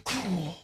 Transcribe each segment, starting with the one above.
Cool.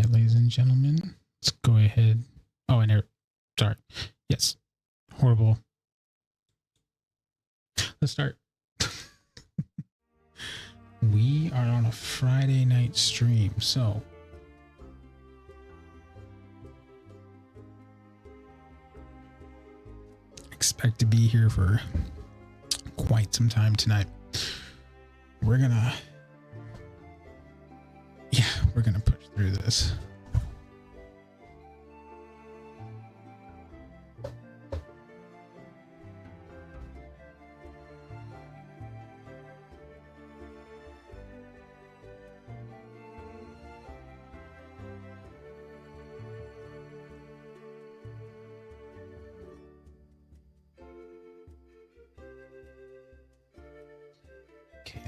right, ladies and gentlemen, let's go ahead. Oh, and sorry. Yes. Horrible. Let's start. We are on a Friday night stream, so expect to be here for quite some time tonight. We're gonna push through this.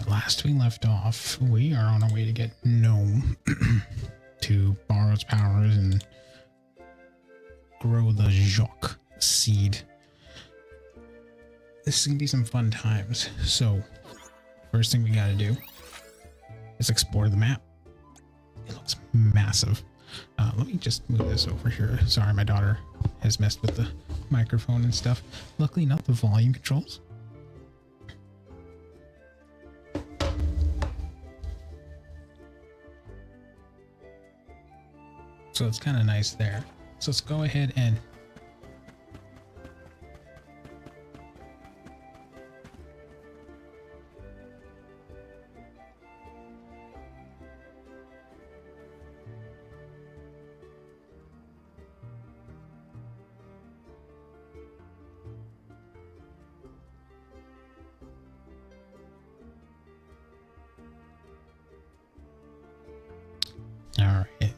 Last we left off, we are on our way to get Gnome to borrow its powers and grow the Jacques seed. This is gonna be some fun times. So, first thing we gotta do is explore the map. It looks massive. Let me just move this over here. Sorry, my daughter has messed with the microphone and stuff. Luckily, not the volume controls. So it's kind of nice there. So let's go ahead and all right.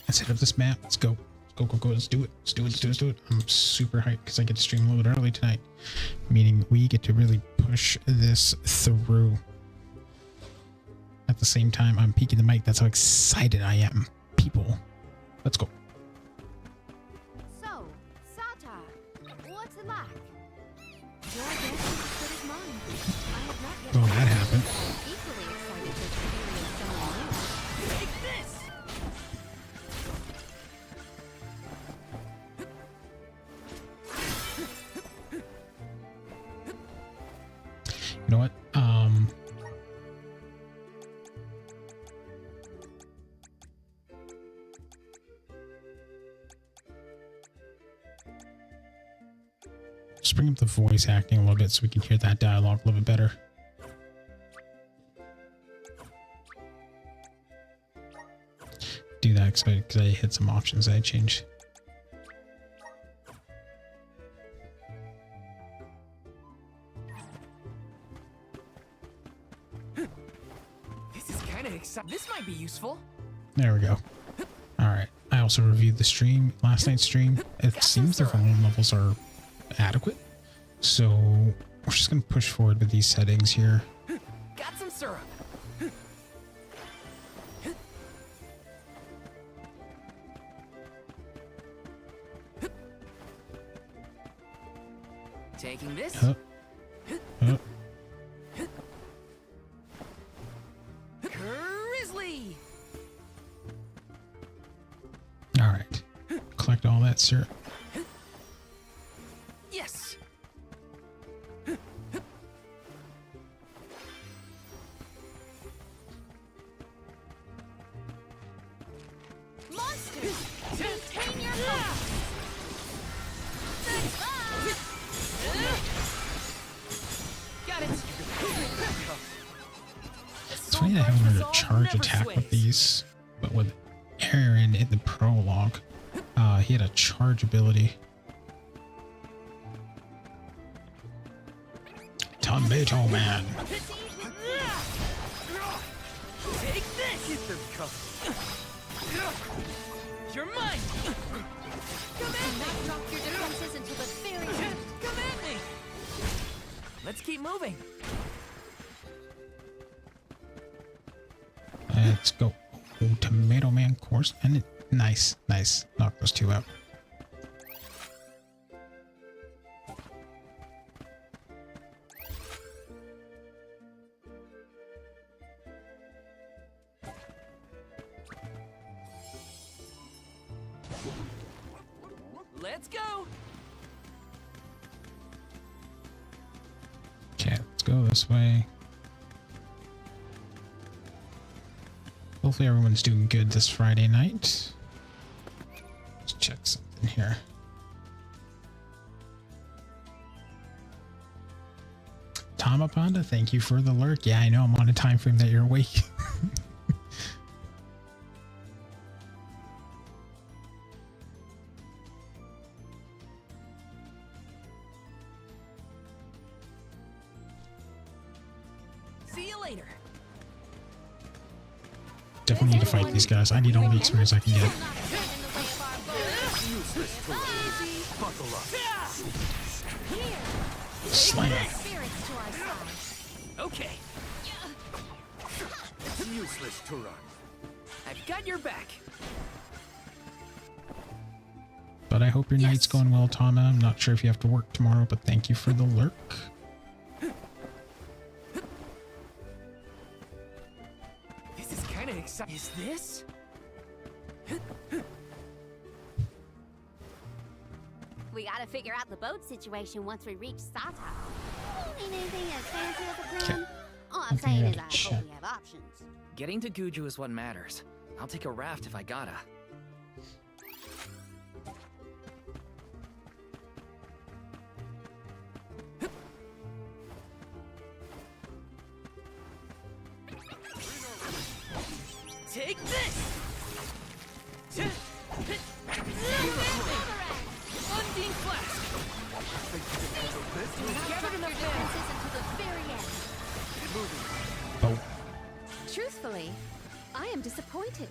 Let's hit up this map. Let's go. Go. Let's do it. Let's do it. I'm super hyped because I get to stream a little bit early tonight. Meaning we get to really push this through. At the same time, I'm peeking the mic. That's how excited I am. People, let's go. So, Sata, what's it like? Your guess is as good as mine. I have not yet. Oh, that happened. Equally excited to experience someone new. Take this! You know what? Just bring up the voice acting a little bit so we can hear that dialogue a little bit better. Do that because I hit some options that I changed. This might be useful. There we go. All right. I also reviewed the stream, last night's stream. It seems the volume levels are adequate. So we're just going to push forward with these settings here. Got some syrup. Taking this. Grizzly. All right. Collect all that syrup. Yes. Monsters, maintain your focus. Got it. It's funny that I haven't heard a charge attack with these, but with Aaron in the prologue, he had a charge ability. Tomato Man. Take this. You're mine. Come at me. Not drop your defenses until the very end. Come at me. Let's keep moving. Let's go. Oh, Tomato Man course. And nice. Knock those two out. Let's go. Okay, let's go this way. Hopefully everyone's doing good this Friday night. Let's check something here. Tamaponda, thank you for the lurk. Yeah, I know I'm on a time frame that you're awake. See you later. Definitely need to fight these guys. I need all the experience I can get. Buckle up. Slam. Spirits to our side. Okay, Useless to run. I've got your back. But I hope your night's going well, Tama. I'm not sure if you have to work tomorrow, but thank you for the lurk. This is kind of exciting. Is this? We gotta figure out the boat situation once we reach Sata. Ain't anything as fancy as a plan. All I'm Okay, saying is I check. hope we have options. Getting to Guju is what matters. I'll take a raft if I gotta. Take this! Undine Flask! Gathered enough Differences until the very end. Oh, Truthfully, I am disappointed.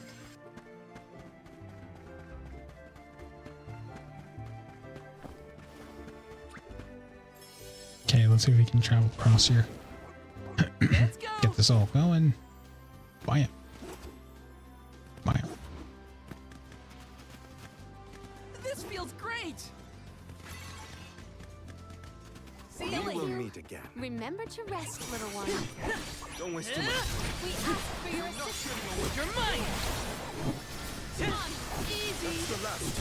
okay, let's see if we can travel across here. Let's go! Get this all going. Bam. Bam. This feels great! See you We will later. meet again. Remember to rest, little one. Don't waste too much time. We ask for your assistance. You're mine! Easy! The last.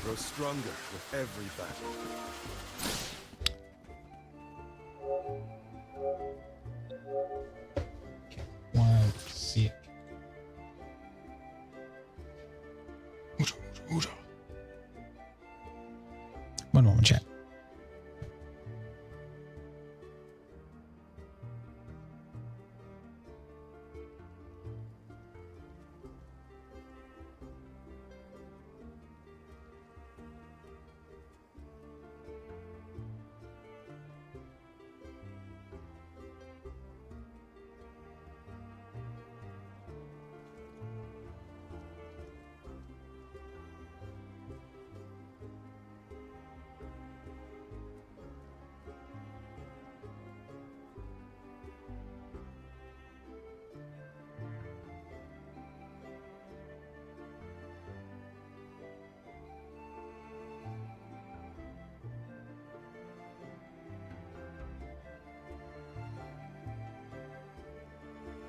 Grow stronger with every battle. One, see it. One moment, chat.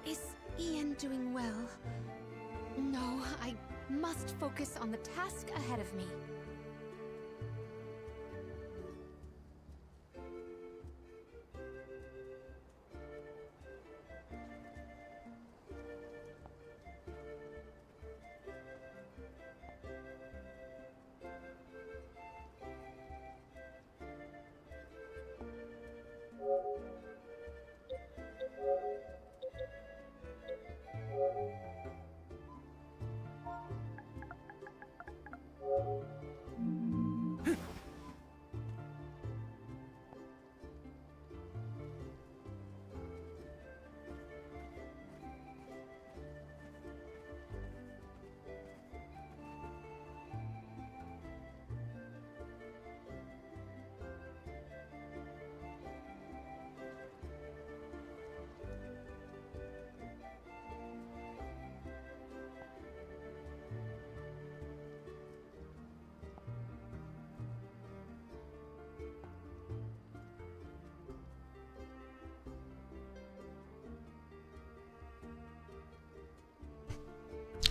Is Ian doing well? No, I must focus on the task ahead of me.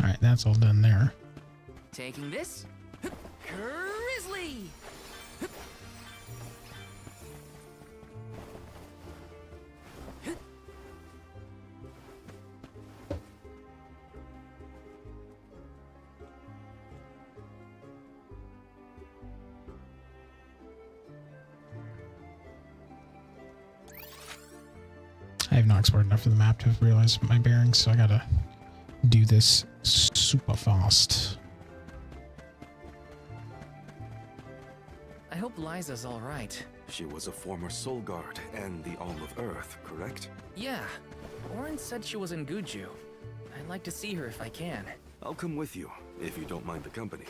All right, that's all done there. Taking this. Grizzly! I have not explored enough of the map to realize my bearings, so I gotta do this super fast. I hope Liza's alright. She was a former Soul Guard and the All of Earth, correct? Yeah, Oren said she was in Guju. I'd like to see her if I can. I'll come with you, if you don't mind the company.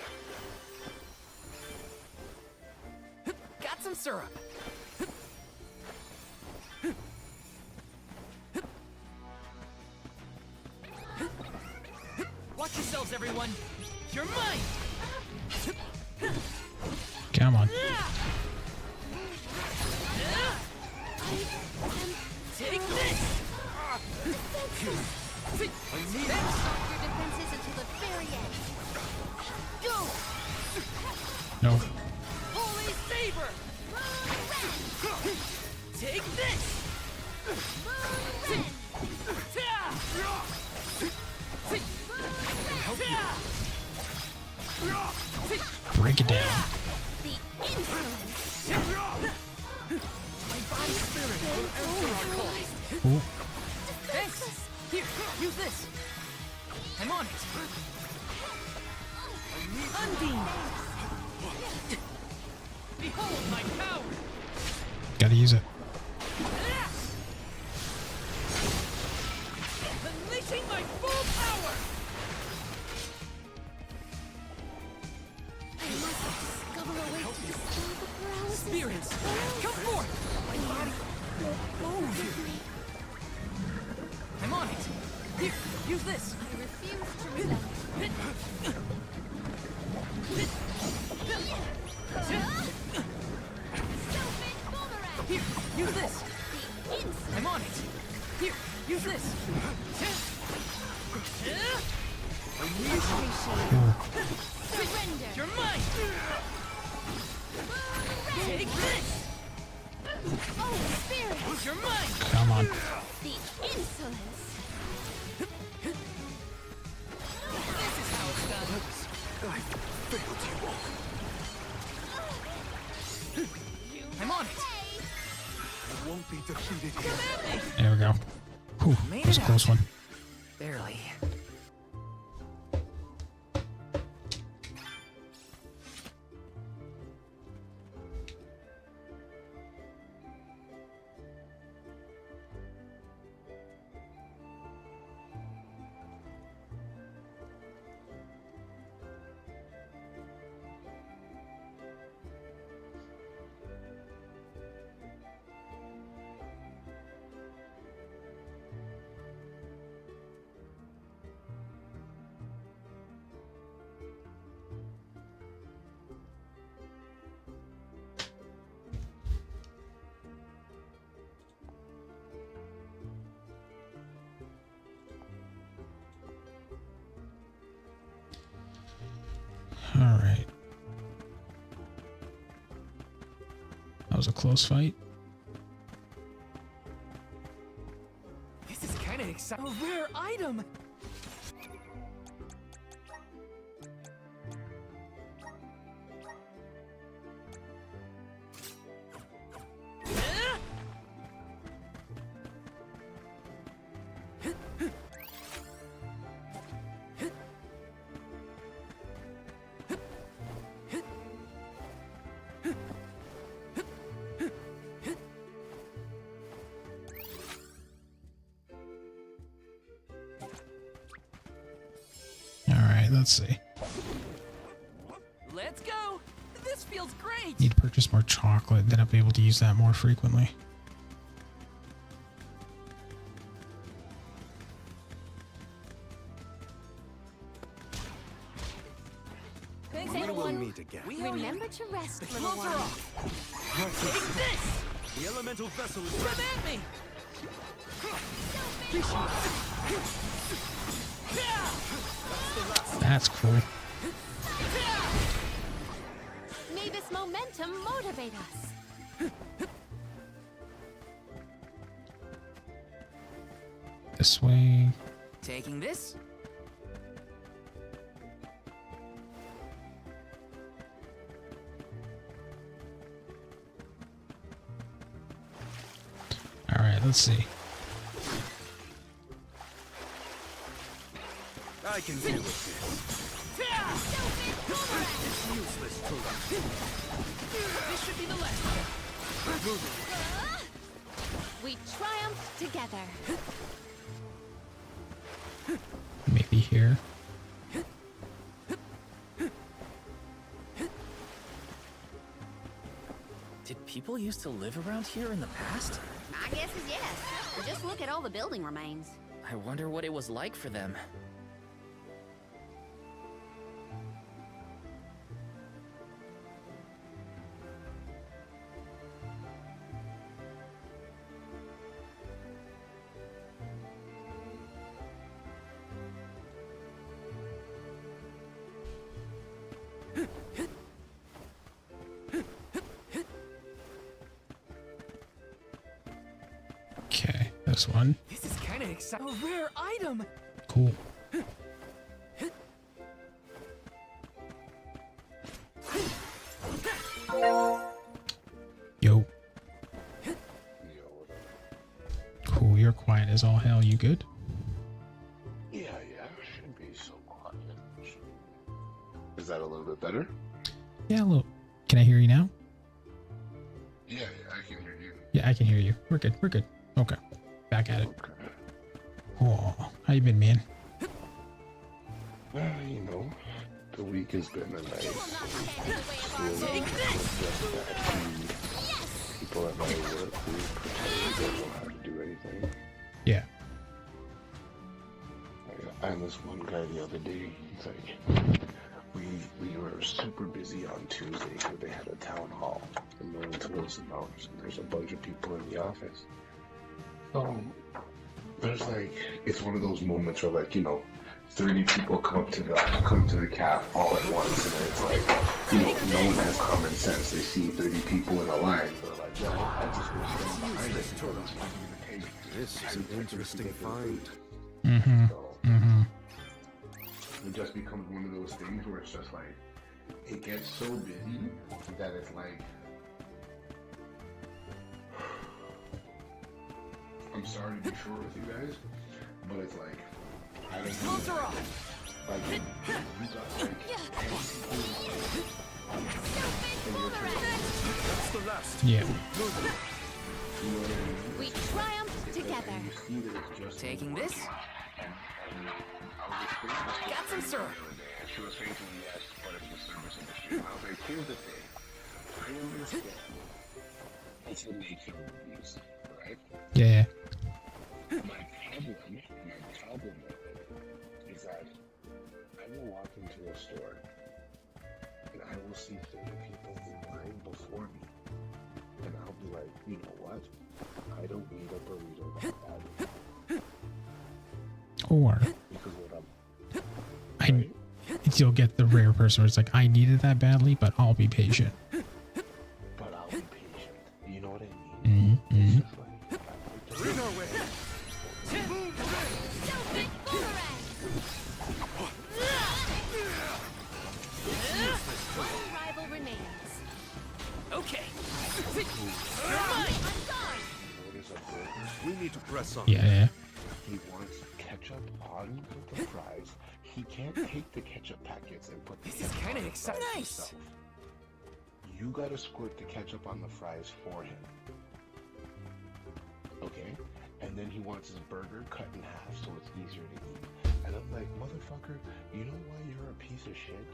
Got some syrup. Watch yourselves, everyone. You're mine. Come on. Take this. Stop your defenses until the very end. Go! No. Holy saber. Take this. Break it down. The insolence! My body spirit will answer our call. Ooh. Thanks. Here, use this. I'm on it. Undine. Behold my power. Gotta use it. Unleashing my full power. I must discover a way to dispel the paralysis. Spirits, come forth. My body. Move. I'm on it. Here, use this. I refuse to relent. Stupid boomerang! Here, use this. The insolence! I'm on it. Here, use this. Surrender! You're mine. Take this. Oh, spirit! You're mine. Come on. The insolence! This is how it's done. I failed you all. I'm on it. I won't be defeated here. There we go. Whew, Made that was a it close out. one. Barely. All right. That was a close fight. This is kind of exciting. A rare item. All right, let's see. Let's go. This feels great. Need to purchase more chocolate, then I'll be able to use that more frequently. Thanks, We will everyone. meet again. We owe you. Remember to rest, The little clothes are one. off. Take this. The elemental vessel is Come ready. at me. That's cool. this momentum motivate us. This way. Taking this? All right, let's see. I can deal with this. It's useless to This should be the last. We triumphed together. Maybe here. Did people used to live around here in the past? My guess is yes. Just look at all the building remains. I wonder what it was like for them. Okay, this one. This is kind of exciting. A rare item! Cool. Yo. Cool, you're quiet as all hell. You good? Yeah, should be so quiet. Is that a little bit better? Yeah, a little. Can I hear you now? Yeah, I can hear you. Yeah, I can hear you. We're good. We're good. Okay. Back at it. Okay. Oh, how you been, man? Well, you know, the week has been a nice people at my work who pretend they don't know how to do anything. Yeah. I had this one guy the other day, he's like, we were super busy on Tuesday, so they had a town hall, and no one told us about it, and there's a bunch of people in the office. There's like, it's one of those moments where, like, you know, 30 people come to the caf all at once, and it's like, you know, no one has common sense. They see 30 people in a line, they're like, well, I just will stand behind it. So that's not going to take. This is an interesting find. Mm-hmm. So Mm-hmm. it just becomes one of those things where it's just like, it gets so busy that it's like, I'm sorry to be short with you guys, but it's like, I don't know. Like, you got like, That's the last. Yeah. you know what I mean? We triumphed together. And you see that it's just Taking this? Got some syrup. She was saying to me, yes, but it's the service industry. I was like, here's the thing. I understand. It's the nature of abuse, right? Yeah. My problem with it is that I will walk into a store and I will see 30 people in line before me. And I'll be like, you know what? I don't need a burrito that bad. Or Because what you'll get the rare person where it's like, I needed that badly, but I'll be patient. but I'll be patient. You know what I mean? Mm-hmm. It's just like, I like to Bring our way. One rival remains. Okay. notice a burger. We need to press on. Yeah. He wants ketchup on the fries. He can't take the ketchup packets and put the This is ketchup kinda on the exciting. fries Nice. himself. You gotta squirt the ketchup on the fries for him. Okay? And then he wants his burger cut in half so it's easier to eat. And I'm like, motherfucker, you know why you're a piece of shit?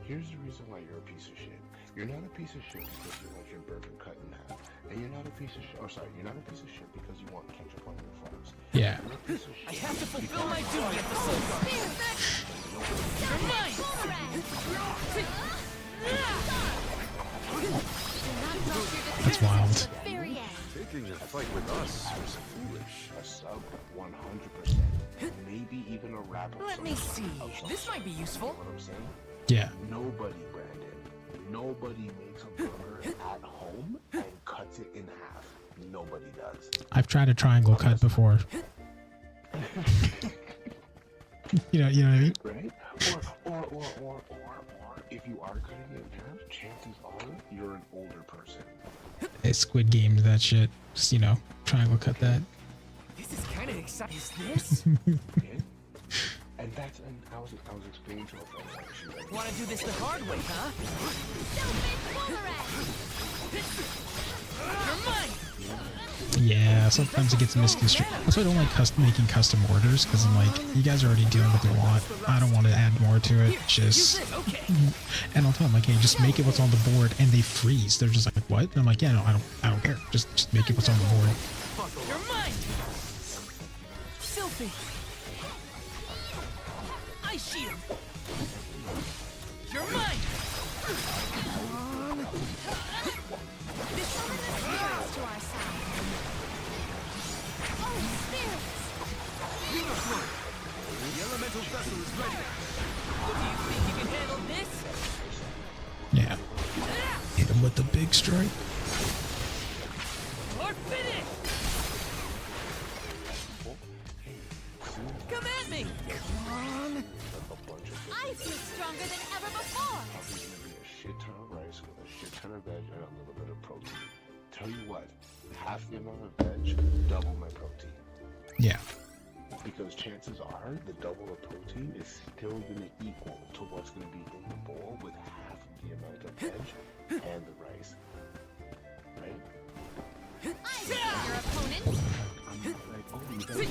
Here's the reason why you're a piece of shit. You're not a piece of shit because you want your burger cut in half. And you're not a piece of shit, you're not a piece of shit because you want ketchup on your fries. Yeah. You're a piece of shit. I have to fulfill my duty at the Soul That's wild. Very end. Taking a fight with us was foolish. A sub, 100%. Maybe even a wrap. Let me see. This might be useful. You know what I'm saying? Yeah. Nobody, Brandon. Nobody makes a burger at home and cuts it in half. Nobody does. I've tried a triangle cut before. You know what I mean? Right? Or if you are cutting it in half, chances are you're an older person. It's Squid Game that shit. Just, triangle cut that. This is kind of exciting. Is this? Okay? And I was explaining to a friend like she's like, Want to do this the hard way, huh? You're mine. Yeah, sometimes it gets misconstrued. That's why I don't like making custom orders, because I'm like, you guys are already doing what they want. I don't want to add more to it. Just, and I'll tell them like, hey, just make it what's on the board, and they freeze. They're just like, what? And I'm like, yeah, no, I don't care. Just make it what's on the board. You're mine. Filthy. Ice shield. You're mine. To our side. Oh, spirits! The elemental vessel is ready. Do you think you can handle this? Yeah. Hit him with the big strike. Or finish. Come at me. I feel stronger than ever before! probably gonna be a shit ton of rice with a shit ton of veg and a little bit of protein. Tell you what, half the amount of veg, double my protein. Yeah. Because chances are the double of protein is still gonna equal to what's gonna be in the bowl with half of the amount of veg and the rice. Right? I see your opponent! I'm not like, oh, you gotta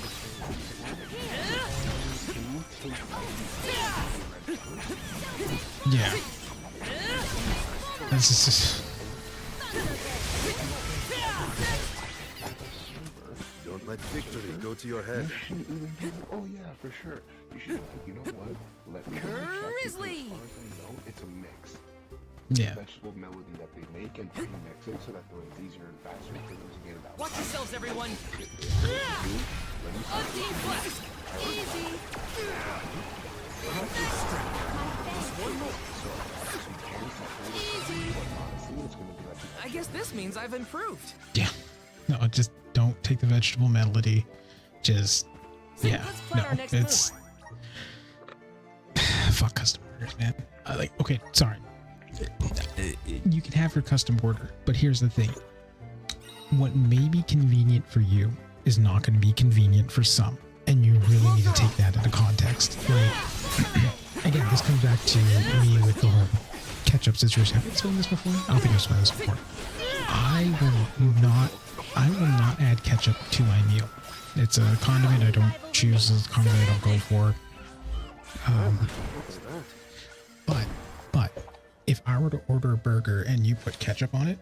can you take Yeah. This is just... Don't let victory go to your head. Oh yeah, for sure. You should. You know what? Let me double check, because Grizzly! as far as I know, it's a mix. Yeah. Vegetable melody that they make and pre-mix it so that it's easier and faster for them to get it out. Watch yourselves, everyone. Let me A deep blast. Easy! Easy! honestly, it's gonna be like I guess this means I've improved. Yeah. No, just don't take the vegetable melody. Just, So yeah. let's plan No, our next it's... Fuck custom orders, man. Okay, sorry. You can have your custom order, but here's the thing. What may be convenient for you is not going to be convenient for some. And you really need to take that into context. Like, again, this comes back to me with the whole ketchup situation. Have I explained this before? I don't think I've explained this before. I will not add ketchup to my meal. It's a condiment I don't choose, it's a condiment I don't go for. But if I were to order a burger and you put ketchup on it,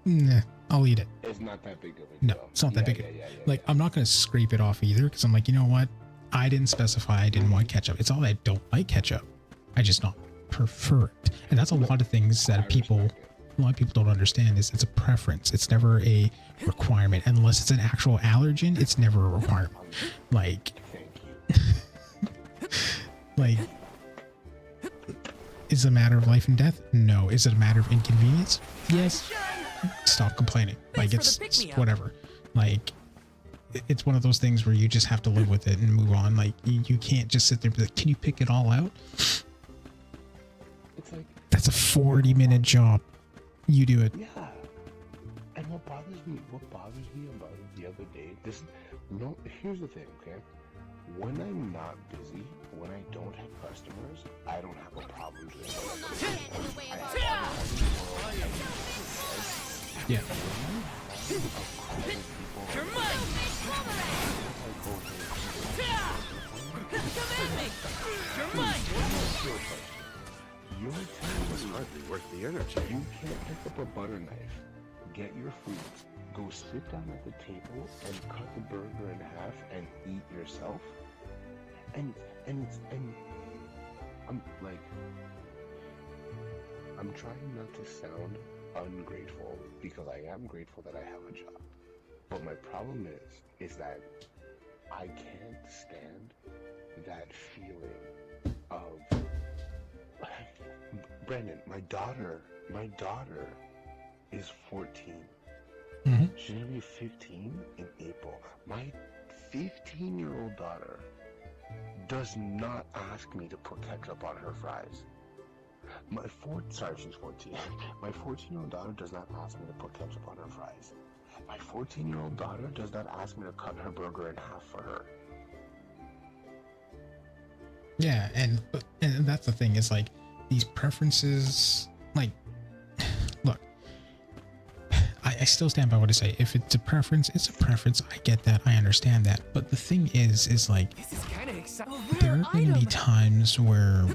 nah, I'll eat it. it's not that big of a No, deal. it's not that big. Yeah. Like, I'm not going to scrape it off either, because I'm like, you know what? I didn't specify I didn't want ketchup. It's all that I don't like ketchup. I just not prefer it. And that's a lot of things that a lot of people don't understand is it's a preference. It's never a requirement. Unless it's an actual allergen, it's never a requirement. Like, Thank you. like, is it a matter of life and death? No. Is it a matter of inconvenience? Yes. Stop complaining. Like, Thanks for the it's pick-me-up. whatever. Like, it's one of those things where you just have to live with it and move on. Like, you can't just sit there and be like, can you pick it all out? It's like, That's a 40-minute job. You do it. yeah. And what bothers me about it the other day, here's the thing, okay? When I'm not busy, when I don't have customers, I don't have a problem doing You will it. not stand in the way of our Yeah. You're mine. Come at me. You're mine. Your time It's hardly worth the energy. you can't pick up a butter knife, get your food, go sit down at the table and cut the burger in half and eat yourself. And I'm like, I'm trying not to sound ungrateful because I am grateful that I have a job. But my problem is that I can't stand that feeling of Brandon, my daughter is 14. Mm-hmm. She's gonna be 15 in April. My 15-year-old daughter does not ask me to put ketchup on her fries. She's 14. My 14-year-old daughter does not ask me to put ketchup on her fries. My 14-year-old daughter does not ask me to cut her burger in half for her. Yeah, and that's the thing, is like these preferences, like, look, I still stand by what I say. If it's a preference, it's a preference. I get that. I understand that. But the thing is like, This is kind of exciting. there are going to be times where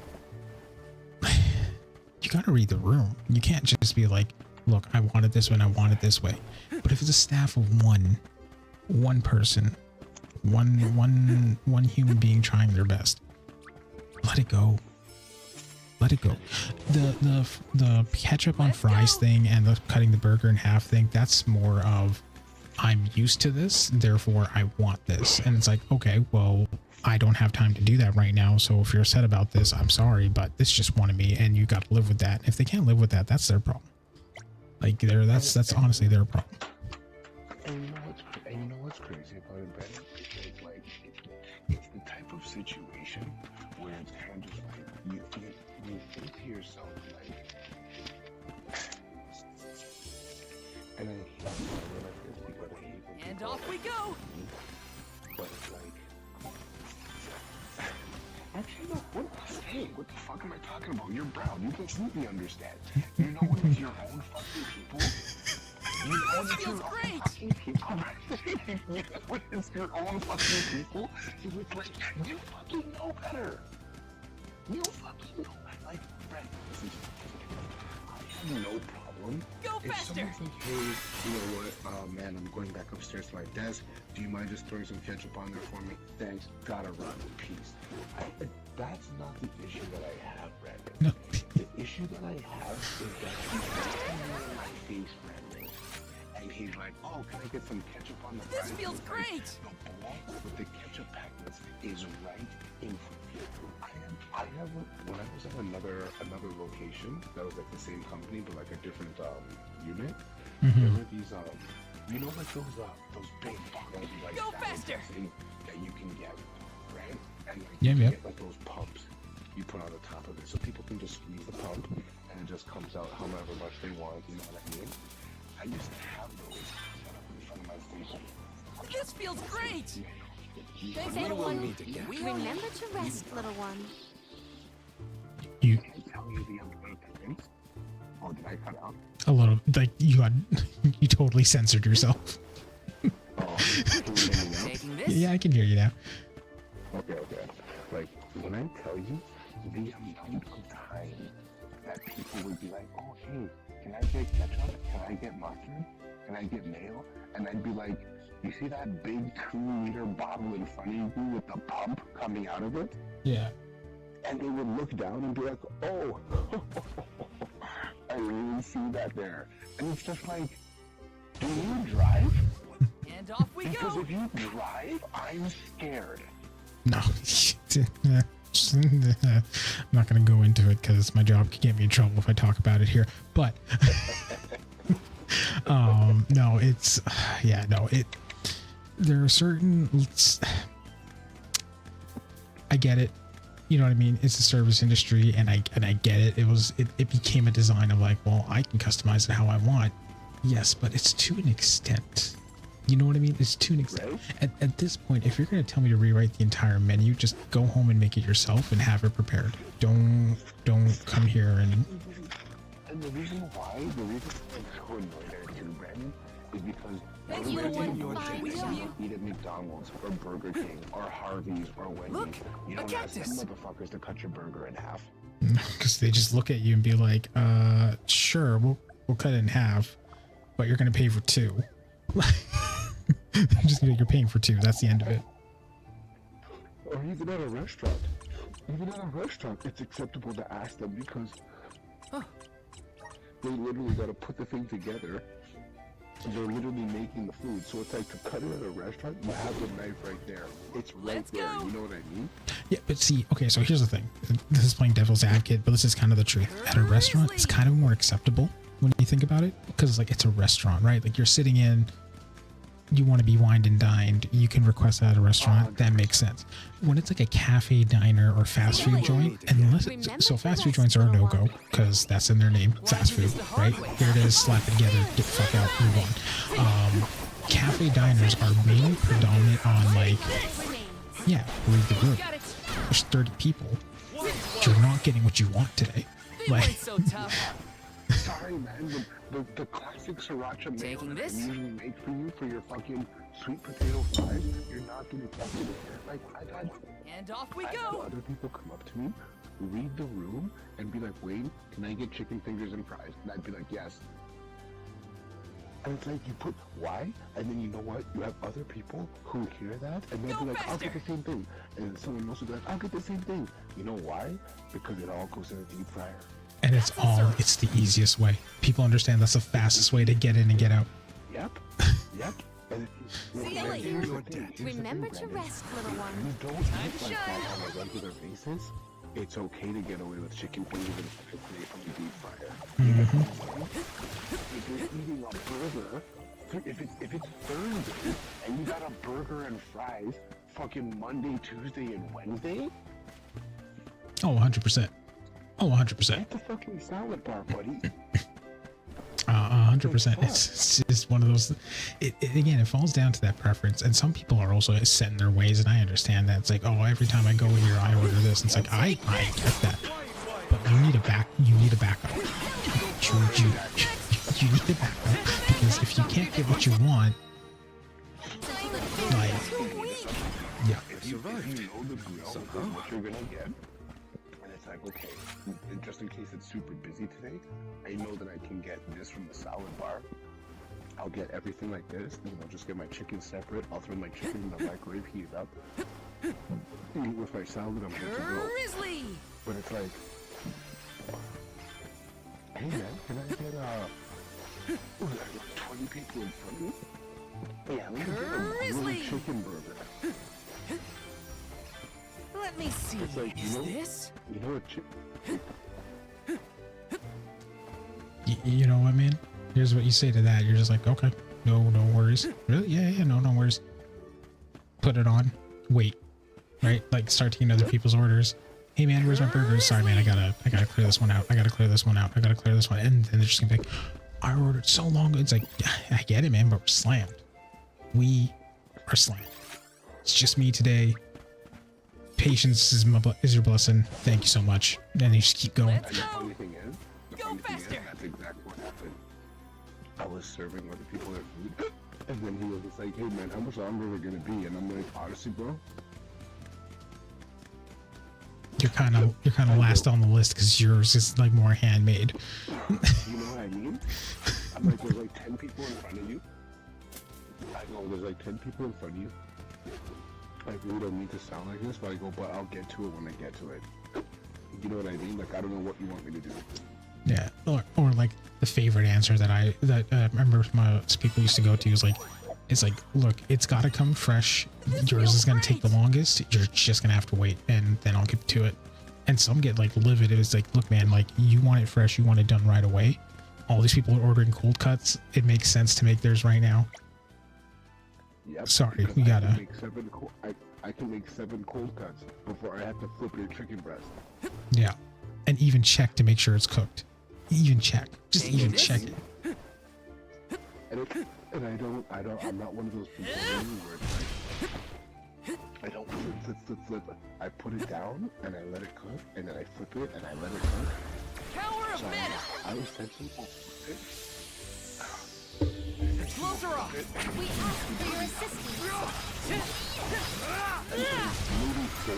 you got to read the room. You can't just be like, look, I want it this way and I want it this way. But if it's a staff of one person, one human being trying their best, let it go. Let it go. The ketchup on fries thing and the cutting the burger in half thing, that's more of, I'm used to this, therefore I want this. And it's like, okay, well, I don't have time to do that right now, so if you're upset about this, I'm sorry, but this just one of me, and you got to live with that. If they can't live with that, that's their problem. Like, that's honestly their problem. And you know what's crazy about it, Brandon? It's the type of situation where it's kind of just like you think to yourself, like, and I hate this because I hate when And people off we go. But it's like, actually, no. What the fuck am I talking about? You're brown. You completely understand. You know when it's your own fucking people. You know when it's your own fucking people. You know when it's your own fucking people. It's like, you fucking know better. You fucking know. Like, Brent, listen to me. I have no problem. Go If faster. someone's like, hey, you know what, man, I'm going back upstairs to my desk. Do you mind just throwing some ketchup on there for me? Thanks. Gotta run. Peace. That's not the issue that I have, Brandon. No. The issue that I have is that he's looking me in my face, Brandon. And he's like, oh, can I get some ketchup on the fries? This feels And great. the bowl with the ketchup packets is right in front of you. I have, when I was at another location that was like the same company but like a different unit, there were these you know, like those big bottles of like Go salad faster. dressing that you can get, right? And like Yeah, you yeah. can get like those pumps you put on the top of it, so people can just squeeze the pump and it just comes out however much they want. You know what I mean? I used to have those set up in front of my station. This feels great. Thanks, We will everyone. meet again. We will. Remember to rest, little one. You Can I tell you the other things? Or did I cut out? a little, like, you totally censored yourself. Oh, can you hear me now? Taking this. Yeah, I can hear you now. Okay. Like, when I tell you the amount of time that people would be like, oh, hey, can I get ketchup? Can I get mustard? Can I get mayo? And I'd be like, you see that big 2-liter bottle in front of you with the pump coming out of it? Yeah. And they would look down and be like, oh, I really see that there. And it's just like, do you drive? And off we Because go. if you drive, I'm scared. No. I'm not going to go into it because my job could get me in trouble if I talk about it here. But, no, it's, yeah, no, there are certain, I get it. You know what I mean? It's a service industry, and I get it. It became a design of like, well, I can customize it how I want. Yes, but it's to an extent. You know what I mean? It's to an extent. Right. At this point, if you're going to tell me to rewrite the entire menu, just go home and make it yourself and have it prepared. Don't come here and. And the reason why I'm so annoyed at it too, Brandon, is because Thank every you, time one you fine eat at McDonald's or Burger King or Harvey's or Wendy's, Look, you a don't ask them cactus. motherfuckers to cut your burger in half. Because they just look at you and be like, sure, we'll cut it in half, but you're going to pay for 2. Just gonna, you're paying for 2. That's the end of it. Or even at a restaurant. Even at a restaurant, it's acceptable to ask them because they literally got to put the thing together. They're literally making the food. So it's like to cut it at a restaurant, you have the knife right there. It's right Let's there. go. You know what I mean? Yeah, but see, okay, so here's the thing. This is playing devil's advocate, but this is kind of the truth. At a restaurant, it's kind of more acceptable when you think about it, because like it's a restaurant, right? Like you're sitting in, you want to be wined and dined, you can request that at a restaurant. That makes sense. When it's like a cafe, diner, or fast food joint, unless so fast food joints are a no-go because that's in their name, fast food, right? Here it is, slap it together, get the fuck out, move on. Cafe diners are mainly predominant on like, yeah, read the room. There's 30 people. You're not getting what you want today. Like, So tough. Sorry, man. The classic sriracha mayo Taking that I this? usually make for you for your fucking sweet potato fries, you're not gonna fucking like. I've had And off we I've had go. other people come up to me, read the room, and be like, "Wayne, can I get chicken fingers and fries?" And I'd be like, "Yes." And it's like you put why, and then you know what? You have other people who hear that, and they'll Go be like, "I'll get faster. the same thing," and someone else will be like, "I'll get the same thing." You know why? Because it all goes in a deep fryer. and it's the easiest way. People understand that's the fastest way to get in and get out. Yep. Yep. And See you later. here's the thing, Remember to Brandon. rest, little You one. don't eat like that on a regular basis. It's okay to get away with chicken fingers and filet from the deep fryer. If you're eating a burger, if it's Thursday and you got a burger and fries fucking Monday, Tuesday, and Wednesday, Oh, 100%. Oh, 100%. get the fucking salad bar, buddy. 100%. It's just one of those. Again, it falls down to that preference, and some people are also set in their ways, and I understand that. It's like, oh, every time I go here, I order this. And it's like, I get that, but you need a backup. You need a backup because if you can't get what you want, like, yeah, If you know the grill is what you're gonna get, and it's like, okay, just in case it's super busy today, I know that I can get this from the salad bar. I'll get everything like this, and I'll just get my chicken separate. I'll throw my chicken in the microwave, heat it up. Eat with my salad, I'm good to go. Grizzly. But it's like, hey man, can I get oh, there's like 20 people in front of me? Yeah, let me get a Grizzly. grilled chicken burger. Let me see. It's like, Is you know- this? You know what? you know what, man? Here's what you say to that. You're just like, okay, no worries. Really? Yeah, no worries. Put it on. Wait. Right? Like, start taking other people's orders. Hey man, where's my burgers? Sorry man, I gotta clear this one out. I gotta clear this one. And then they're just gonna be like, I ordered so long ago. It's like, I get it, man, but we're slammed. We are slammed. It's just me today. Patience is your blessing. Thank you so much. And you just keep going. Let's And the go. funny thing is, faster. that's exactly what happened. I was serving other people their food, and then he was just like, "Hey man, how much longer are we gonna be?" And I'm like, "Honestly, bro, You're kind of last on the list because yours is like more handmade. you know what I mean?" I'm like, "There's like 10 people in front of you." I go, "There's like 10 people in front of you." Like, we don't need to sound like this, but I go, "But I'll get to it when I get to it." You know what I mean? Like, I don't know what you want me to do. Yeah, or like the favorite answer that I remember most people used to go to is like, it's like, look, it's got to come fresh. Yours is gonna take the longest. You're just gonna have to wait, and then I'll get to it. And some get like livid. It's like, look, man, like you want it fresh, you want it done right away. All these people are ordering cold cuts. It makes sense to make theirs right now. Yep. Sorry, because we I gotta. can make I can make 7 cold cuts before I have to flip your chicken breast. Yeah, and even check to make sure it's cooked. Even check, just Taking even this? check it. And I'm not one of those people where it's like, I don't flip. I put it down and I let it cook, and then I flip it and I let it cook. Power of So mana. I essentially will flip Close her off. We ask for your assistance. maybe 4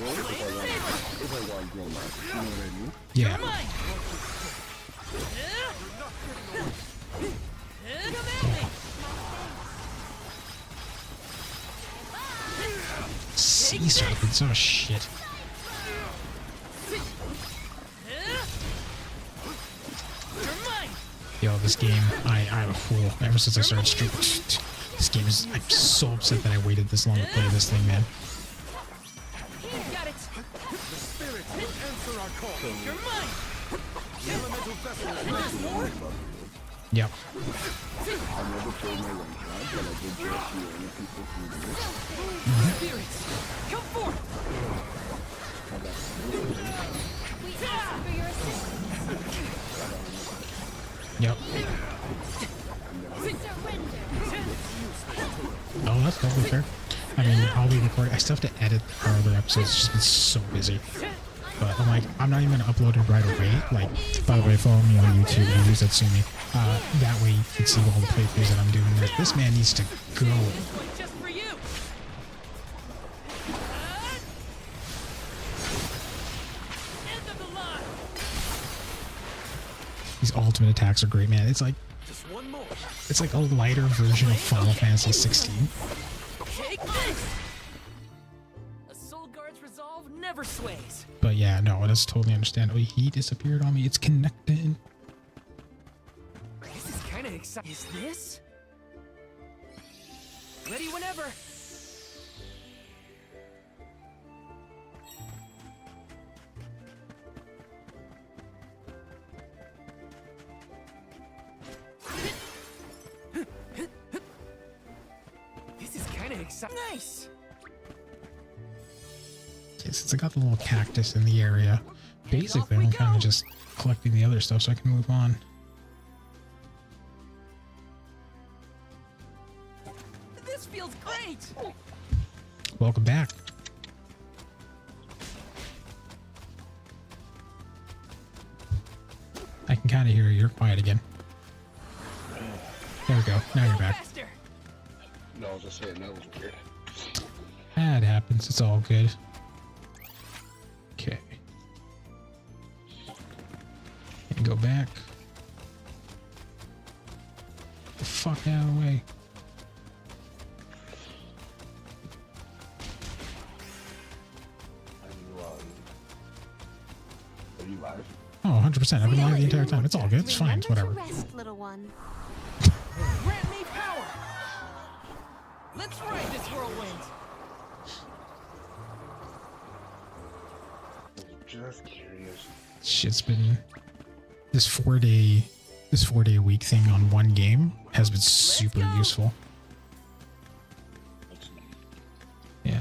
if I want grill knife. You know what I mean? Yeah, Mine. Come at me. sea serpents. Oh shit. You're mine. Yo, this game, I'm a fool. Ever since I started streaming, this game I'm so upset that I waited this long to play this thing, man. Got it. You're mine! Elemental vessel is There's more? Yep. I never played my one shot, but I did just the only people who do it. Spirits, come forth! I got We ask for your assistance. Yep. Surrender. Oh, that's totally fair. I mean, I'll be recording. I still have to edit our other episodes. It's just been so busy. But I'm like, I'm not even gonna upload it right away. Like, by the way, follow me on YouTube, Use Atsumi. That way you can see all the playthroughs that I'm doing. This man needs to go. Just for you! End of the line! These ultimate attacks are great, man. It's like a lighter version of Final Fantasy 16. Take this! A soul guard's resolve never sways. But yeah, no, that's totally understandable. He disappeared on me. It's connected. This is kind of exciting. Is this? Ready whenever. This is kind of exciting. Nice. Okay, since I got the little cactus in the area, basically I'm kind of just collecting the other stuff so I can move on. This feels great. Welcome back. I can kind of hear you. You're quiet again. There we go. Now you're back. Faster. No, I was just saying that was weird. That happens. It's all good. Okay. And go back. Get the fuck out of the way. Are you live? Oh, 100%. I've been live the entire time. It's all good. It's fine. It's whatever. Remember to rest, little one. Grant me power. Let's ride this whirlwind. Just curious. Shit's been this 4-day week thing on one game has been super useful. Yeah,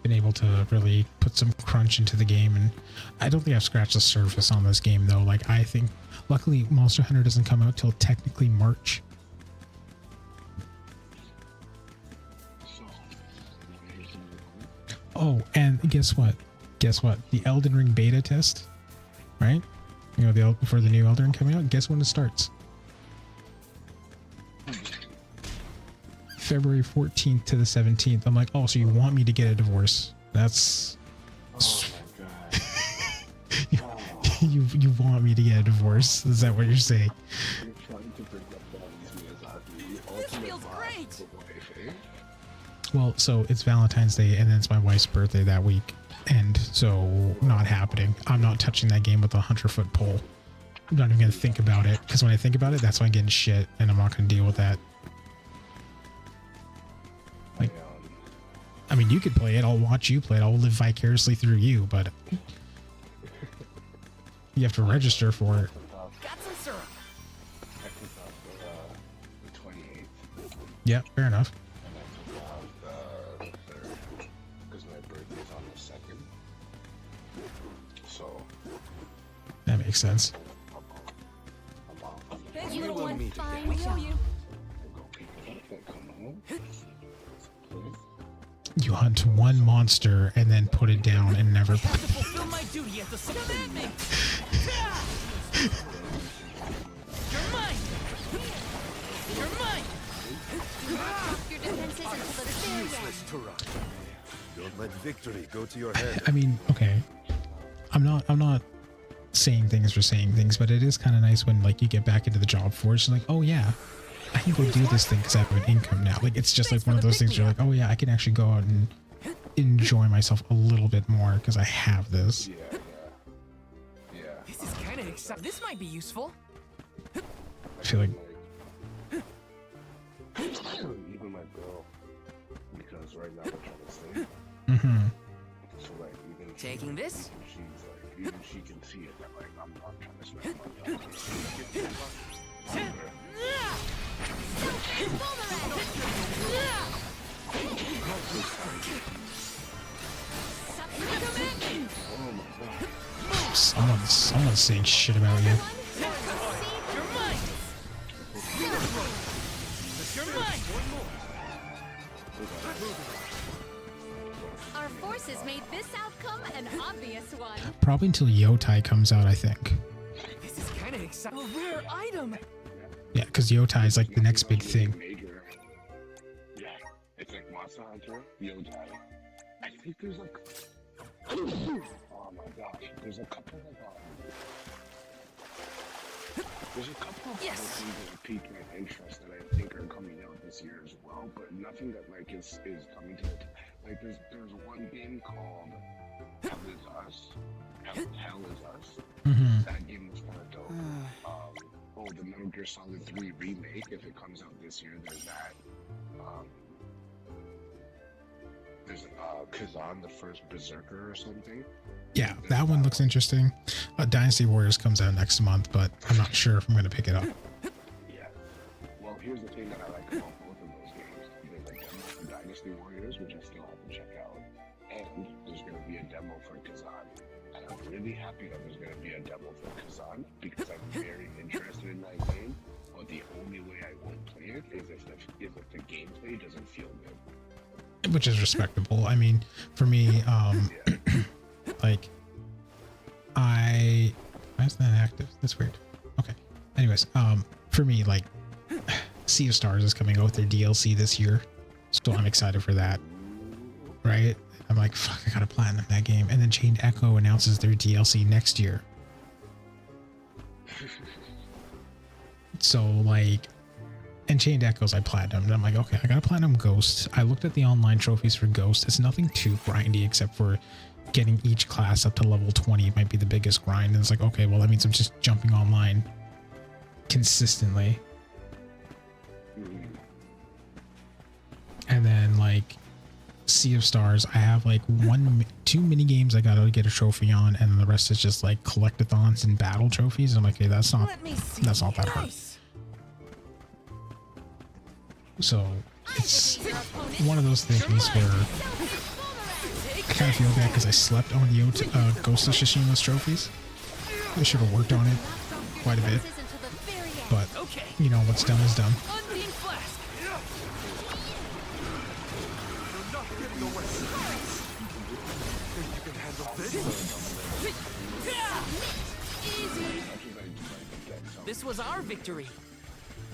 been able to really put some crunch into the game, and I don't think I've scratched the surface on this game though. Like, I think luckily Monster Hunter doesn't come out till technically March. Oh, and guess what? Guess what? The Elden Ring beta test, right? You know, for the new Elden Ring coming out. Guess when it starts? February 14th to the 17th. I'm like, oh, so you want me to get a divorce? That's Oh my god. you want me to get a divorce? Is that what you're saying? You're trying to bring up Miyazaki's This ultimate feels vibe great. for wife, eh? Well, so it's Valentine's Day, and then it's my wife's birthday that week, and so not happening. I'm not touching that game with a 100-foot pole. I'm not even gonna think about it, because when I think about it, that's when I get in shit, and I'm not gonna deal with that. Like, I mean, you could play it. I'll watch you play it. I'll live vicariously through you, but you have to register for it. Got some syrup. I took off the 28th, Yeah, fair enough. and I took off the 3rd, because my birthday's on the 2nd. So, That makes sense. I'm off. Thanks, You little will one. meet fine We know job. you. I'll go pick it up and come home. You hunt one monster and then put it down and never. I have to fulfill my duty at the command me. You're mine. You're mine. Drop your defenses until the very end. useless to run. Don't let victory go to your head. I mean, okay. I'm not saying things for saying things, but it is kind of nice when like you get back into the job force and like, oh yeah, I can go do this thing because I have an income now. Like, it's just like one of those things where you're like, oh yeah, I can actually go out and enjoy myself a little bit more because I have this. Yeah. This is kind of exciting. This might be useful. I feel like Even my girl, because right now we're trying to stay. mm-hmm. So like even Taking this? she's like even she can see it that like I'm not trying to spend money on it. Oh my god. Someone's saying shit about you. You're mine. You're mine. Our forces made this outcome an obvious one. Probably until Yotai comes out, I think. This is kind of exciting. A rare item. Yeah, because Yotai is like the next big thing. Major. Yeah, it's like Monster Hunter, Yotai. I think there's like. Oh my gosh, there's a couple of there's a couple of other things that have piqued my interest that I think are coming out this year as well, but nothing that like is coming to it. Like there's one game called Hell Is Us. Hell Is Us. Mm-hmm. That game was kind of dope. The Metal Gear Solid 3 remake, if it comes out this year, there's that. There's Kazan, the first Berserker or something. Yeah, that one looks interesting. Dynasty Warriors comes out next month, but I'm not sure if I'm going to pick it up. Yeah. Well, here's the thing that I like about both of those games. There's a demo for Dynasty Warriors, which I still have to check out, and there's going to be a demo for Kazan. And I'm really happy that there's going to be a demo for Kazan because I'm very interested in that game. But the only way I won't play it is if the gameplay doesn't feel good. Which is respectable. I mean, for me, like, why is that active? That's weird. Okay. Anyways, for me, like, Sea of Stars is coming out with their DLC this year, so I'm excited for that. Right? I'm like, fuck, I gotta platinum that game. And then Chained Echo announces their DLC next year. So, like, and Chained Echoes I platinumed. I'm like, okay, I gotta platinum Ghost. I looked at the online trophies for Ghost. It's nothing too grindy except for getting each class up to level 20 might be the biggest grind. And it's like, okay, well, that means I'm just jumping online consistently. And then, like, Sea of Stars, I have like two mini games I gotta get a trophy on, and the rest is just like collectathons and battle trophies. I'm like, okay, that's not that hard. So it's one of those things where I kind of feel bad because I slept on the Ghost of Tsushima's trophies. I should have worked on it quite a bit, but you know, what's done is done. This was our victory.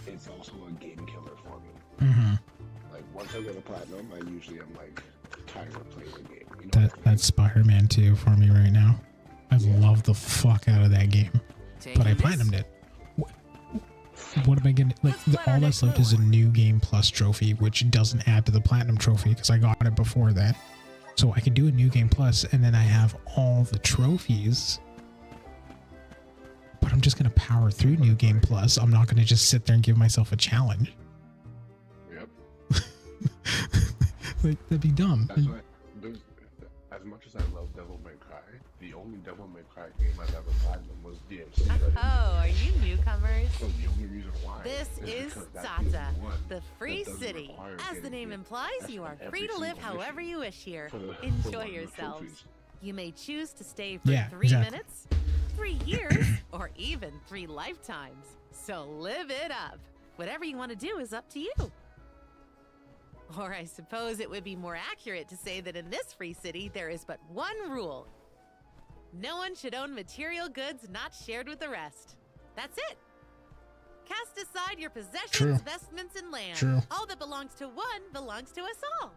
It's also a game killer for me. Mm-hmm. Like once I get a platinum, I usually am like tired of playing the game. You know That's Spider-Man 2 for me right now. I love the fuck out of that game, but I platinumed it. What am I getting? Like all that's left is a new game plus trophy, which doesn't add to the platinum trophy because I got it before that. So I can do a new game plus, and then I have all the trophies. But I'm just gonna power through new game plus. I'm not gonna just sit there and give myself a challenge. Yep. Like that'd be dumb. That's why as much as I love Devil May Cry, the only Devil May Cry game I've ever platinum was DMC. Oh, are you newcomers? So the only reason why This is because that Sata, is one the free that doesn't city. require As the getting name it implies, you are every free to live single however mission you wish here. for one Enjoy of the yourselves. trophies. You may choose to stay for Yeah, 3 exactly. minutes, 3 years, or even 3 lifetimes. So live it up. Whatever you want to do is up to you. Or I suppose it would be more accurate to say that in this free city, there is but one rule. No one should own material goods not shared with the rest. That's it. Cast aside your possessions, True. vestments, and land. True. All that belongs to one belongs to us all.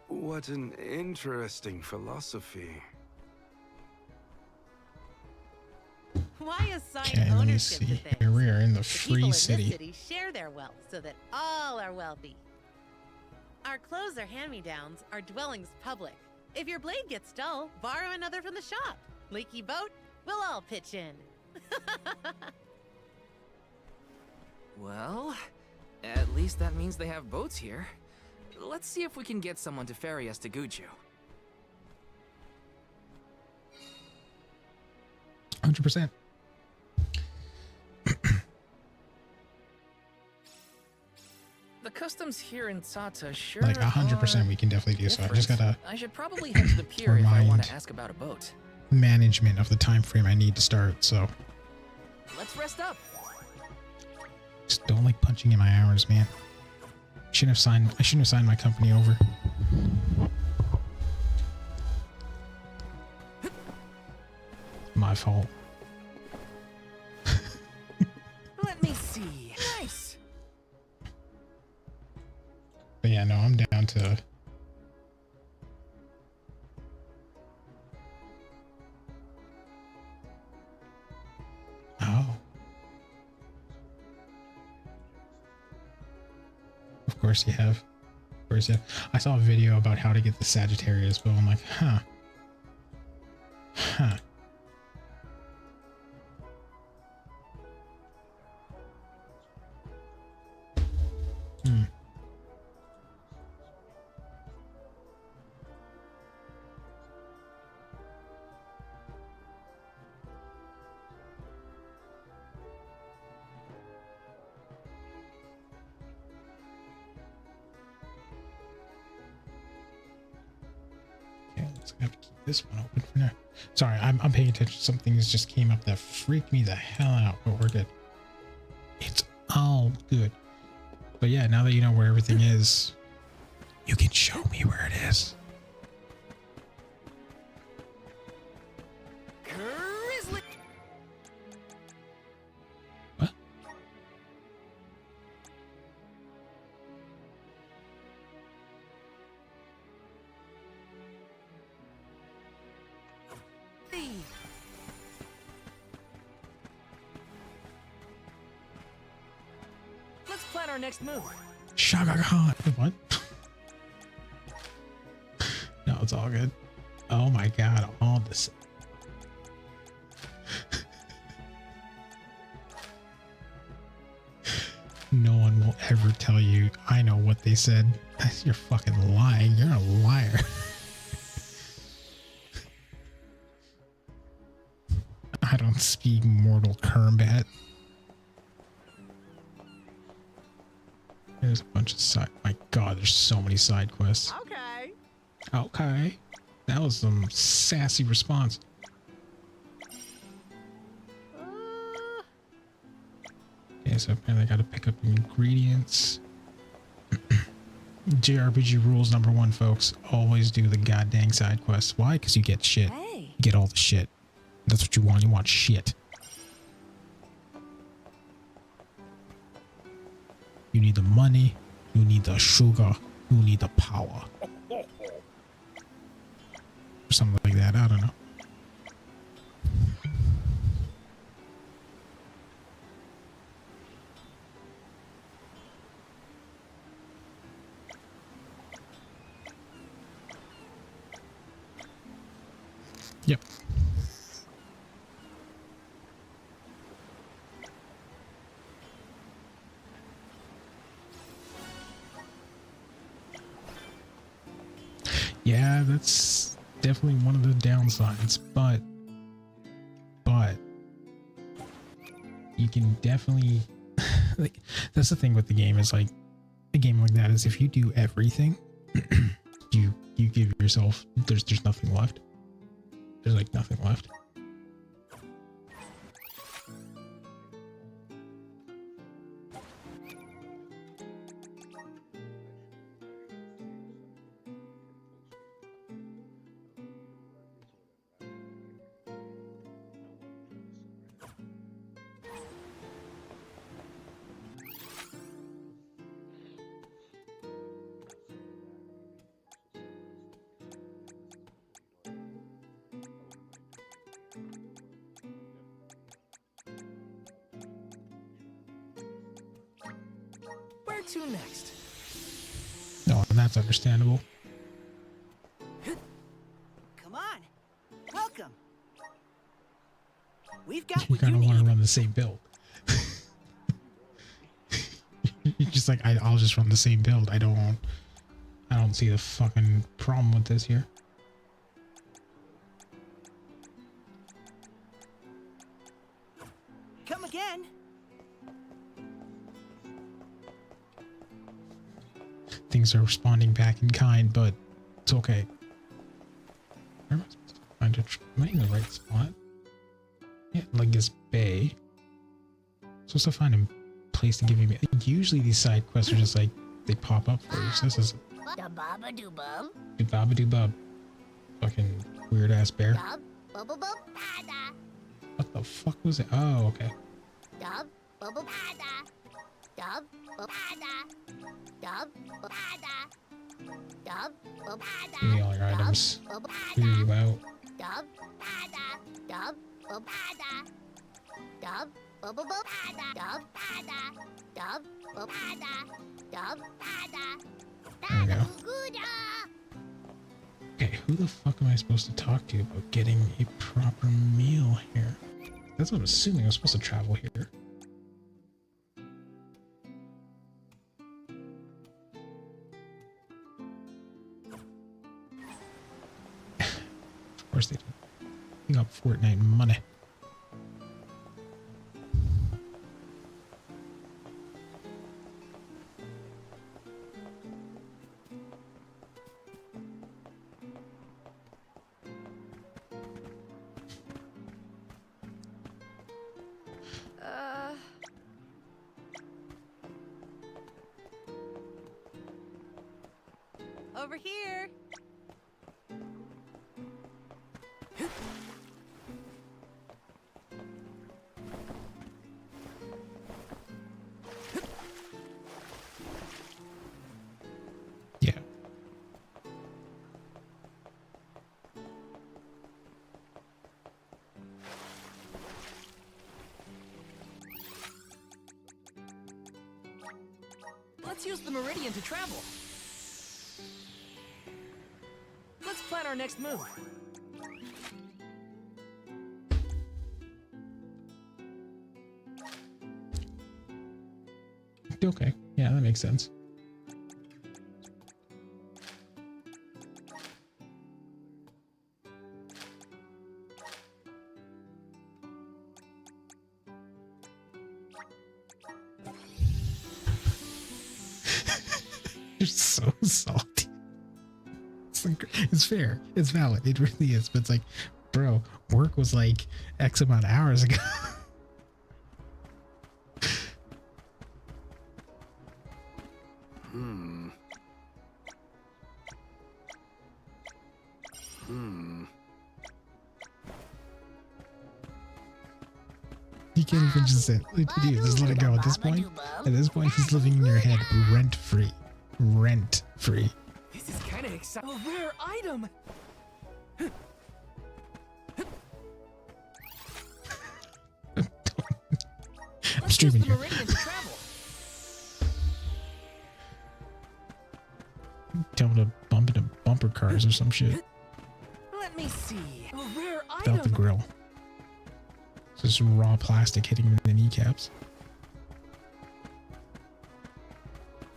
What an interesting philosophy. Why assign Okay, let me ownership to see. things? Here we are in the The people free in city. this city share their wealth so that all are wealthy. Our clothes are hand-me-downs, our dwellings public. If your blade gets dull, borrow another from the shop. Leaky boat, we'll all pitch in. Well, at least that means they have boats here. Let's see if we can get someone to ferry us to Guju. 100%. The customs here in Tata sure Like 100% we can definitely do so. I just gotta I should probably head to the pier if I want remind to ask about a boat. management of the time frame I need to start, so Let's rest up. just don't like punching in my hours, man. I shouldn't have signed my company over. My fault. Let me see. Nice. But yeah, no, I'm down to oh. Of course you have. Of course you have. I saw a video about how to get the Sagittarius bow. I'm like, huh. Huh. Hmm. Okay, let's have to keep this one open for now. Sorry, I'm paying attention. Some things just came up that freaked me the hell out, but we're good. It's all good. But yeah, now that you know where everything is, you can show me where it is. Grizzly. What? Let's plan our next move. Shaka Khan. What? No, it's all good. Oh my god, all this. No one will ever tell you I know what they said. You're fucking lying. You're a liar. I don't speak Mortal Kombat. There's a bunch of side. My god, there's so many side quests. Okay. Okay. That was some sassy response. Okay, so apparently I gotta pick up ingredients. JRPG rules number 1, folks. Always do the goddamn side quests. Why? Because you get shit. Hey. You get all the shit. That's what you want. You want shit. You need the money. You need the sugar. You need the power. Or something like that. I don't know. Yep. Yeah, that's definitely one of the downsides, but you can definitely like that's the thing with the game is like a game like that is if you do everything you give yourself there's nothing left. There's like nothing left. Where to next? No, and that's understandable. Come on. Welcome. We've got You what kind you of want to need. run the same build. You're just like I'll just run the same build. I don't see the fucking problem with this here. things are responding back in kind, but it's okay. Where am I supposed to find a am I in the right spot? Yeah, like this bay. I'm supposed to find a place to give me. Usually these side quests are just like they pop up for you. So this is Dubaba-doo-bub. Fucking weird ass bear. What the fuck was it? Oh, okay. Give me all your items. Clear you out. There we go. Okay, who the fuck am I supposed to talk to about getting a proper meal here? That's what I'm assuming. I'm supposed to travel here. Of course they do. Picking up Fortnite money. Over here. Yeah. Let's use the meridian to travel. Let's plan our next move. Okay. Yeah, that makes sense. You're so salty. It's fair. It's valid. It really is. But it's like, bro, work was like X amount of hours ago. You can't even just say, just let it go. At this point, he's living in your head rent free. Rent free. This is kind of exciting. A rare item. I'm streaming here. Tell him to bump into bumper cars or some shit. Let me see. A rare Without the grill. It's just raw plastic hitting him in the kneecaps.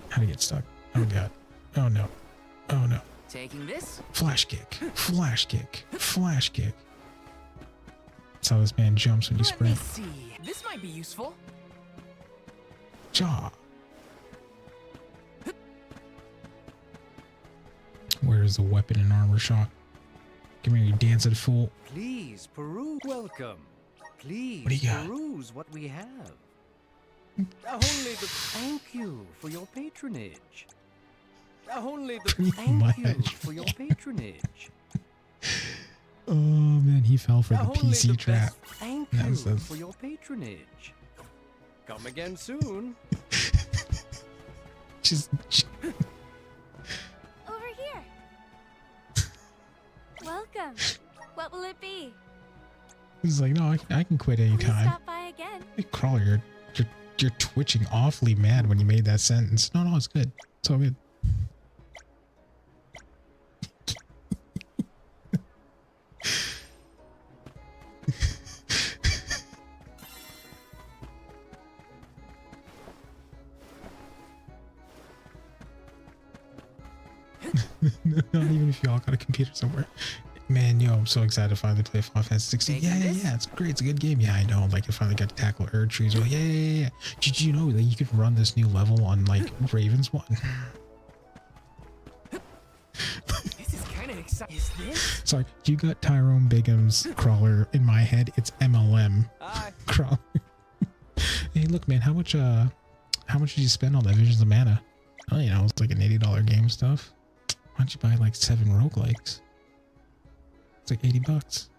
How to get stuck? Oh god. Oh no. Oh no. Taking this? Flash kick. Flash kick. Flash kick. That's how this man jumps when you sprint. Let me see. This might be useful. Jaw. Where's the weapon and armor shot? Give me your dancing fool. Please peruse. Welcome. Please What do you got? peruse what we have. Only the thank you for your patronage. Only the Pretty thank you much. for your patronage. Oh man, he fell for the Only PC the trap. best thank That you was the- for your patronage. Come again soon. Just Over here. Welcome. What will it be? he's like, no, I can quit Please anytime. stop by again. Hey, Crawler, you're twitching awfully mad when you made that sentence. No, it's good. It's all good. Not even if you all got a computer somewhere. Man, yo, I'm so excited to finally play Final Fantasy 16. Yeah, it's great. It's a good game. Yeah, I know. Like, I finally got to tackle Erd trees. Well, yeah. Did you know that you can run this new level on, like, Raven's one? this? Sorry, you got Tyrone Bigham's crawler in my head. It's MLM Hi. crawler. Hey, look, man, how much did you spend on that Visions of Mana? Oh, you know, it's like an $80 game stuff. Why don't you buy like 7 roguelikes? It's like $80.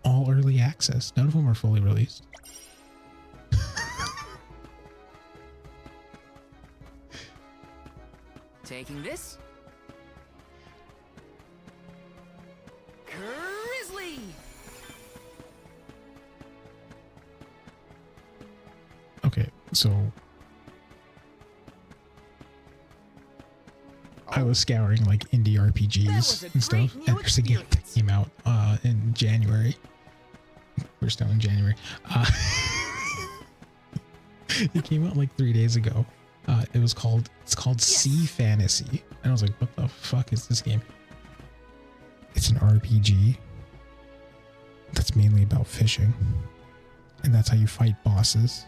All early access. None of them are fully released. Taking this. Grizzly. Okay, so I was scouring like indie That was RPGs a and stuff, great new and there's a game that experience. came out in January. We're still in January. It came out like 3 days ago. It's called Sea Fantasy, and I was like, what the fuck is this game? It's an RPG that's mainly about fishing, and that's how you fight bosses.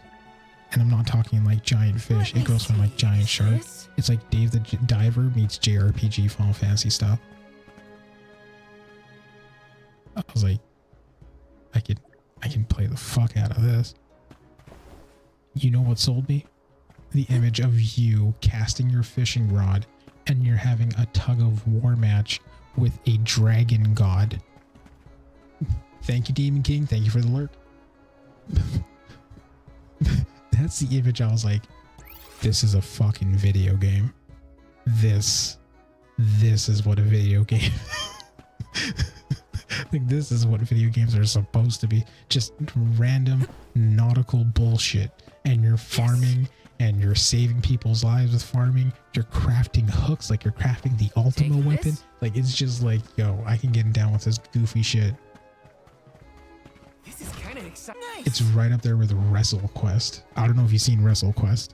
And I'm not talking like giant fish. It goes from like giant shark. It's like Dave the Diver meets JRPG Final Fantasy style. I was like, I can play the fuck out of this. You know what sold me? The image of you casting your fishing rod and you're having a tug of war match with a dragon god. Thank you, Demon King. Thank you for the lurk. That's the image. I was like, this is a fucking video game. This is what a video game. Like, this is what video games are supposed to be. Just random nautical bullshit. And you're farming and you're saving people's lives with farming. You're crafting hooks, like you're crafting the ultimate Take weapon. this? Like, it's just like, yo, I can get down with this goofy shit. This is kind of exciting. Nice. It's right up there with Wrestle Quest. I don't know if you've seen Wrestle Quest.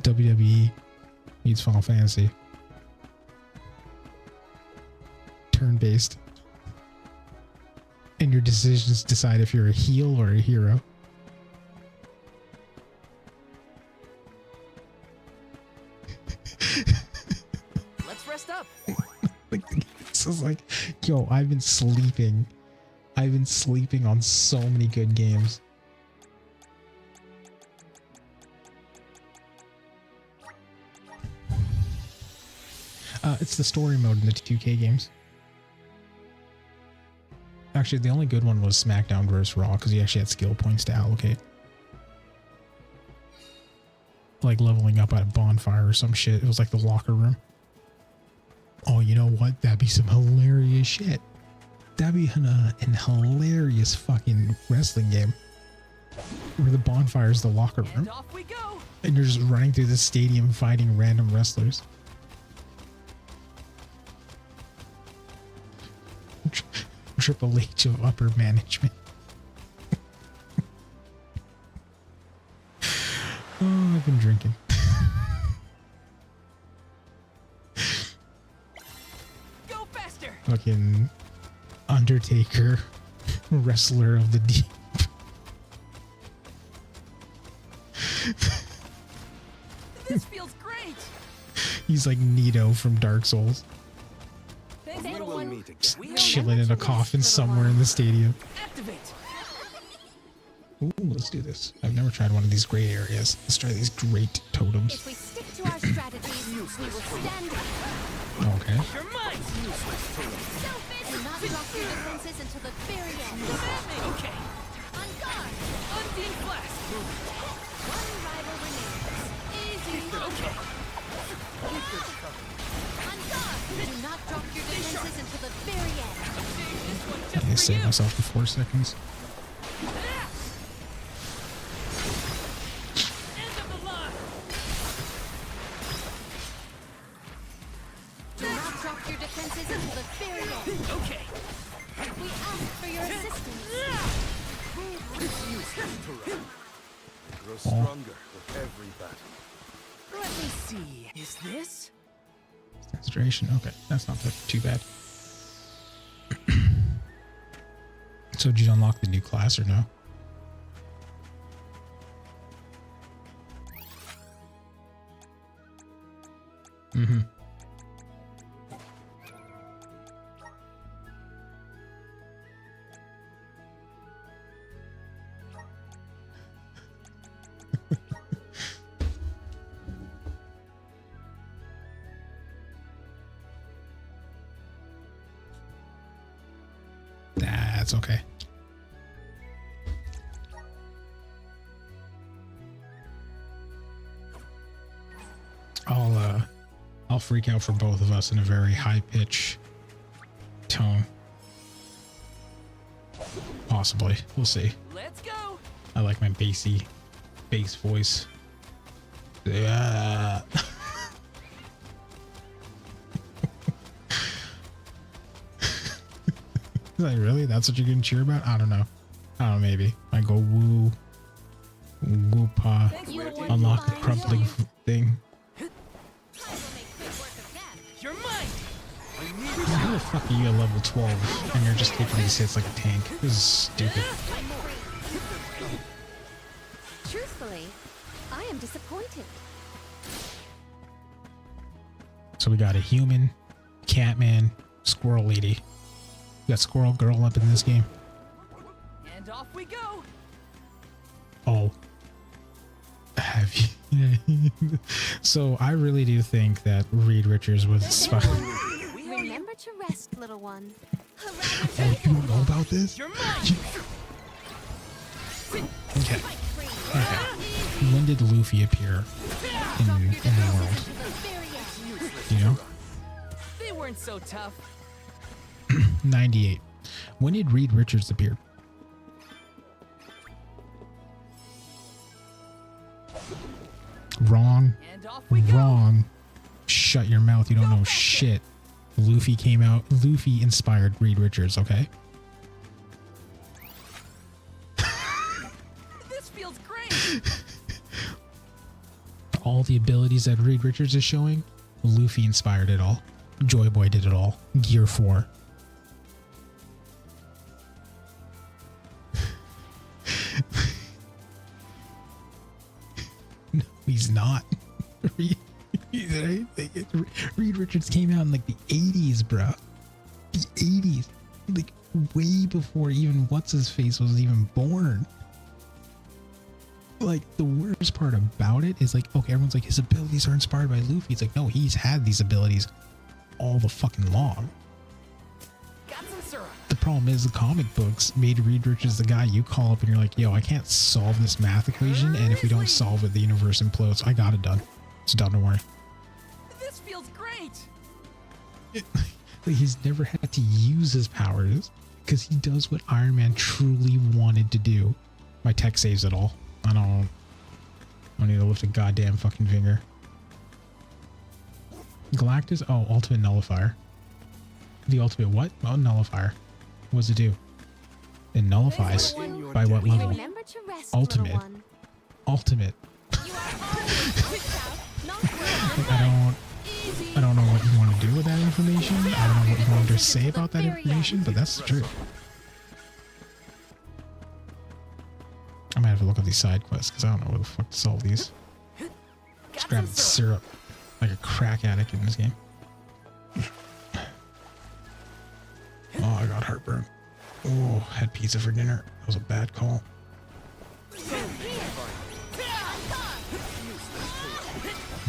WWE meets Final Fantasy. Turn-based. And your decisions decide if you're a heel or a hero. Let's rest up. Like, this is like, yo, I've been sleeping on so many good games. It's the story mode in the 2K games. Actually, the only good one was SmackDown vs. Raw because you actually had skill points to allocate. Like leveling up at a bonfire or some shit. It was like the locker room. Oh, you know what? That'd be some hilarious shit. That'd be an hilarious fucking wrestling game. Where the bonfire is the locker room. And off we go. And you're just running through the stadium fighting random wrestlers. Triple H of upper management. Oh, I've been drinking. Go faster. Fucking Undertaker, wrestler of the deep. This feels great. He's like Nito from Dark Souls. Thanks, We little will one. meet again. We Chilling in a coffin somewhere in the stadium. Activate. Ooh, let's do this. I've never tried one of these gray areas. Let's try these great totems. If we stick to our strategies, we will stand up. Okay. You're mine. Selfish! Do not drop your defenses until the very end. Okay. On guard! Undine blast. One rival remains. Easy. Okay. On guard! Do not drop your defenses until the very end. This one I just need to for save you. myself for 4 seconds. End of the line. Do not drop your defenses until the very end. Okay. We ask for your assistance. Grow stronger with every battle. Let me see. Is this? Restoration. Okay, that's not too bad. So did you unlock the new class or no? Mm-hmm. That's okay. I'll freak out for both of us in a very high pitch tone. Possibly. We'll see. Let's go. I like my bass voice. Yeah. Like, really? That's what you're gonna cheer about? I don't know. Maybe. I go woo. Woo-pa. Unlock the crumpling thing. You're mine. How the fuck are you at level 12 and you're just taking these hits like a tank? This is stupid. Truthfully, I am disappointed. So we got a human, Catman, Squirrel Lady. We got Squirrel Girl up in this game. And off we go. Oh. Have you? So I really do think that Reed Richards was inspired. Remember to rest, little one. Oh, you know about this? You're mine. Okay. When did Luffy appear in the world? You know? They weren't so tough. 98. When did Reed Richards appear? Wrong. And off we go. Wrong. Shut your mouth. You don't know shit. Luffy came out. Luffy inspired Reed Richards, okay? This feels great. All the abilities that Reed Richards is showing, Luffy inspired it all. Joy Boy did it all. Gear 4. No, he's not. Reed Richards came out in like the 80s, bro. The 80s. Like way before even What's-His-Face was even born. Like the worst part about it is like, okay, everyone's like, his abilities are inspired by Luffy. It's like, no, he's had these abilities all the fucking long. Got some syrup. The problem is the comic books made Reed Richards the guy you call up and you're like, yo, I can't solve this math equation, and if we don't solve it, the universe implodes. I got it done. It's done, don't worry. This feels great. Like, he's never had to use his powers because he does what Iron Man truly wanted to do. My tech saves it all. I don't need to lift a goddamn fucking finger. Galactus? Oh, ultimate nullifier. The ultimate what? Oh, nullifier. What does it do? It nullifies. By what level? Remember to rest, Ultimate. little one. Ultimate. You are always not I don't know what you want to do with that information. I don't know what you want to say about that information, but that's the truth. I might have to look at these side quests because I don't know where the fuck to solve these. Just grab the syrup like a crack addict in this game. Oh, I got heartburn. Oh, had pizza for dinner. That was a bad call.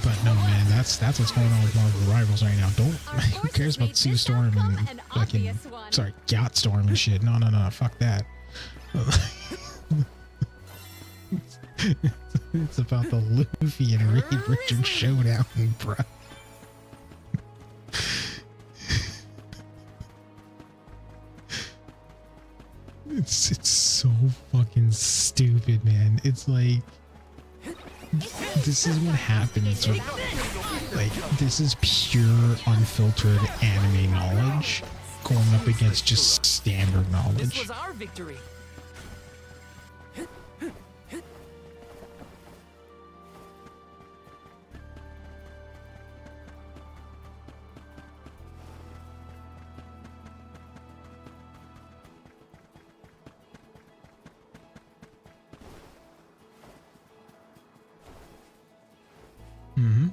But no, man, that's what's going on with Marvel Rivals right now. Who cares about Sea Storm and fucking, sorry, Yacht Storm and shit? No, fuck that. It's about the Luffy and Reed Richards showdown, bro. It's so fucking stupid, man. It's like, this is what happens with, like, this is pure unfiltered anime knowledge going up against just standard This knowledge. was our victory. Mm-hmm.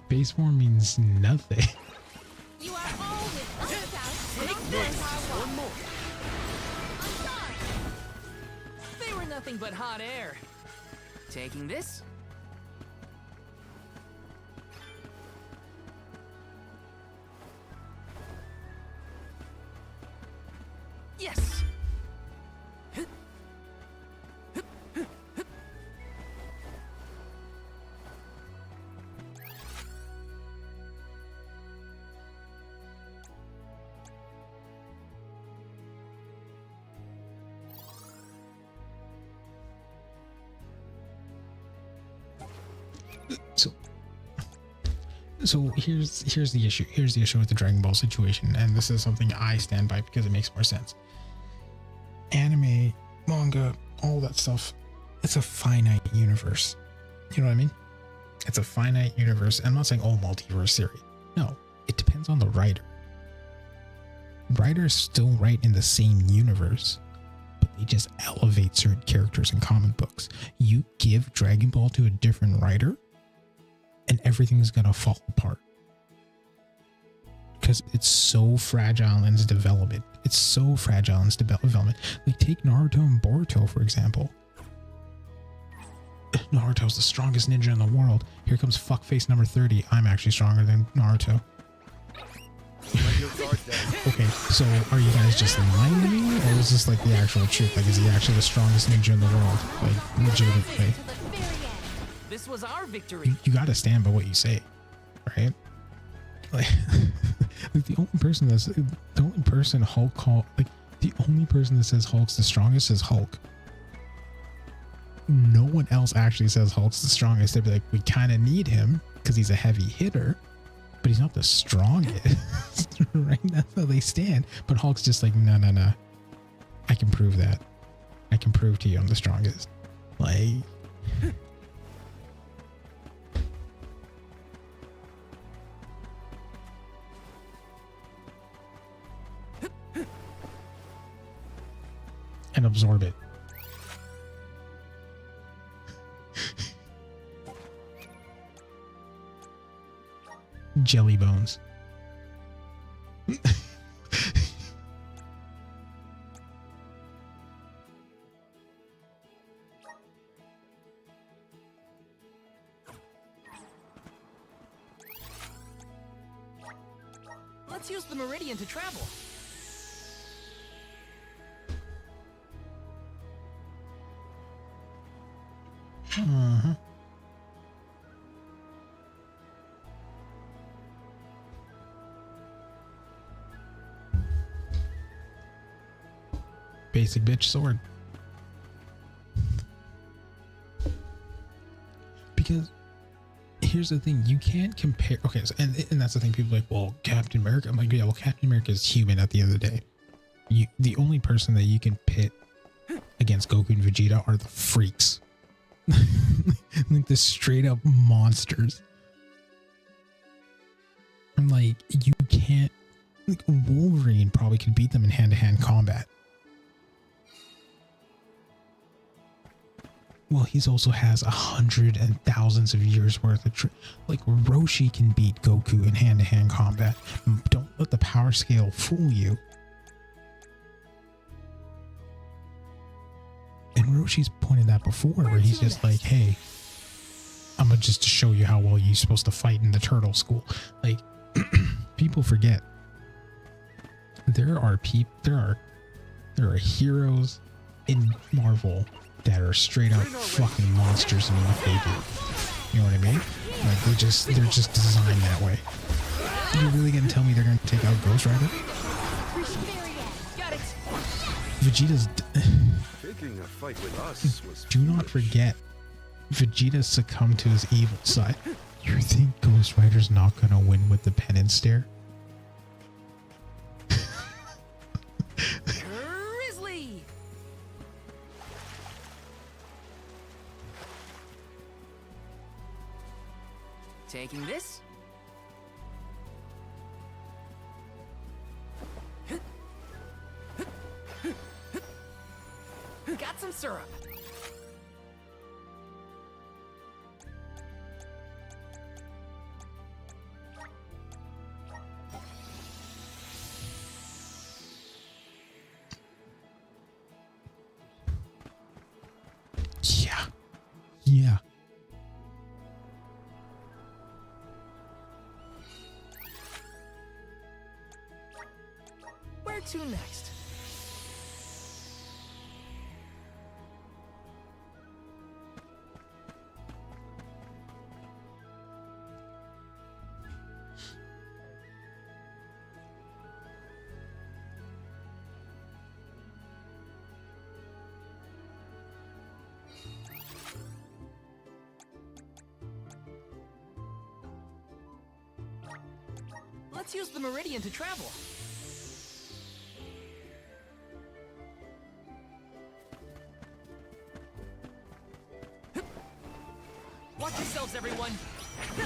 Base form means nothing. You are all with us out. Take this. One more. They were nothing but hot air. Taking this. Yes! So, here's the issue. Here's the issue with the Dragon Ball situation, and this is something I stand by because it makes more sense. Anime, manga, all that stuff, it's a finite universe. You know what I mean? It's a finite universe. I'm not saying all multiverse theory. No, it depends on the writer. Writers still write in the same universe, but they just elevate certain characters in comic books. You give Dragon Ball to a different writer, and everything's gonna fall apart because it's so fragile in its development. It's so fragile in its development. Like, take Naruto and Boruto, for example. Naruto's the strongest ninja in the world. Here comes fuckface number 30. I'm actually stronger than Naruto. Let your guard down. Okay, so are you guys just lying to me, or is this like the actual truth? Like, is he actually the strongest ninja in the world? Like, legitimately. To the very end. This was our victory. You gotta stand by what you say, right? Like, like the only person Hulk call, like the only person that says Hulk's the strongest is Hulk. No one else actually says Hulk's the strongest. They'd be like, we kind of need him because he's a heavy hitter, but he's not the strongest. Right? That's how they stand. But Hulk's just like, no. I can prove that. I can prove to you I'm the strongest. Like. And absorb it. Jelly bones. Let's use the meridian to travel. Uh-huh. Basic bitch sword. Because here's the thing, you can't compare. Okay, so, and that's the thing. People are like, well, Captain America. I'm like, yeah, well, Captain America is human at the end of the day. The only person that you can pit against Goku and Vegeta are the freaks. Like the straight up monsters. I'm like, you can't. Like, Wolverine probably could beat them in hand-to-hand combat. Well, he's also has 100 and thousands of years worth of like Roshi can beat Goku in hand-to-hand combat. Don't let the power scale fool you. And Roshi's pointed that before, where he's just like, "Hey, I'm gonna just show you how well you're supposed to fight in the turtle school." Like, people forget there are heroes in Marvel that are straight up fucking monsters in what they do. You know what I mean? Like, they're just designed that way. You're really gonna tell me they're gonna take out Ghost Rider? Got it. Vegeta's. Picking a fight with us was Do not forget, Vegeta succumbed to his evil side. You think Ghost Rider's not gonna win with the penance stare? Grizzly. Taking this. Got some syrup. Yeah. Where to next? Let's use the meridian to travel. Watch yourselves, everyone. Here.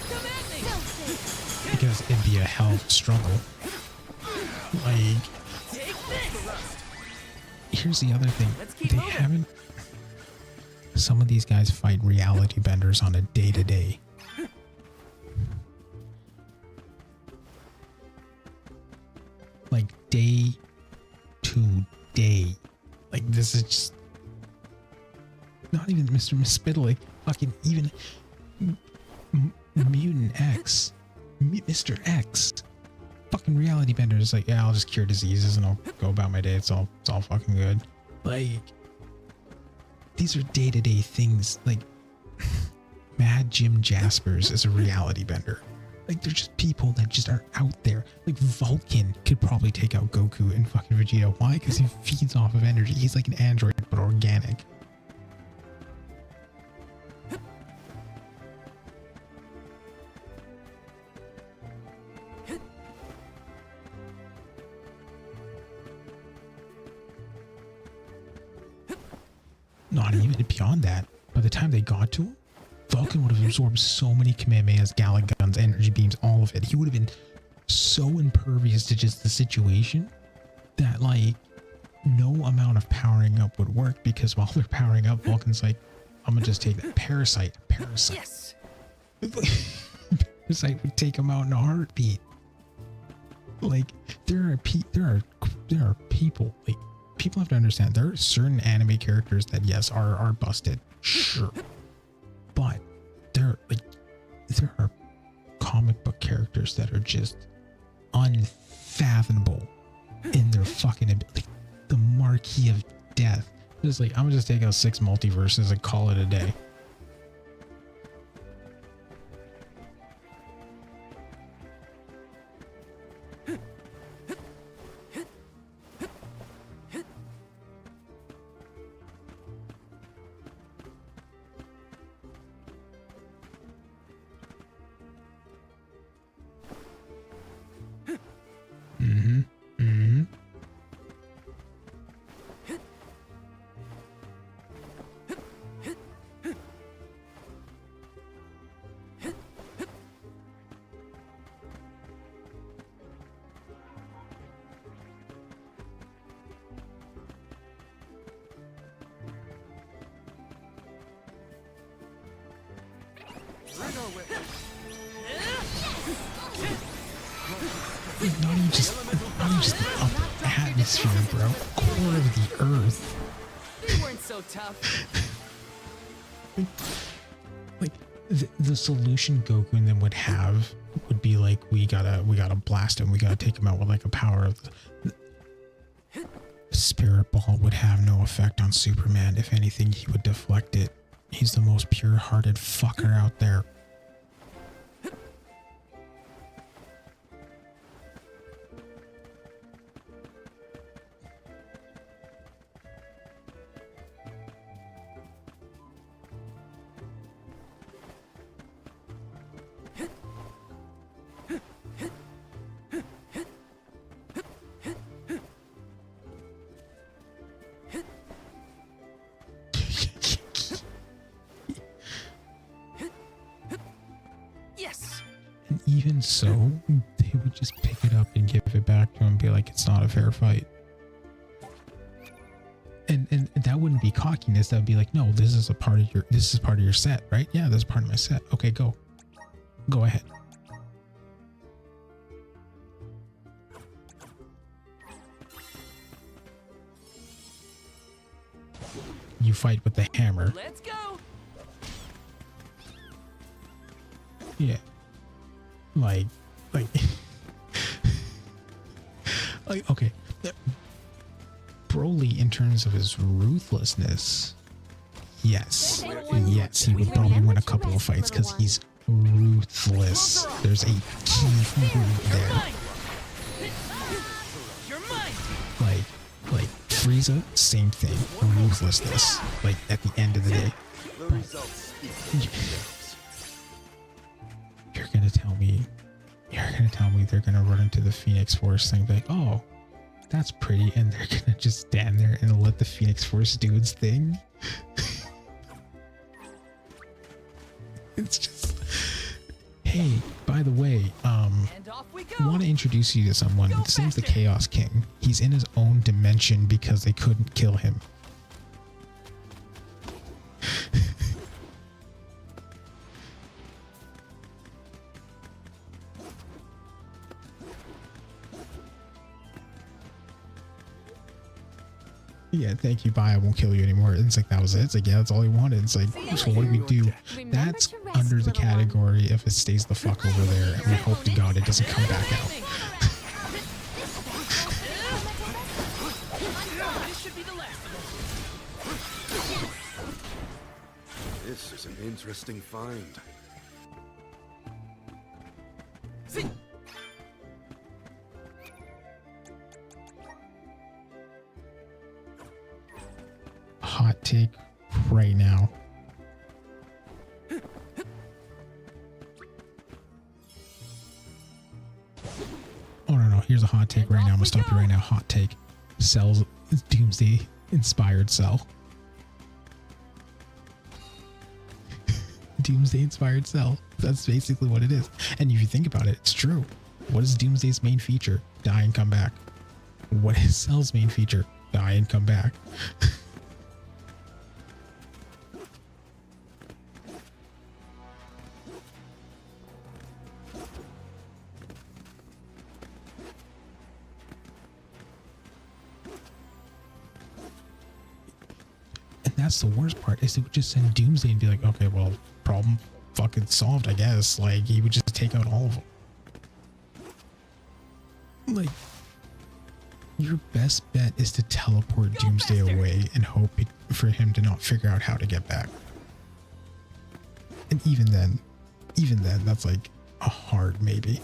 Come at me. So safe. Because it'd be a hell of a struggle. Like, Take this. here's the other thing. Let's keep They moving. haven't. Some of these guys fight reality benders on a day-to-day. Like day to day. Like this is just not even Mr. Mispittle. Fucking even Mutant X, Mr. X. Fucking reality bender is like, yeah, I'll just cure diseases and I'll go about my day. It's all fucking good. Like, these are day-to-day things. Like, Mad Jim Jaspers is a reality bender. Like, they're just people that just are out there. Like, Vulcan could probably take out Goku and fucking Vegeta. Why? Because he feeds off of energy. He's like an android, but organic. Not even beyond that. By the time they got to him, Vulcan would have absorbed so many Kamehamehas, Galick Guns, energy beams, all of it. He would have been so impervious to just the situation that, like, no amount of powering up would work, because while they're powering up, Vulcan's like, I'm gonna just take that parasite. Yes. Parasite would take him out in a heartbeat. Like, there are people, like, people have to understand there are certain anime characters that, yes, are busted, sure, but there are comic book characters that are just unfathomable in their fucking ability. Like the Marquis of Death. It's like, I'm gonna just take out 6 multiverses and call it a day. Not even just the upper atmosphere, bro. Core of the earth. They weren't so tough. Like the solution Goku and them would have would be like, we gotta blast him. We gotta take him out with like a power of the Spirit Ball would have no effect on Superman. If anything, he would deflect it. He's the most pure-hearted fucker out there. Yes. And even so, they would just pick it up and give it back to him and be like, it's not a fair fight. And that wouldn't be cockiness. That would be like, no, this is part of your set, right? Yeah, this is part of my set. Okay, go ahead. You fight with the hammer. Let's go. Yeah. Like, okay. Broly, in terms of his ruthlessness, yes, he would probably win a couple of fights because he's ruthless. There's a key move there. You're mine. Like Frieza, same thing, ruthlessness. Like at the end of the day, The results speak for themselves. you're gonna tell me You're gonna tell me they're gonna run into the Phoenix Force thing, be like, oh, that's pretty, and they're gonna just stand there and let the Phoenix Force do its thing? It's just, hey, by the way, And off we I go. want to introduce you to someone. Go This name's the faster. Chaos King. He's in his own dimension because they couldn't kill him. Yeah, thank you, bye, I won't kill you anymore. And it's like, that was it? It's like, yeah, that's all he wanted. It's like, so what do we do? Remember That's to rest, under the little one. category if it stays the fuck over there, and we hope to God it doesn't come back out. This should be the last of them. This is an interesting find. See. Hot take right now. Oh no, here's a hot take right now. I'm gonna stop you right now. Hot take. Cell's Doomsday inspired Cell. Doomsday inspired Cell. That's basically what it is. And if you think about it, it's true. What is Doomsday's main feature? Die and come back. What is Cell's main feature? Die and come back. And that's the worst part, is they would just send Doomsday and be like, okay, well, problem fucking solved, I guess. Like, he would just take out all of them. Like, your best bet is to teleport Doomsday away and hope for him to not figure out how to get back. And even then, that's like a hard maybe.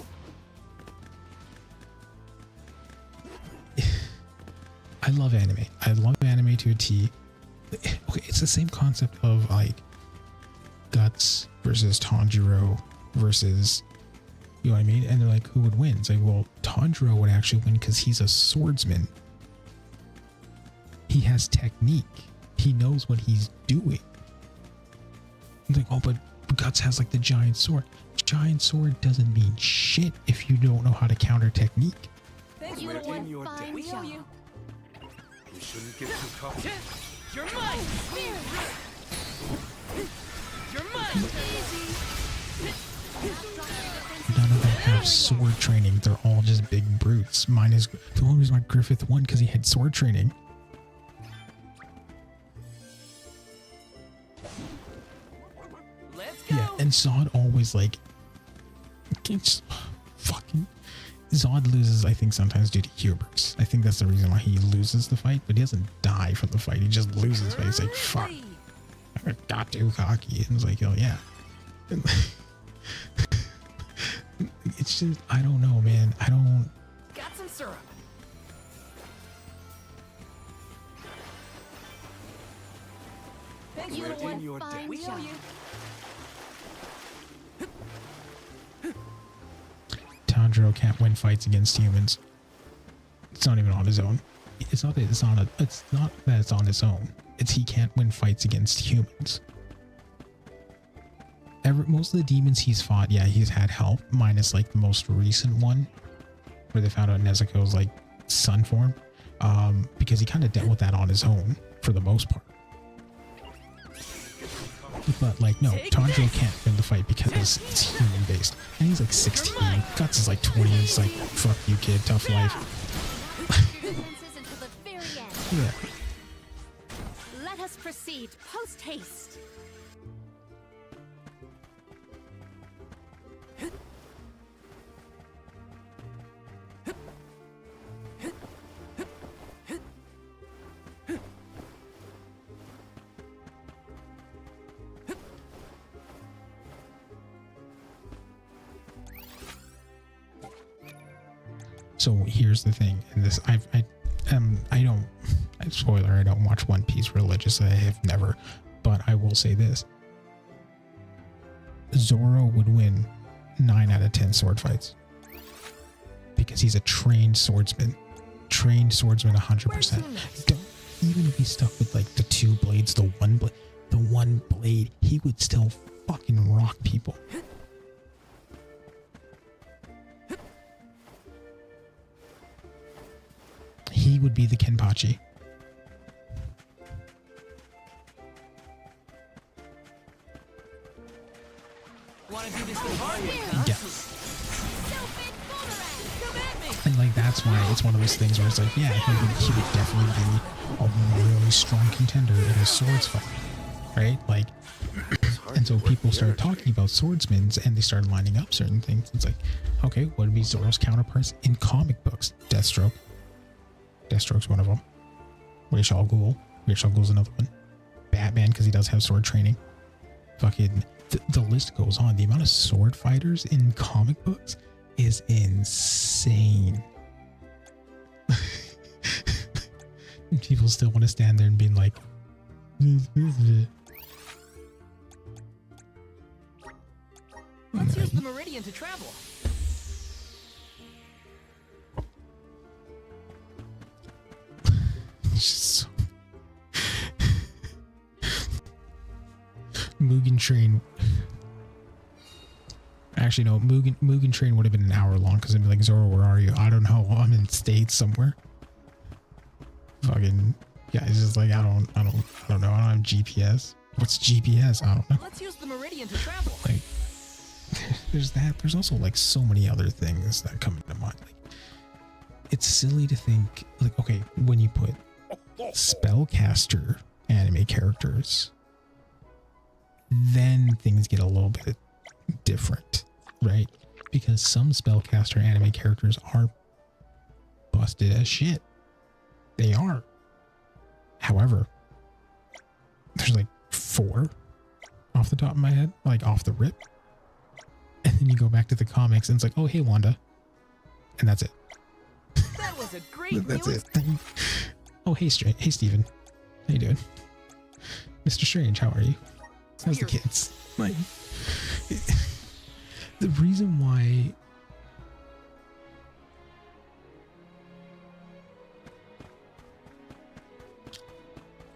I love anime. I love anime to a T. Okay, it's the same concept of like Guts versus Tanjiro versus, you know what I mean? And they're like, who would win? It's like, well, Tanjiro would actually win because he's a swordsman. He has technique. He knows what he's doing. It's like, oh, but Guts has like the giant sword. Giant sword doesn't mean shit if you don't know how to counter technique. Thank You you. did one your fine We owe job. you. We shouldn't get too cocky. You're mine. You're mine. None of them have sword training. They're all just big brutes. Mine is the only reason why Griffith won, because he had sword training. Let's go. Yeah, and Zod always like just fucking Zod loses, I think, sometimes due to hubris. I think that's the reason why he loses the fight, but he doesn't die from the fight. He just loses, but he's like, fuck, I got too cocky. And it's like, oh yeah. And it's just, I don't know, man. I don't. Got some syrup. Thank You you. did in one your fine debt. We owe job. you. Tanjiro can't win fights against humans. It's not even on his own. It's not that it's on it's not that it's on his own. It's he can't win fights against humans. Most of the demons he's fought, yeah, he's had help, minus like the most recent one, where they found out Nezuko's like sun form, because he kind of dealt with that on his own for the most part. But like, no, Tanjiro can't win the fight because it's human based, and he's like 16. Guts is like 20. It's like, fuck you, kid, tough life. Defenses until the very end. Yeah. Let us proceed post haste. So here's the thing, and this I don't, spoiler, I don't watch One Piece religiously. I have never, but I will say this: Zoro would win 9 out of 10 sword fights. because he's a trained swordsman. Trained swordsman 100%. Don't even be stuck with like the 2 blades, the one blade, he would still fucking rock people. He would be the Kenpachi. Wanna do this the hard way, huh? Yeah. And like that's why it's one of those things where it's like, yeah, he would definitely be a really strong contender in a swords fight, right? Like, and so people started talking about swordsmen and they started lining up certain things. It's like, okay, what would be Zoro's counterparts in comic books? Deathstroke. Deathstroke's one of them. Ra's al Ghul. Ra's al Ghul's another one. Batman, because he does have sword training. Fucking, the list goes on. The amount of sword fighters in comic books is insane. People still want to stand there and be like, Let's use the meridian to travel. it's just so Mugen Train. Actually, no, Mugen Train would have been an hour long because I'd be like, Zoro, where are you? I don't know. I'm in States somewhere. Fucking yeah, it's just like I don't know. I don't have GPS. What's GPS? I don't know. Let's use the meridian to travel. Like there's that. There's also like so many other things that come into mind. Like it's silly to think like, okay, when you put spellcaster anime characters, then things get a little bit different, right? Because some spellcaster anime characters are busted as shit. They are. However, there's like 4 off the top of my head, like off the rip. And then you go back to the comics and it's like, oh, hey, Wanda. And that's it. That was a great That's it. Oh, hey, hey, Steven. How you doing? Mr. Strange, how are you? How's the kids? Like, the reason why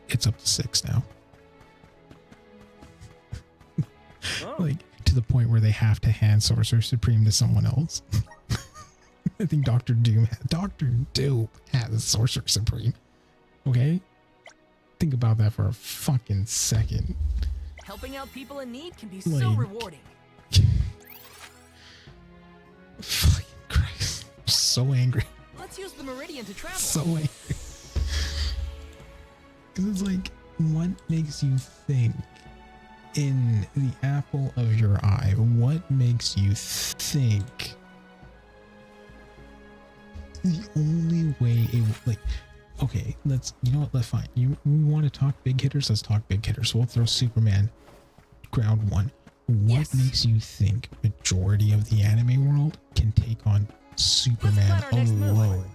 it's up to 6 now. Oh. Like, to the point where they have to hand Sorcerer Supreme to someone else. I think Doctor Doom has Sorcerer Supreme. Okay? Think about that for a fucking second. Helping out people in need can be so Like, rewarding. Fucking Christ. I'm so angry. Let's use the meridian to travel. So angry. Because it's like, what makes you think in the apple of your eye? What makes you think the only way it like, okay, let's, you know what, let's fine. We want to talk big hitters, let's talk big hitters. So we'll throw Superman ground 1. What makes you think majority of the anime world can take on Superman alone?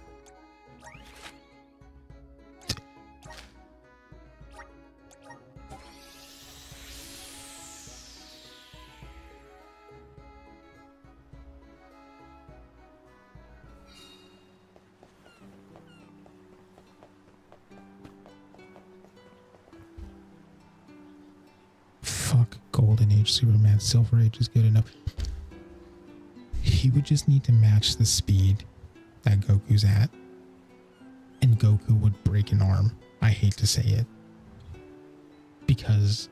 Fuck Golden Age Superman. Silver Age is good enough. He would just need to match the speed that Goku's at, and Goku would break an arm. I hate to say it, because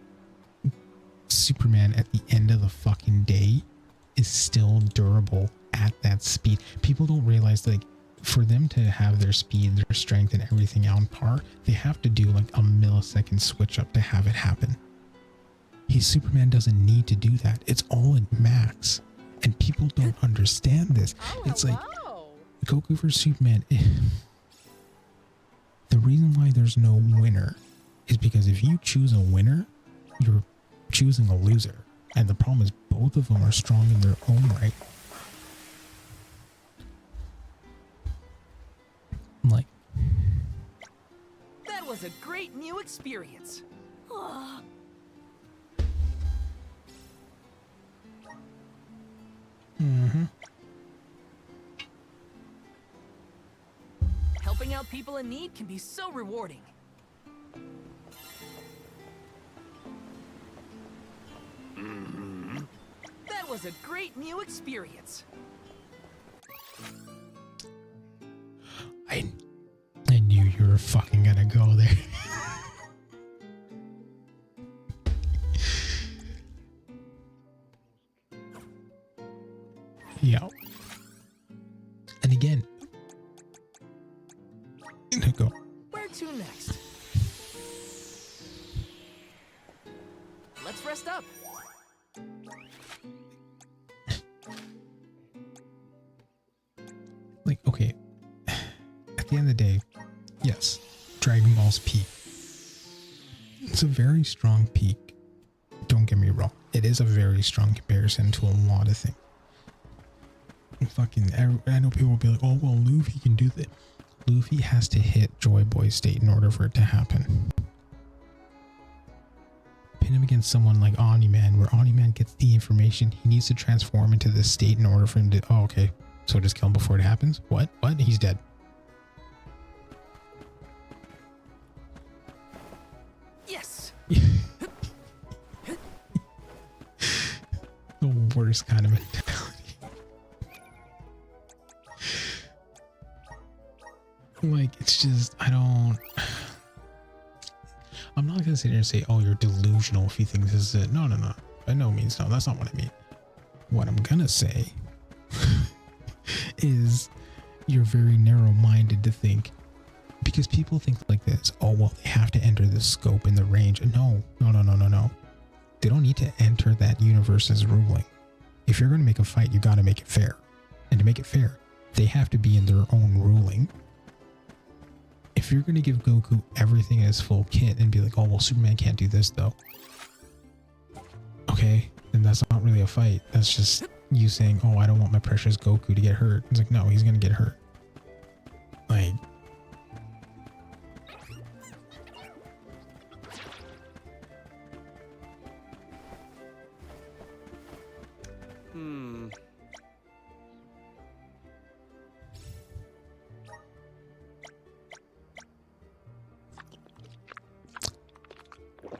Superman at the end of the fucking day is still durable at that speed. People don't realize, like, for them to have their speed, their strength, and everything on par, they have to do like a millisecond switch up to have it happen. Superman doesn't need to do that. It's all at max. And people don't understand this. It's like Goku versus Superman. The reason why there's no winner is because if you choose a winner, you're choosing a loser. And the problem is both of them are strong in their own right. Like, That was a great new experience. out people in need can be so rewarding. That was a great new experience. I knew you were fucking gonna go there. Yeah. And again, go. Where to next? Let's rest up. Like, okay, at the end of the day, yes, Dragon Ball's peak. It's a very strong peak. Don't get me wrong. It is a very strong comparison to a lot of things. Fucking, I know people will be like, oh, well, Luffy can do that. Luffy has to hit Joy Boy state in order for it to happen. Pin him against someone like Omni-Man, where Omni-Man gets the information. He needs to transform into this state in order for him to, oh, okay. So just kill him before it happens? What? What? He's dead. Yes. The worst kind of mentality. Like, it's just, I'm not gonna sit here and say, oh, you're delusional if you think this is it. No. By no means, no. That's not what I mean. What I'm gonna say is you're very narrow-minded to think, because people think like this, oh, well, they have to enter the scope and the range. No. They don't need to enter that universe's ruling. If you're going to make a fight, you got to make it fair. And to make it fair, they have to be in their own ruling. If you're going to give Goku everything in his full kit and be like, oh, well, Superman can't do this, though. Okay, then that's not really a fight. That's just you saying, oh, I don't want my precious Goku to get hurt. It's like, no, he's going to get hurt. Like...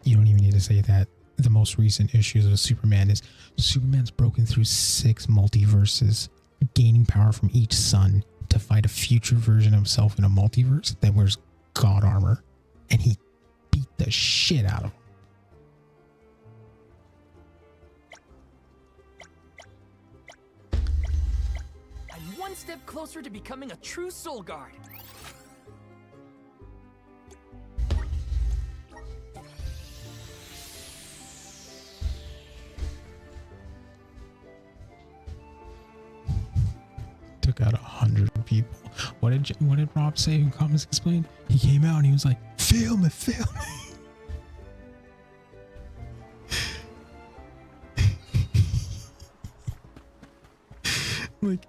You don't even need to say that. The most recent issues of Superman is Superman's broken through 6 multiverses, gaining power from each sun to fight a future version of himself in a multiverse that wears god armor, and he beat the shit out of him. I'm one step closer to becoming a true Soul Guard. Took out 100 people. What did Rob say in Comics Explained? He came out and he was like, feel me. Like,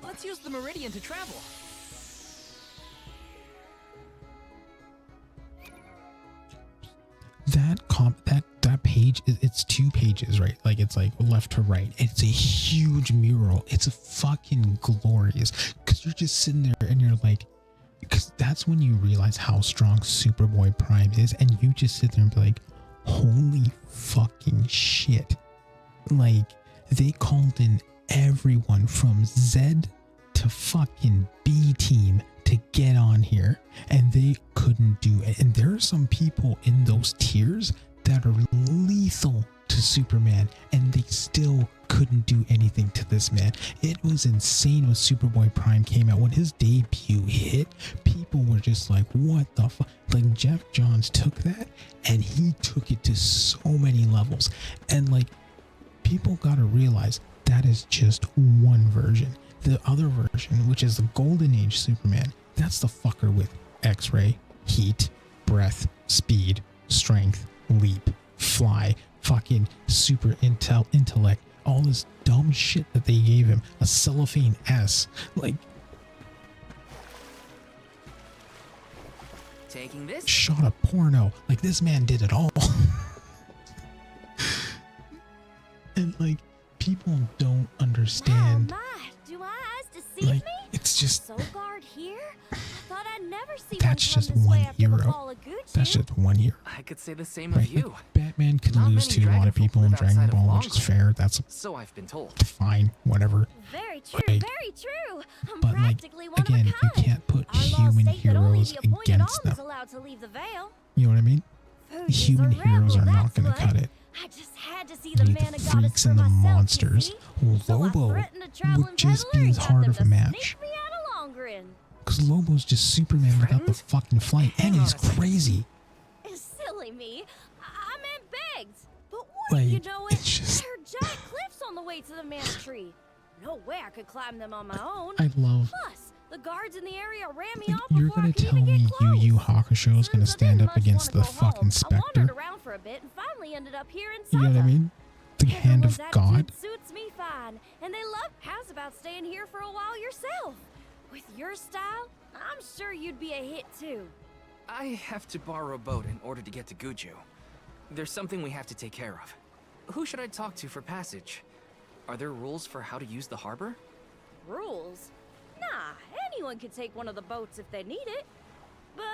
Let's use the Meridian to travel. that page, it's 2 pages, right? Like, it's like left to right. It's a huge mural. It's a fucking glorious, because you're just sitting there and you're like, because that's when you realize how strong Superboy Prime is, and you just sit there and be like, holy fucking shit. Like, they called in everyone from Z to fucking B team to get on here, and they couldn't do it. And there are some people in those tiers that are lethal to Superman, and they still couldn't do anything to this man. It was insane when Superboy Prime came out. When his debut hit, people were just like, what the fuck? Like, Jeff Johns took that and he took it to so many levels. And like, people gotta realize that is just one version. The other version, which is the Golden Age Superman, that's the fucker with X-ray, heat, breath, speed, strength, leap, fly, fucking super intellect, all this dumb shit that they gave him, a cellophane S. Like, Taking this? shot a porno. Like, this man did it all. And, like, people don't understand. Oh my, do my eyes deceive Like, me? it's just, So guard here? I thought I'd never see that's one just come this one way after the hero. fall of Gucci. That's just one hero. I could say the same of Right? you. Like, Batman could Not lose many to a lot of dragonfolk people in live Dragon outside of Ball, which is Longwood. fair. That's So I've been told. fine, whatever. Very true, Like, very true. I'm but, like, practically one again, of a you kind. can't put Our laws human state that only heroes the appointed against alms them. allowed to leave the veil. You know what I mean? Fuji's Human a heroes rebel, are not that's going to what. cut it. I just had to see You the need mana the goddess freaks for and the myself, you monsters. see? Well, So I Lobo threatened a traveling would just peddler be and as got hard them of a to match. sneak me out of Longrin. Because Lobo's just Superman without the Threatened? fucking flight. And Hang he's on a second. crazy. Silly me. I meant begged. But what Like, you know it's just- there are giant cliffs on the way to the mana tree. No way I could climb them on my own. I love. Plus, the guards in the area ran me Like, off you're before I gonna could tell even me get close. Yu Yu Hakusho is gonna Since I stand didn't up much against the wanna go fucking home, I Spectre? wandered around for a bit and finally ended up here in You know what I Sata. mean? The hand of Everyone's God. attitude suits me fine, and they love. How's about staying here for a while yourself? With your style, I'm sure you'd be a hit too. I have to borrow a boat in order to get to Guju. There's something we have to take care of. Who should I talk to for passage? Are there rules for how to use the harbor? Rules? Nah, anyone can take one of the boats if they need it. But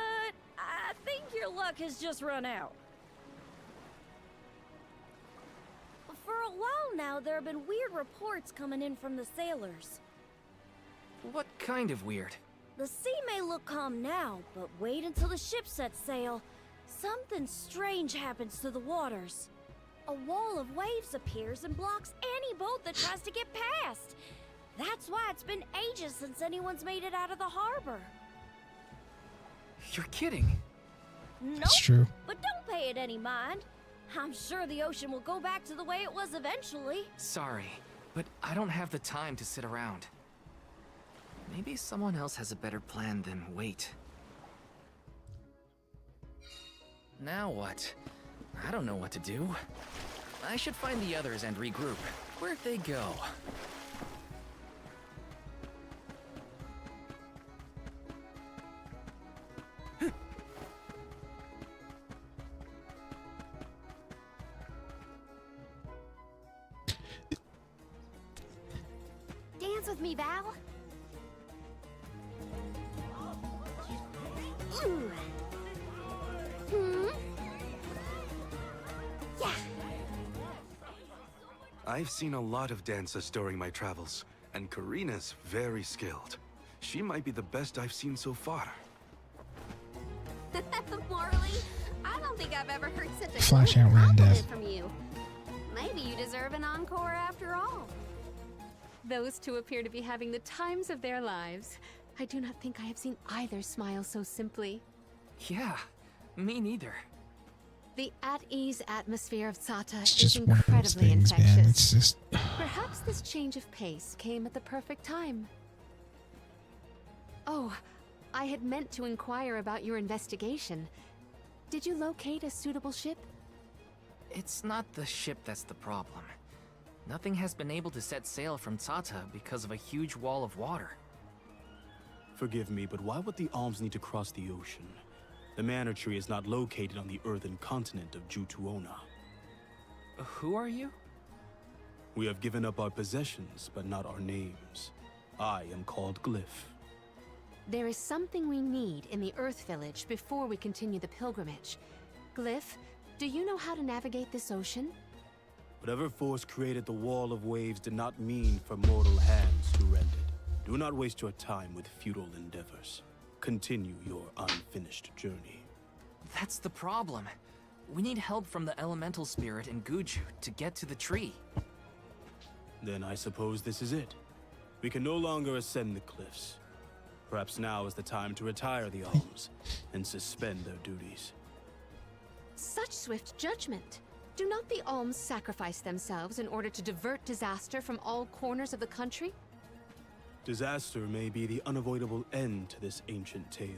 I think your luck has just run out. For a while now, there have been weird reports coming in from the sailors. What kind of weird? The sea may look calm now, but wait until the ship sets sail. Something strange happens to the waters. A wall of waves appears and blocks any boat that tries to get past. That's why it's been ages since anyone's made it out of the harbor. You're kidding. Nope, That's true. but don't pay it any mind. I'm sure the ocean will go back to the way it was eventually. Sorry, but I don't have the time to sit around. Maybe someone else has a better plan than wait. Now what? I don't know what to do. I should find the others and regroup. Where'd they go? Dance with me, Val. Ooh. Hmm? Yeah. I've seen a lot of dancers during my travels, and Karina's very skilled. She might be the best I've seen so far. Morley, I don't think I've ever heard such a Flash glowing out, Randall. compliment from you. Maybe you deserve an encore after all. Those two appear to be having the times of their lives. I do not think I have seen either smile so simply. Yeah, me neither. The at-ease atmosphere of Sata It's is just one of those incredibly things, infectious. man. It's just. Perhaps this change of pace came at the perfect time. Oh, I had meant to inquire about your investigation. Did you locate a suitable ship? It's not the ship that's the problem. Nothing has been able to set sail from Tata because of a huge wall of water. Forgive me, but why would the alms need to cross the ocean? The manor tree is not located on the earthen continent of Jutuona. Who are you? We have given up our possessions, but not our names. I am called Glyph. There is something we need in the Earth Village before we continue the pilgrimage. Glyph, do you know how to navigate this ocean? Whatever force created the wall of waves did not mean for mortal hands to rend it. Do not waste your time with futile endeavors. Continue your unfinished journey. That's the problem. We need help from the elemental spirit in Guju to get to the tree. Then I suppose this is it. We can no longer ascend the cliffs. Perhaps now is the time to retire the alms and suspend their duties. Such swift judgment. Do not the alms sacrifice themselves in order to divert disaster from all corners of the country? Disaster may be the unavoidable end to this ancient tale.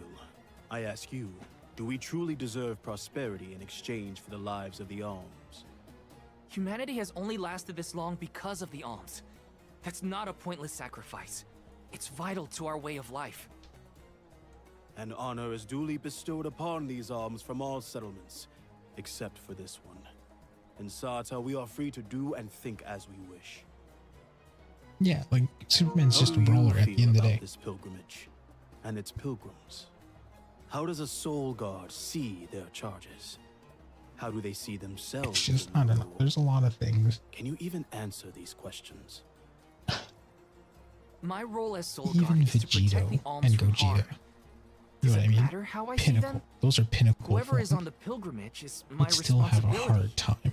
I ask you, do we truly deserve prosperity in exchange for the lives of the alms? Humanity has only lasted this long because of the alms. That's not a pointless sacrifice. It's vital to our way of life. and honor is duly bestowed upon these arms from all settlements, except for this one. In Sarta, we are free to do and think as we wish. Yeah, like Superman's How just a do you brawler at the feel end of the about day. this pilgrimage and its pilgrims? How does a soul guard see their charges? How do they see themselves? It's just, in I the don't know. role? There's a lot of things. Can you even answer these questions? My role as Soul Even Guard is to protect the Vegito alms and from Gogeta. harm. You Does know what it I mean? matter how I see Pinnacle. them? Those are pinnacle Whoever is form. on the pilgrimage is my Would still have a responsibility, hard time.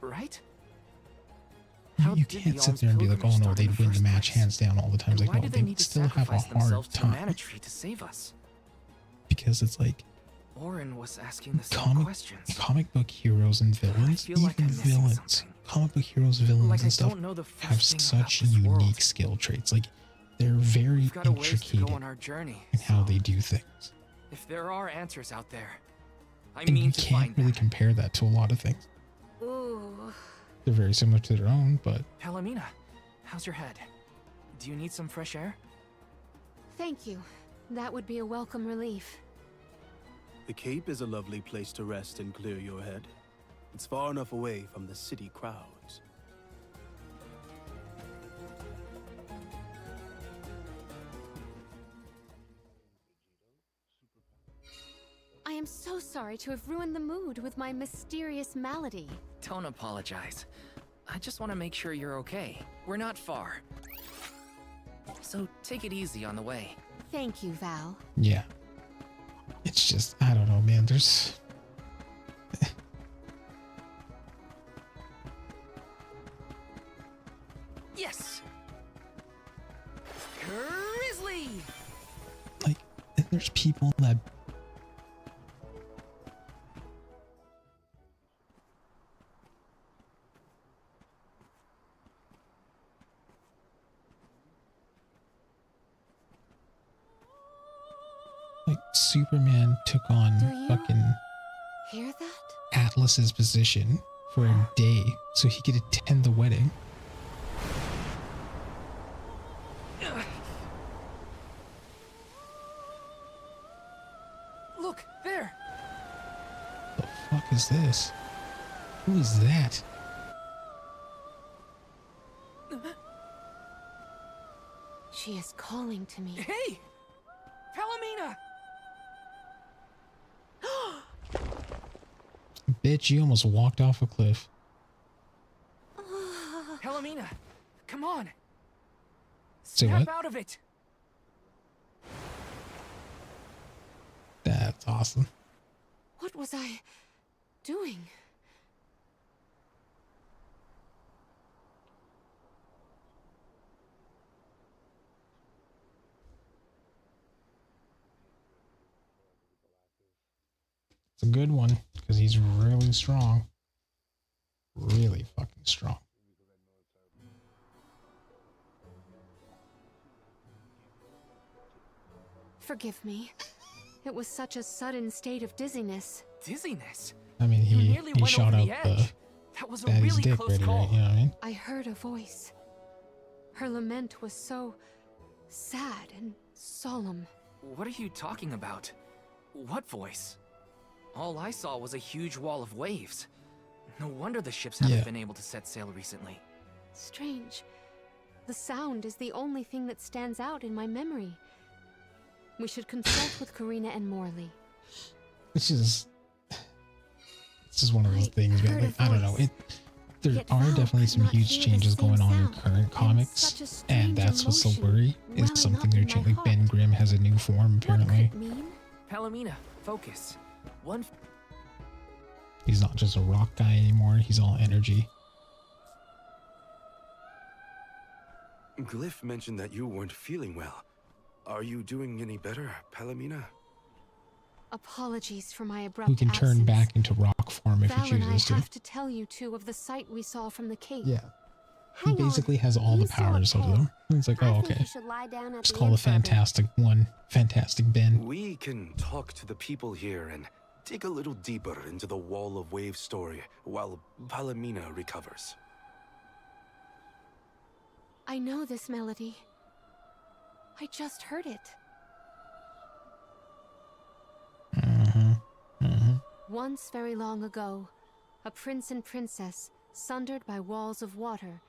right? How You did can't the sit alms there and be like, oh pilgrimage no, start in they'd the win the first match place? hands down all the time. And Like, why no, do they they would need to still have a sacrifice hard themselves to time. Mana Tree to save us? Because it's like Orin was asking the same comic book heroes and villains, feel like even I'm missing villains, something. comic book heroes, villains, Like I and stuff don't know the first have thing such about this unique world. skill traits. Like they're very We've got a ways to intricate go on our journey. in how so they do things, if there are answers out there, I and you mean to can't find really them. compare that to a lot of things. Ooh. They're very similar to their own, but Palomina, how's your head? Do you need some fresh air? Thank you. That would be a welcome relief. The Cape is a lovely place to rest and clear your head. It's far enough away from the city crowds. I am so sorry to have ruined the mood with my mysterious malady. Don't apologize. I just want to make sure you're okay. We're not far. So take it easy on the way. Thank you, Val. yeah, it's just, I don't know, man. There's Yes! Grizzly! like, there's people that like Superman took on Do you- fucking Hear that? Atlas's position for a day so he could attend the wedding. Look, there! The fuck is this? Who is that? She is calling to me. Hey! Palomina! Bitch, you almost walked off a cliff. Palomina, come on! Say Snap what? out of it! That's awesome. What was I doing? It's a good one because he's really strong. Really fucking strong. Forgive me. It was such a sudden state of dizziness. Dizziness? I mean, You he nearly went shot over out the the edge. That was a daddy's really dick close ready, call. right? You know what I mean? I heard a voice. Her lament was so sad and solemn. What are you talking about? What voice? All I saw was a huge wall of waves. No wonder the ships haven't Yeah. been able to set sail recently. Strange. The sound is the only thing that stands out in my memory. We should consult with Karina and Morley. It's just one of those I things, man. heard a Like, I don't know. voice. There Yet are Val definitely could some not huge hear the changes same going on in sound, current and comics, such a and strange that's what's the emotion worry. Is welling something up they're in my changing. Like Ben heart. Grimm has a new form What apparently. could it mean? Palomina, focus. One He's not just a rock guy anymore. He's all energy. Glyph mentioned that you weren't feeling well. Are you doing any better, Palomina? Apologies for my abrupt Who can turn absence. back into rock form if Val he and I chooses to. have to tell you two of the sight we saw from the Cape. Yeah. He Hang on. basically has all You the saw a powers over pale. them. It's like, I oh, think okay. you should lie down at Just the call inn the for a bit. Fantastic One Fantastic Ben. We can talk to the people here and dig a little deeper into the Wall of Waves story while Palomina recovers. I know this melody. I just heard it. Once very long ago, a prince and princess, sundered by walls of water,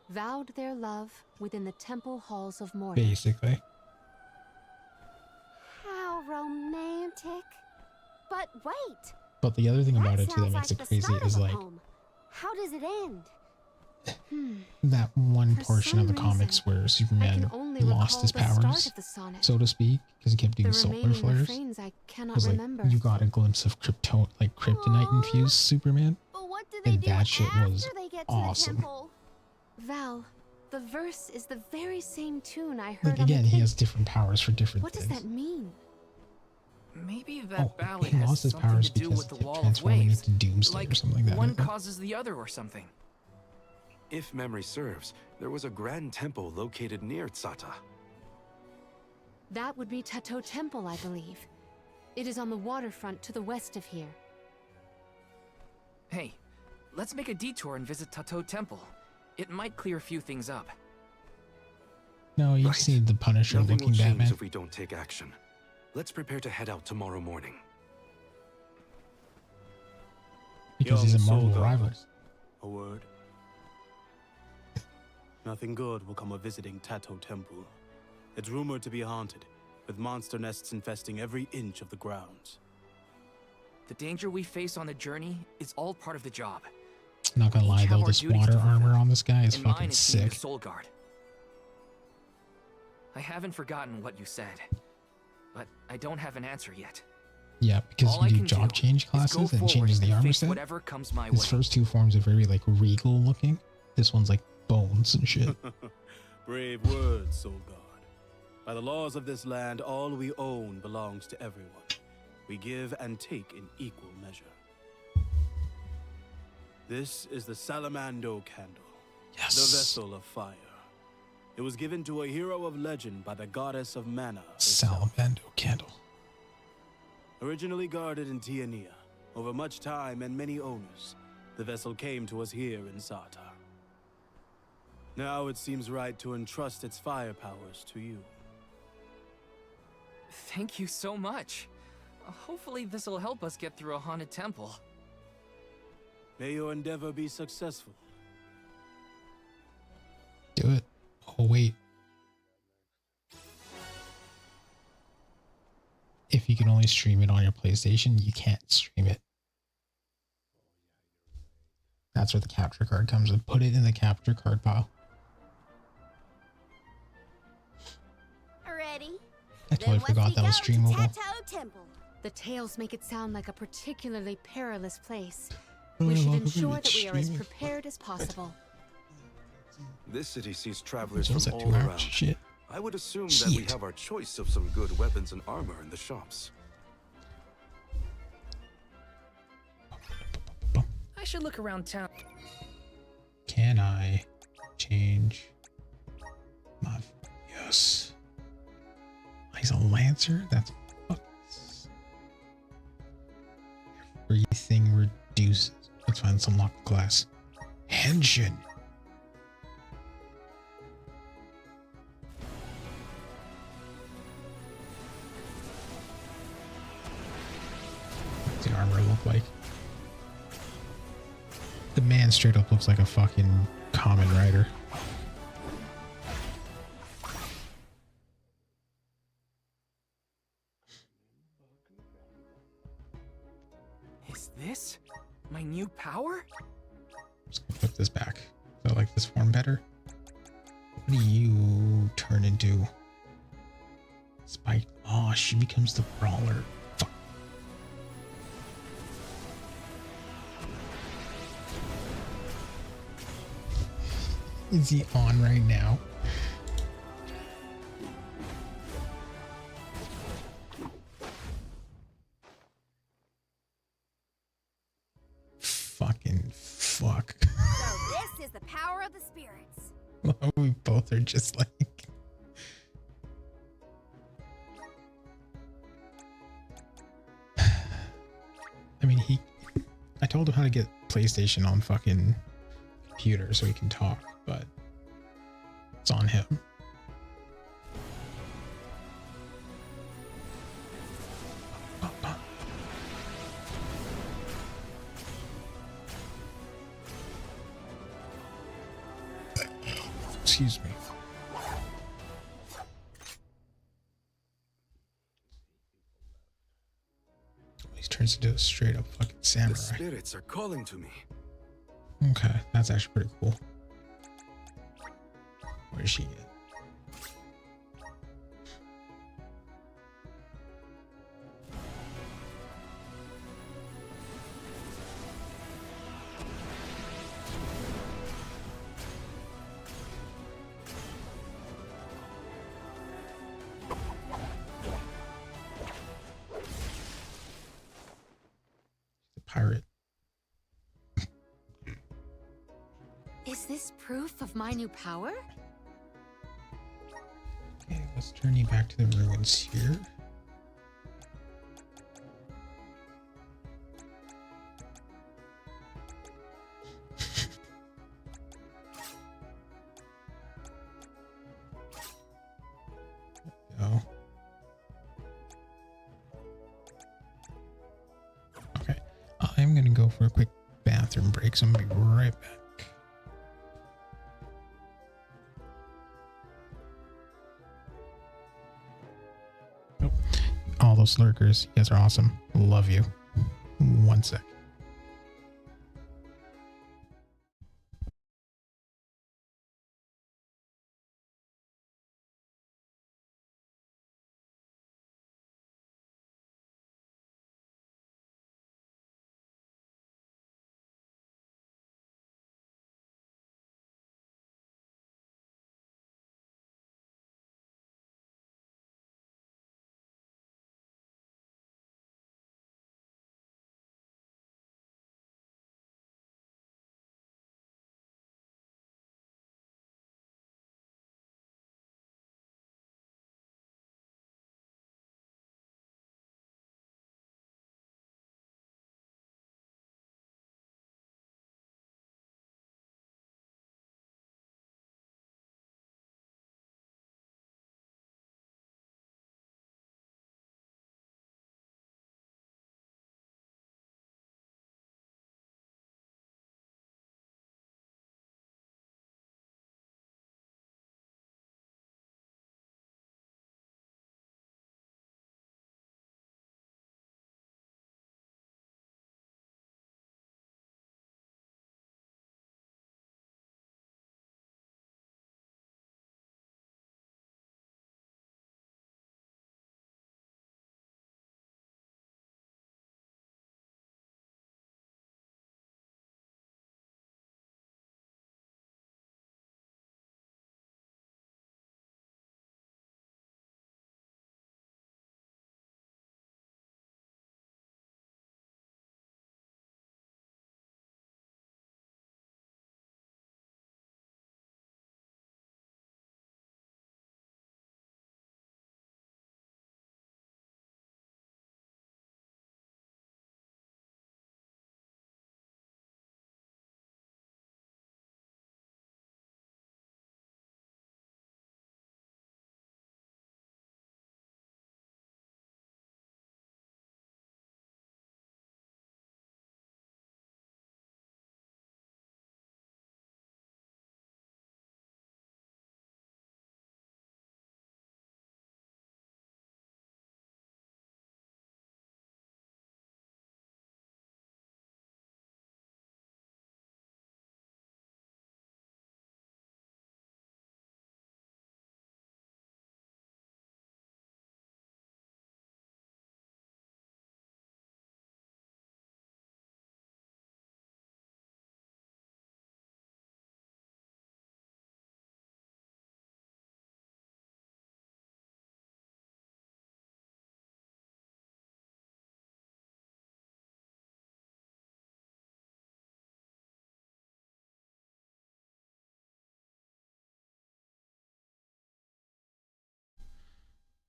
vowed their love within the temple halls of Mordor. Basically. How romantic. But wait. But the other thing about it too that sounds makes like it the crazy start is of a like poem. How does it end? that one For portion of the some comics where I Superman can only lost his recall the start powers, of the sonnet. so to speak, because he kept doing The solar remaining flares. refrains I cannot Was like remember. you got a glimpse of kryptonite infused Superman, But what do they and do that shit after was they get to awesome. the temple? Val, the verse is the very same tune I heard Like on again, the he Cape. has different powers for different What does things. that mean? Maybe that Oh, ballad he has lost his something powers to do because with the he kept wall of transforming waves. into Doomsday Like or something like that. I one think. causes the other or something. If memory serves, there was a grand temple located near Tsata. That would be Tato Temple, I believe. It is on the waterfront to the west of here. Hey, let's make a detour and visit Tato Temple. It might clear a few things up. No, you Right. see the Punisher Nothing will looking change Batman. if we don't take action. Let's prepare to head out tomorrow morning. Because he's a Young Marvel Soul rival. God. A word. Nothing good will come of visiting Tato Temple. It's rumored to be haunted, with monster nests infesting every inch of the grounds. The danger we face on the journey is all part of the job. Not gonna We lie each though, have our this duties water to fulfill. armor on this guy is And fucking mine is being sick. the Soul Guard. I haven't forgotten what you said, but I don't have an answer yet. Yeah, because All I you do can job do change is go classes and forward changes the and armor face set. whatever comes my His way. first two forms are very like regal looking. This one's like bones and shit. Brave words, Soul God. By the laws of this land, all we own belongs to everyone. We give and take in equal measure. This is the Salamando candle, Yes. the vessel of fire. It was given to a hero of legend by the goddess of mana herself. Salamando candle. Originally guarded in Tiania, over much time and many owners, the vessel came to us here in Sata. Now it seems right to entrust its fire powers to you. Thank you so much. Hopefully this will help us get through a haunted temple. May your endeavor be successful. Do it. Oh wait. If you can only stream it on your PlayStation, you can't stream it. That's where the capture card comes in. Put it in the capture card pile. Ready? I totally forgot that was streamable. Tato Temple. The tales make it sound like a particularly perilous place. We should ensure that we are as prepared as possible. This city sees travelers So what's from that, all 2 hours? around. Shit. I would assume that we Shit. have our choice of some good weapons and armor in the shops. I should look around town. Can I change my... Yes. He's a Lancer? That's... Everything reduces. Let's find some locked class. Henshin. What's the armor look like? The man straight up looks like a fucking Kamen Rider. Is this my new power? Just gonna flip this back. So I like this form better. What do you turn into? Spike. Oh, she becomes the brawler. Fuck. Is he on right now? Fucking fuck. So this is the power of the spirits. We both are just like... I mean, I told him how to get PlayStation on fucking computer so he can talk, but it's on him. Excuse me. He turns into a straight up fucking The samurai. spirits are calling to me. Okay, that's actually pretty cool. Where is she at? The pirate. Is this proof of my new power? Okay, let's journey back to the ruins here. Go. Okay, I'm gonna go for a quick bathroom break, so I'm gonna be right back. All those lurkers, you guys are awesome. Love you. 1 sec.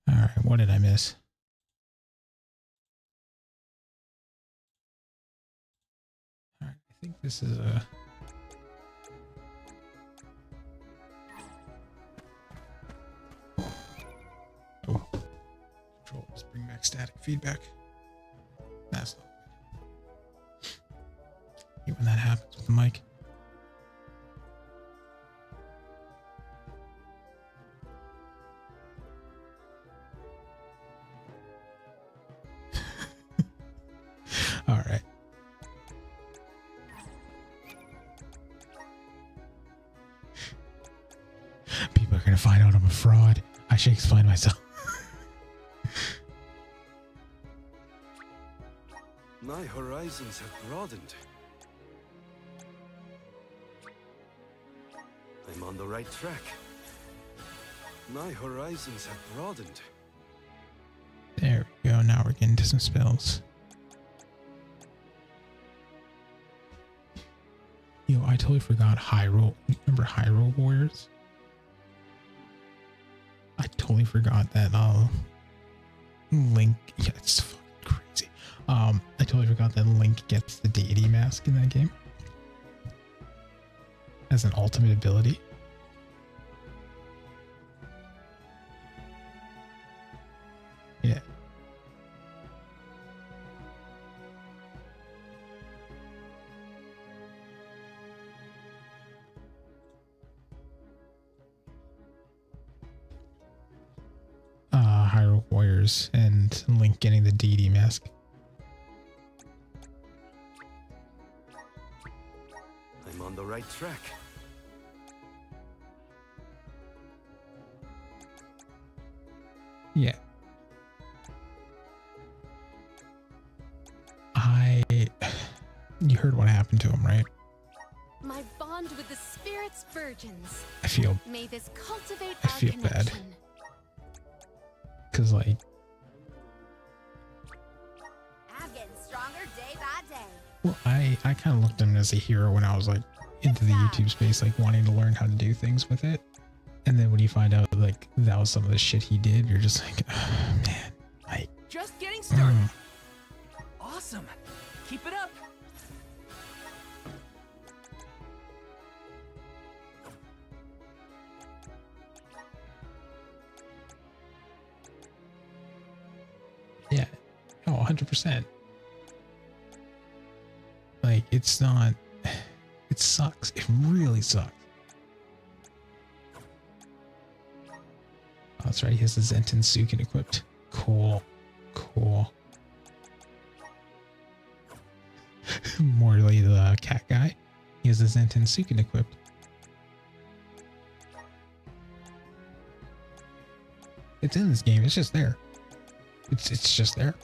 All right, what did I miss? All right, I think this is a... Oh, control, let's bring back static feedback. That's not good. Hate when that happens with the mic. find out I'm a fraud. I should explain myself. My horizons have broadened. I'm on the right track. My horizons have broadened. There we go. Now we're getting to some spells. Yo, I totally forgot Hyrule. Remember Hyrule Warriors? I totally forgot that Link. Yeah, it's fucking crazy. I totally forgot that Link gets the deity mask in that game as an ultimate ability. Yeah. Hyrule Warriors and Link getting the deity mask. I'm on the right track. Yeah. You heard what happened to him, right? My bond with the spirit's virgins. I feel May this cultivate I our feel bad. connection. Because, I'm getting stronger day by day. well, I kind of looked at him as a hero when I was, into the YouTube space, wanting to learn how to do things with it. And then when you find out, that was some of the shit he did, you're just like, oh, man, Just getting started. Awesome. Keep it up. yeah, oh, 100%. It's not, it sucks. It really sucks. Oh, that's right. He has the Zenton Sukin equipped. Cool. Cool. Morley, the cat guy. He has the Zenton Sukin equipped. It's in this game. It's just there. It's just there.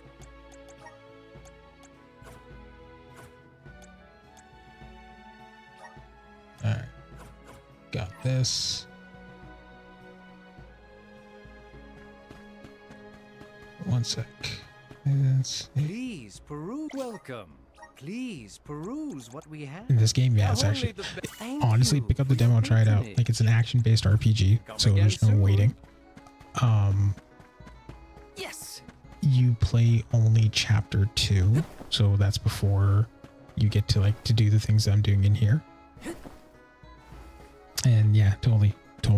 Alright. Got this. One sec. Please peruse. Welcome. Please peruse what we have. In this game, yeah, it's actually honestly pick up the demo and try it out. It's an action-based RPG, so there's no waiting. Yes. You play only chapter 2, so that's before you get to do the things that I'm doing in here. And yeah, totally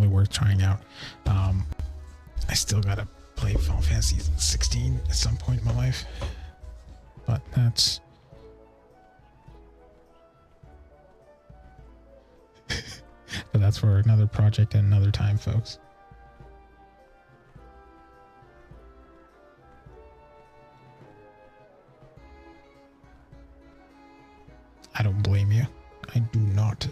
worth trying out. I still gotta play Final Fantasy 16 at some point in my life, but that's for another project and another time, folks. I don't blame you. I do not.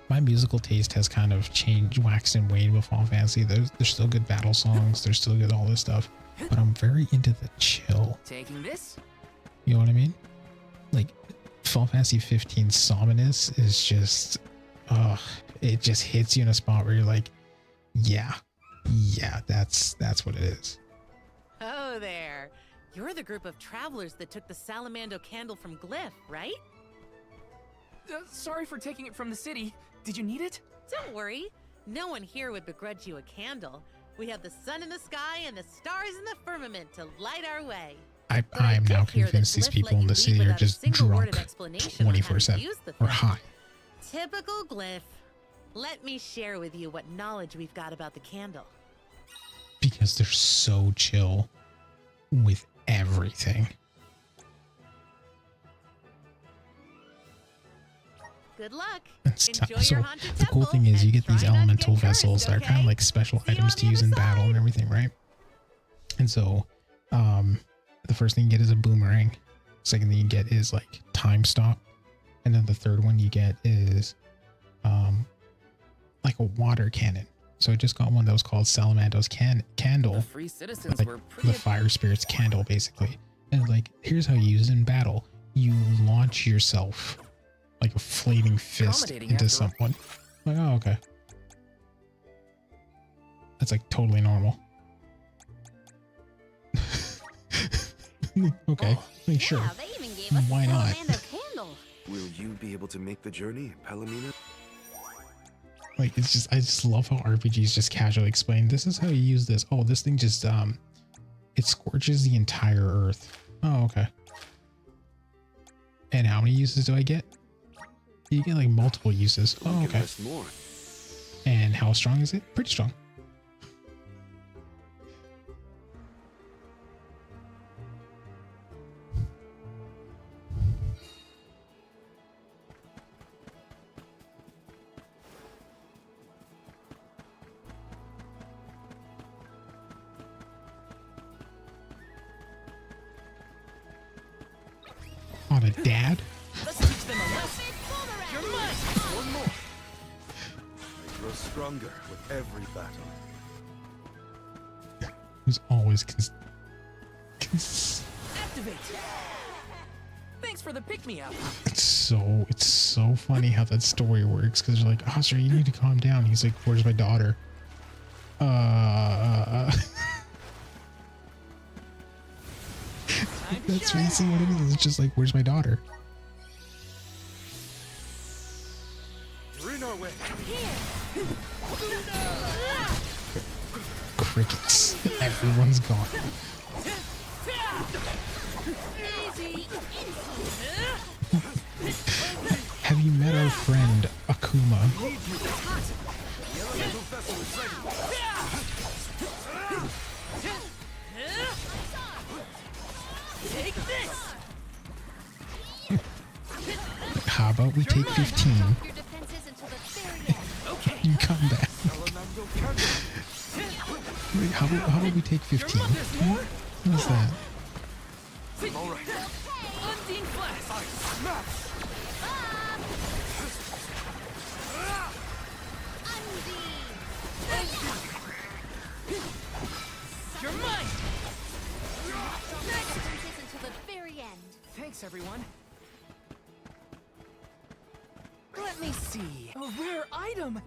My musical taste has kind of changed, waxed and waned with Final Fantasy. There's still good battle songs. There's still good all this stuff, but I'm very into the chill. Taking this. You know what I mean? Final Fantasy 15 Sominus is just, it just hits you in a spot where you're like, yeah, that's what it is. Oh there. You're the group of travelers that took the Salamando candle from Glyph, right? Sorry for taking it from the city. Did you need it? Don't worry. No one here would begrudge you a candle. We have the sun in the sky and the stars in the firmament to light our way. I am now convinced these people in the city are just drunk 24/7 or high. Typical Glyph. Let me share with you what knowledge we've got about the candle. Because they're so chill with everything. Good luck. Enjoy your haunted the cool thing is you get these elemental vessels that are kind of like special items to use in battle and everything, right? And so the first thing you get is a boomerang. Second thing you get is time stop. And then the third one you get is like a water cannon. So I just got one that was called Salamando's Candle. The free citizens Like were pretty. the fire spirit's candle, basically. And like, here's how you use it in battle. You launch yourself like a flaming fist Accommodating into after all. someone. Like, oh, okay. That's like totally normal. Okay, like, sure. Yeah, they even gave us Why a not? Salamander candle. Will you be able to make the journey, Palomino? Like, it's just, I just love how RPGs just casually explain, this is how you use this. Oh, this thing just, it scorches the entire earth. Oh, okay. And how many uses do I get? You get like multiple uses. We Oh, can okay. rest more. And how strong is it? Pretty strong. On a dad? Let's teach them a lesson. You're mine. One more. I grow stronger with every battle. Who's always Activate. Thanks for the pick-me-up. it's so funny how that story works, because they're like, Oscar, you need to calm down. He's like, where's my daughter? That's basically what it is. It's just like, where's my daughter? We're in our way. Crickets. Everyone's gone. Have you met our friend Akuma? Take this. How about we take 15? Your defenses until the very end. Okay. You come back. Wait, how about we take 15? There's more. What's that? All right. Undine Flash. You're mine. Defenses until the very end. Thanks, everyone. Let me see. A rare item.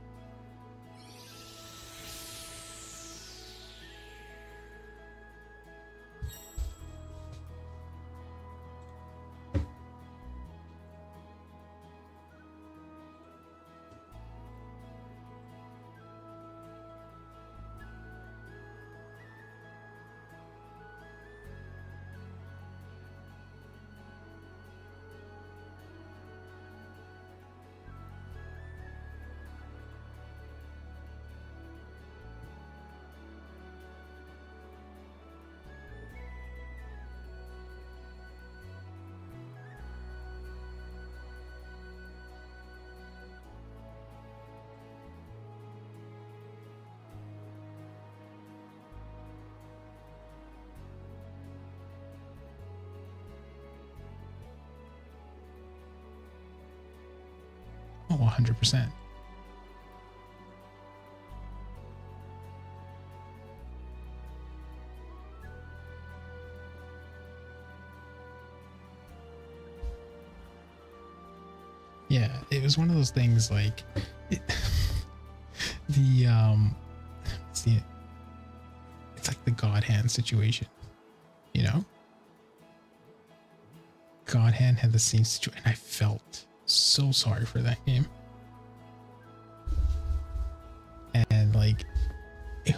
Oh, 100%. Yeah, it was one of those things like it's like the God Hand situation, you know? God Hand had the same situation, and I felt so sorry for that game. And like,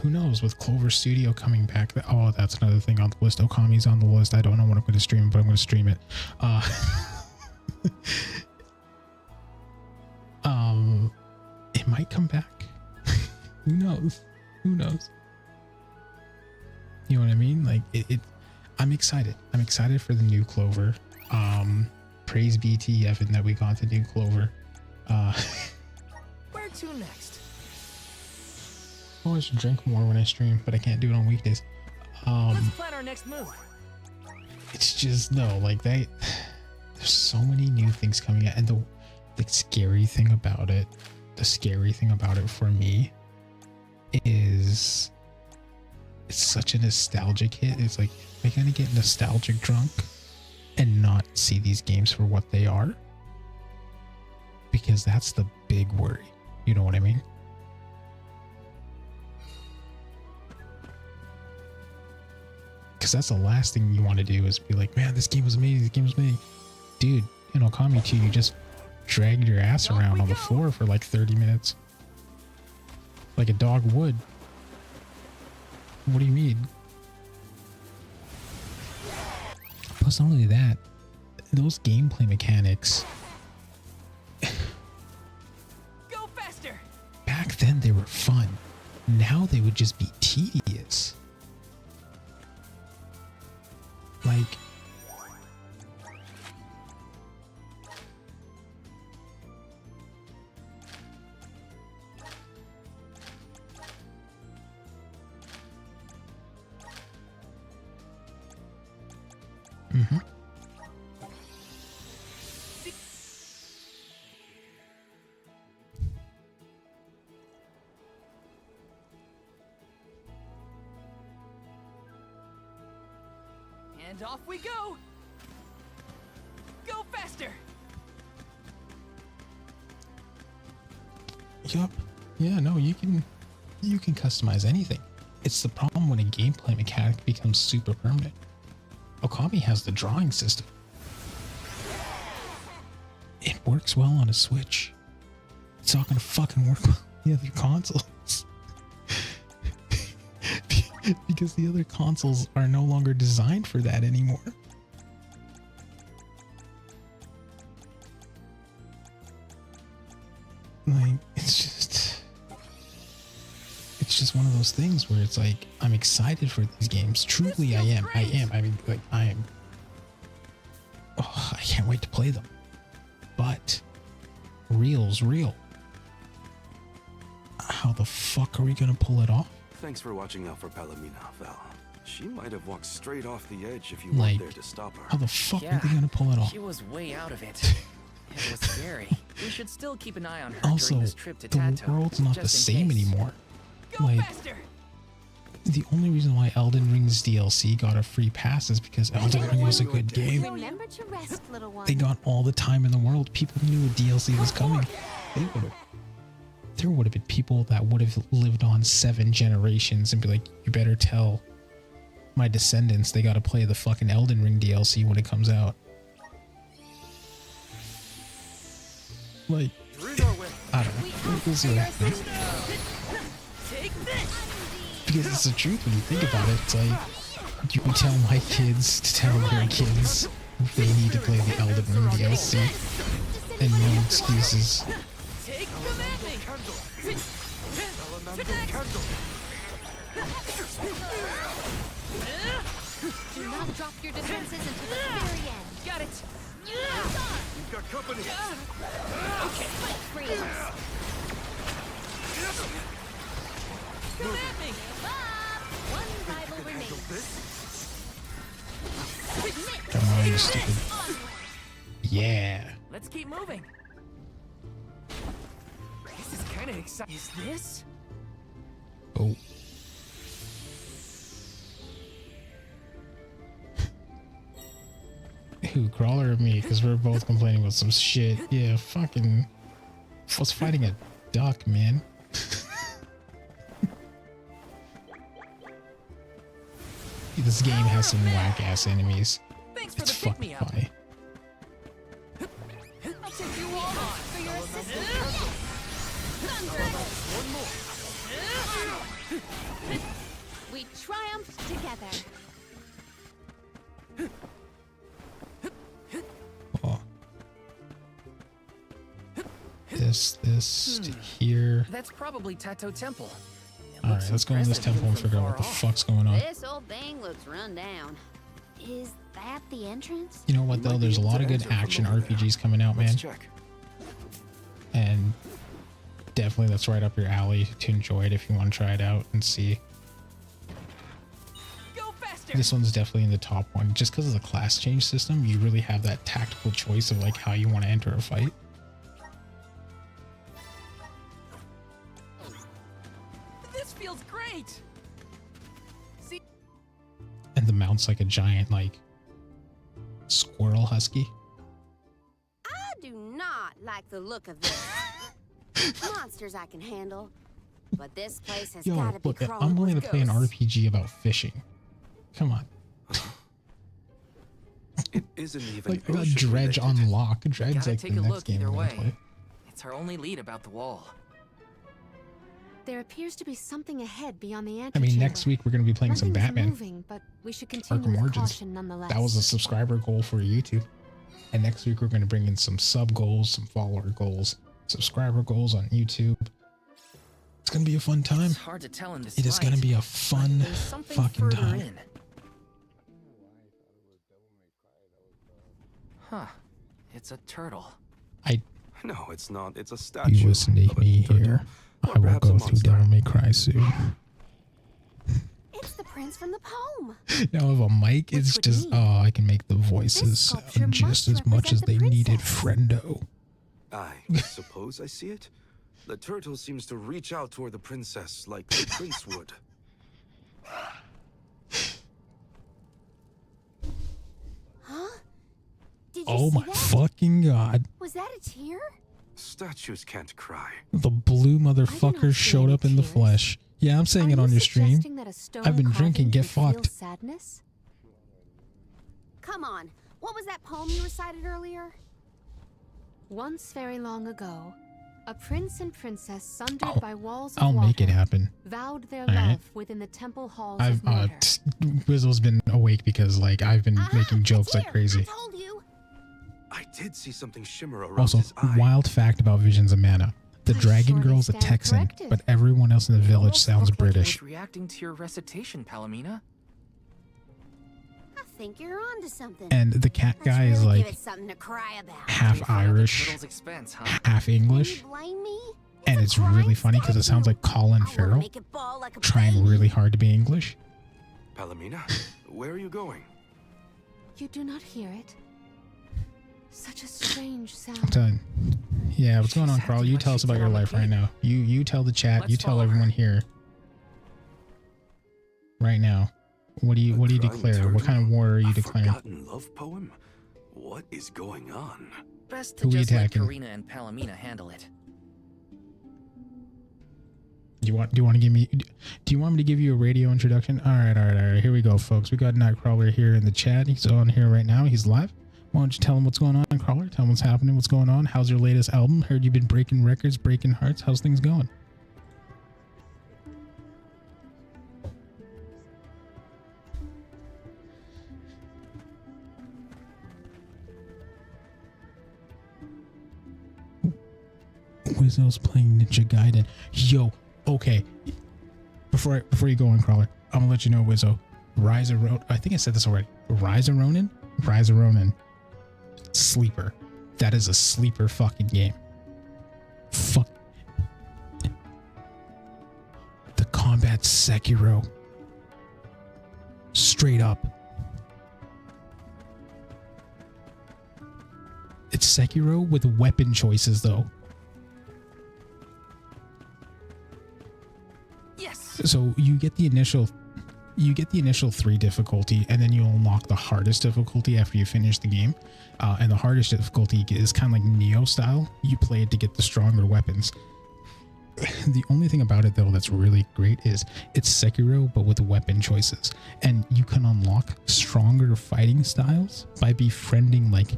who knows, with Clover Studio coming back, oh, that's another thing on the list. Okami's on the list. I don't know when I'm going to stream, but I'm going to stream it. It might come back. Who knows? Who knows? You know what I mean? Like, I'm excited. I'm excited for the new Clover. Praise be to Evan that we got the new Clover. Where to next? Oh, I should drink more when I stream, but I can't do it on weekdays. Let's plan our next move. It's just, no, like, there's so many new things coming out, and the scary thing about it, for me is it's such a nostalgic hit. It's like, am I gonna get nostalgic drunk and not see these games for what they are? Because that's the big worry. You know what I mean? Because that's the last thing you want to do is be like, man, this game was amazing. This game was amazing. Dude, in Okami 2, you just dragged your ass around on the floor for like 30 minutes. Like a dog would. What do you mean? Plus, not only that, those gameplay mechanics. Go faster. Back then, they were fun. Now they would just be tedious. Like, And off we go. Go faster. yup. Yeah, no, you can customize anything. It's the problem when a gameplay mechanic becomes super permanent. Okami has the drawing system. It works well on a Switch. It's not gonna fucking work on the other consoles. Because the other consoles are no longer designed for that anymore. Like, it's just one of those things where it's like, I'm excited for these games. Truly, I am. I mean, like, I can't wait to play them. But real's real. How the fuck are we gonna pull it off? Thanks for watching out for Palomina, Val. She might have walked straight off the edge if you Like, weren't there to stop her. How the fuck are they gonna pull it off? She was way out of it. It was scary. We should still keep an eye on her Also, during this trip to the Tato, world's not the just in same case. anymore. Go Like, faster. the only reason why Elden Ring's DLC got a free pass is because Elden Ring was a good game. Remember to rest, little one. They got all the time in the world. People knew a DLC was coming. There would have been people that would have lived on 7 generations and be like, you better tell my descendants they got to play the fucking Elden Ring DLC when it comes out. Like, I don't know. We'll see what happens. Because it's the truth when you think about it. It's like, you tell my kids to tell their kids they need to play the Elden Ring DLC. And no excuses. Do not drop your defenses until the very end. Got it. You've got company. Okay. Freeze. Come at me. One rival remains. Come on, you stupid. Yeah. Let's keep moving. This is kind of exciting. Is this? Oh. Who, Crawler or me? Because we're both complaining about some shit. Yeah, fucking... I was fighting a duck, man. This game has some whack-ass enemies. Thanks for It's the pick fucking me up. funny. I'll take you all on for your assistance. We triumphed together. Oh. This to here. That's probably Tato Temple. It Alright, looks let's go in this impressive temple and from figure out what the far off. fuck's going on. This old thing looks run down. Is that the entrance? You know what, You though? might be There's a able lot to of good enter from action over there. RPGs coming out, Let's man. check. And definitely that's right up your alley to enjoy it if you want to try it out and see. Go faster. This one's definitely in the top one. Just because of the class change system, you really have that tactical choice of like how you want to enter a fight. This feels great. See, And the mount's like a giant like squirrel husky. I do not like the look of this. Monsters I can handle, but this place has Yo, gotta be look, crawling I'm willing to with play an ghosts. RPG about fishing. Come on. It isn't even Like, I got ocean Dredge related. unlock. Dredge's gotta like take the a next look game either we're gonna way. play. It's our only lead about the wall. There appears to be something ahead beyond the I antechamber. mean, next week we're going to be playing some Nothing's Batman. moving, but we should continue Arkham with Origins. caution nonetheless. That was a subscriber goal for YouTube. And next week we're going to bring in some sub goals, some follower goals, subscriber goals on YouTube. It's going to be a fun time. It's hard to tell in this It is going to light, be a but fun there's something fucking further time. in. Huh. It's a turtle. No, it's not. It's a You statue. listen to of a me turtle. here. Or I will perhaps a go through monster. Devil May Cry soon. It's the prince from the poem. Now if a mic is would just, mean oh, I can make the voices sculpture sound just must as much as represent they the needed princess. friendo. I suppose I see it. The turtle seems to reach out toward the princess like the prince would. Huh? Did you Oh see my that? fucking god. Was that a tear? Statues can't cry. The blue not motherfucker see showed any up in the tears. flesh. Yeah, I'm saying Are it on you your stream. suggesting that a stone I've been drinking, carving get can feel fucked. Sadness? Come on. What was that poem you recited earlier? Once very long ago, a prince and princess sundered Oh, by walls of I'll water make it happen. vowed their All right. love within the temple halls I've of mortar. Wizzle's been awake because like I've been making jokes like Tear, crazy. I told you. I did see something shimmer around Also, his eye. wild fact about Visions of Mana. The I dragon surely girl's a stand Texan, corrected. but everyone else in the You village almost sounds looked like he British. was reacting to your recitation, Palomina. I think you're onto something. And the cat Let's guy is really give like it something to cry about. half Paid for at the Irish, turtle's expense, huh? half Can English, you blame me? and a it's really crying funny because it sounds like statue. Colin I wanna Farrell make it bawl like a trying baby. really hard to be English. Palomina, where are you going? You do not hear it? Such a strange I'm sound. telling. Yeah, what's going on, She's Carl? acting You like tell us she's about your on life right repeat. now. You tell the chat. Let's You tell follow her. everyone here. Right now, what do you A crying declare? What kind of turtle? war are you A declaring? forgotten love poem? What is going on? Best to Who we just let attacking? Karina and Palomina handle it. Do you want to give me? Do you want me to give you a radio introduction? All right. Here we go, folks. We got Nightcrawler here in the chat. He's on here right now. He's live. Why don't you tell him what's going on, Crawler? Tell him what's happening. What's going on? How's your latest album? Heard you've been breaking records, breaking hearts. How's things going? Wizzo's playing Ninja Gaiden. Yo, okay. Before you go on, Crawler, I'm gonna let you know, Wizzo. Rise of Ronin. I think I said this already. Rise of Ronin. Sleeper. That is a sleeper fucking game. Fuck. The combat Sekiro. Straight up. It's Sekiro with weapon choices though. Yes. So you get the initial 3 difficulty, and then you unlock the hardest difficulty after you finish the game. And the hardest difficulty is kind of like Neo style. You play it to get the stronger weapons. The only thing about it though that's really great is it's Sekiro but with weapon choices, and you can unlock stronger fighting styles by befriending like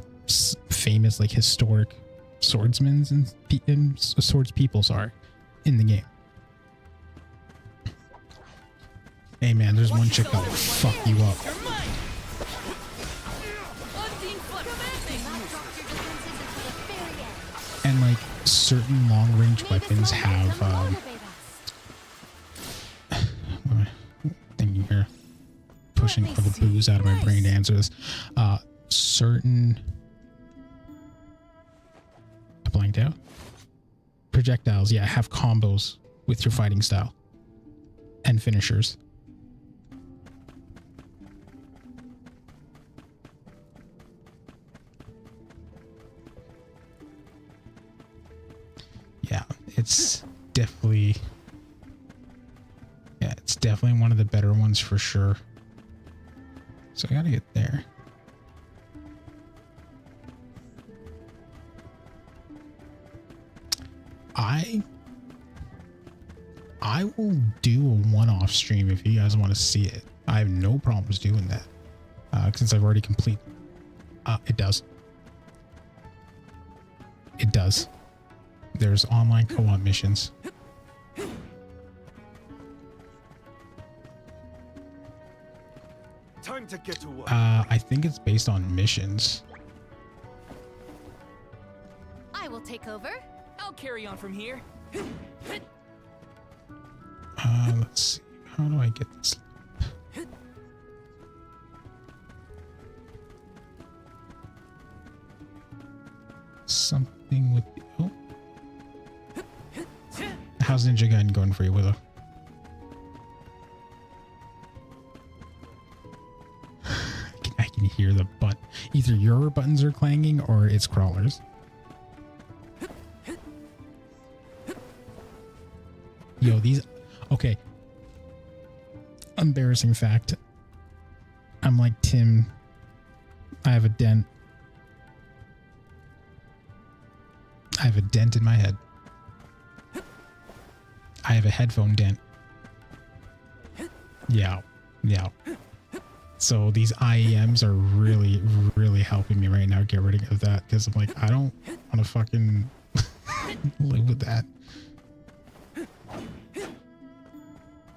famous like historic swordsmen and swords people in the game. Hey man, there's one chick that will fuck you up. And like certain long range weapons have what am I thinking here? Pushing all the booze out of my brain to answer this. Certain I blanked out. Projectiles, yeah, have combos with your fighting style and finishers. It's definitely, yeah, it's definitely one of the better ones for sure. So I gotta get there. I will do a one-off stream if you guys want to see it. I have no problems doing that. Since I've already completed. It does. It does. There's online co-op missions. Time to get to work. I think it's based on missions. I will take over. I'll carry on from here. Let's see. How do I get this? Something with the, oh. How's Ninja Gaiden going for you, Willow? I can hear the butt. Either your buttons are clanging or it's crawlers. Yo, these... Okay. Embarrassing fact. I'm like Tim. I have a dent. I have a dent in my head. I have a headphone dent. Yeah. Yeah. So these IEMs are really, really helping me right now get rid of that. Because I'm like, I don't want to fucking live with that.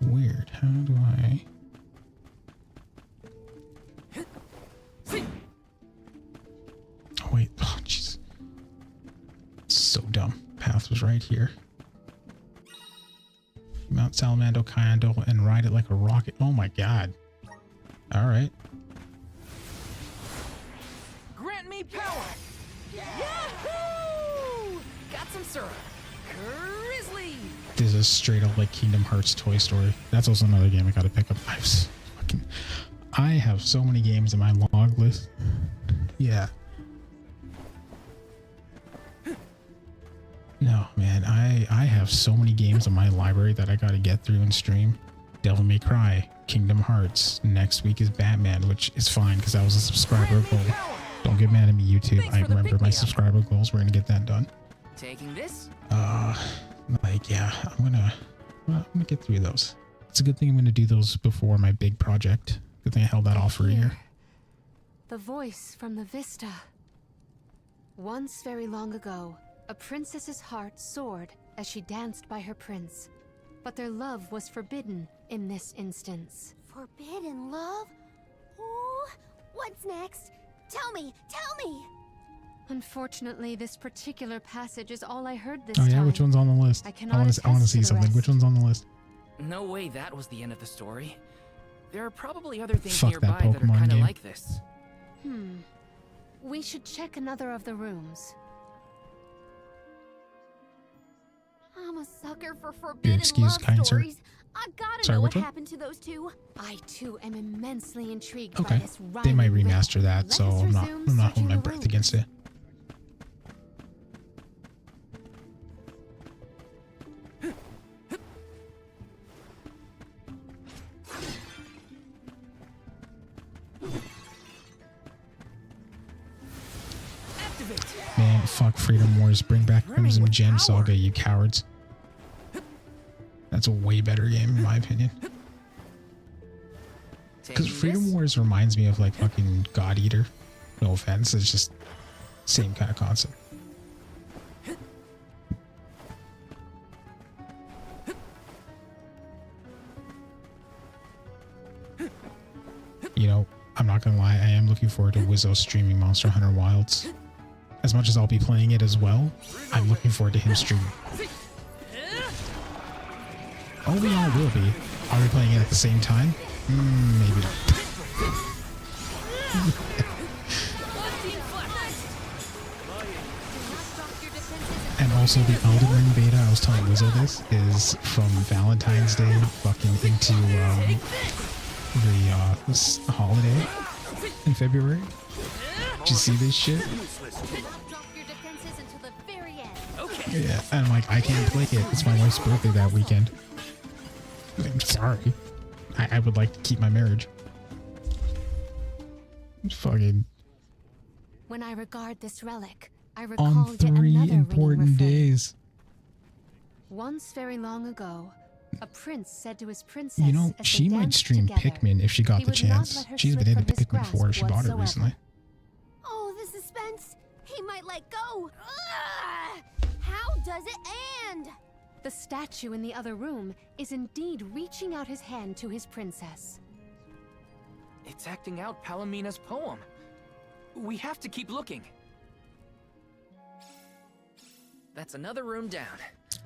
Weird. How do I... Oh, wait. Oh, jeez. So dumb. Path was right here. Mount Salamando Candle and ride it like a rocket. Oh my god. Alright. Grant me power! Yahoo! Got some syrup. Grizzly! This is straight up like Kingdom Hearts Toy Story. That's also another game I gotta pick up. I have so many games in my log list. Yeah. No, man, I have so many games in my library that I gotta get through and stream. Devil May Cry, Kingdom Hearts. Next week is Batman, which is fine because that was a subscriber goal. Don't get mad at me, YouTube. I remember my subscriber goals. We're gonna get that done. Taking this? Like, yeah, I'm gonna get through those. It's a good thing I'm gonna do those before my big project. Good thing I held that off for a year. The voice from the vista. Once very long ago, a princess's heart soared as she danced by her prince. But their love was forbidden in this instance. Forbidden love? Ooh, what's next? Tell me, tell me! Unfortunately, this particular passage is all I heard this Oh yeah, time. which one's on the list? I want to see something. Which one's on the list? No way that was the end of the story. There are probably other things Fuck that nearby that are Pokemon kind of game. like this. We should check another of the rooms. I'm a sucker for forbidden excuse, love kind sir? stories. I gotta Sorry, know which what one? happened to those two. I too am immensely intrigued Okay. by this They might rhyming remaster riddle. that, Let so us I'm not resume holding my searching the breath rooms. against it. Activate! Man, fuck Freedom Wars. Bring back Crimson Gem Saga, you cowards. That's a way better game, in my opinion. Because Taking Freedom this? Wars reminds me of like fucking God Eater. No offense, it's just same kind of concept. You know, I'm not gonna lie, I am looking forward to Wizzo streaming Monster Hunter Wilds. As much as I'll be playing it as well, I'm looking forward to him streaming. Oh, we all will be. Are we playing it at the same time? Maybe not. And also the Elden Ring beta, I was telling Wizzo this, is from Valentine's Day fucking into this holiday in February. Did you see this shit? Drop your defenses until the very end. Okay. Yeah, and I'm like, I can't play it. It's my wife's birthday that weekend. I'm sorry. I would like to keep my marriage. Fucking. When I regard this relic, I recall On yet 3 another ringing important refrain. days. Once very long ago, a prince said to his princess, You know, as she they might danced stream together, Pikmin if she got he the would not chance. let her She's been slip into from his Pikmin 4. grasp She bought it whatsoever. recently. Oh, the suspense! He might let go! Ugh! How does it end? The statue in the other room is indeed reaching out his hand to his princess. It's acting out Palomina's poem. We have to keep looking. That's another room down.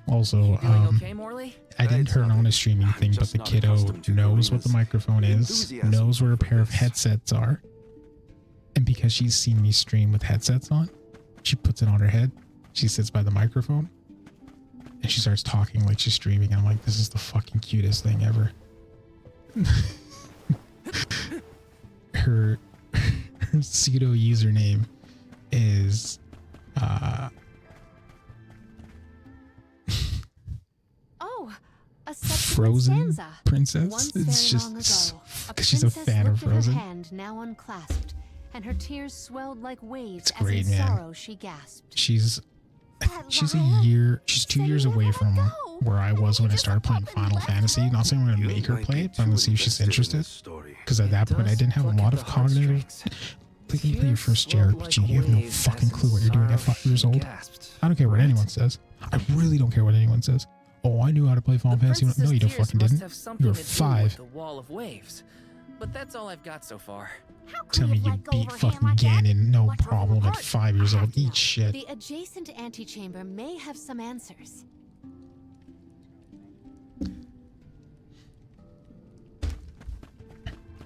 Also, You doing okay, Morley? I didn't It's turn nothing. on a streaming I'm thing, but just the not kiddo accustomed to knows what the Karina's microphone is, enthusiasm knows where a for pair of this. headsets are. And because she's seen me stream with headsets on, she puts it on her head. She sits by the microphone and she starts talking like she's streaming. I'm like, this is the fucking cutest thing ever. her pseudo username is Oh, a subsequent Frozen stanza. Princess. Once It's very long just ago, because she's a princess fan of lifted her Frozen. hand now unclasped, and her tears swelled like waves It's as great, in man. sorrow she gasped. She's That she's a liar year, she's 2 said years he away never from let go, where I and was he when I just started playing up and Final left Fantasy. home. Not saying I'm gonna You make her might play be it, but I'm gonna see if she's too invested in interested. this story. Because at that point, I does didn't have a pluck lot at of the cognitive. heartstrings. Like you play your Tears first swelled JRPG, like you have no waves fucking as clue what you're doing at sorrow 5 years she old. gasped. I don't care what Right? anyone says. I really don't care what anyone says. Oh, I knew how to play Final The Fantasy. No, princess's you tears fucking must didn't. have something You were to do with 5. the wall of waves. But that's all I've got so far. How could Tell he me have you let go beat of her hand fucking like that? Ganon, no What drove him problem at apart? 5 years I have old. to know. Eat shit. The adjacent antechamber may have some answers.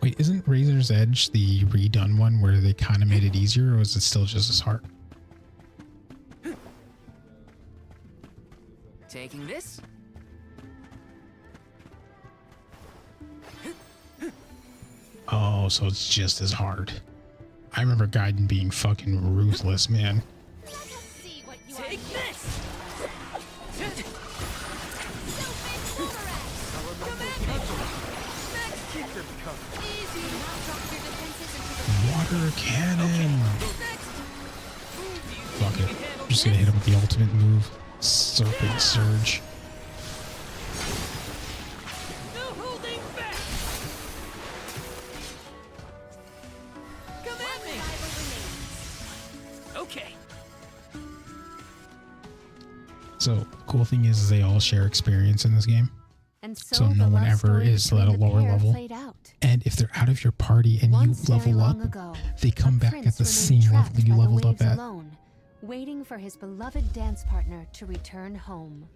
Wait, isn't Razor's Edge the redone one where they kind of made it easier, or is it still just as hard? Taking this? Oh, so it's just as hard. I remember Gaiden being fucking ruthless, man. See what you Take are. this! Water cannon! Fuck it. I'm just gonna hit him with the ultimate move. Serpent Surge. No holding back! Come at me! Okay. So, cool thing is they all share experience in this game. And So no the one love ever story is between at a the lower pair level. played out. And if they're out of your party and Once you very level up, long ago, they come a back at prince the remained same level trapped you by the leveled up waves at. alone, waiting for his beloved dance partner to return home.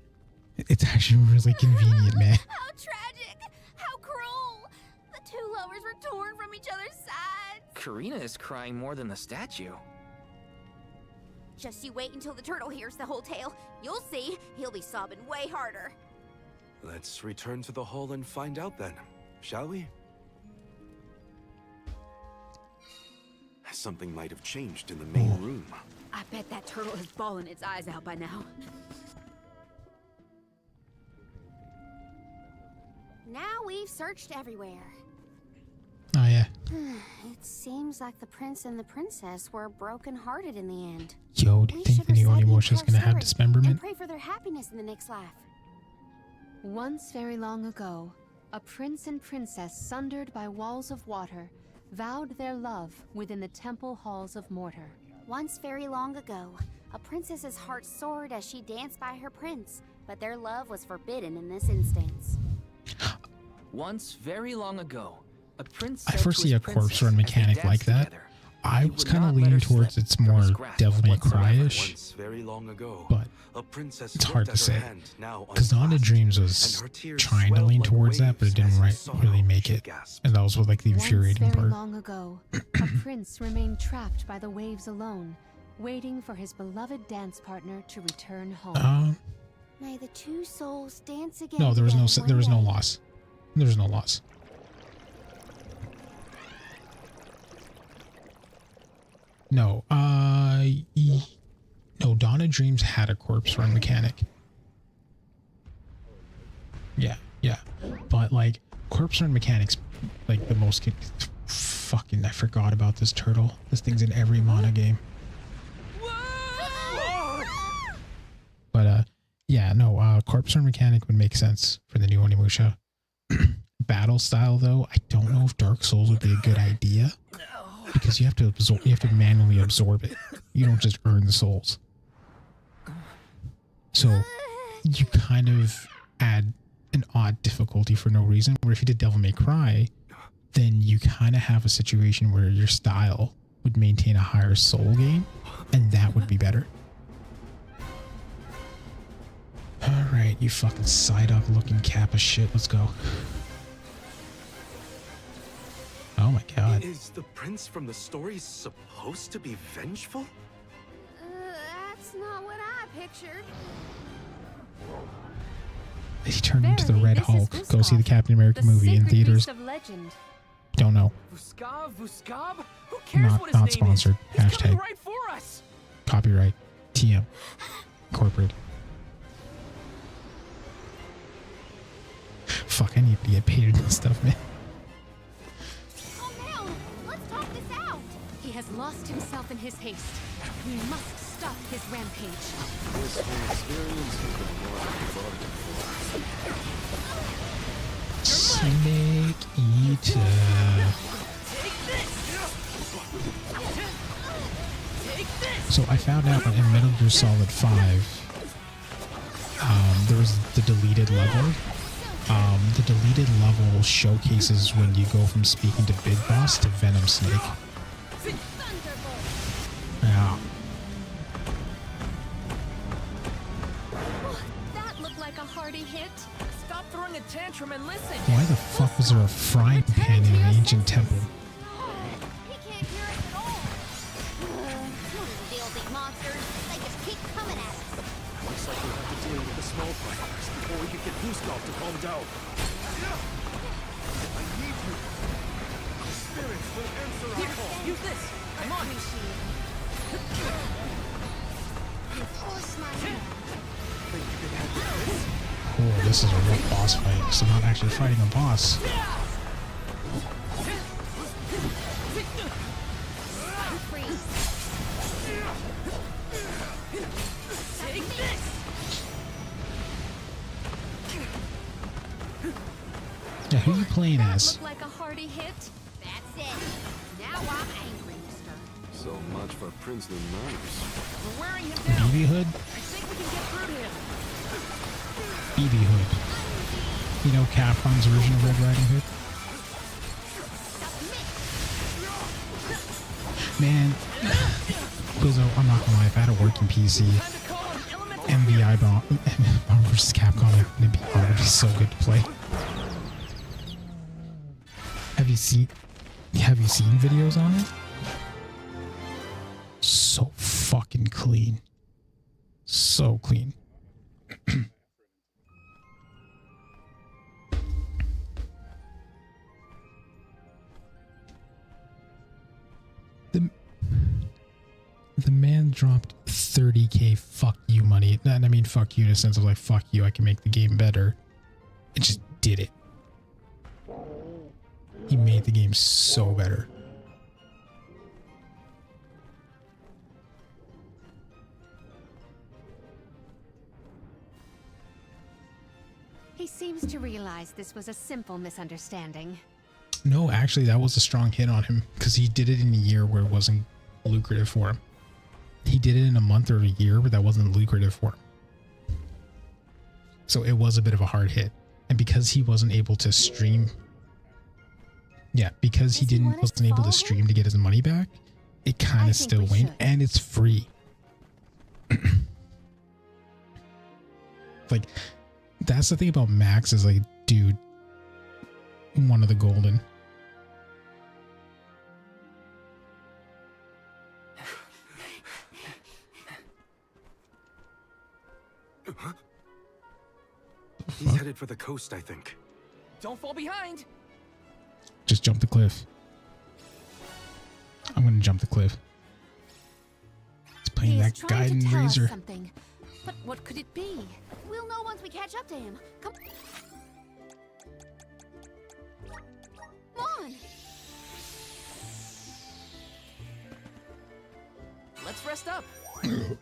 It's actually really convenient, man. How tragic! How cruel! The two lovers were torn from each other's sides. Karina is crying more than the statue. Just you wait until the turtle hears the whole tale. You'll see, he'll be sobbing way harder. Let's return to the hall and find out then, shall we? Something might have changed in the main room. I bet that turtle is bawling its eyes out by now. Now we've searched everywhere. Oh, yeah. It seems like the prince and the princess were broken-hearted in the end. Yo, do you We think should the new recite Onimusha's each gonna have story dismemberment? and pray for their happiness in the next life. Once very long ago, a prince and princess sundered by walls of water vowed their love within the temple halls of mortar. Once very long ago, a princess's heart soared as she danced by her prince, but their love was forbidden in this instance. Once, very long ago, a prince I said to foresee his a corpse princess run as they mechanic like danced that. together, I he was would kind of not let leaning her towards slip it's from more his grasp Devil May whatsoever. Cry-ish, Once, very long ago, but a princess it's looked hard at to her say. hand, now Because Dawn of unclasped, Dreams and was her tears trying to swelled lean like towards that, but it waves didn't as in really sorrow make she it. gasped. And that was what, like, the Once infuriating very part. long ago, a prince remained trapped by the waves alone, waiting for his beloved dance partner to return home. May the two souls dance again. No, there was no together there was one no day. loss. There was no loss. No, no, Oh, Dawn of Dreams had a corpse run mechanic. Yeah, yeah. But like corpse run mechanics, like the most fucking, I forgot about this turtle. This thing's in every mana game. But yeah, no, corpse run mechanic would make sense for the new Onimusha. Battle style though, I don't know if Dark Souls would be a good idea because you have to absorb, you have to manually absorb it. You don't just earn the souls. So you kind of add an odd difficulty for no reason. Where if you did Devil May Cry, then you kind of have a situation where your style would maintain a higher soul gain, and that would be better. Alright, you fucking Psyduck looking cap of shit, let's go. Oh my god. Is the prince from the story supposed to be vengeful? That's not what I pictured. He turned into the Verily, Red this is Hulk. Go Vuskov, see the Captain America the movie in sacred theaters. beast of legend. Don't know. Vuskov? Who cares what his Not name sponsored. is? He's coming Hashtag. right for us. Copyright. TM. Corporate. Fuck, I need to get paid and stuff, man. Calm down. Let's talk this out. He has lost himself in his haste. We must stop his rampage. This whole experience has been more than Snake Eater. So I found out in Metal Gear Solid 5, there was the deleted level. The deleted level showcases when you go from speaking to Big Boss to Venom Snake. Yeah. That looked like a hearty hit. Stop throwing a tantrum and listen. Why the fuck was there a frying pan in an ancient temple? He can't hear us at all. What is the deal with these monsters? They just keep coming at us. Looks like we have to deal with the small fight first before we can get Vuskov to calm down. I need you. Spirits will answer our call. Use this. I'm on. Oh, this is a rough boss fight. So not actually fighting a boss. Yeah, who are you playing as? Looked like a hearty hit. That's it. Now I'm angry, mister. So much for princely manners. We're wearing him down. BB Hood? I think we can get through to him. BB Hood. You know Capcom's version of Red Riding Hood? Man, Quizzo, I'm not gonna lie, if I had a working PC, MVI Bomb vs. Capcom would be so good to play. Have you seen videos on it? So fucking clean. So clean. The man dropped 30k fuck you money. And I mean fuck you in a sense of like fuck you, I can make the game better. And just did it. He made the game so better. He seems to realize this was a simple misunderstanding. No, actually that was a strong hit on him because he did it in a year where it wasn't lucrative for him. He did it in a month or a year where that wasn't lucrative for him. So it was a bit of a hard hit. And because he wasn't able to stream, because he wasn't able to stream to get his money back, it kind of still waned, and it's free. Like, that's the thing about Max is like, dude, one of the golden. He's headed for the coast, I think. Don't fall behind. Just jump the cliff. I'm gonna jump the cliff. Let's play find He is that trying guiding to tell us razor. something. But what could it be? We'll know once we catch up to him. Come on. Let's rest up. Man,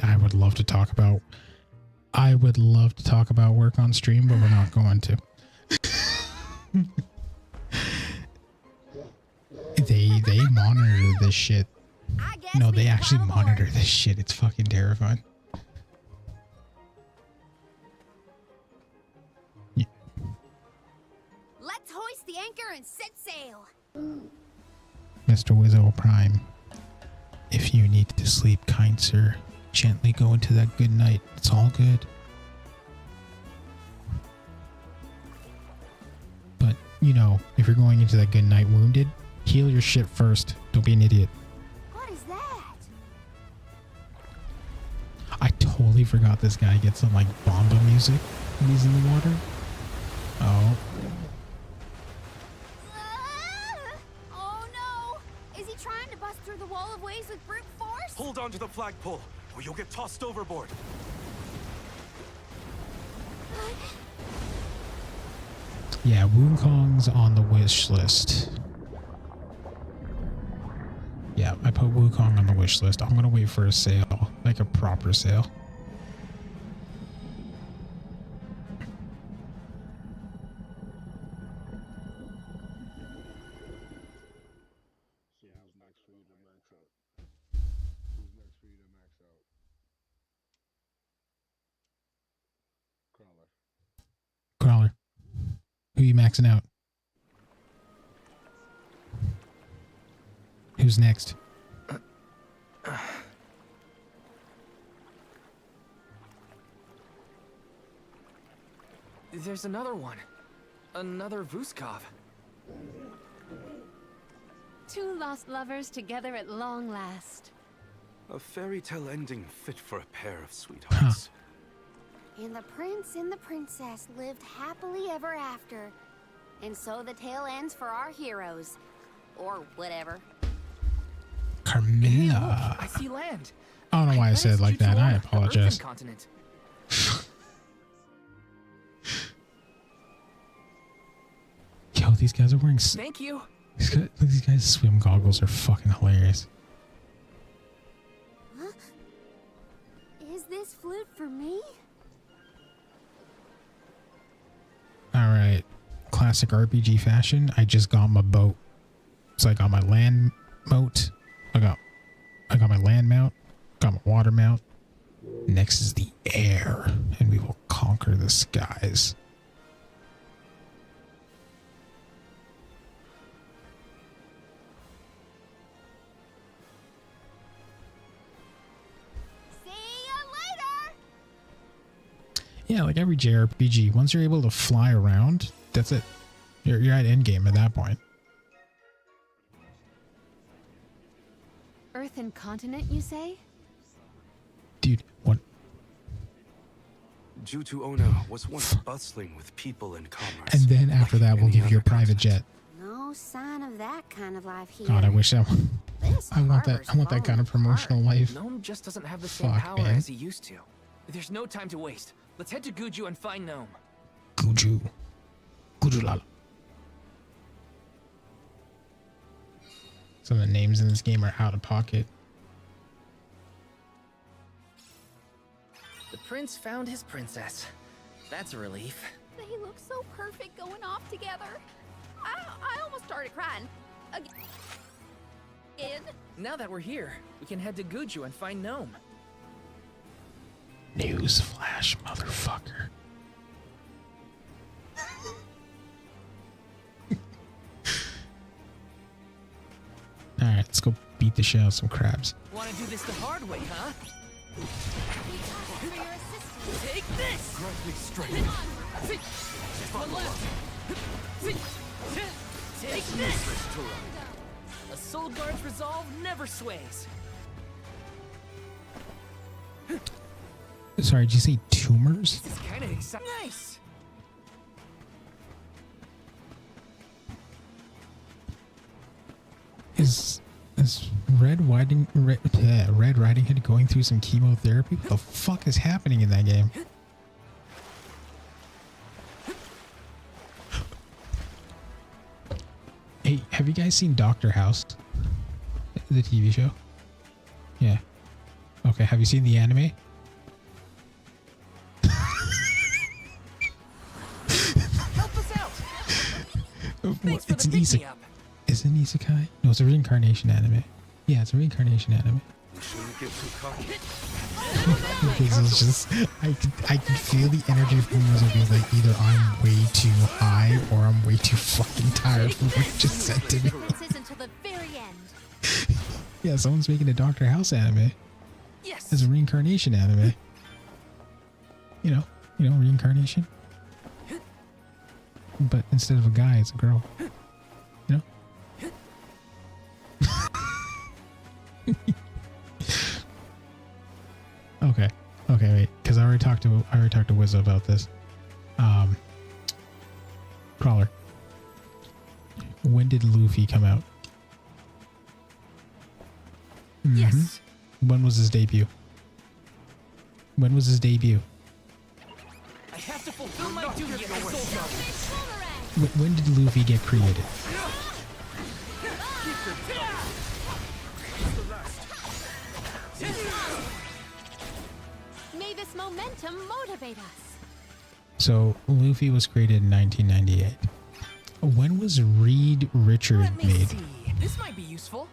I would love to talk about. I would love to talk about work on stream, but we're not going to. They monitor this shit. I guess No, we they can actually follow monitor more. this shit. It's fucking terrifying. Let's hoist the anchor and set sail. Mr. Wizzo Prime, if you need to sleep, kind sir, gently go into that good night. It's all good. But, you know, if you're going into that good night wounded, heal your shit first. Don't be an idiot. What is that? I totally forgot this guy gets some, like, bomba music when he's in the water. Oh. Oh no! Is he trying to bust through the wall of waves with brute force? Hold on to the flagpole, or you'll get tossed overboard. Yeah, Wukong's on the wish list. Yeah, I put Wukong on the wish list. I'm gonna wait for a sale, like a proper sale. See, how's next for you to max out? Who's next for you to max out? Crawler. Crawler, who you maxing out? Who's next? There's another one. Another Vuskov. Two lost lovers together at long last. A fairy tale ending fit for a pair of sweethearts. And the prince and the princess lived happily ever after. And so the tale ends for our heroes. Or whatever. Hey, look, Carmilla. I see land. I don't know why I bet said it's like that. I Jutuana, the apologize. Earthen continent. Yo, these guys are wearing. Thank you. These guys' swim goggles are fucking hilarious. Huh? Is this flute for me? Alright. Classic RPG fashion. I just got my boat. So I got my land moat. I got my land mount. Got my water mount. Next is the air. And we will conquer the skies. See ya later! Yeah, like every JRPG, once you're able to fly around, that's it. You're at endgame at that point. Earthen continent, you say? Dude, what? Jutuona was once bustling with people and commerce. And then after like that, we'll any give you a other private continent. jet. No sign of that kind of life here. God, I wish that. This I want that. harbor's I want that kind of falling promotional apart. life. Gnome just doesn't have the same Fuck, power man. as he used to. There's no time to waste. Let's head to Guju and find Gnome. Guju. Gujulala. Some of the names in this game are out of pocket. The prince found his princess. That's a relief. They look so perfect going off together. I almost started crying. Again. Now that we're here, we can head to Guju and find Gnome. Newsflash, motherfucker. Alright, let's go beat the shit out of some crabs. Want to do this the hard way, huh? Take this! Grant me strength. One left. Take this! A soul guard's resolve never sways. Sorry, did you say tumors? This is kind of exciting. Nice! Is Red Riding Hood going through some chemotherapy? What the fuck is happening in that game? Hey, have you guys seen Doctor House? The TV show? Yeah. Okay, have you seen the anime? Help us out! Thanks for It's the an pick me up. Is it an isekai? No, it's a reincarnation anime. Yeah, it's a reincarnation anime. We shouldn't get too cocky. Because it's just, I can feel the energy from those of being like, either I'm way too high or I'm way too fucking tired from what you just said to me. Princes until the very end. Yeah, someone's making a Doctor House anime Yes. as a reincarnation anime. You know, reincarnation. But instead of a guy, it's a girl. You know? Okay, wait, because I already talked to Wizza about this. Crawler. When did Luffy come out? Yes. When was his debut? I have to fulfill my duty as a soldier. When did Luffy get created? May this momentum motivate us. So Luffy was created in 1998. When was Reed Richards Let me made? see. This might be useful.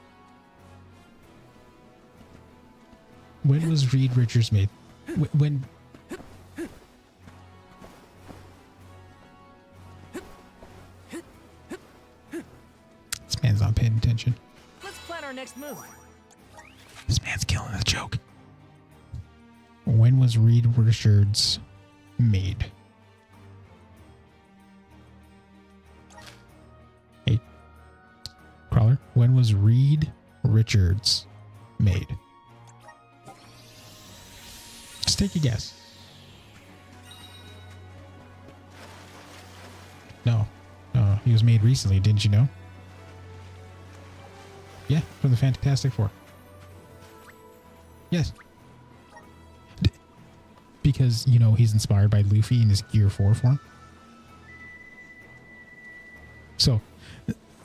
When was Reed Richards made? When? This man's not paying attention. Let's plan our next move. This man's killing the joke. When was Reed Richards made? Hey, Crawler. When was Reed Richards made? Just take a guess. No, he was made recently. Didn't you know? Yeah, from the Fantastic Four. Yes. Because, you know, he's inspired by Luffy in his Gear 4 form. So,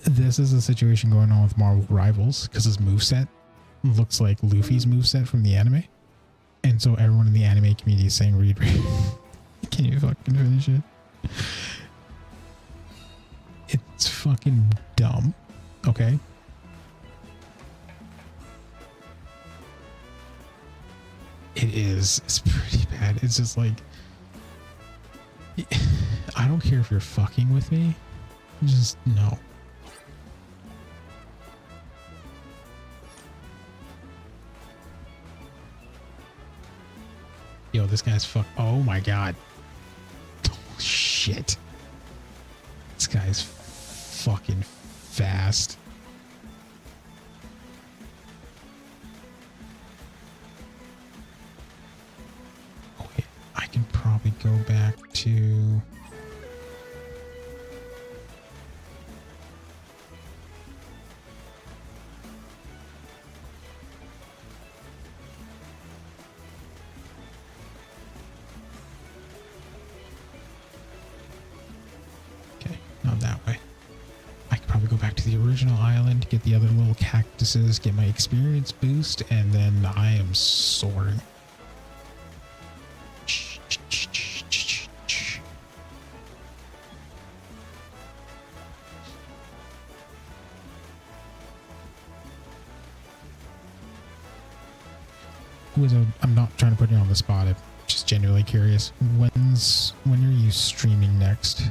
this is a situation going on with Marvel Rivals, because his moveset looks like Luffy's moveset from the anime. And so everyone in the anime community is saying, Reed. Can you fucking finish it? It's fucking dumb. Okay? It is. It's pretty bad. It's just like, I don't care if you're fucking with me. Just no. Yo, this guy's fuck. Oh my god. Oh, shit. This guy's fucking fast. Okay, I can probably go back to... Not that way. I could probably go back to the original island, get the other little cactuses, get my experience boost, and then I am soaring. I'm not trying to put you on the spot. I'm just genuinely curious. When are you streaming next?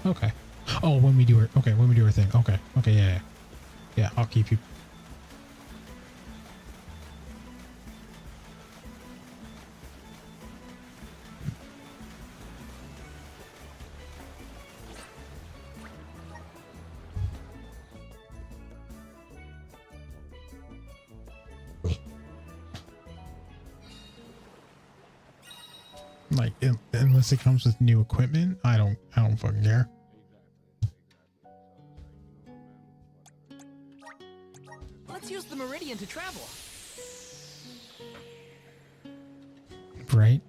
Okay. Oh, when we do our thing. Okay, yeah. Yeah, I'll keep you. Like, unless it comes with new equipment, I don't fucking care. Let's use the meridian to travel. Right?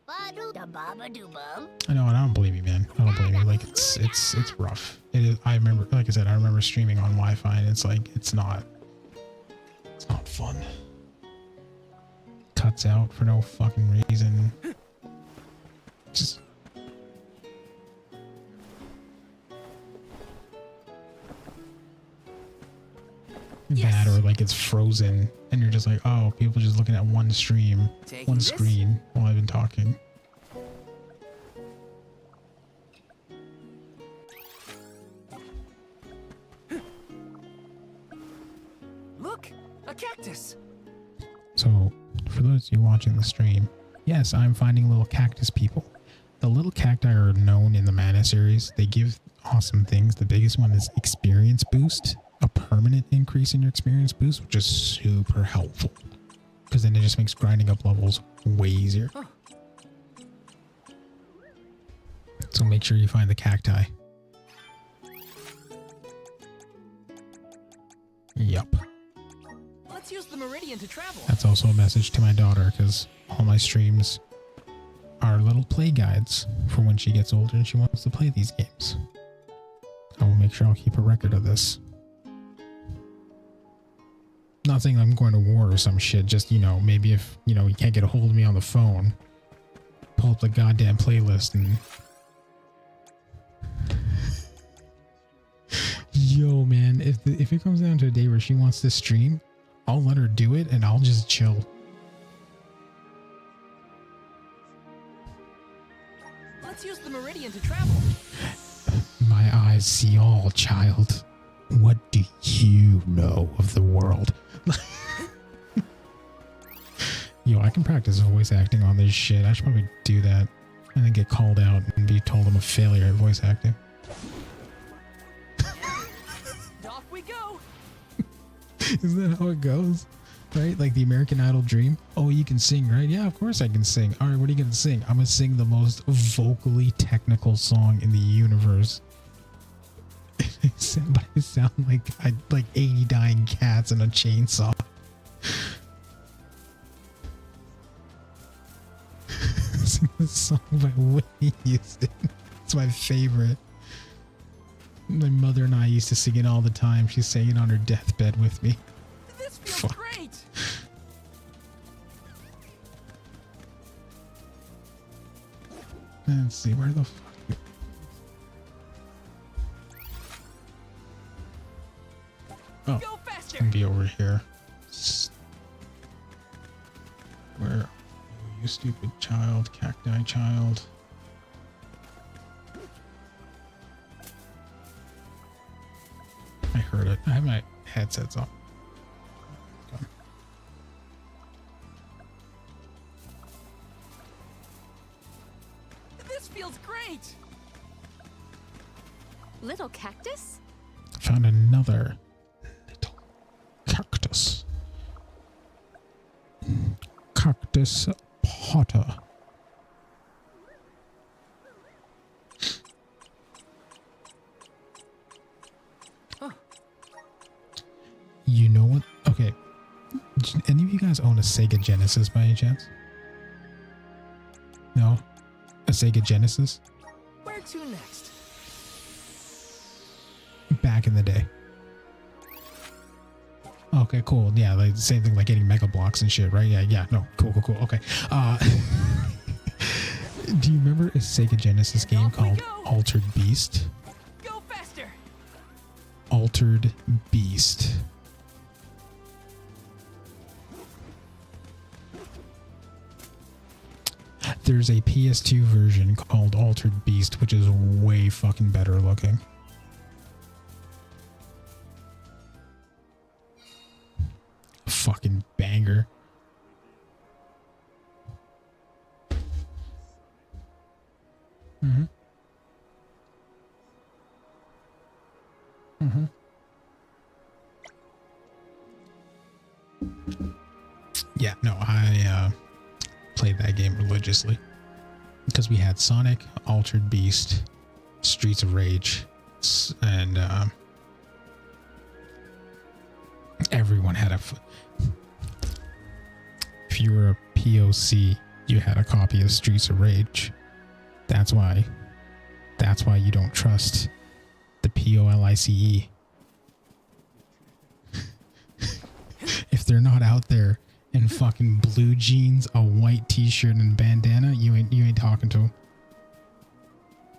I know, and I don't blame you, man. I don't blame you. Like, it's rough. It is. I remember, like I said, I remember streaming on Wi-Fi, and it's like it's not fun. Cuts out for no fucking reason. Just. That, or like it's frozen, and you're just like, oh, people just looking at one stream, one screen while I've been talking. Look, a cactus. So, for those of you watching the stream, yes, I'm finding little cactus people. The little cacti are known in the Mana series. They give awesome things. The biggest one is experience boost. A permanent increase in your experience boost, which is super helpful. Because then it just makes grinding up levels way easier. Huh. So make sure you find the cacti. Yup. Let's use the meridian to travel. That's also a message to my daughter, because all my streams are little play guides for when she gets older and she wants to play these games. I will make sure I'll keep a record of this. Not saying I'm going to war or some shit, just, you know, maybe if, you know, you can't get a hold of me on the phone, pull up the goddamn playlist and... Yo, man, if it comes down to a day where she wants to stream, I'll let her do it and I'll just chill. Let's use the meridian to travel. My eyes see all, child. What do you know of the world? Yo, I can practice voice acting on this shit. I should probably do that and then get called out and be told I'm a failure at voice acting. Off we go. Isn't that how it goes? Right? Like the American Idol dream. Oh, you can sing, right? Yeah, of course I can sing. All right, what are you going to sing? I'm going to sing the most vocally technical song in the universe. But I sound like 80 dying cats and a chainsaw. Sing this song by Whitney Houston. It's my favorite. My mother and I used to sing it all the time. She sang it on her deathbed with me. This feels great. Let's see, where the fuck? Oh, it's gonna be over here. Where are you, stupid child, cacti child? I heard it. I have my headsets on. Okay. This feels great. Little cactus? Found another little cactus. Cactus Potter. You know what? Okay. Did any of you guys own a Sega Genesis by any chance? No? A Sega Genesis? Where to next? Back in the day. Okay, cool. Yeah, like same thing like getting Mega Blocks and shit, right? Yeah, no. Cool. Okay. Do you remember a Sega Genesis game called Altered Beast? Go faster. Altered Beast. There's a PS2 version called Altered Beast, which is way fucking better looking. Fucking banger. Yeah, no, I played that game religiously because we had Sonic, Altered Beast, Streets of Rage, and everyone had if you were a POC, you had a copy of Streets of Rage. That's why you don't trust the POLICE. If they're not out there in fucking blue jeans, a white t-shirt and bandana, you ain't talking to them.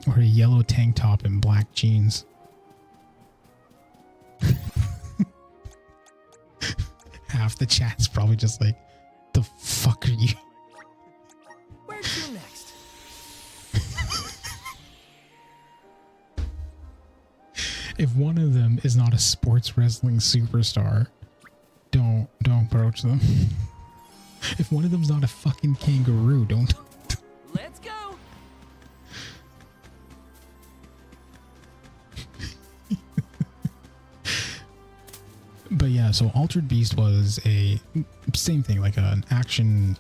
Or a yellow tank top and black jeans. Half the chat's probably just like, the fuck are you? Where to next? If one of them is not a sports wrestling superstar, don't approach them. If one of them's not a fucking kangaroo, don't. Let's go. But yeah, so Altered Beast was a same thing, like an action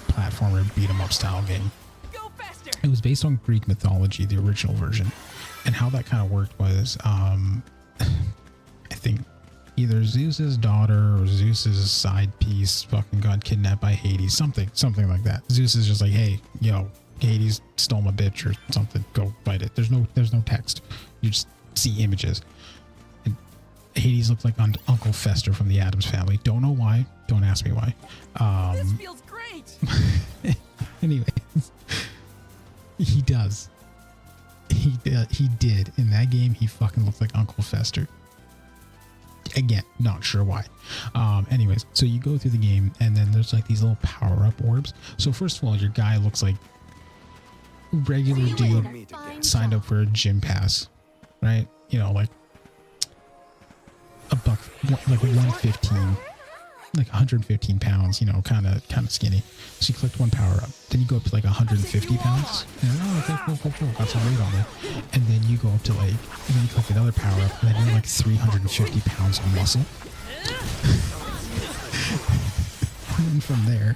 platformer beat 'em up style game. Go faster. It was based on Greek mythology, the original version, and how that kind of worked was, I think either Zeus's daughter or Zeus's side piece fucking got kidnapped by Hades, something like that. Zeus is just like, hey, yo, Hades stole my bitch or something. Go fight it. There's no text. You just see images. Hades looked like Uncle Fester from the Addams Family. Don't know why. Don't ask me why. This feels great. Anyway, he does. He did. In that game, he fucking looked like Uncle Fester. Again, not sure why. Anyways, so you go through the game, and then there's like these little power-up orbs. So first of all, your guy looks like regular dude signed up for a gym pass, right? You know, like $1, like 115, like 115 pounds, you know, kind of skinny. So you collect one power up, then you go up to like 150 pounds, and okay, cool, got some weight on it. And then you go up to like, and then you collect another power up, and then you're like 350 pounds of muscle. And then from there,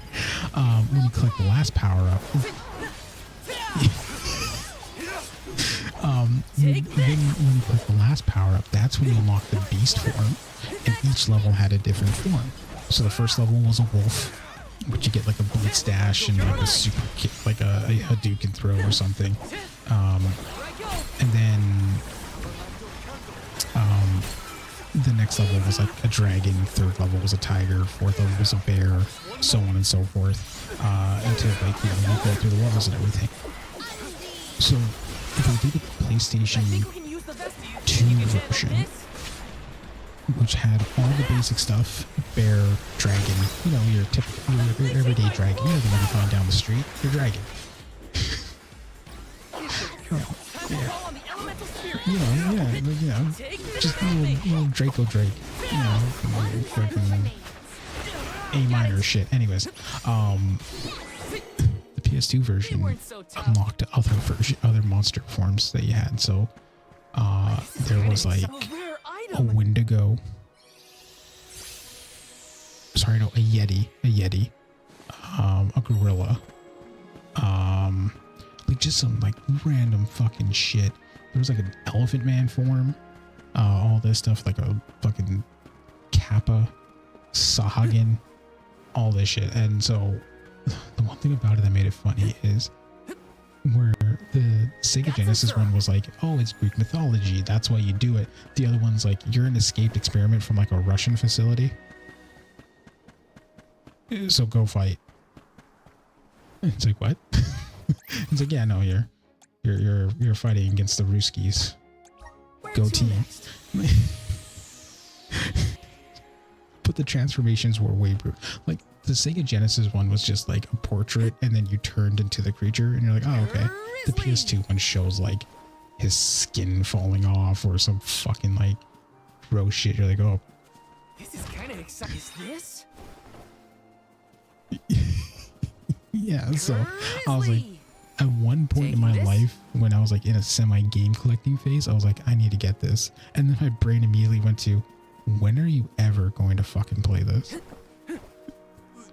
when you collect the last power up, then when you click the last power up, that's when you unlock the beast form, and each level had a different form. So the first level was a wolf, which you get like a blitz dash and like a super kick, like a Hadouken throw or something. And then the next level was like a dragon, third level was a tiger, fourth level was a bear, so on and so forth, until like, you know, you go through the levels and everything. So they did a PlayStation 2 version, which had all the basic stuff: bear, dragon, you know, your typical, your everyday dragon, you know, the one you find down the street, your dragon. Yeah, just little Draco Drake, you know, fucking A minor shit. Anyways, the PS2 version unlocked other monster forms that you had. So there was like a Wendigo. Sorry, no, a Yeti, a gorilla, like just some like random fucking shit. There was like an elephant man form, all this stuff, like a fucking Kappa, Sahagin, all this shit. And so the one thing about it that made it funny is where the Sega Genesis one was like, oh, it's Greek mythology, that's why you do it. The other one's like, you're an escaped experiment from like a Russian facility, so go fight. It's like, what? It's like, yeah, no, you're fighting against the Ruskies. Go team. But the transformations were way brutal. Like the Sega Genesis one was just like a portrait, and then you turned into the creature, and you're like, oh, okay. The PS2 one shows like his skin falling off or some fucking like gross shit. You're like, oh, this is kind of exciting. Is this? Yeah. So I was like, at one point in my life, when I was like in a semi-game collecting phase, I was like, I need to get this. And then my brain immediately went to, when are you ever going to fucking play this?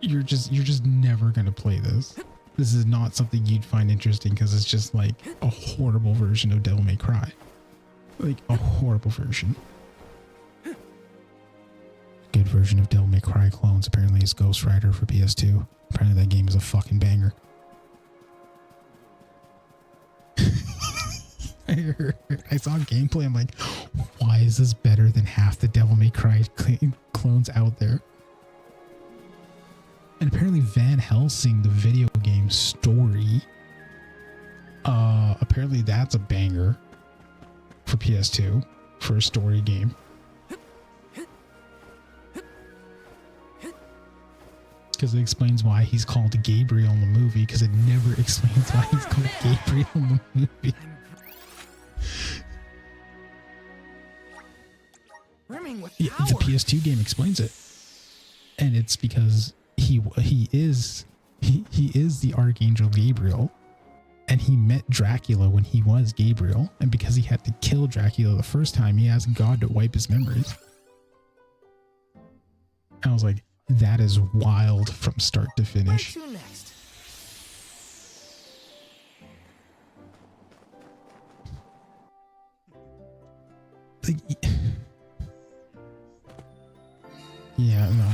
You're just never going to play this. This is not something you'd find interesting because it's just like a horrible version of Devil May Cry. Like a horrible version. Good version of Devil May Cry clones apparently is Ghost Rider for PS2. Apparently that game is a fucking banger. I saw gameplay. I'm like, why is this better than half the Devil May Cry clones out there? And apparently Van Helsing, the video game story, apparently that's a banger for PS2 for a story game. Because it explains why he's called Gabriel in the movie, because it never explains why he's called Gabriel in the movie. Yeah, the PS2 game explains it, and it's because he is the Archangel Gabriel, and he met Dracula when he was Gabriel, and because he had to kill Dracula the first time, he asked God to wipe his memories. And I was like, that is wild from start to finish. Where to next? Like, yeah, no.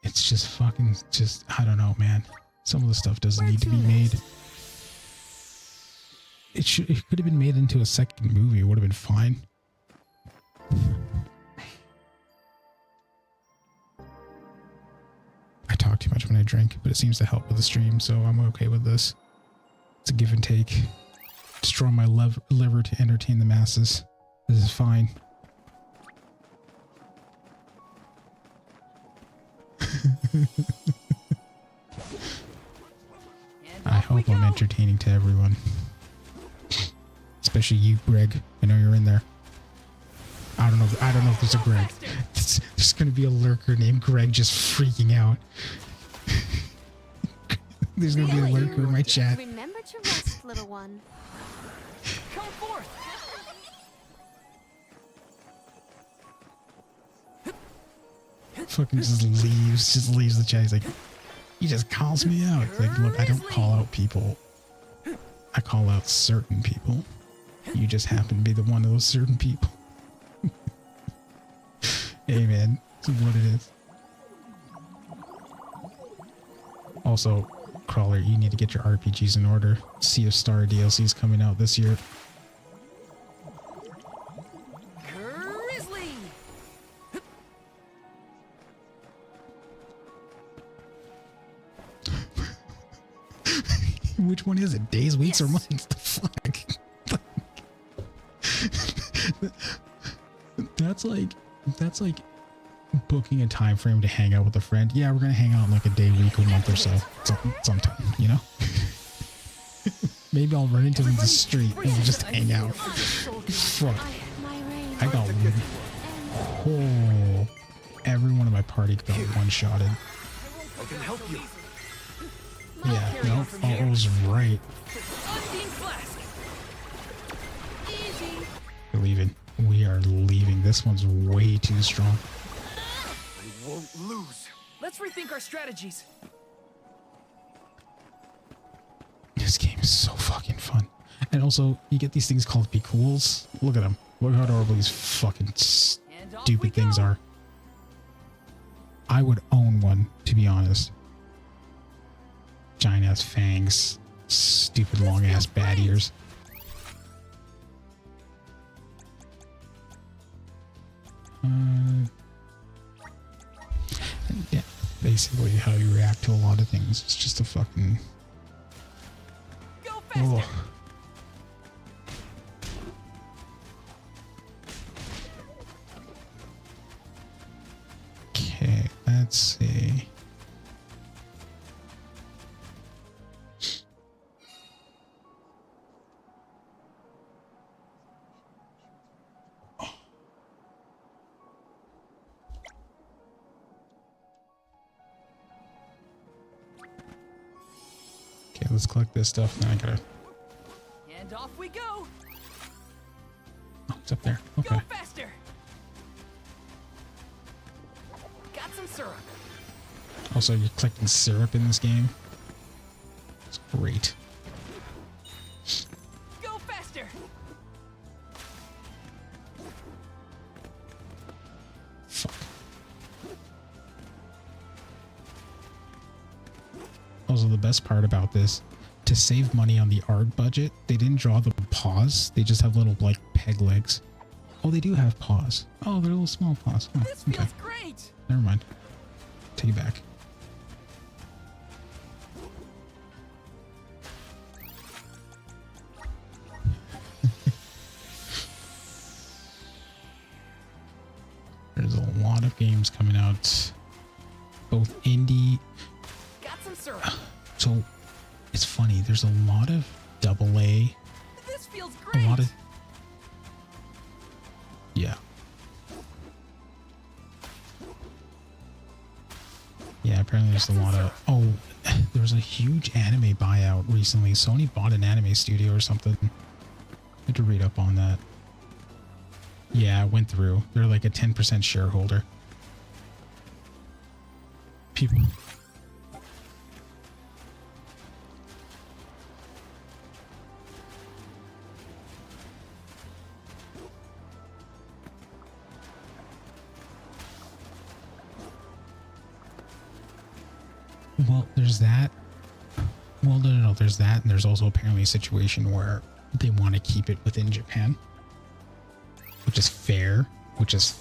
It's just fucking, I don't know, man. Some of the stuff doesn't need to be made. It could have been made into a second movie. It would have been fine. I talk too much when I drink, but it seems to help with the stream, so I'm okay with this. It's a give and take. Destroy my liver to entertain the masses. This is fine. I hope I'm entertaining to everyone. Especially you, Greg. I know you're in there. I don't know if there's a Greg. There's gonna be a lurker named Greg just freaking out. There's gonna be a lurker in my chat. Remember to rest, little one. Come forth. Fucking just leaves the chat. He's like, he just calls me out. It's like, look, I don't call out people. I call out certain people. You just happen to be the one of those certain people. Hey man, this is what it is. Also, Crawler, you need to get your RPGs in order. Sea of Star DLC is coming out this year. Grizzly. Which one is it? Days, weeks, or months? The fuck? That's like booking a time frame to hang out with a friend. Yeah, we're gonna hang out in like a day, week, or month or so. Sometime, you know? Maybe I'll run into them in the street and we'll just hang out. Fuck. I got one. Oh, everyone in my party got one-shotted. I can help you. Yeah, no, I was right. We're leaving. We are leaving. This one's way too strong. We won't lose. Let's rethink our strategies. This game is so fucking fun. And also, you get these things called Be Cools. Look at them. Look how adorable these fucking stupid things are. I would own one, to be honest. Giant ass fangs. Stupid long ass bat ears. Yeah, basically how you react to a lot of things. It's just a fucking... Oh. Okay, let's see. Okay, let's collect this stuff. Then I gotta... And off we go. Oh, it's up there. Okay. Go faster. Got some syrup. Also, you're collecting syrup in this game. It's great. Go faster. Also, the best part about this, to save money on the art budget, they didn't draw the paws. They just have little like peg legs. Oh, they do have paws. Oh, they're little small paws. Oh, This feels great. Never mind. Take it back. There's a lot of games coming out, both indie. Got some syrup. So it's funny. There's a lot of AA. This feels great. A lot of. Yeah. Yeah, apparently there's a lot of... Oh, there was a huge anime buyout recently. Sony bought an anime studio or something. I had to read up on that. Yeah, it went through. They're like a 10% shareholder. People... Well, there's that. Well, no. There's that, and there's also apparently a situation where they want to keep it within Japan, which is fair. Because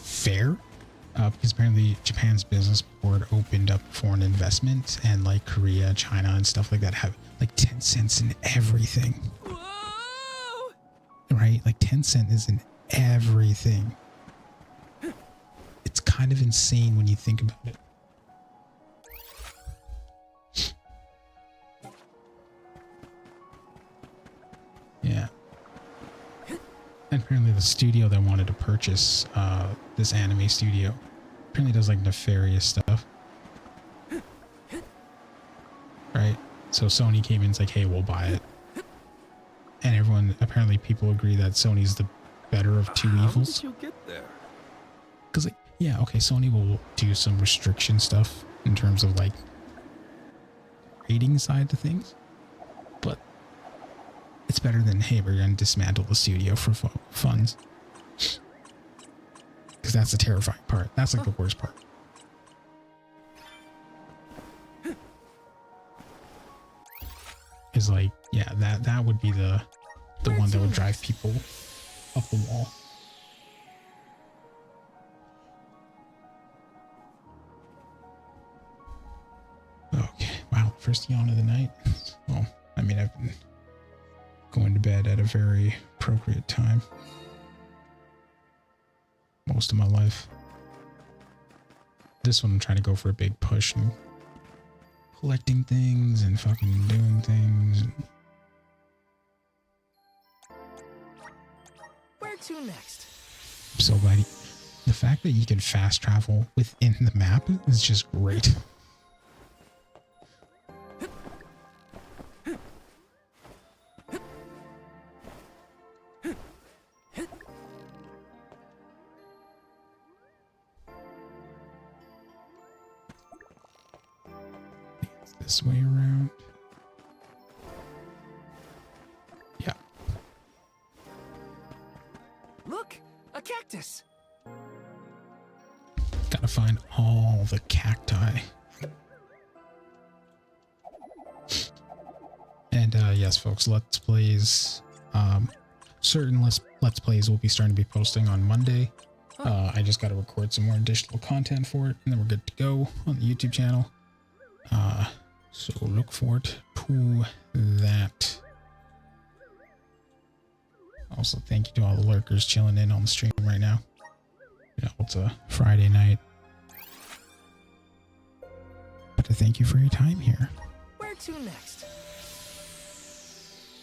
apparently Japan's business board opened up foreign investment, and like Korea, China, and stuff like that have like 10 cents in everything. Whoa! Right? Like 10 cent is in everything. It's kind of insane when you think about it. Yeah. And apparently the studio that wanted to purchase this anime studio apparently does like nefarious stuff. Right? So Sony came in and was like, hey, we'll buy it. And everyone, apparently people agree that Sony's the better of two evils. How did you get there? Because like, yeah, okay, Sony will do some restriction stuff in terms of like rating side to things. But it's better than, hey, we're going to dismantle the studio for funds. Because that's the terrifying part. That's like the worst part. Is like, yeah, that would be the one that would drive people up the wall. Okay, wow, first yawn of the night. Well, I mean, I've been going to bed at a very appropriate time most of my life. This one I'm trying to go for a big push and collecting things and fucking doing things. Where to next? I'm so glad the fact that you can fast travel within the map is just great. This way around. Yeah. Look, a cactus. Gotta find all the cacti. And yes, folks, Let's Plays. Certain Let's Plays will be starting to be posting on Monday. I just gotta record some more additional content for it, and then we're good to go on the YouTube channel. So look forward to that. Also, thank you to all the lurkers chilling in on the stream right now. You know, it's a Friday night. But to thank you for your time here. Where to next?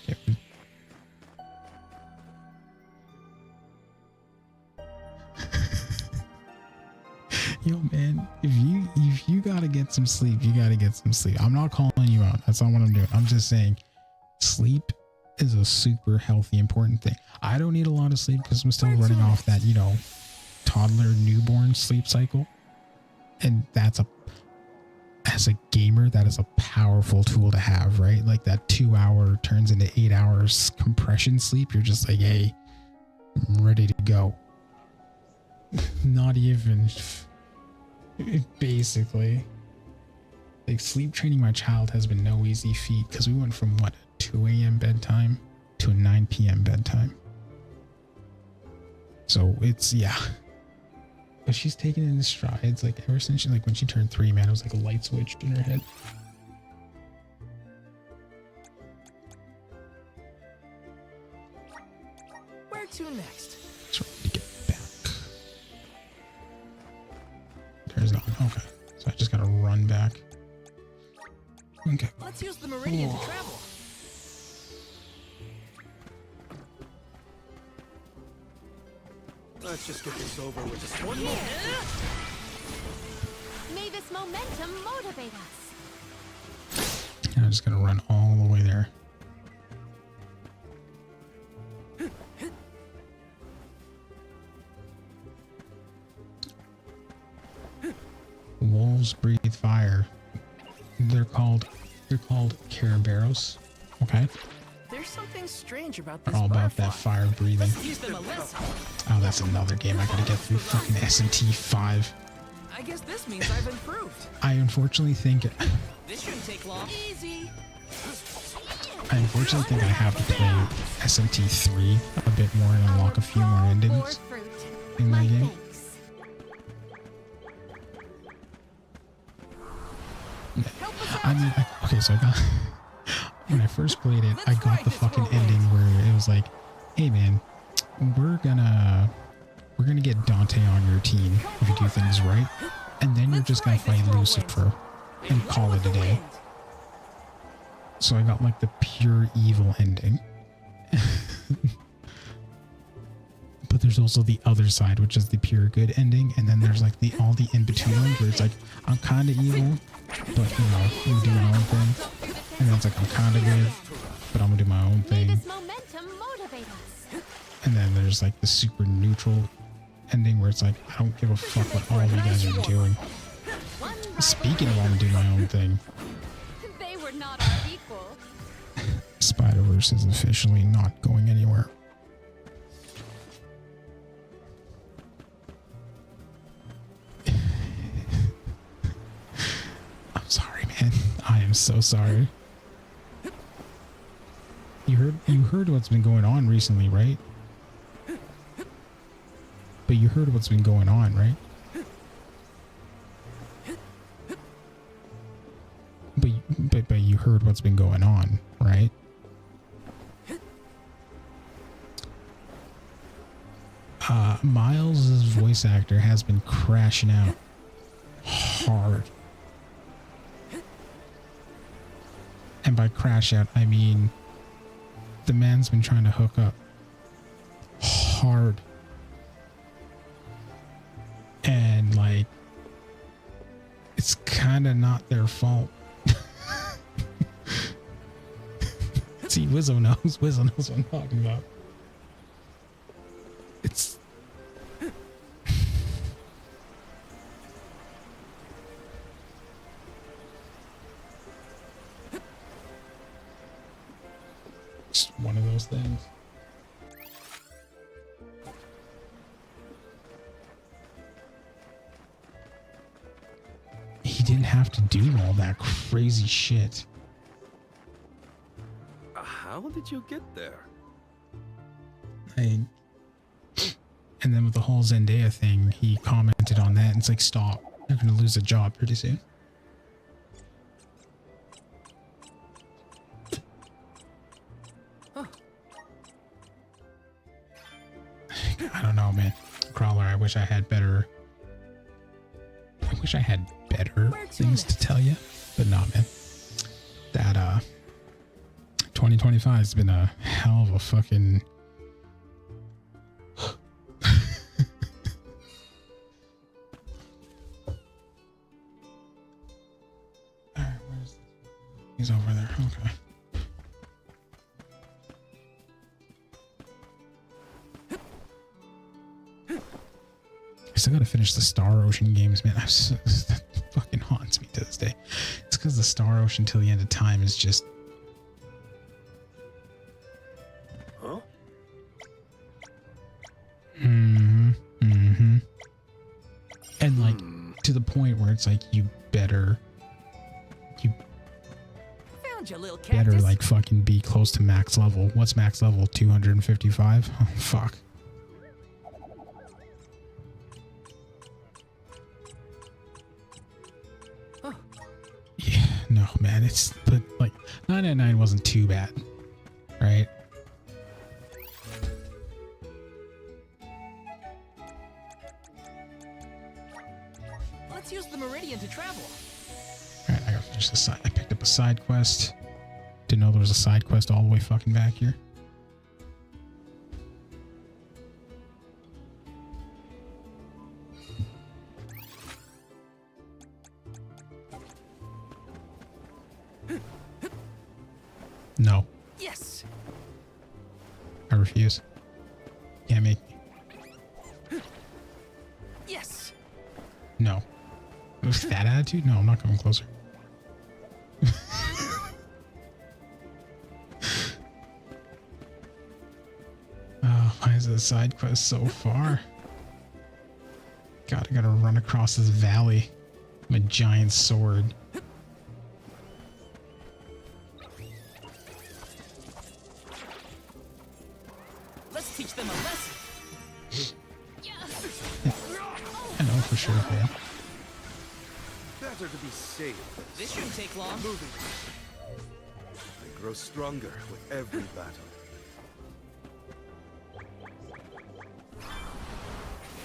Okay. Yo, man, if you gotta get some sleep, you gotta get some sleep. I'm not calling you out. That's not what I'm doing. I'm just saying sleep is a super healthy, important thing. I don't need a lot of sleep because I'm still running off that, you know, toddler, newborn sleep cycle. And that's as a gamer, that is a powerful tool to have, right? Like that 2 hour turns into 8 hours compression sleep. You're just like, hey, I'm ready to go. Not even... Basically. Like, sleep training my child has been no easy feat because we went from what, 2 a.m. bedtime to a 9 p.m. bedtime. So it's, yeah. But she's taken it in strides, like ever since she, like when she turned 3, man, it was like a light switch in her head. Where to next? Just ready to get back. There's not. Okay. So I just gotta run back. Okay. Let's use the meridian to travel. Let's just get this over with. Just one more. May this momentum motivate us. And I'm just gonna run all the way there. Wolves breathe fire. They're called Caraberos. Okay. There's something strange about They're this all about that butterfly. fire breathing. Let's teach them a lesson. Oh, that's another game I gotta get through. Fucking SMT 5. I guess this means I've improved. I unfortunately think This shouldn't take long. Easy. I have to play SMT 3 a bit more and unlock a few more endings in my game. I mean, okay, so I got when I first played it, I got the fucking ending where it was like, "Hey man, we're gonna get Dante on your team if you do things right, and then you're just gonna fight Lucifer and call it a day." So I got like the pure evil ending. But there's also the other side, which is the pure good ending, and then there's like all the in-between ones where it's like, I'm kinda evil, but you know, I'm gonna do my own thing. And then it's like, I'm kinda good, but I'm gonna do my own thing. And then there's like the super neutral ending where it's like, I don't give a fuck what all of you guys are doing. Speaking of, I'm gonna do my own thing. They were not our equal. Spider-Verse is officially not going anywhere. I'm sorry, man. I am so sorry. You heard what's been going on recently, right? But you heard what's been going on, right? But you heard what's been going on, right? Miles' voice actor has been crashing out hard. And by crash out, I mean the man's been trying to hook up hard. And like, it's kind of not their fault. See, Wizzo knows what I'm talking about. It's just one of those things. He didn't have to do all that crazy shit. How did you get there? And then with the whole Zendaya thing, he commented on that and it's like, stop. You're going to lose a job pretty soon. Huh. I don't know, man. Crawler, I wish I had better things to tell you. But nah, man. That, 2025 has been a hell of a fucking... Alright, where's... He's over there, okay. I still gotta finish the Star Ocean games, man. That fucking haunts me to this day. It's because the Star Ocean till the end of time is just... Huh? And like to the point where it's like you better Found you, little Better cactus. like fucking be close to max level. What's max level? 255? Oh, fuck. Yeah, no, man, it's, but like 999 wasn't too bad, right? Let's use the meridian to travel. Alright, I gotta finish this side. I picked up a side quest. Didn't know there was a side quest all the way fucking back here. No. Yes. I refuse. Can't make me. Yes. No. With that attitude? No, I'm not coming closer. Oh, why is the side quest so far? God, I gotta run across this valley with a giant sword. Let's teach them a lesson. I know for sure, man. Better to be safe. This shouldn't take long. Moving. I grow stronger with every battle.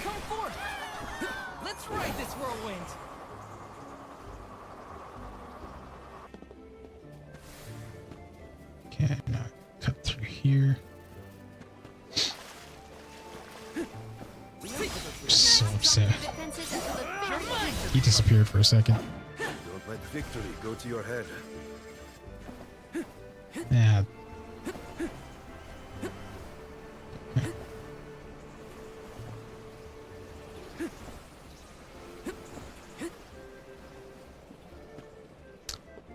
Come forth. Let's ride this whirlwind. Okay, now cut through here. I'm so upset. He disappeared for a second. Don't let victory go to your head. Yeah.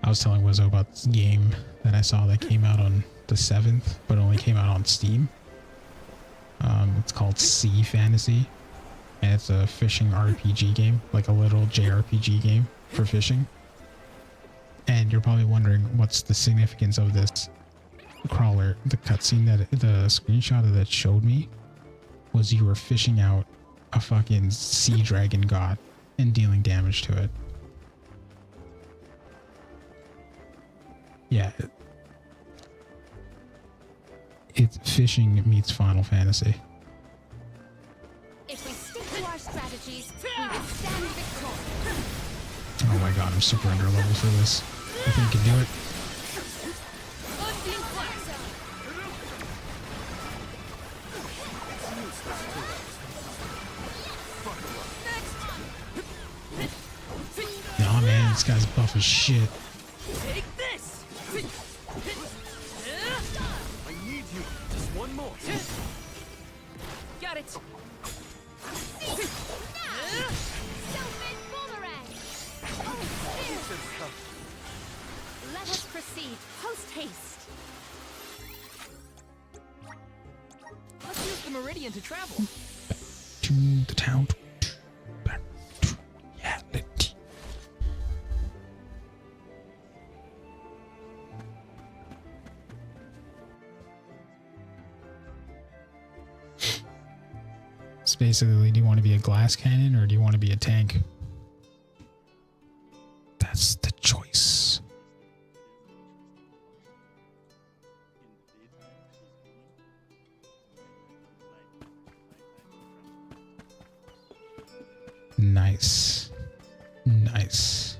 I was telling Wizzo about this game that I saw that came out on the 7th, but only came out on Steam. It's called Sea Fantasy, and it's a fishing RPG game, like a little JRPG game for fishing. And you're probably wondering what's the significance of this crawler. The cutscene that the screenshot that showed me was you were fishing out a fucking sea dragon god and dealing damage to it. Yeah. It's fishing meets Final Fantasy. If we stick to our strategies, we will stand victorious. Oh my god, I'm super under level for this. I think you can do it. Nah, man, this guy's buff as shit. Take this. I need you. Just one more. Got it. Let us proceed post haste. Let's use the meridian to travel. To the town. Back to reality. It's basically, do you want to be a glass cannon or do you want to be a tank? That's the choice. Nice. Nice.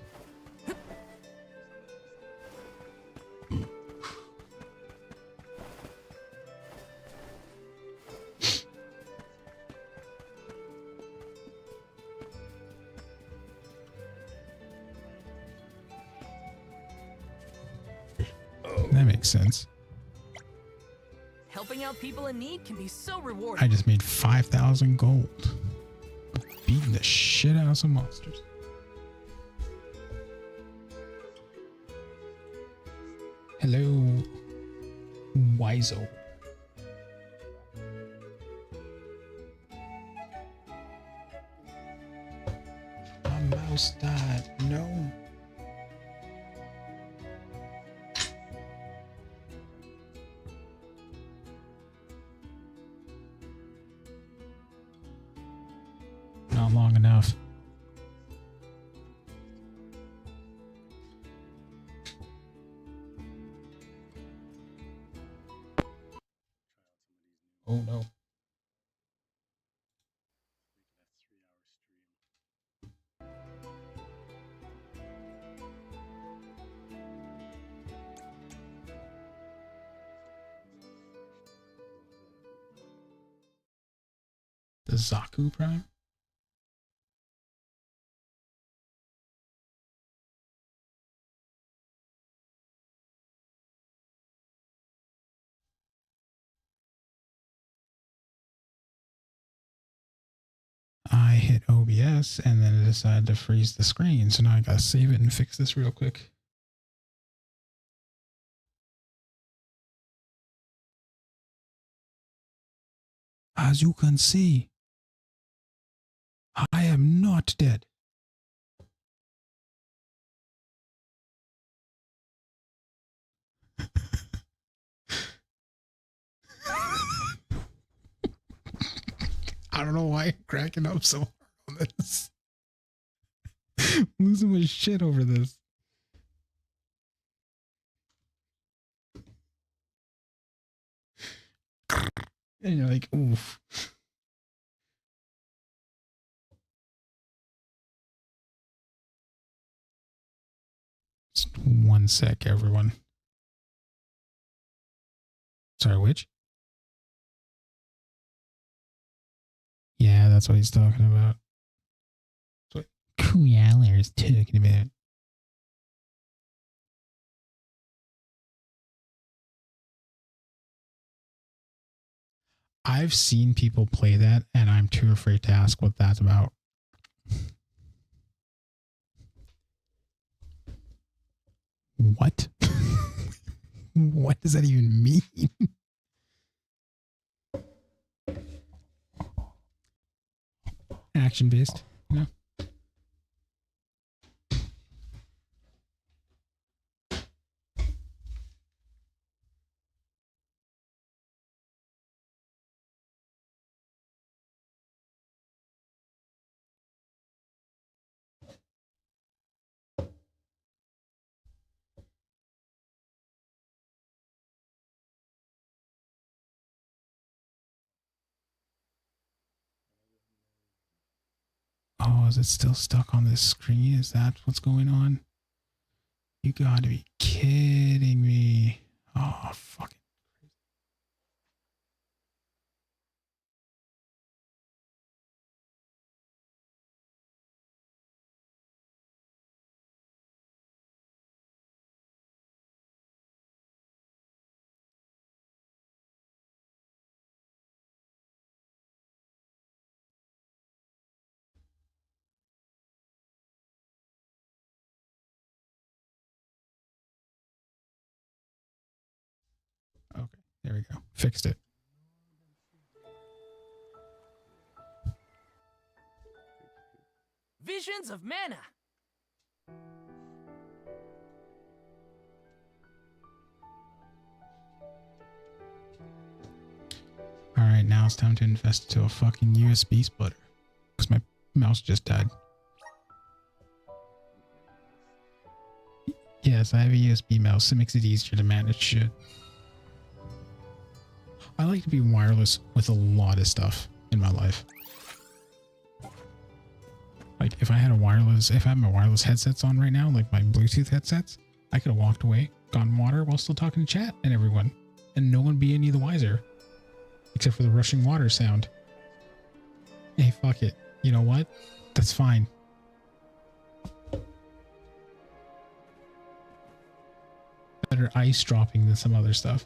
That makes sense. Helping out people in need can be so rewarding. I just made 5,000 gold. Beating the shit out of some monsters. Hello, Wizo. My mouse died. No. not long enough. Oh no. The Zaku Prime? I hit OBS and then it decided to freeze the screen. So now I gotta save it and fix this real quick. As you can see, I am not dead. I don't know why I'm cracking up so hard on this. I'm losing my shit over this. And you're like, oof. Just 1 sec, everyone. Sorry, which? Yeah, that's what he's talking about. That's what Kuyala is talking about. I've seen people play that, and I'm too afraid to ask what that's about. What? What does that even mean? Action-based, you know? Oh, is it still stuck on this screen? Is that what's going on? You gotta be kidding me. Oh, fucking. Okay, there we go. Fixed it. Visions of mana. Alright, now it's time to invest into a fucking USB splitter. Because my mouse just died. Yes, I have a USB mouse. It makes it easier to manage shit. I like to be wireless with a lot of stuff in my life. Like if I had my wireless headsets on right now, like my Bluetooth headsets, I could have walked away, gotten water while still talking to chat and everyone. And no one be any the wiser. Except for the rushing water sound. Hey, fuck it. You know what? That's fine. Better ice dropping than some other stuff.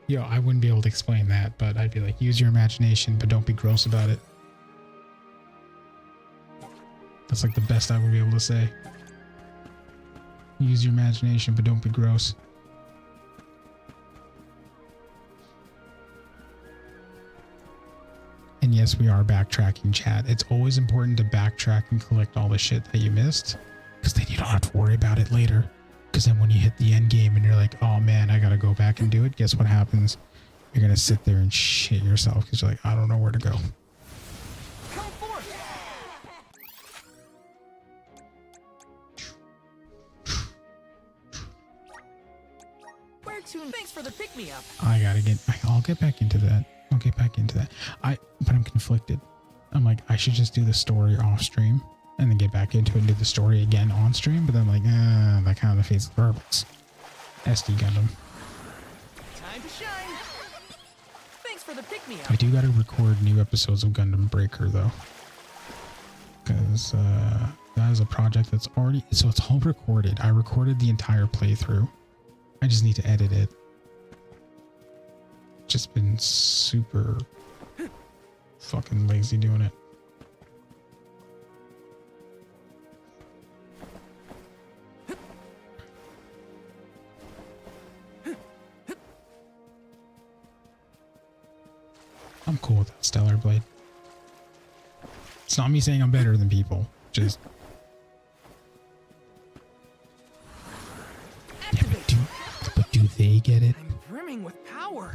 Yo, I wouldn't be able to explain that, but I'd be like, use your imagination, but don't be gross about it. That's like the best I would be able to say. Use your imagination, but don't be gross. And yes, we are backtracking, chat. It's always important to backtrack and collect all the shit that you missed, because then you don't have to worry about it later. Because then when you hit the end game and you're like, oh man, I gotta go back and do it, guess what happens? you're gonna sit there and shit yourself because you're like, I don't know where to go. Come forth. Where to? Thanks for the pick-me-up. I'll get back into that. But I'm conflicted. I'm like, I should just do the story off stream and then get back into it and do the story again on stream. But then I'm like, that kind of defeats the purpose. SD Gundam. Time to shine. Thanks for the pick-me-up. I do got to record new episodes of Gundam Breaker though, because that is a project that's already, so it's all recorded. I recorded the entire playthrough. I just need to edit it. Just been super fucking lazy doing it. I'm cool with that Stellar Blade. It's not me saying I'm better than people. Just yeah, but do they get it? I'm brimming with power.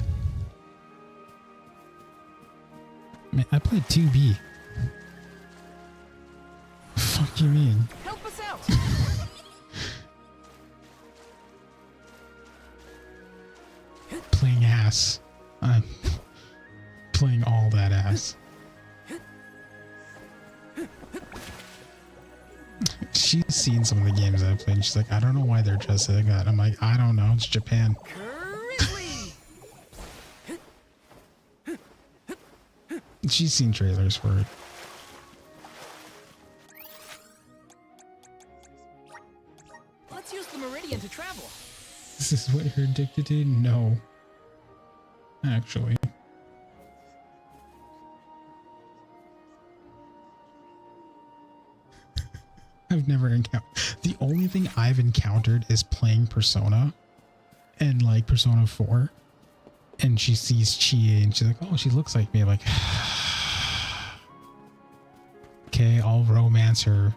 Man, I played 2B. Fuck you mean? Help us out. Playing ass. I'm playing all that ass. She's seen some of the games I've played and she's like, I don't know why they're just like that. I'm like, I don't know, it's Japan. She's seen trailers for it. Let's use the Meridian to travel. This is what you're addicted to? No. Actually. I've never encountered. The only thing I've encountered is playing Persona and like Persona 4. And she sees Chie and she's like, oh, she looks like me. I'm like, okay, I'll romance her.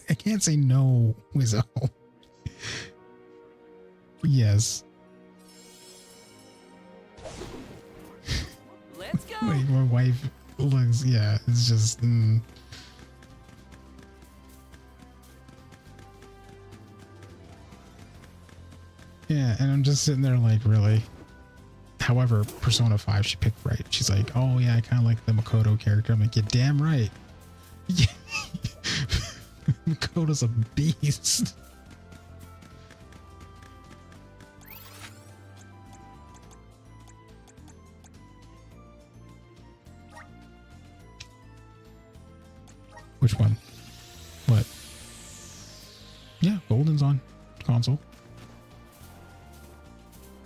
I can't say no, Wizzo. Yes. Let's go. Like my wife looks, yeah, it's just. Yeah, and I'm just sitting there like, really? However, Persona 5, she picked right. She's like, oh yeah, I kind of like the Makoto character. I'm like, you're damn right. Yeah. Makoto's a beast. Which one? What? Yeah, Golden's on console.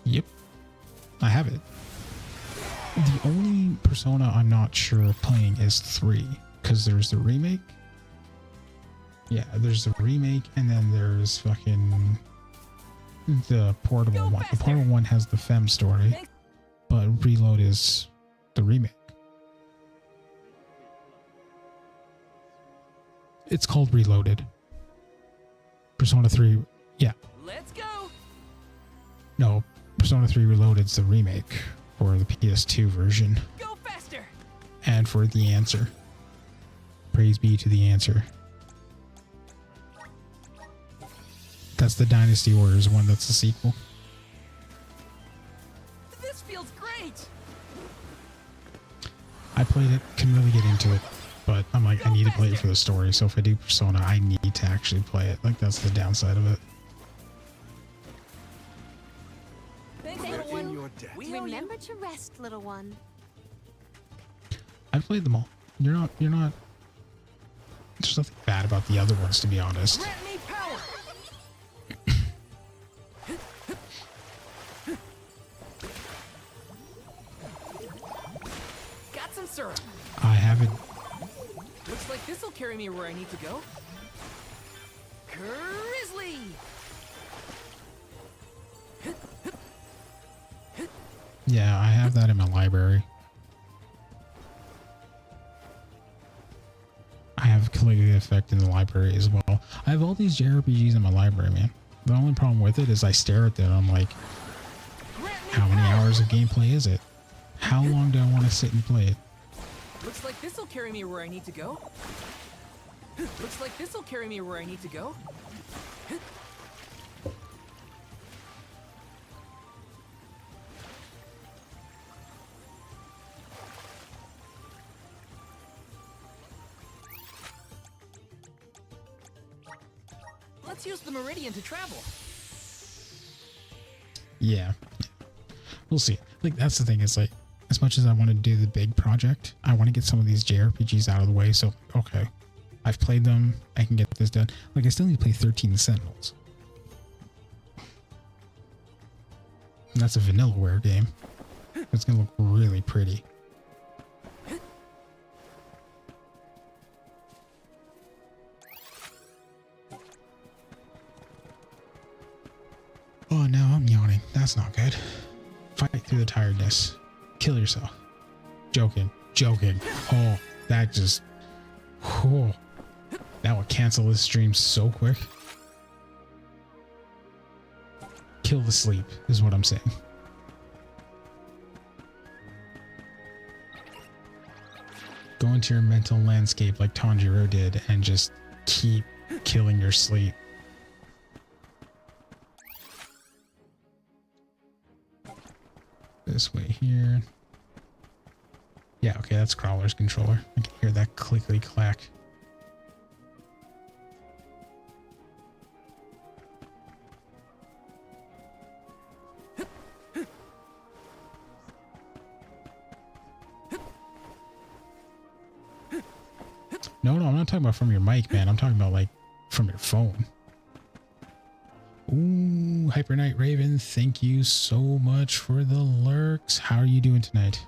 Yep. I have it. The only Persona I'm not sure of playing is 3, because there's the remake. Yeah, there's the remake, and then there's fucking the portable one. The portable one has the Femme story, but Reload is the remake. It's called Reloaded. Persona 3, yeah. Let's go. No, Persona 3 Reloaded's the remake for the PS2 version. Go faster. And for The Answer. Praise be to The Answer. That's the Dynasty Warriors one, that's the sequel. This feels great. I played it, couldn't really get into it, but I'm like, I need to play it for the story, so if I do Persona, I need to actually play it. Like, that's the downside of it. Thanks, little one. Remember to rest, little one. I've played them all. You're not, there's nothing bad about the other ones, to be honest. Grant me power. Got some syrup. I haven't. Looks like this'll carry me where I need to go. Grizzly. Yeah, I have that in my library. I have have Caligula effect in the library as well. I have all these JRPGs in my library, man. The only problem with it is I stare at them and I'm like, how many hours of gameplay is it? How long do I want to sit and play it? Looks like this'll carry me where I need to go. Looks like this'll carry me where I need to go. Let's use the meridian to travel. Yeah. We'll see. Like, that's the thing. It's like, as much as I want to do the big project, I want to get some of these JRPGs out of the way. So, okay, I've played them. I can get this done. Like, I still need to play 13 Sentinels. And that's a Vanillaware game. It's going to look really pretty. Oh, now I'm yawning. That's not good. Fight through the tiredness. Kill yourself. Joking. Joking. Oh, that just... Oh, that would cancel this stream so quick. Kill the sleep is what I'm saying. Go into your mental landscape like Tanjiro did and just keep killing your sleep. This way here. Yeah, okay, that's Crawler's controller. I can hear that clickety clack. No, I'm not talking about from your mic, man. I'm talking about like from your phone. Ooh, Hyper Knight Raven, thank you so much for the lurks. How are you doing tonight?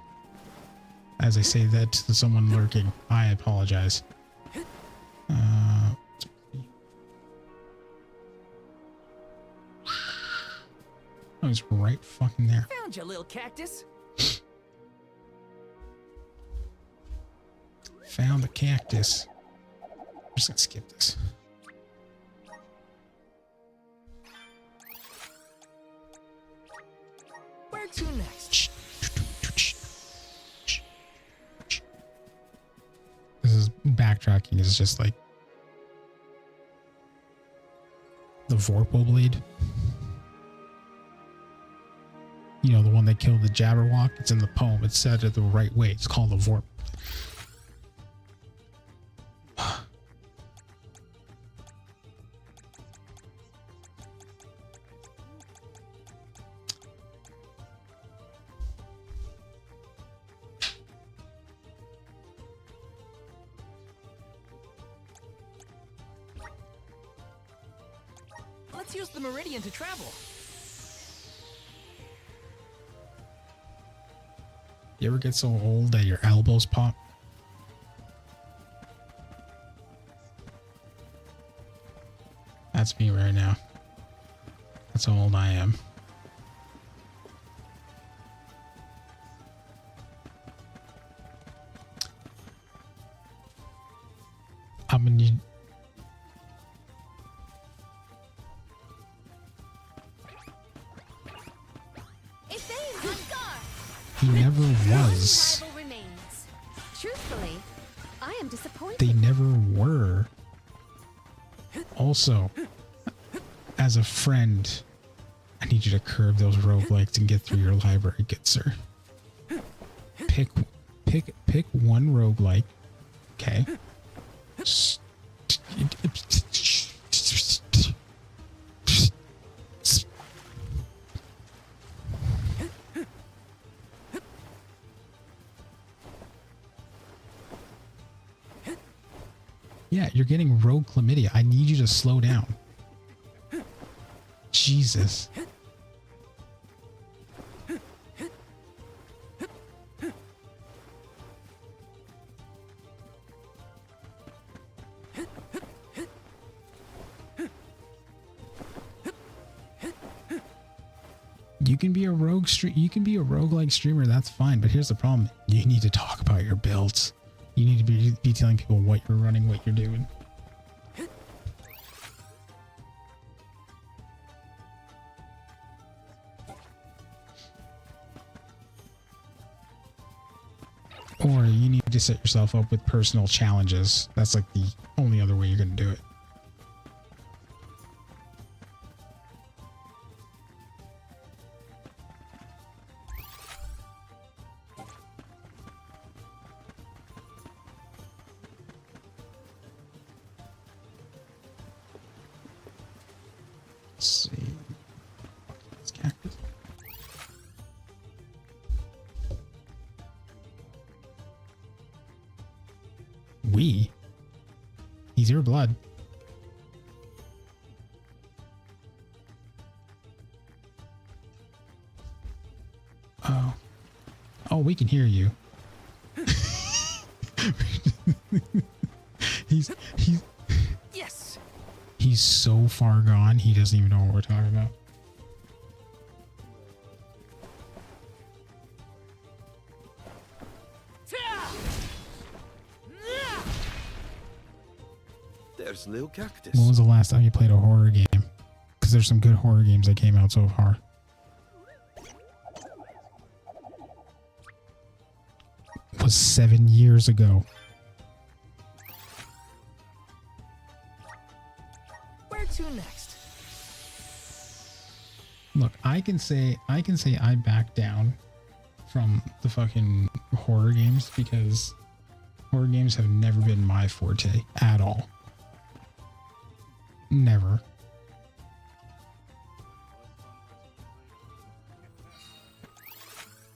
As I say that to someone lurking, I apologize. Oh, he's right fucking there. Found you, little cactus. Found the cactus. I'm just gonna skip this. Where to next? This is backtracking is just like the Vorpal blade. You know, the one that killed the Jabberwock. It's in the poem. It's said it the right way. It's called the Vorpal. Let's use the meridian to travel. You ever get so old that your elbows pop? That's me right now. That's how old I am. I'm gonna need... He never was. Truthfully, I am disappointed. They never were. Also, as a friend, I need you to curb those roguelikes and get through your library, good sir. Pick one roguelike, okay? Yeah, you're getting rogue chlamydia. I need you to slow down. Jesus. You can be a rogue you can be a roguelike streamer, that's fine, but here's the problem. You need to talk about your builds. You need to be telling people what you're running, what you're doing. Or you need to set yourself up with personal challenges. That's like the only other way you're going to do it. Let's see. It's cactus. We? He's your blood. Oh. Oh, we can hear you. he's Yes. He's so far gone, he doesn't even know what we're talking about. There's little cactus. When was the last time you played a horror game? Because there's some good horror games that came out so far. It was 7 years ago. Where to next? Look, I can say I back down from the fucking horror games because horror games have never been my forte at all. Never.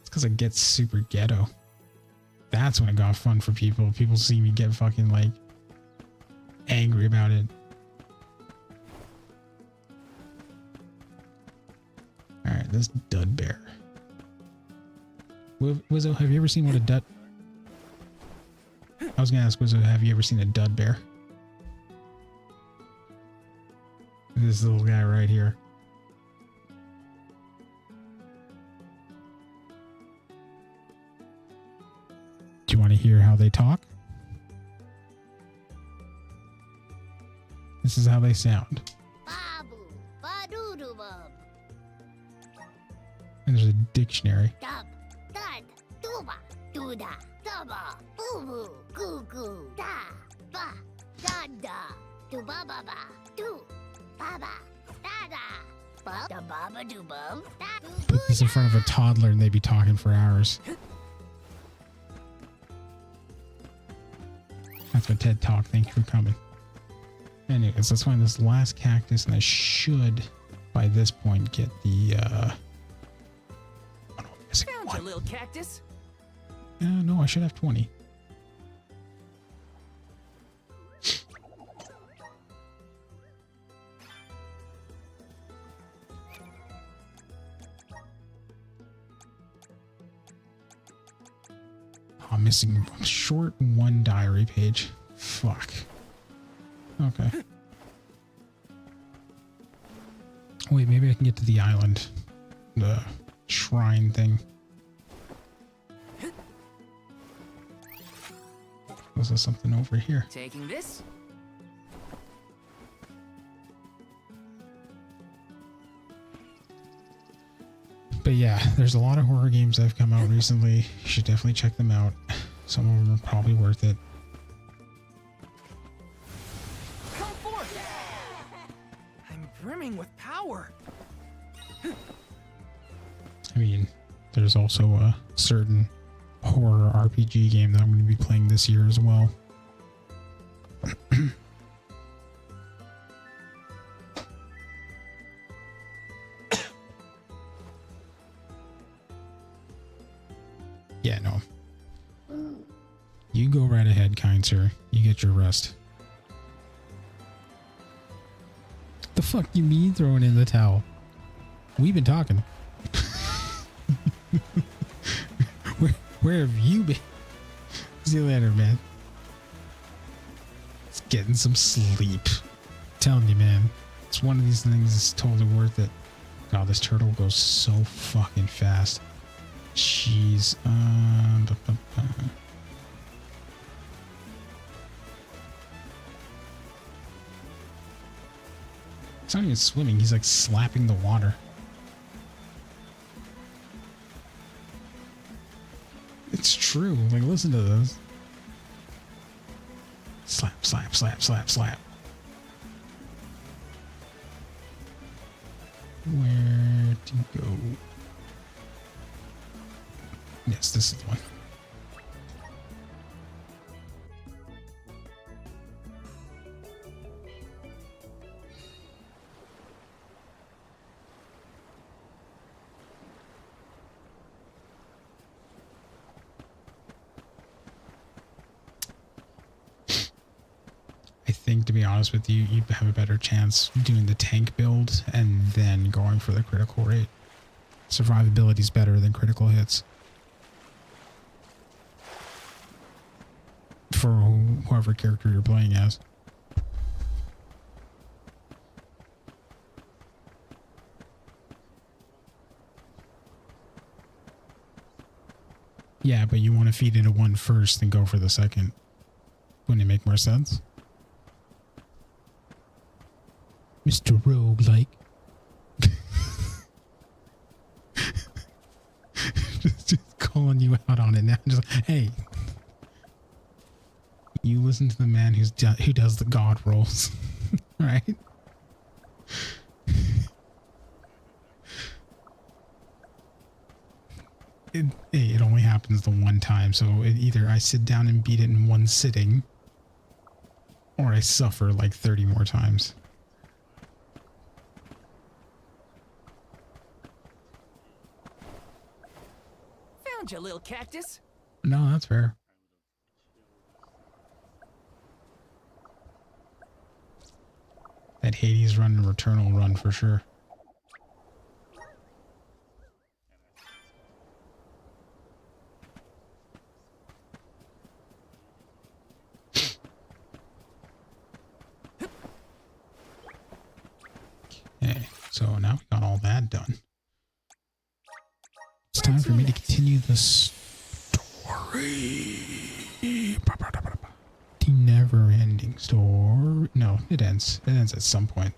It's because it gets super ghetto. That's when it got fun for people. People see me get fucking like angry about it. Alright, this dud bear. Wizzo, have you ever seen what a dud... I was gonna ask Wizzo, have you ever seen a dud bear? This little guy right here. Do you want to hear how they talk? This is how they sound. And there's a dictionary. Put this in front of a toddler and they'd be talking for hours. That's my TED Talk. Thank you for coming. Anyways, let's find this last cactus and I should, by this point, get the, oh no, I'm missing Found one. you, little cactus. No, I should have 20. I'm missing a short one diary page. Fuck. Okay. Wait, maybe I can get to the island. The shrine thing. Was there something over here? Taking this. But yeah, there's a lot of horror games that have come out recently. You should definitely check them out. Some of them are probably worth it. Come forth. I'm brimming with power. I mean, there's also a certain horror RPG game that I'm going to be playing this year as well. Yeah, no. You go right ahead, kind sir. You get your rest. The fuck you mean throwing in the towel? We've been talking. Where have you been? See you later, man. It's getting some sleep. I'm telling you, man. It's one of these things that's totally worth it. God, this turtle goes so fucking fast. Jeez. He's not even swimming, he's like slapping the water. It's true, like listen to this. Slap, slap, slap, slap, slap. Where to go? Yes, this is the one. I think, to be honest with you, you'd have a better chance doing the tank build and then going for the critical rate. Survivability is better than critical hits. For whoever character you're playing as. Yeah, but you want to feed into one first and go for the second. Wouldn't it make more sense? Mr. Roguelike. just calling you out on it now. Just like, hey. You listen to the man who does the god rolls. Right? It only happens the one time, so either I sit down and beat it in one sitting, or I suffer like 30 more times. Found you, little cactus. No, that's fair. That Hades run and Returnal run for sure. Okay, so now we got all that done. It's time for me to continue the story. The never-ending story. No, it ends. It ends at some point.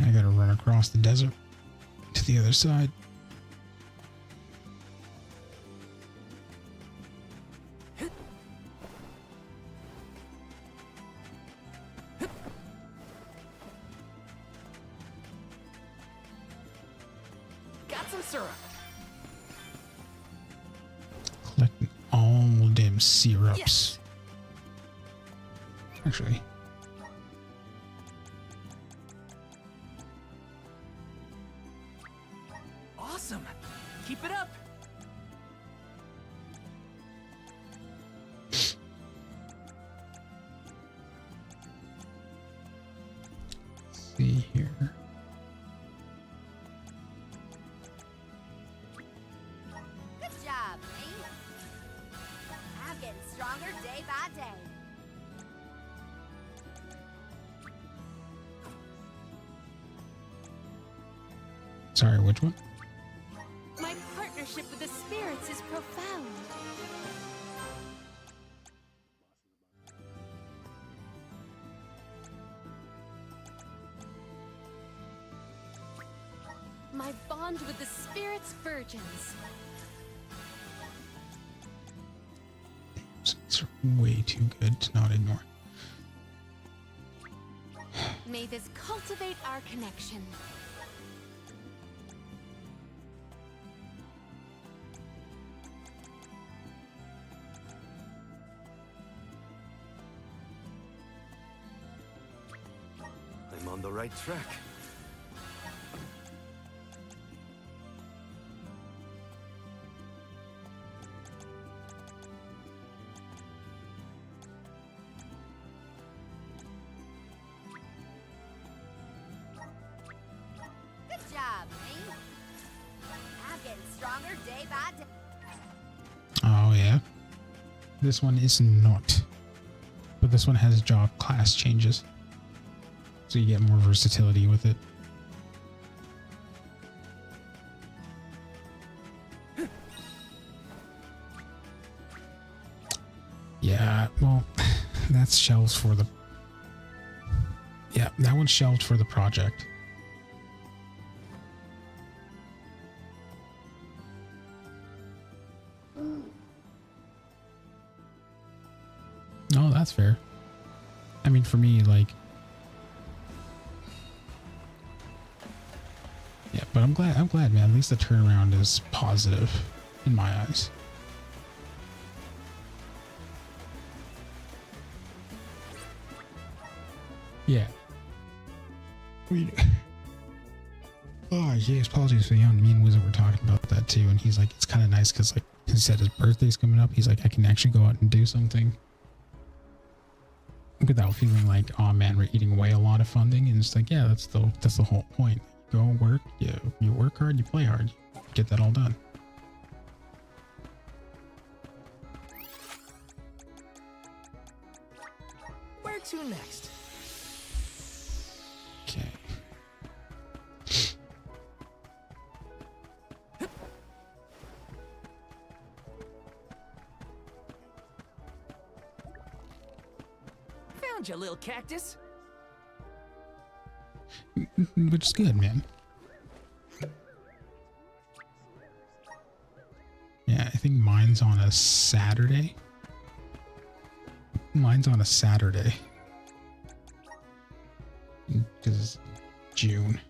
I gotta run across the desert to the other side. Got some syrup. Collecting all them syrups. Yes. Actually. Awesome. Keep it up. Let's see here. Good job, me. I'm getting stronger day by day. Sorry, which one? My partnership with the spirits is profound. My bond with the spirits virgins. It's way too good to not ignore. May this cultivate our connection. I'm on the right track. Good job, me. I'm getting stronger day by day. Oh yeah. This one is not. But this one has job class changes. So you get more versatility with it. Yeah, well, that's shelves for the... Yeah, that one's shelved for the project. No, that's fair. I mean, for me, like... Yeah, but I'm glad, man. At least the turnaround is positive in my eyes. Yeah. I mean, oh, yes, apologies for the young. Me and Wizard were talking about that too, and he's like, it's kind of nice because, like, he said his birthday's coming up. He's like, I can actually go out and do something without feeling like, oh man, we're eating away a lot of funding. And it's like, yeah, that's the whole point. Go work, you work hard, you play hard, you get that all done. Where to next? Okay. Found you, little cactus. Which is good, man. Yeah, I think mine's on a Saturday. Mine's on a Saturday. Because it's June.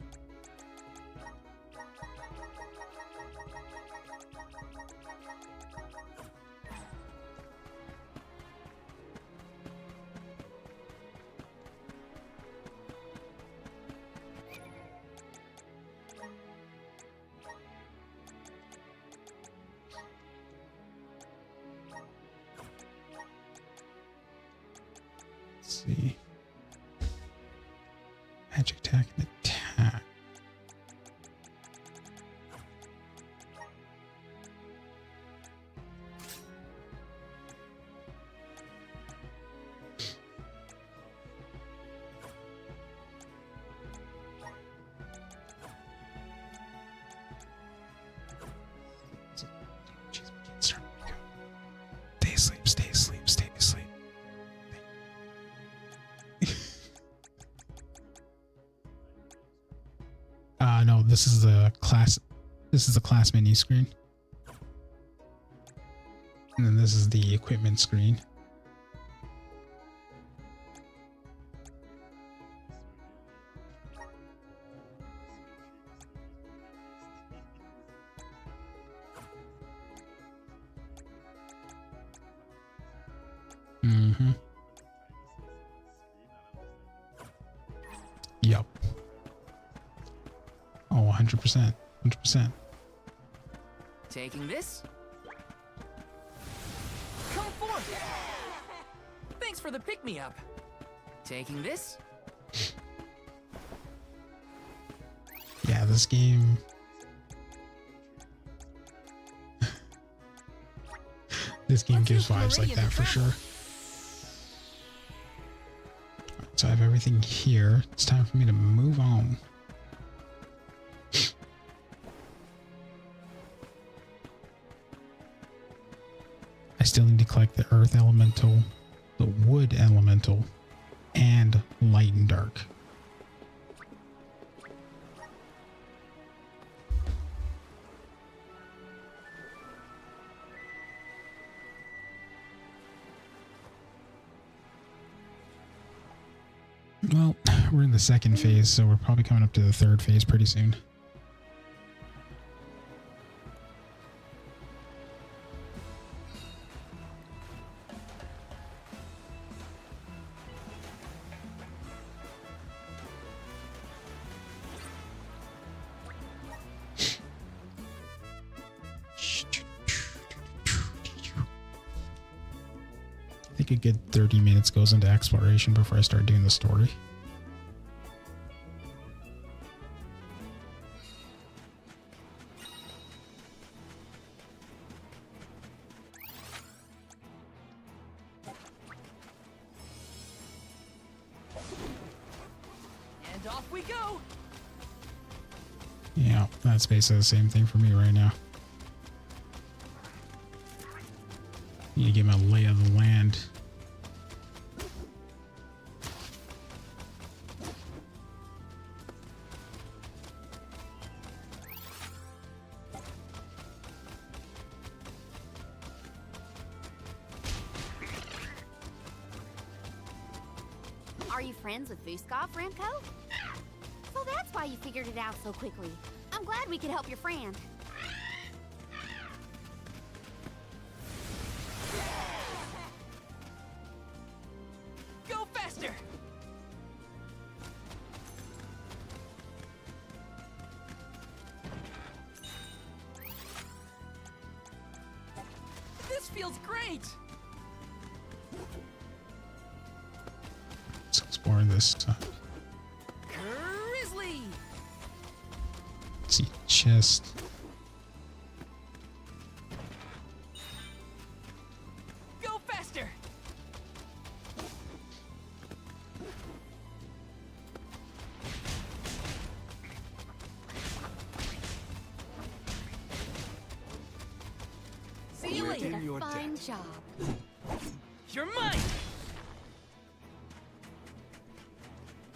Let's see. Magic attack and attack. Jeez, we can't start. Stay asleep, stay asleep, stay asleep. No, this is the class. This is the class menu screen. And then this is the equipment screen. Mm-hmm. Yup. Oh, 100%. 100%. Taking this. Come forth. Thanks for the pick-me-up. Taking this. Yeah, this game... this game gives vibes like that for sure. So I have everything here. It's time for me to move on. I still need to collect the earth elemental, the wood elemental, and light and dark. Well, we're in the second phase, so we're probably coming up to the third phase pretty soon. I think a good 30 minutes goes into exploration before I start doing the story. And off we go. Yeah, that's basically the same thing for me right now. Need to get my lay of the land. Are you friends with Vuskov, Ramco? So that's why you figured it out so quickly. I'm glad we could help your friend. Go faster! This feels great! Let's explore this. Grizzly! Let's see, chest. Go faster! See you We're later. in your Fine debt. job. You're mine!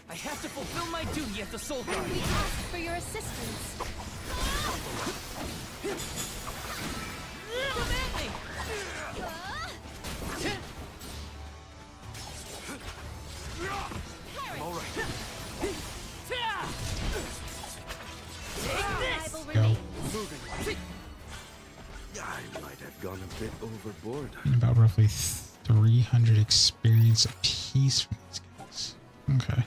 I have to fulfill my duty at the Soul Guard. We ask for your assistance. Come at me! All right. Take this! Rival Go. remains. I might have gone a bit overboard. And about roughly 300 experience apiece from these guys. Okay.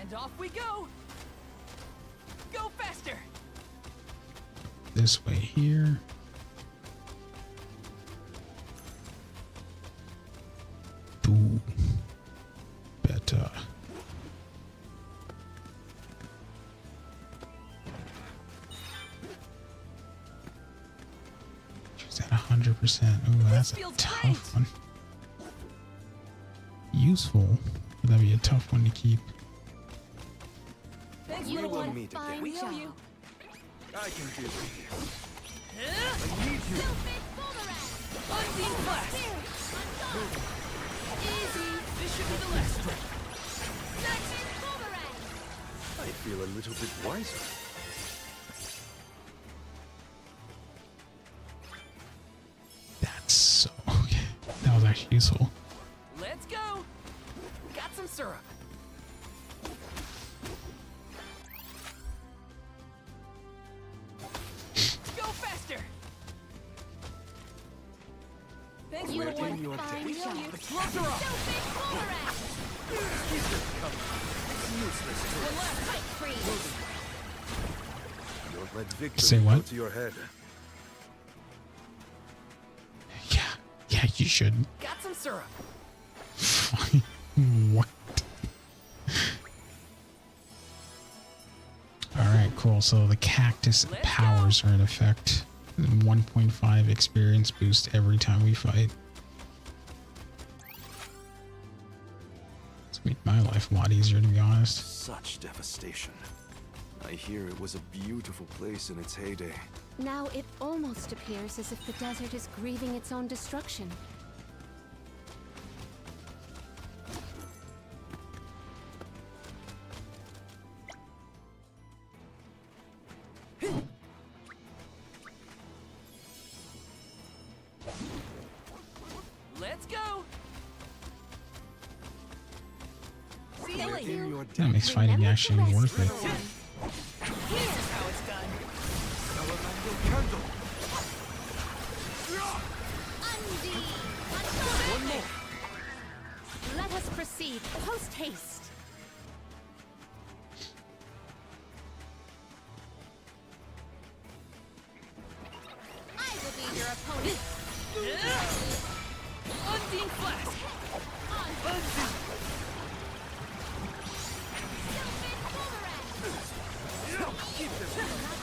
And off we go! Go faster! This way here. Ooh. Better. She's at 100%. Ooh, that's a feels tough great. one. Useful, but that'd be a tough one to keep. Thanks, You little will one. meet fine again. We owe job. you. I can do it. Huh? I need you. Unseen blast! Easy. This should be the last one. I feel a little bit wiser. That's so okay. That was actually useful. Let's go! Got some syrup. Go faster! Thanks, You little were one. your fine We owe job. you. The gloves are off. One left. Fight free. Don't let victory Say go what? to your head. Yeah, you should. Got some syrup. What? Alright, cool. So the cactus Let's powers are in effect. 1.5 experience boost every time we fight. It's made my life a lot easier, to be honest. Such devastation. I hear it was a beautiful place in its heyday. Now it almost appears as if the desert is grieving its own destruction. deck. makes fighting actually worth it. Here's how it's done. Elemental candle. One more. Let us proceed post haste. I will be your opponent. Undine Flask!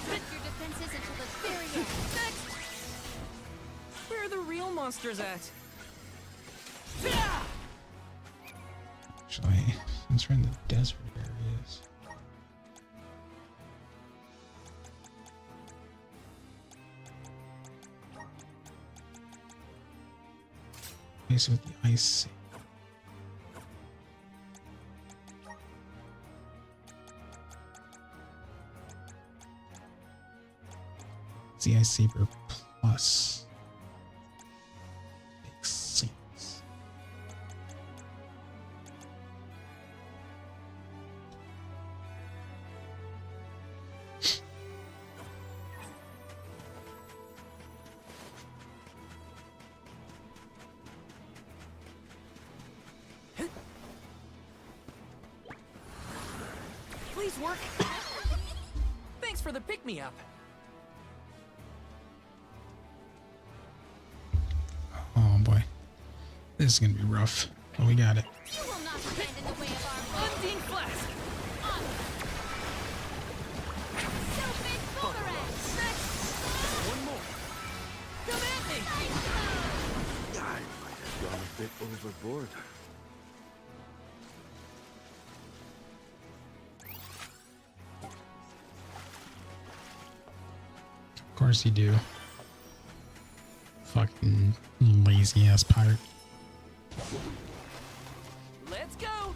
Put your defenses until the very end. Where are the real monsters at? Actually, since we're in the desert areas. Place with the ice. It's the ice saber plus. Makes sense. Please work. Thanks for the pick-me-up. Oh boy. This is gonna be rough. But we got it. You will not stand in the way of our Undine Flask! Stupid boomerang! One more. Come at me! I might have gone a bit overboard. Of course you do. Fucking lazy ass pirate. Let's go!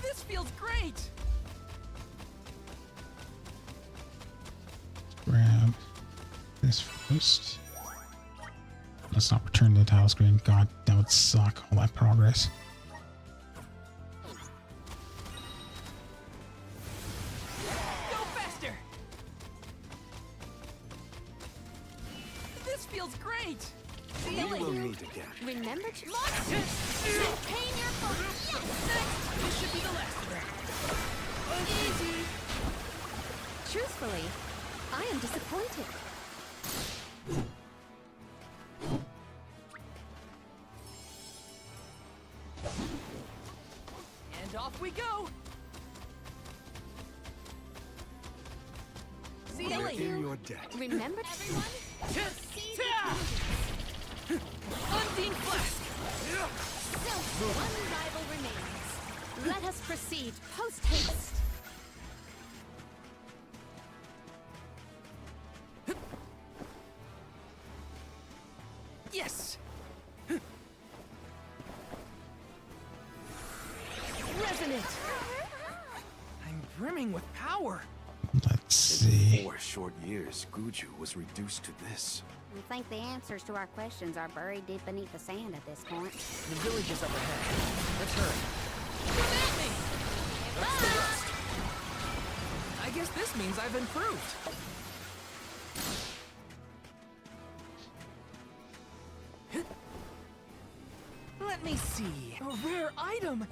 This feels great! Grab this first. Let's not return to the title screen. God, that would suck. All that progress. Go faster! This feels great! We will meet again. Remember to Maintain your focus! Next! This should be the last round. Easy! Truthfully, I am disappointed. And off we go! We're Ceiling! in your debt. Remember, everyone? Undine Flask! Still one rival remains. Let us proceed post haste. Yes! Resonant. I'm brimming with power! Let's In see. 4 short years, Guju was reduced to this. We think the answers to our questions are buried deep beneath the sand at this point. The village is up ahead. Let's hurry. Come at me! That's the rest. I guess this means I've improved. Let me see. A rare item!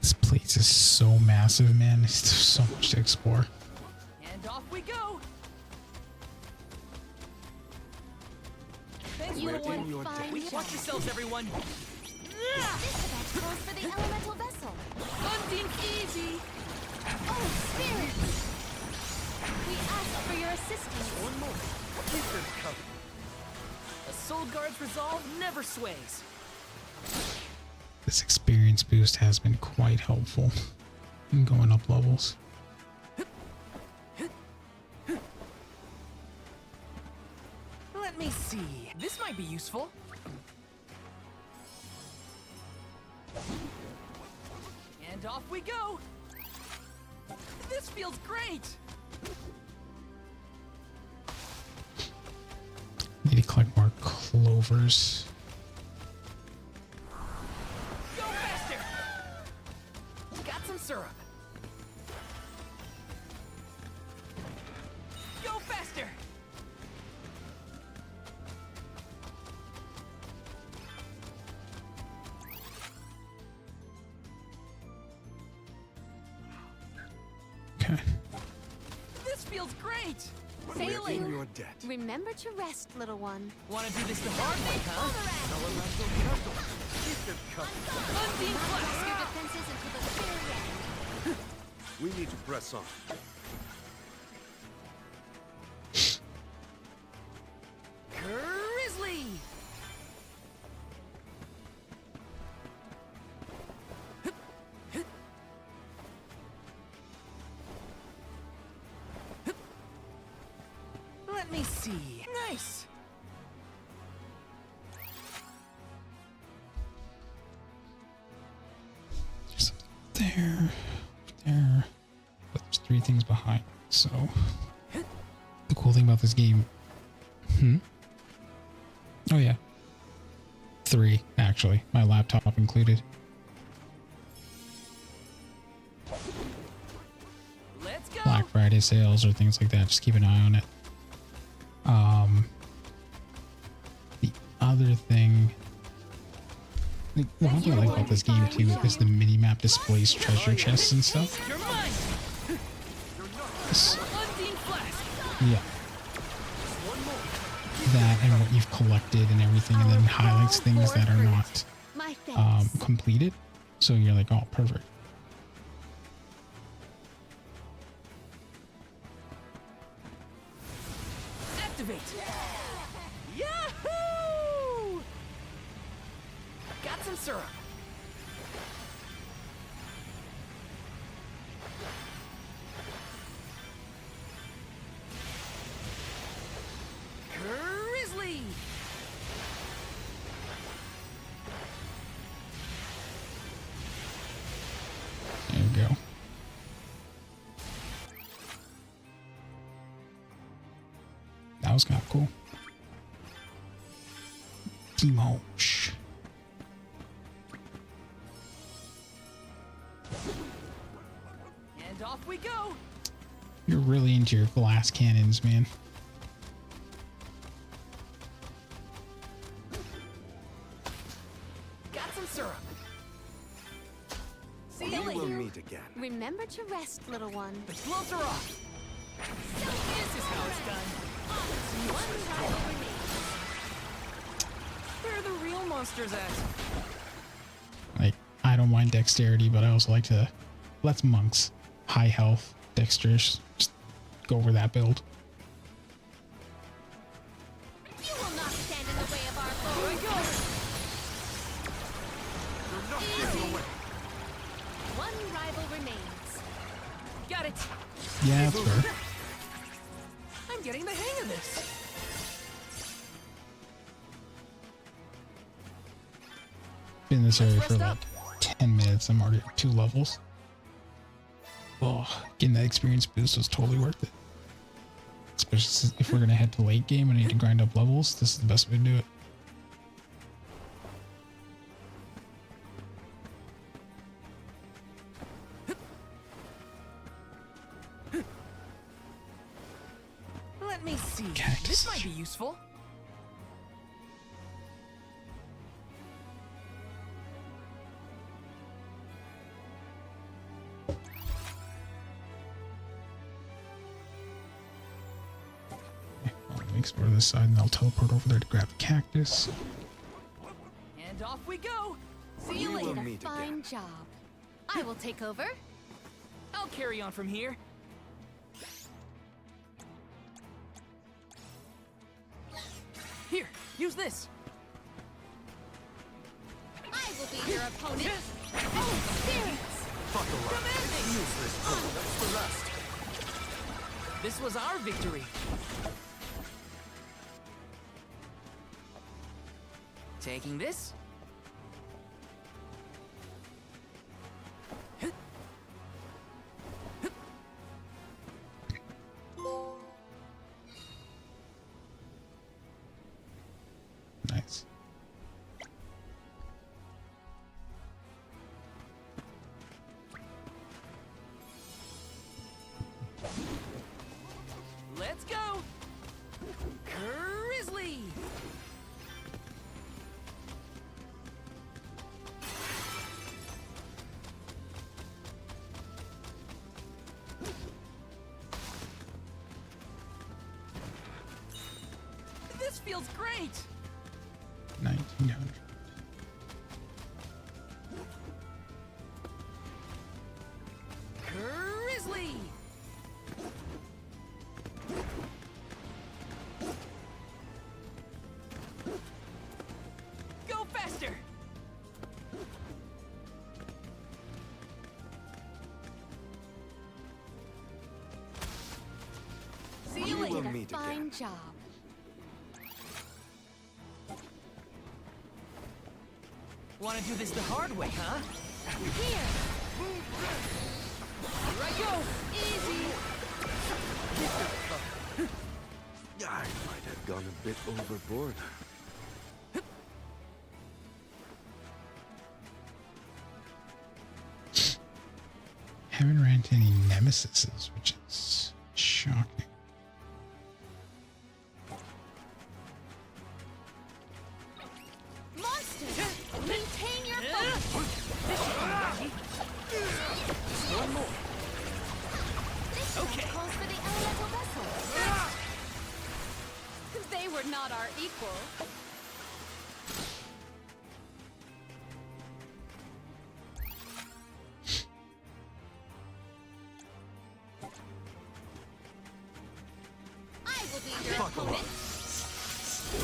This place is so massive, man. There's so much to explore. And off we go! Thanks You for won in your fine debt. job. Watch yourselves, everyone! This event calls for the elemental vessel. Undine easy! Oh, spirits! We ask for your assistance. One more. Keep them covered. A soul guard's resolve never sways. This experience boost has been quite helpful in going up levels. Let me see. This might be useful. And off we go! This feels great! Need to collect more clovers. Go faster! Got some syrup. Go faster! Okay. This feels great! We're in Sailing. your debt. Remember to rest, little one. Wanna do this the hard way, huh? Undine Press your Flask! defenses until the very end. We need to press on. Grizzly! Let me see. Nice! There's there, there. But there's 3 things behind. So the cool thing about this game. Oh yeah. 3 actually. My laptop included. Let's go! Black Friday sales or things like that. Just keep an eye on it. The other thing, the one thing I like about this game too is the mini-map displays treasure chests and stuff. You're mine! This- Undine Flask! yeah. That and what you've collected and everything, and then highlights things that are not My thanks. completed. So you're like, oh, perfect. Activate! Yahoo! Got some syrup. Grizzly! There you go. That was kind of cool. Demosh. And off we go! You're really into your glass cannons, man. Got some syrup. See you We will later. meet again. Remember to rest, little one. The gloves are off. This is how it's done. Where are the real monsters at? Like, I don't mind dexterity, but I also like to. Let's monks. High health, dexterous. Just go over that build. You will not stand in the way of our Here goal. we go. One rival remains. Got it. Yeah, that's fair. I'm getting the hang of this. Been in this area for rest like up. 10 minutes. I'm already at 2 levels. Oh, getting that experience boost was totally worth it. Especially if we're gonna head to late game and need to grind up levels. This is the best way to do it. Let me see. Cactus. This might be useful. Let me explore this side and I'll teleport over there to grab the cactus. And off we go. See you We will later. meet Fine again. job. I will take over. I'll carry on from here. Here, use this. I will be your opponent. Oh, spirits! Buckle up. Command me. Useless tool. That's the rest. This was our victory. Taking this. Nice. Let's go! Grizzly! This feels great! 1900. Grizzly! Go faster! See you We will later. meet Fine again. job. Want to do this the hard way, huh? Here! Here I go! Easy! I might have gone a bit overboard. Haven't ran into any nemesises, which is shocking. Monster! Maintain your focus! One more. This Okay. calls for the elemental vessel. They were not our equal. I will be your opponent.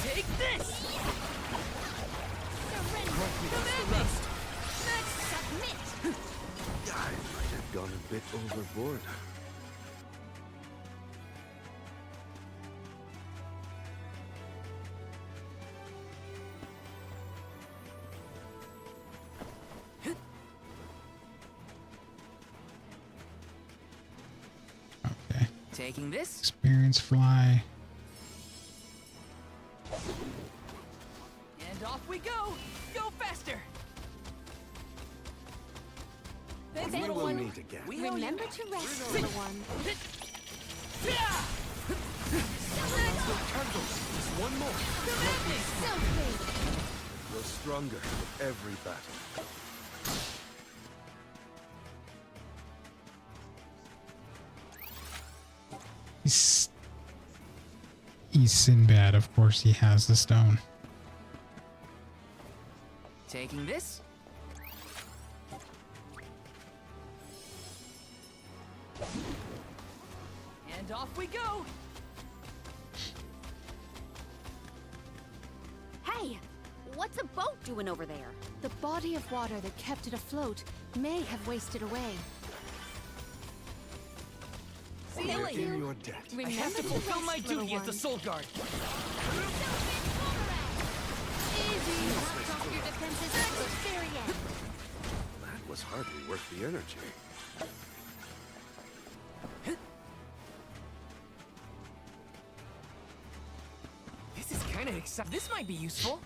Take this! Surrender. Submit. I might have gone a bit overboard. Okay. Taking this? Experience fly. And off we go! Go faster! Thanks, We little will one. meet again. We owe you. Remember to rest, little one. Just one more. Self-made. Grow stronger with every battle. He's Sinbad, of course he has the stone. Taking this? And off we go! Hey, what's a boat doing over there? The body of water that kept it afloat may have wasted away. See you We're later. in your debt. I have to fulfill my rest, little duty as the one. soul guard. Easy. Knocked off your defenses at the very end. That was hardly worth the energy. This is kind of exciting. This might be useful.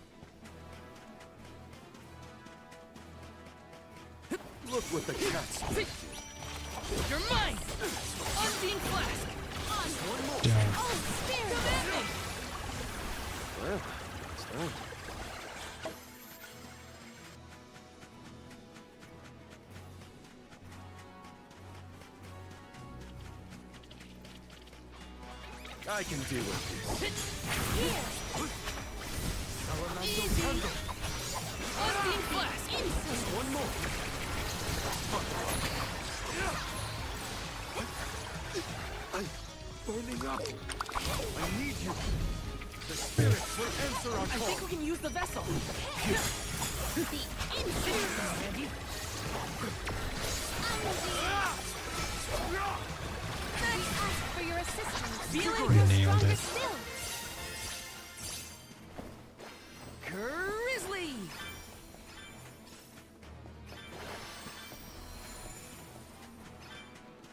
Look what the cats did. You're mine! Unseen flask! One more. Down. Oh, spirit. Well, it's done. I can deal with this. Elemental tundra! Unseen flask! One more. I'm burning up. I need you. The spirits will answer our I call. think we can use the vessel. Andy. Ask for your assistance. Feeling Nailed it. Still. Grizzly!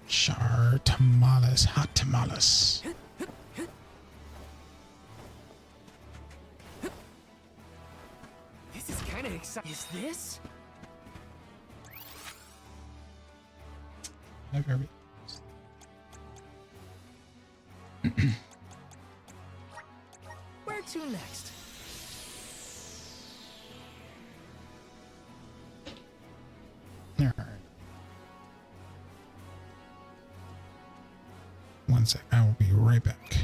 Char tamales, hot tamales. kinda excited. Is this? Never. Where to next? All right. One sec. I will be right back.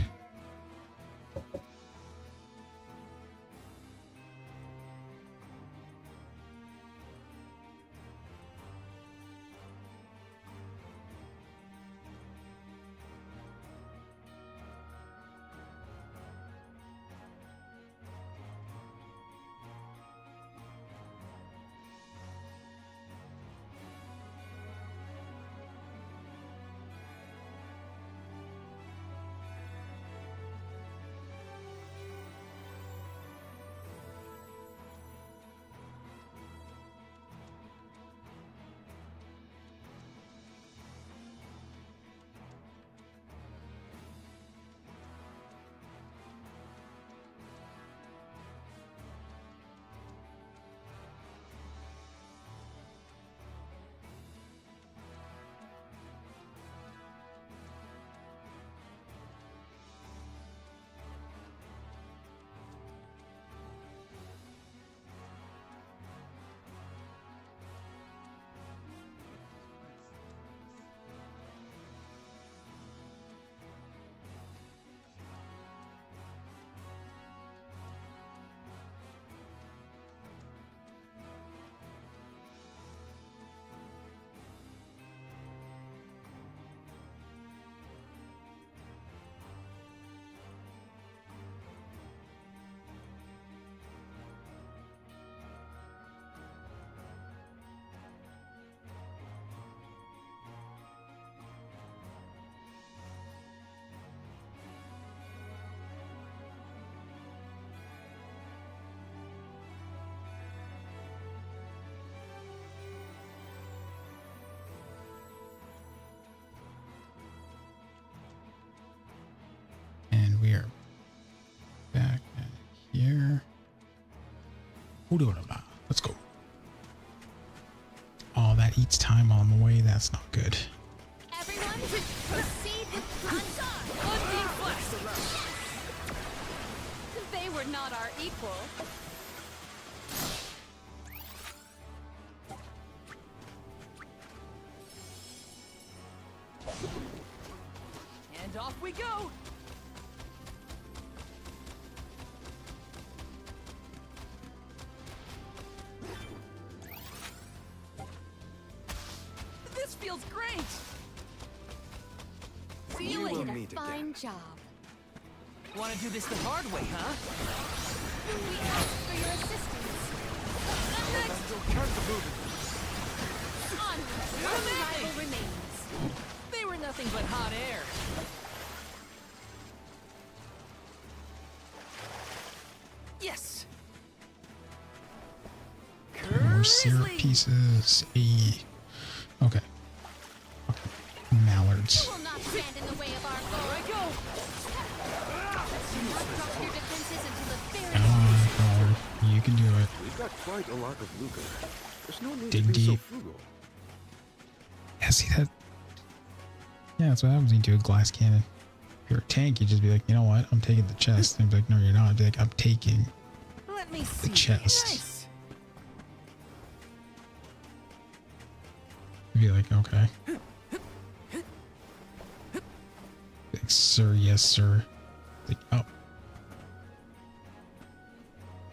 And we are back at here. Let's go. Oh, that eats time while I'm away. That's not good. Everyone, proceed with Hanzar! They were not our equal. And off we go! This feels great! See you You later. did a fine job. Want to do this the hard way, huh? We asked for your assistance. Onward, your rival remains. They were nothing but hot air. Yes! More syrup Grizzly! pieces. Okay. Mallards. You will not stand in the way of our goal. There I go! Do not drop your defenses until the very Come on, Mallard. You can do it. We've got quite a lot of lucre. There's no need Dig to be so deep. frugal. Yeah, see that? Yeah, that's what happens when you do a glass cannon. If you're a tank, you just be like, you know what? I'm taking the chest. And be like, no, you're not. I'd be like, I'm taking Let me see. the chest. Nice. You'd be like, okay. Like, sir, yes, sir. Like, oh.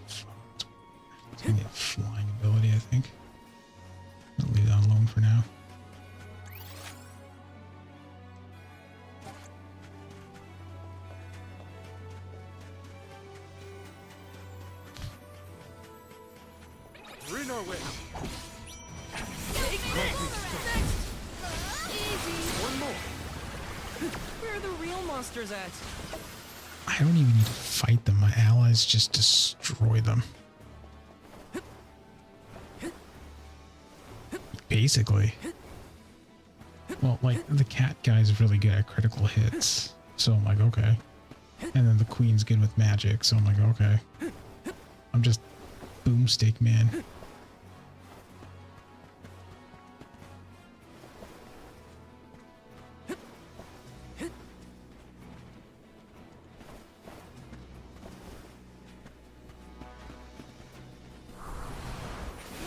It's gonna be a flying ability, I think. I'll leave that alone for now. We're in our way. One more. Where are the real monsters at? I don't even need to fight them. My allies just destroy them. Basically. Well, like, the cat guy's really good at critical hits. So I'm like, okay. And then the queen's good with magic. So I'm like, okay. I'm just boomstick, man.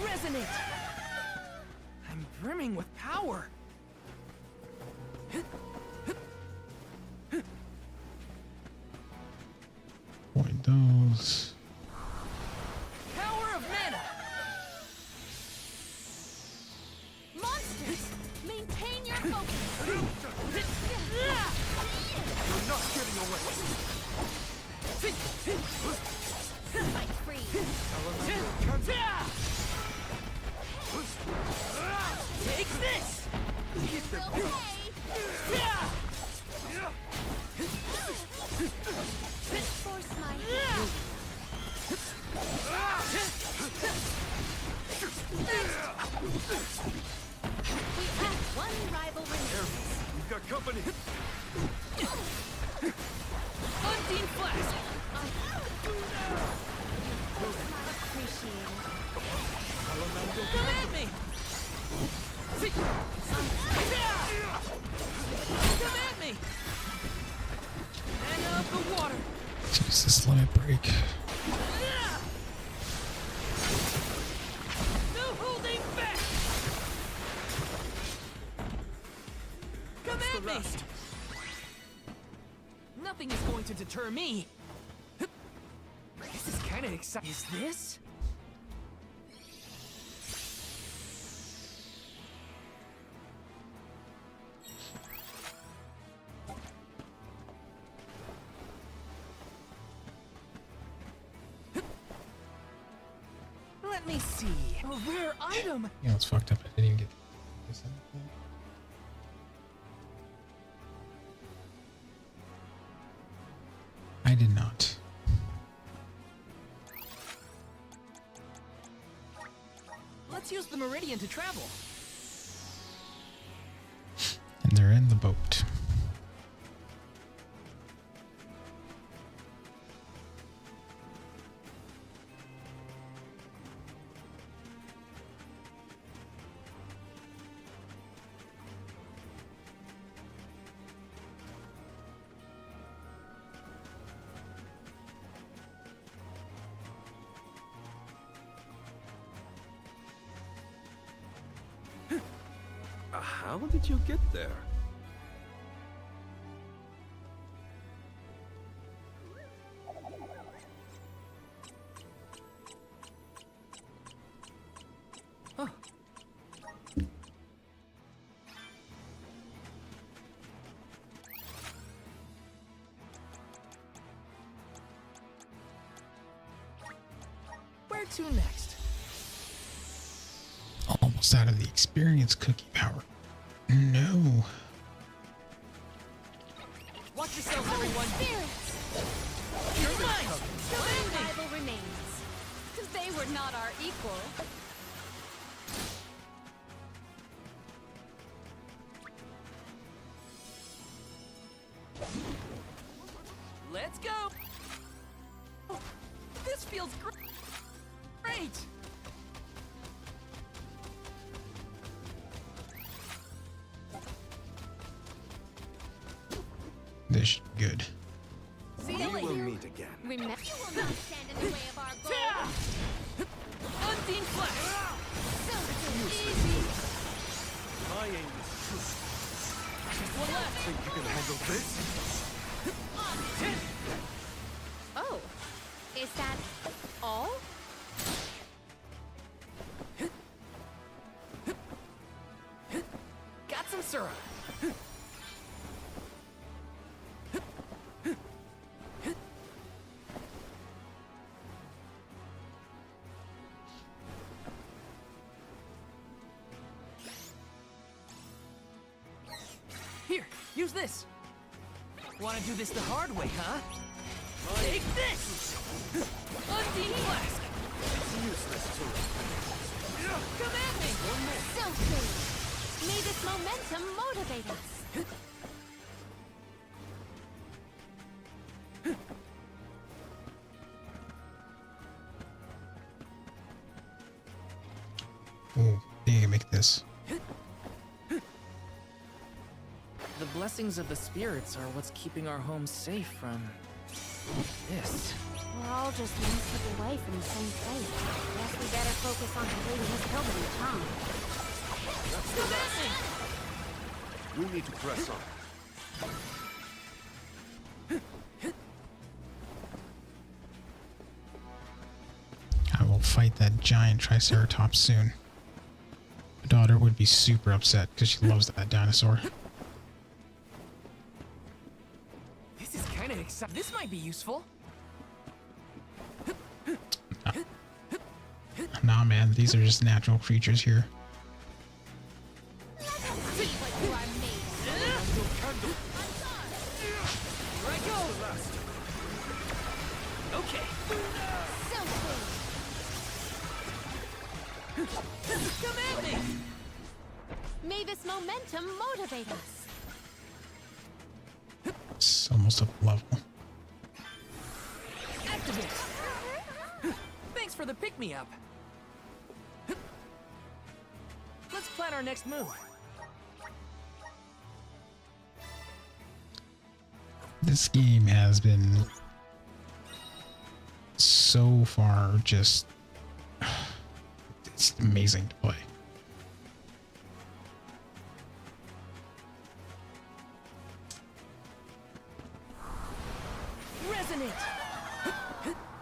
Resonate! I'm brimming with power. Avoid those. Power of mana! Monsters! Maintain your focus! You're not getting away. Fight free! Take this! You will pay! Force my hand! We have one rival remaining. We've got company. Unseen flash! Appreciated. Come at me! Come at me! And of the water! Jesus, let me break. No holding back! Come at me! Nothing is going to deter me. This is kind of exciting. Is this? Let me see. A rare item. You know, it's fucked up. I didn't even get this. I did not. Let's use the meridian to travel. And they're in the boat. How did you get there? Huh. Where to next? Almost out of the experience cookie power. No. Watch yourselves, everyone. Spirits! You're mine. One rival remains. They were not our equal. Let's go. This feels great. This should be good. See We you will later. meet again. Remember, you will not stand in the way of our goal. Unseen flash. So easy. My aim is true. One left. Think you can handle this? Oh, is that all? Got some syrup. Here, use this. Want to do this the hard way, huh? Take this! Unseen flask! It's useless to Come at me! So good. May this momentum motivate us. Oh, they can make this. The blessings of the spirits are what's keeping our home safe from this. We're all just one step away from the same fate. Guess we better focus on completing this pilgrimage, huh? We need to press on. I will fight that giant Triceratops soon. My daughter would be super upset because she loves that dinosaur. This is kind of exciting. This might be useful. Nah, man, these are just natural creatures here. Okay. Come at me! May this momentum motivate us. It's almost up level. Activate. Thanks for the pick-me-up. Let's plan our next move. This game has been so far just it's amazing to play. Resonate.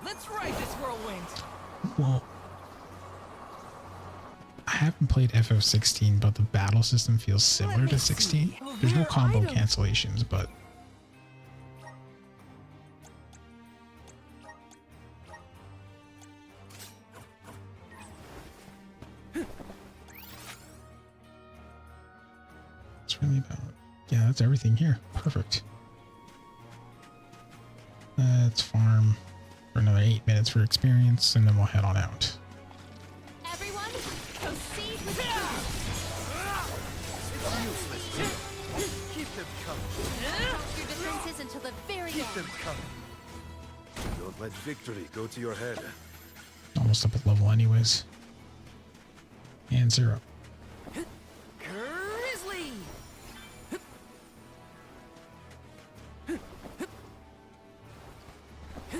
Let's ride this whirlwind. Well, I haven't played FF16, but the battle system feels similar to 16. There's no combo cancellations, but it's really about, yeah, that's everything here. Perfect. Let's farm for another 8 minutes for experience, and then we'll head on out. Everyone, proceed with Keep them coming. Stop your differences until the very Keep end. them coming. Don't let victory go to your head. Almost up at level anyways. And 0. Grizzly.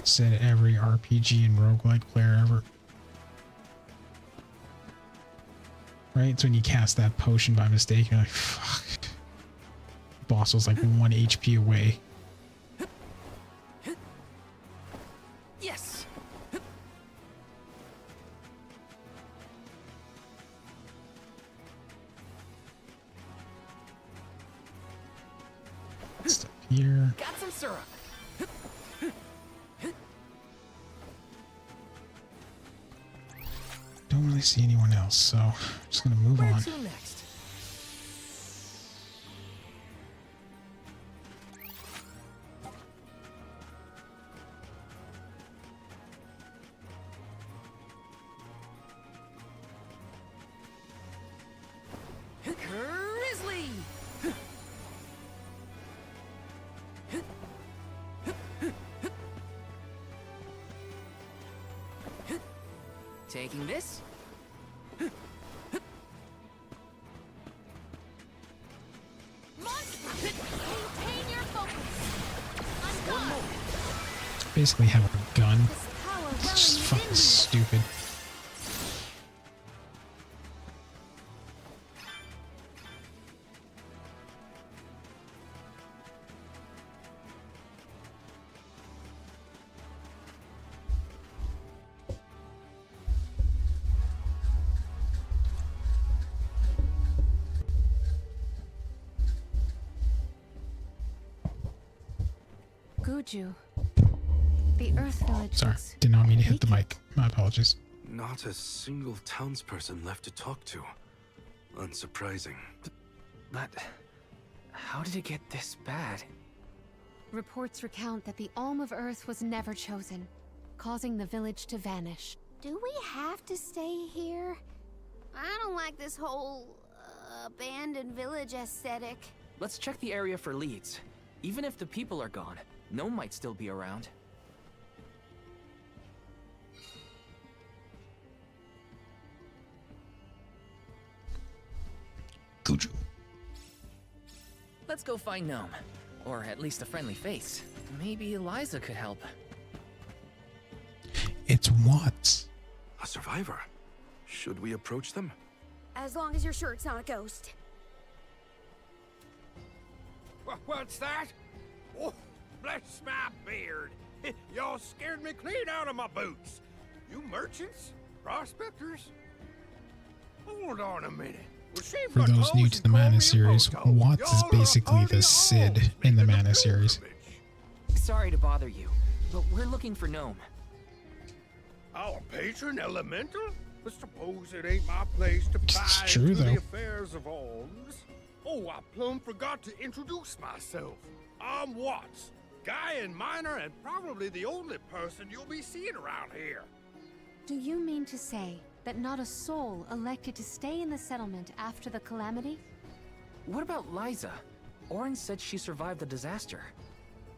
Said every RPG and roguelike player ever. Right? It's when you cast that potion by mistake, you're like, fuck. Boss was like 1 HP away. Yes. Step here. Got some syrup. Don't really see anyone else, so I'm just gonna move Where on. to next? Grizzly. Taking this. Maintain your focus. On guard. Basically have a gun. This power It's welling just fucking within you. stupid. Guju. The Earth Village. Sorry, looks did not mean to hit the vacant. mic. My apologies. Not a single townsperson left to talk to. Unsurprising. But how did it get this bad? Reports recount that the Alm of Earth was never chosen, causing the village to vanish. Do we have to stay here? I don't like this whole abandoned village aesthetic. Let's check the area for leads. Even if the people are gone, Gnome might still be around. Guju. Let's go find Gnome. Or at least a friendly face. Maybe Eliza could help. It's Watts. A survivor. Should we approach them? As long as you're sure it's not a ghost. What's that? Oh, bless my beard. Y'all scared me clean out of my boots. You merchants? Prospectors? Hold on a minute. Well, shave For my those new toes to and the call Mana me a series, mojo. Watts is Y'all are basically honey the Sid hogs in the making Mana series. pilgrimage. Sorry to bother you, but we're looking for Gnome. Our patron elemental? I suppose it ain't my place to pry true, into though. the affairs of alms. Oh, I plumb forgot to introduce myself. I'm Watts, guy and miner, and probably the only person you'll be seeing around here. Do you mean to say that not a soul elected to stay in the settlement after the calamity? What about Liza? Oren said she survived the disaster.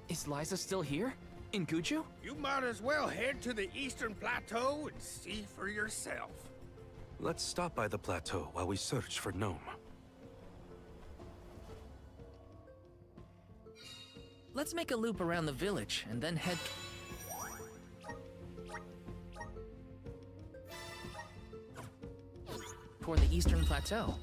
Is Liza still here? In Guju? You might as well head to the eastern plateau and see for yourself. Let's stop by the plateau while we search for Gnome. Let's make a loop around the village and then head toward the eastern plateau.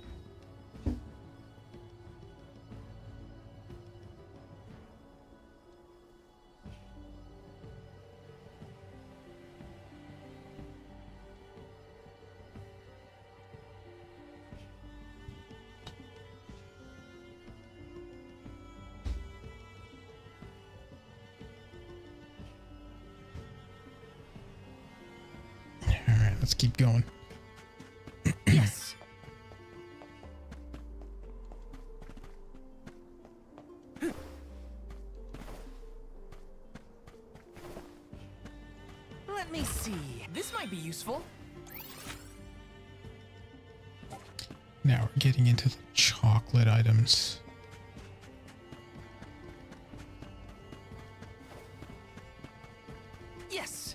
Alright, let's keep going. Yes. Let me see. This might be useful. Now we're getting into the chocolate items. Yes.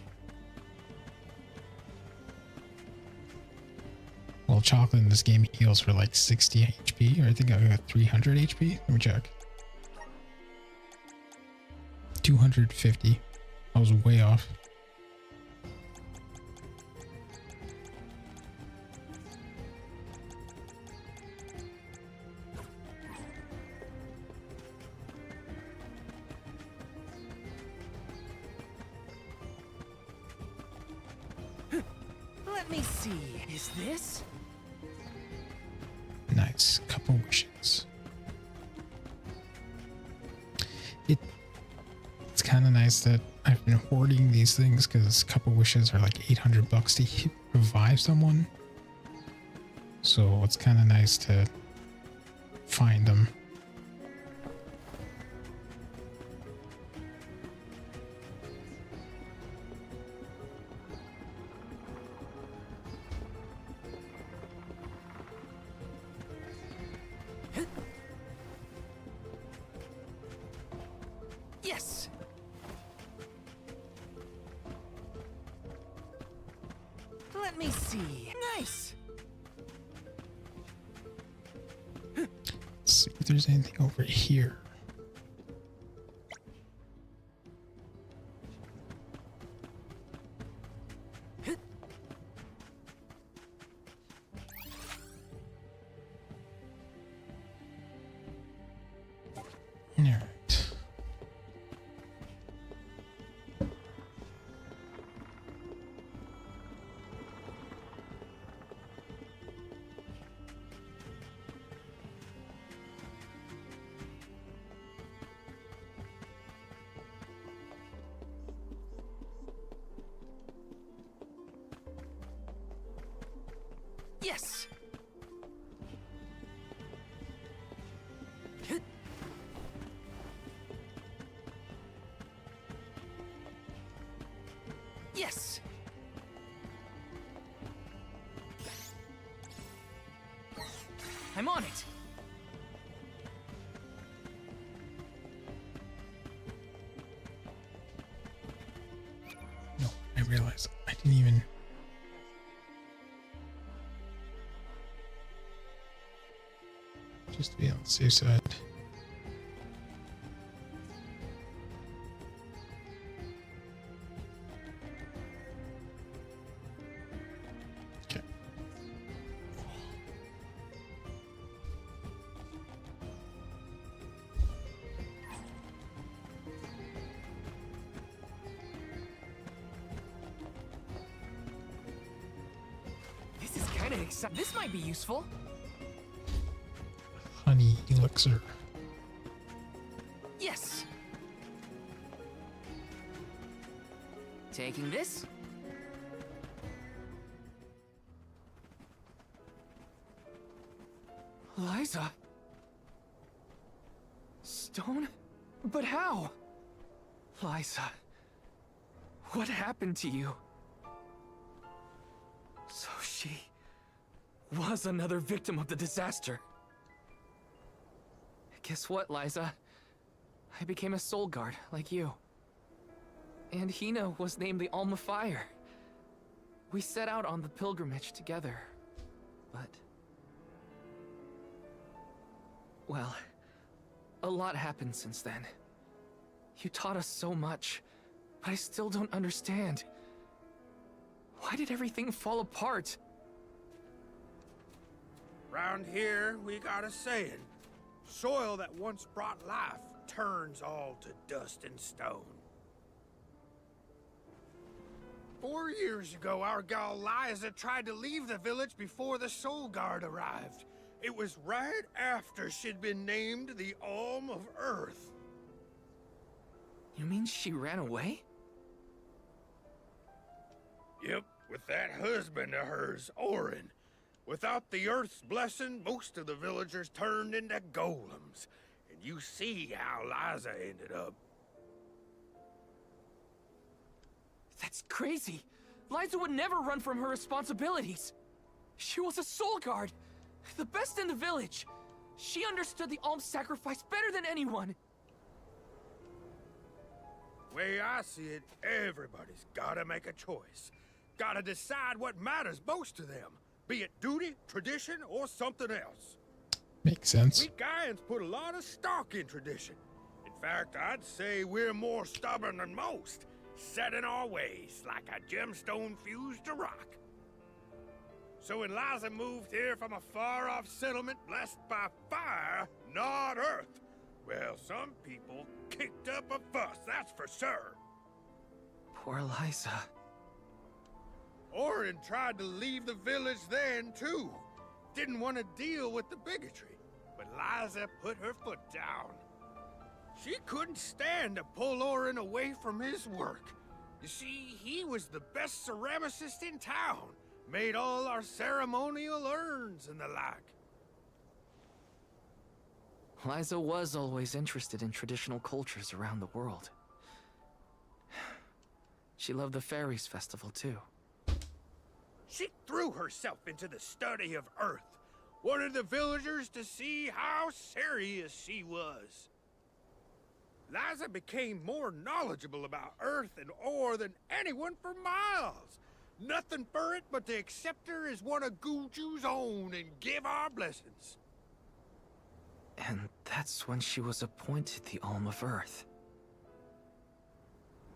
Well, chocolate in this game heals for like 60 HP, or I think I got 300 HP. Let me check. 250. I was way off. Let me see. Is this? Nice. Couple wishes. It's kind of nice that I've been hoarding these things because couple wishes are like 800 bucks to revive someone. So it's kind of nice to find them. Yes. Let me see. Nice. Let's see if there's anything over here. Alright. Yes. Yes. I'm on it. No, I realized I didn't even... just to be on the safe side. Okay. This is kind of exciting. This might be useful. Honey elixir. Yes. Taking this. Liza. Stone? But how? Liza. What happened to you? So she was another victim of the disaster. Guess what, Liza? I became a soul guard, like you. And Hina was named the Alma Fire. We set out on the pilgrimage together, but... well, a lot happened since then. You taught us so much, but I still don't understand. Why did everything fall apart? Round here, we got a saying. Soil that once brought life turns all to dust and stone. 4 years ago, our gal Liza tried to leave the village before the Soul Guard arrived. It was right after she'd been named the Alm of Earth. You mean she ran away? Yep, with that husband of hers, Orin. Without the Earth's blessing, most of the villagers turned into golems. And you see how Liza ended up. That's crazy. Liza would never run from her responsibilities. She was a soul guard, the best in the village. She understood the alms sacrifice better than anyone. Way I see it, everybody's gotta make a choice. Gotta decide what matters most to them. Be it duty, tradition, or something else. Makes sense. We Gaians put a lot of stock in tradition. In fact, I'd say we're more stubborn than most, set in our ways like a gemstone fused to rock. So when Liza moved here from a far-off settlement blessed by fire, not earth, well, some people kicked up a fuss, that's for sure. Poor Liza. Orin tried to leave the village then, too. Didn't want to deal with the bigotry, but Liza put her foot down. She couldn't stand to pull Orin away from his work. You see, he was the best ceramicist in town. Made all our ceremonial urns and the like. Liza was always interested in traditional cultures around the world. She loved the Fairies Festival, too. She threw herself into the study of Earth. Wanted the villagers to see how serious she was. Liza became more knowledgeable about Earth and ore than anyone for miles. Nothing for it but to accept her as one of Guju's own and give our blessings. And that's when she was appointed the Alm of Earth.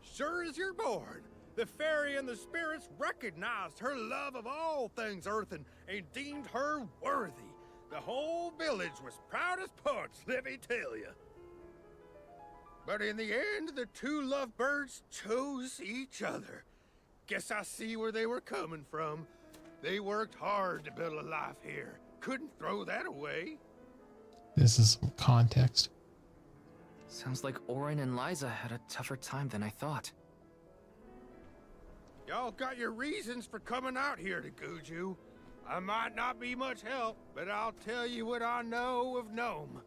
Sure as you're born, the fairy and the spirits recognized her love of all things earthen and deemed her worthy. The whole village was proud as punch, let me tell you. But in the end, the two lovebirds chose each other. Guess I see where they were coming from. They worked hard to build a life here. Couldn't throw that away. This is some context. Sounds like Orin and Liza had a tougher time than I thought. Y'all got your reasons for coming out here to Guju. I might not be much help, but I'll tell you what I know of Gnome.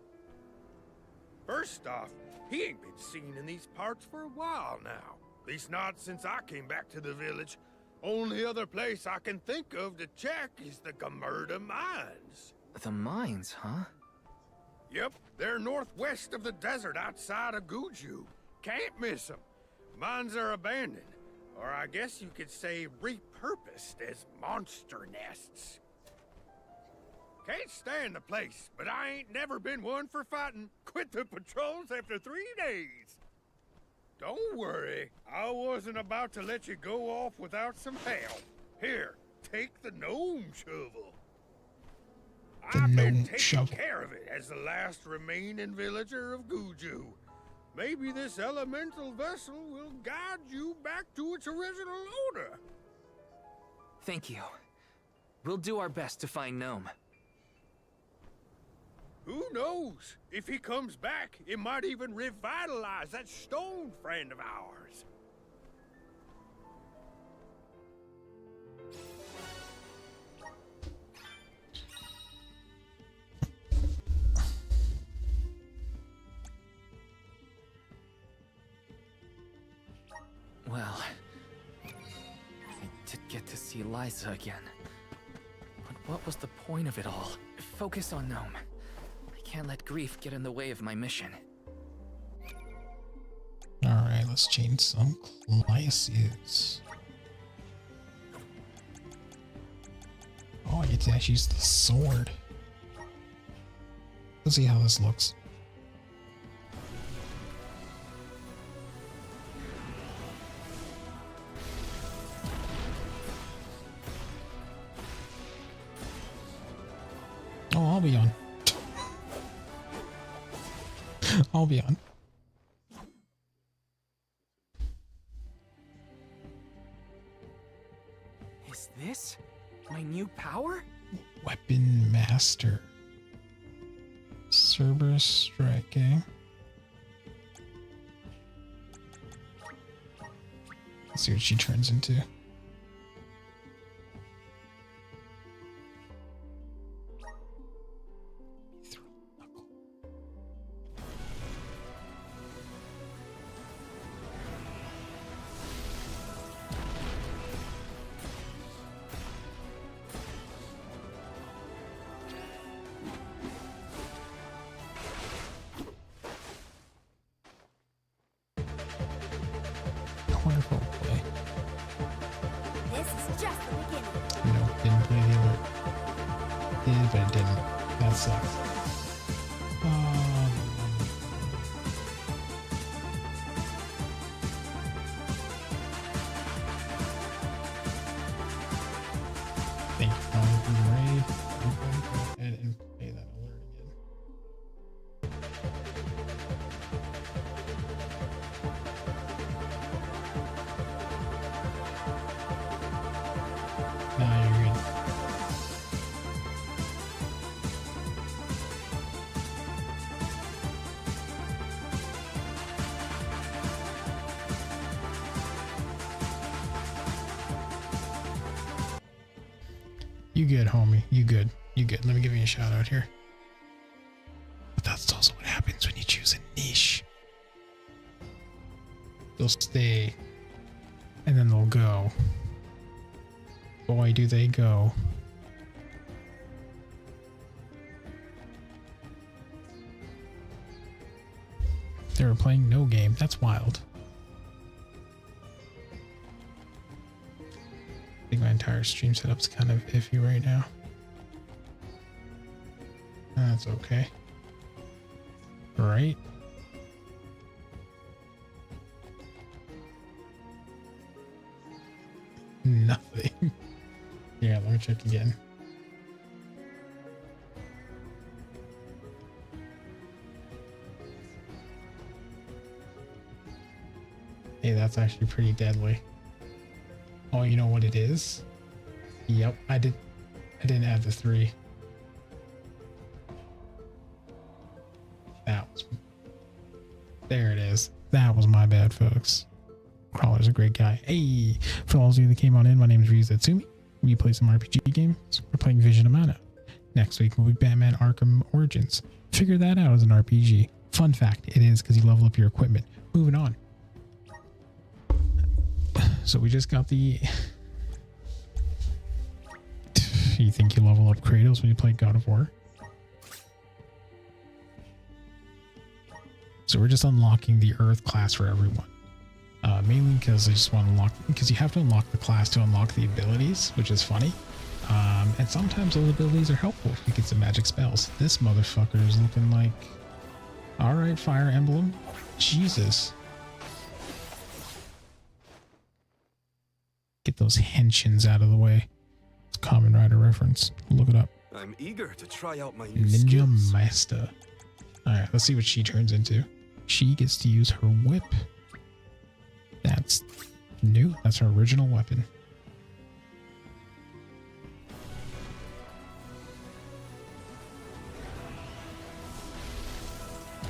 First off, he ain't been seen in these parts for a while now. At least not since I came back to the village. Only other place I can think of to check is the Gamerda Mines. The mines, huh? Yep, they're northwest of the desert outside of Guju. Can't miss them. Mines are abandoned, or I guess you could say repurposed as monster nests. Can't stand the place, but I ain't never been one for fighting. Quit the patrols after 3 days. Don't worry, I wasn't about to let you go off without some help. Here, take the gnome shovel. I've been taking care of it as the last remaining villager of Guju. Maybe this elemental vessel will guide you back to its original owner. Thank you. We'll do our best to find Gnome. Who knows? If he comes back, it might even revitalize that stone friend of ours. Well, I did get to see Liza again. But what was the point of it all? Focus on Gnome. I can't let grief get in the way of my mission. Alright, let's change some classes. Oh, I get to actually use the sword. Let's see how this looks. Oh, I'll be on. I'll be on. Is this my new power? Weapon Master. Cerberus striking. Let's see what she turns into. Wonderful play. This is just the beginning. No, didn't play the alert. Did, but it didn't. That sucks. Thank you for the raid. I'm going to go ahead and play that alert again. Nah, you're good. You good, homie. You good. You good. Let me give you a shout out here. But that's also what happens when you choose a niche. They'll stay. And then they'll go. Boy, do they go. They were playing no game. That's wild. I think my entire stream setup's kind of iffy right now. That's okay. Right? Nothing. Yeah, let me check again. Hey, that's actually pretty deadly. Oh, you know what it is? Yep, I didn't add the 3. There it is. That was my bad, folks. Crawler's a great guy. Hey, for all of you that came on in, my name is Ryuzatsumi. We play some RPG games. We're playing Vision of Mana. Next week will be Batman Arkham Origins. Figure that out as an RPG. Fun fact, it is because you level up your equipment. Moving on. So we just got the... You think you level up Kratos when you play God of War? So we're just unlocking the Earth class for everyone. Mainly because I just want to unlock... Because you have to unlock the class to unlock the abilities, which is funny. And sometimes those abilities are helpful if you get some magic spells. This motherfucker is looking like... Alright, Fire Emblem. Jesus. Get those henshins out of the way. It's a Kamen Rider reference. Look it up. I'm eager to try out my new Ninja skills. Master. Alright, let's see what she turns into. She gets to use her whip. That's new. That's her original weapon.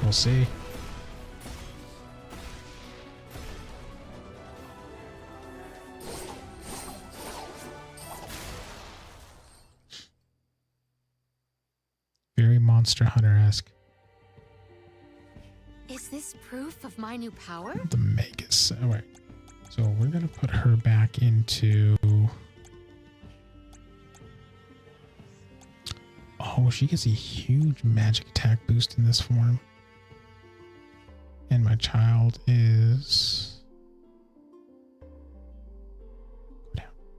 We'll see. Very Monster Hunter-esque. Is this proof of my new power? The Magus. Alright. So we're going to put her back into... Oh, she gets a huge magic attack boost in this form. And my child is...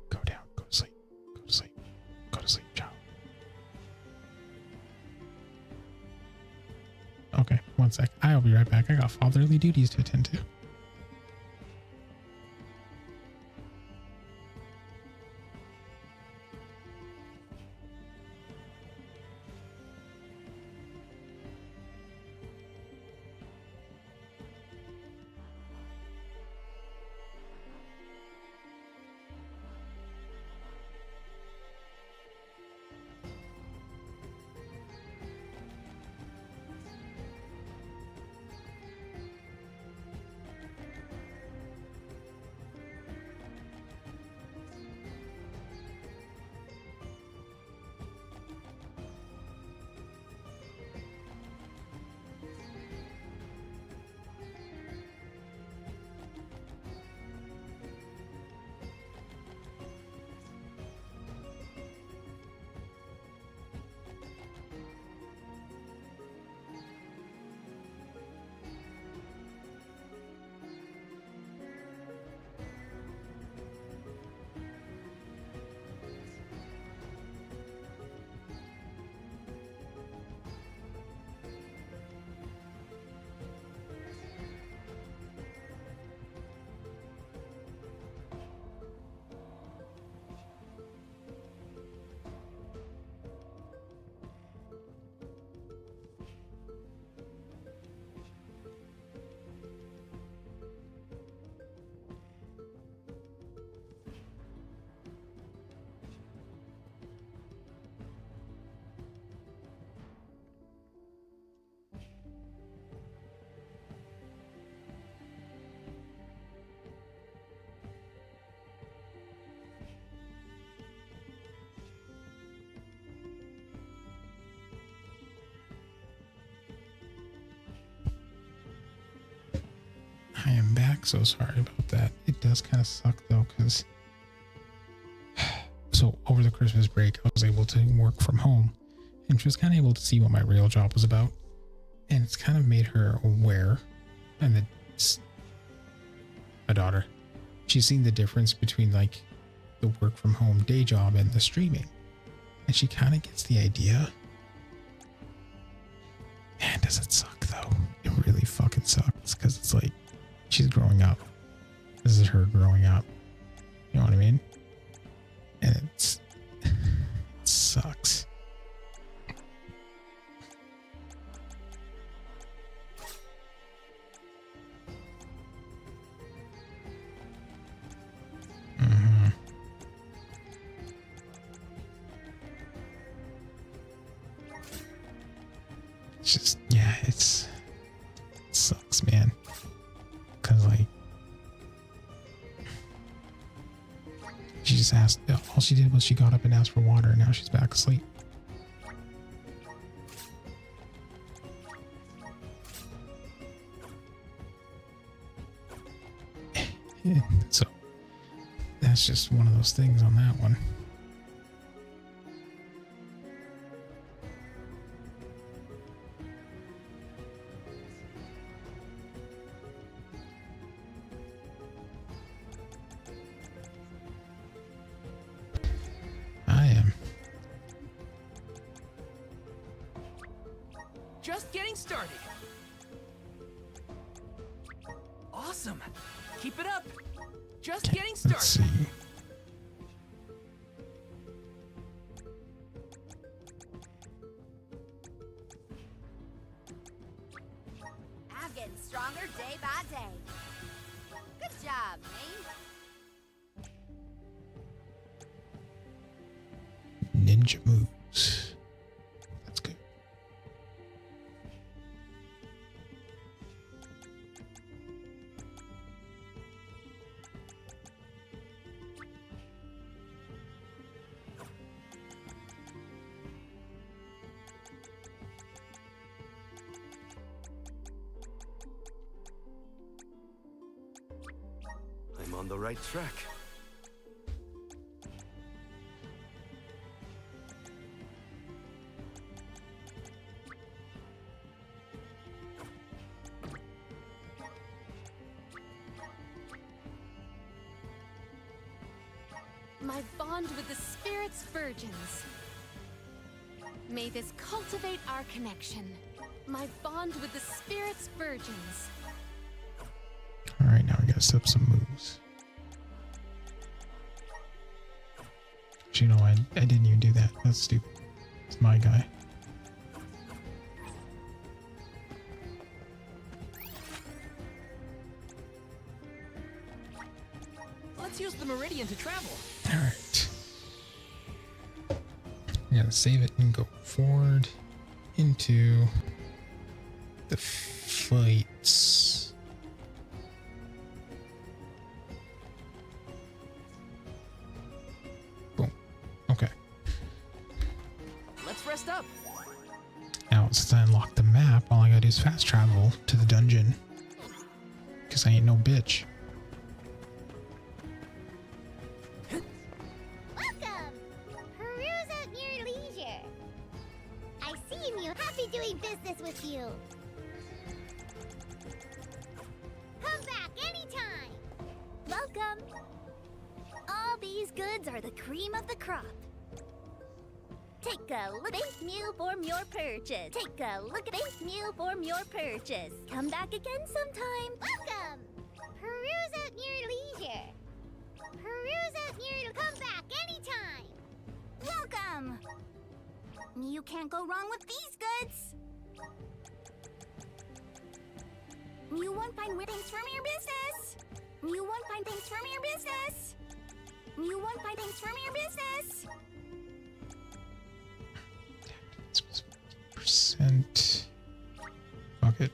Go down, go to sleep, go to sleep, go to sleep, child. Okay, one sec. I'll be right back. I got fatherly duties to attend to. I am back. So sorry about that. It does kind of suck though, because so over the Christmas break, I was able to work from home and she was kind of able to see what my real job was about. And it's kind of made her aware, and that my daughter, she's seen the difference between like the work from home day job and the streaming. And she kind of gets the idea. Man, does it suck though? It really fucking sucks, because it's like she's growing up. This is her growing up. You know what I mean? And it sucks. It's just, yeah, it sucks, man. Cause like, she just asked, all she did was she got up and asked for water, and now she's back asleep. So that's just one of those things on that one. I am Just getting started. Awesome. Keep it up. Just getting started. Let's see. I'm getting stronger day by day. Good job, me. Ninja moves. That's good. I'm on the right track. My bond with the spirit's virgins. May this cultivate our connection. My bond with the spirit's virgins. Alright, now we gotta set up some moves. Actually, you know, I didn't even do that. That's stupid. It's my guy. Let's use the meridian to travel. Alright. I gotta save it and go forward into the fights. Boom. Okay. Let's rest up. Now, since I unlocked the map, all I gotta do is fast travel to the dungeon. Because I ain't no bitch. Welcome! Peruse at your leisure. I see you. Happy doing business with you. Come back anytime. Welcome. All these goods are the cream of the crop. Take a look. Thank you for your purchase. Take a look. Thank you for your purchase. Come back again sometime. Welcome! Peruse at your leisure. Peruse at your... Come back anytime. Welcome! You can't go wrong with these goods. You won't find weird things from your business. You won't find things from your business. You won't find things from your business. Percent. Fuck it.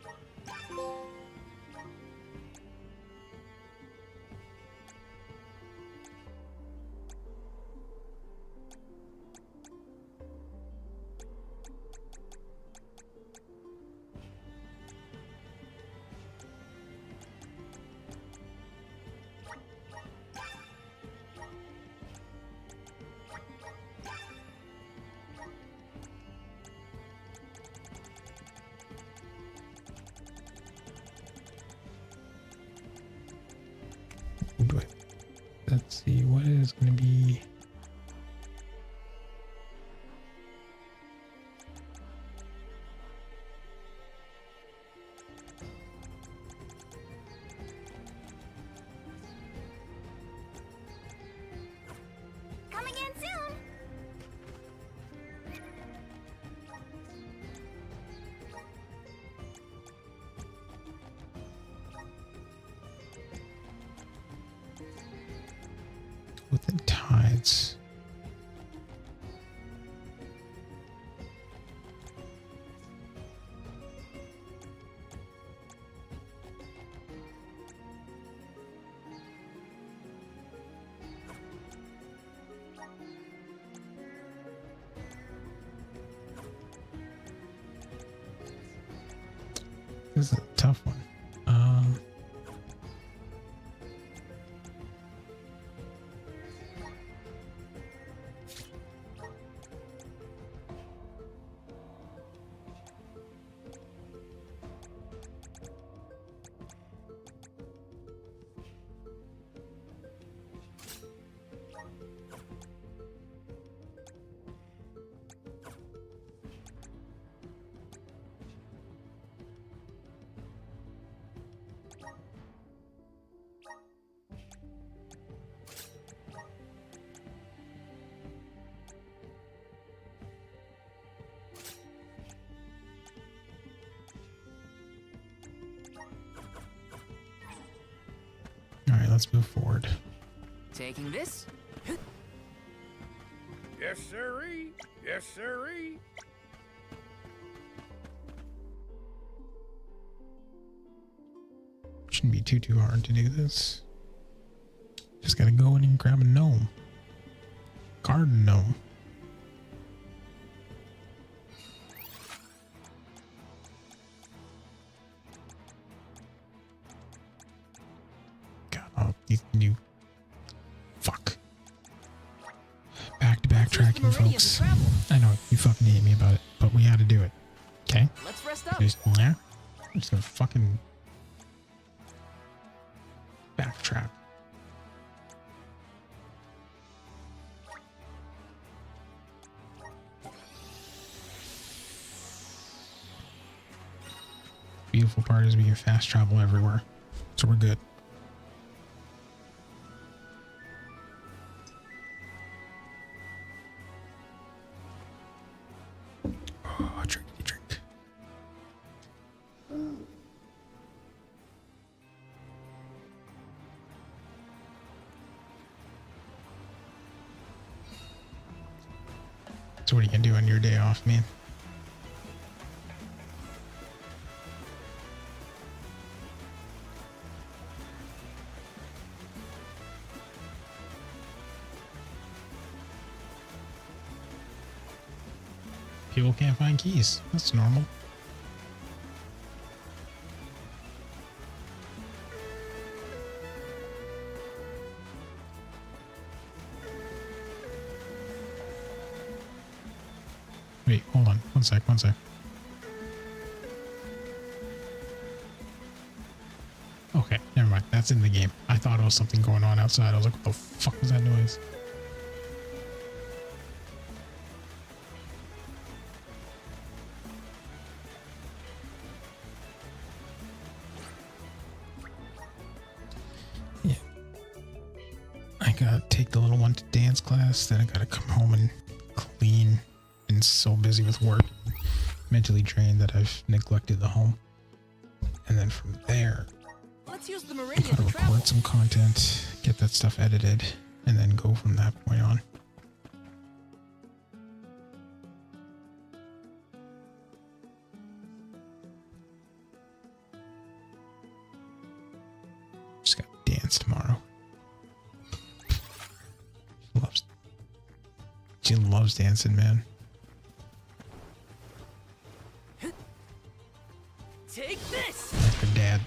Do it. Let's see what is going to be. Come again soon. Within tides. This is a tough one. let's move forward. Taking this? Yes, sirree. Yes, sirree. Shouldn't be too hard to do this. Just gotta go in and grab a gnome. Garden gnome. God, oh, these new... Fuck. Back-to-back tracking, folks. I know, you fucking hate me about it, but we had to do it. Okay? Let's rest up. Just, yeah. I'm just gonna fucking... backtrack. Beautiful part is we can fast travel everywhere, so we're good. Oh, drink. So what are you gonna do on your day off, man? People can't find keys. That's normal. Wait, hold on. One sec. Okay, never mind. That's in the game. I thought it was something going on outside. I was like, what the fuck was that noise? Yeah. I gotta take the little one to dance class. Then I gotta come home and clean. Been so busy with work, mentally drained that I've neglected the home. And then from there, Let's use the I meridian gotta to travel. record some content, get that stuff edited, and then go from that point on. Just gotta dance tomorrow. She loves dancing, man. Take this. Like her dad.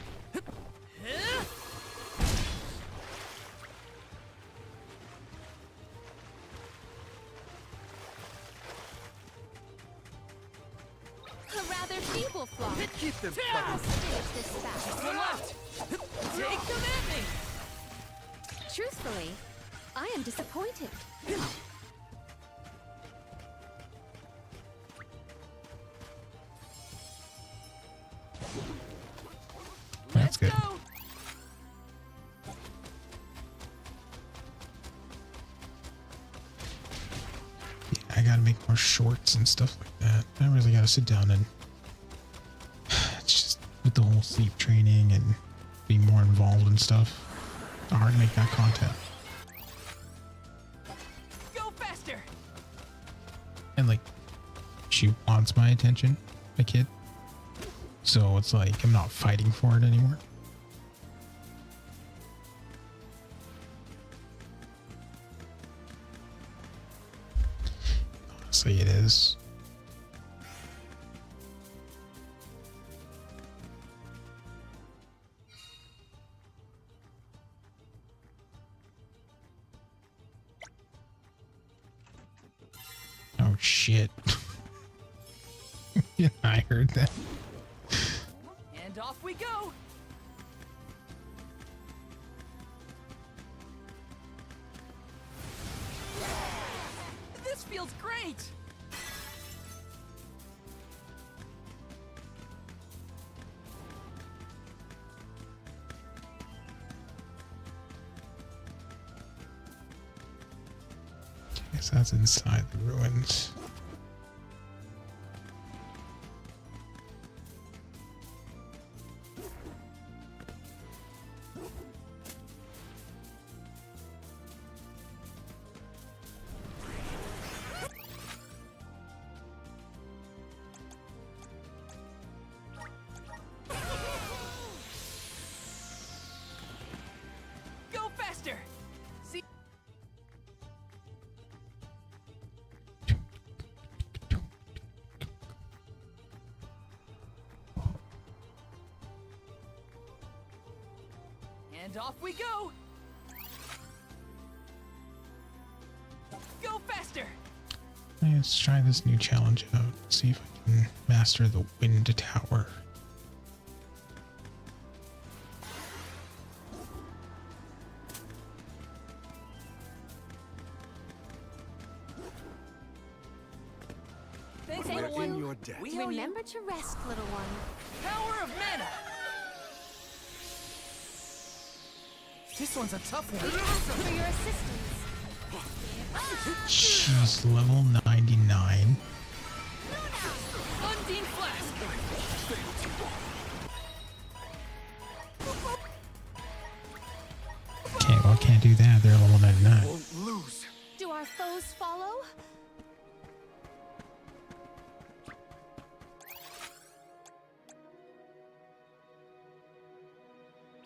A rather feeble flock. Keep them Let's finish this fast. To the left. Take them at me. Truthfully, I am disappointed. That's good. Go. Yeah, I gotta make more shorts and stuff like that. I really gotta sit down and it's just with the whole sleep training and being more involved and stuff. It's hard to make that content. Go faster. And like, she wants my attention, my kid. So it's like I'm not fighting for it anymore. Honestly, it is. Oh shit. Yeah, I heard that. And off we go. This feels great. I guess that's inside the ruins. And off we go! Go faster! Let's try this new challenge out. See if I can master the wind tower. Thanks, We're little in one. your debt. We owe you. Remember to rest, little one. Power of mana! This one's a tough one. For your assistance. She's level 99. Undine Flask! Can't do that. They're level 99. Won't lose. Do our foes follow?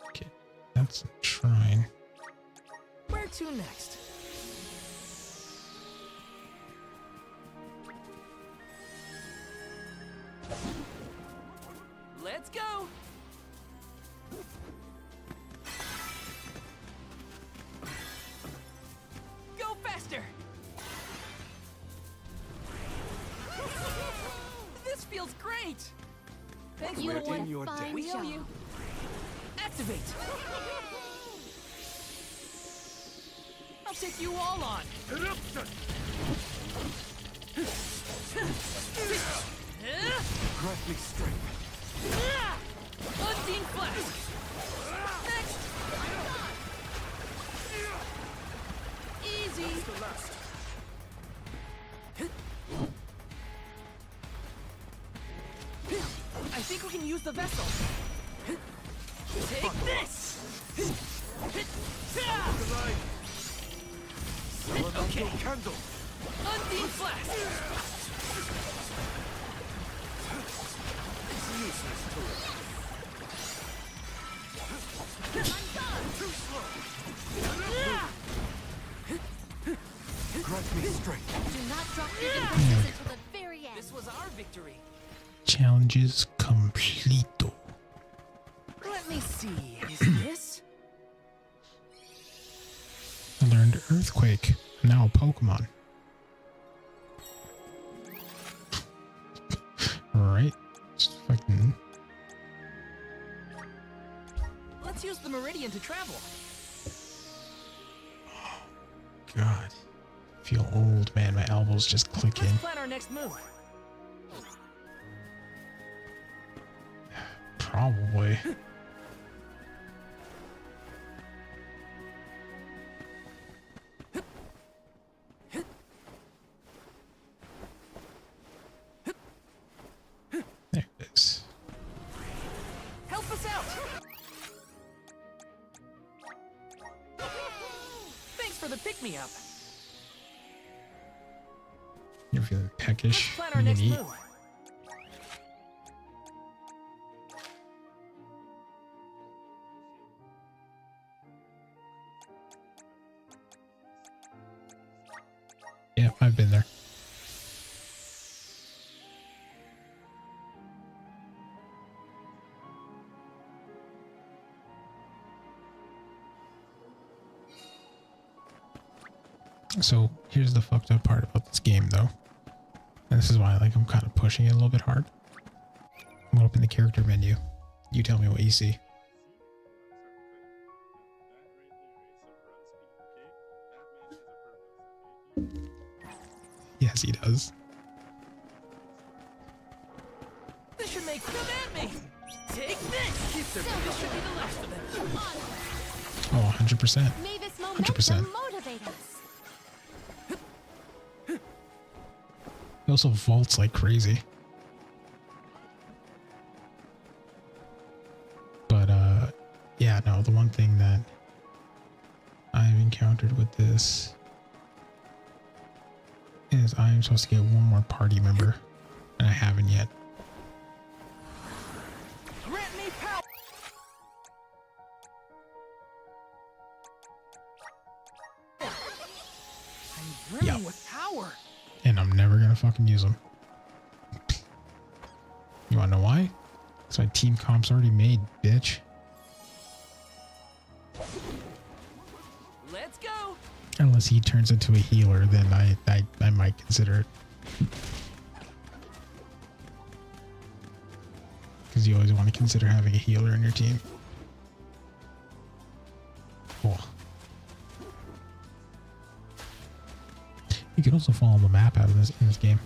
Okay, that's a shrine. Where to next? Let's go! Go faster! This feels great! Thank you, We're little in one. your Fine debt. We owe job. you. Activate! I'll take you all on! Grant me strength. Undine Flash! Next! Easy! I think we can use the vessel. Take this! Okay. Candle. Undine Flash! Grant me strength. Do not drop your defenses until the very end. This was our victory. Challenges completo. Let me see. Is this? I learned Earthquake. Now a Pokemon. Alright. Just fucking. Let's use the Meridian to travel. God. I feel old, man. My elbows just click in. Let's plan our next move. Probably. There it is. Help us out! Thanks for the pick-me-up. You're feeling peckish. Let's plan our You next can eat. move. Yeah, I've been there. So here's the fucked up part about this game, though. And this is why I'm kind of pushing it a little bit hard. I'm gonna open the character menu. You tell me what you see. Yes, he does. This should make them at me! Take this! This should be the last of them. Oh, 100%. May this 100%. momentum motivate us. He also vaults like crazy. But, yeah, no, the one thing that I've encountered with this is I'm supposed to get one more party member, and I haven't yet. Grant me power! I'm brimming Yep. with power! And I'm never gonna fucking use them. You wanna know why? Because my team comp's already made, bitch. Unless he turns into a healer, then I might consider it. Because you always want to consider having a healer in your team. Cool. You can also follow the map out of this in this game.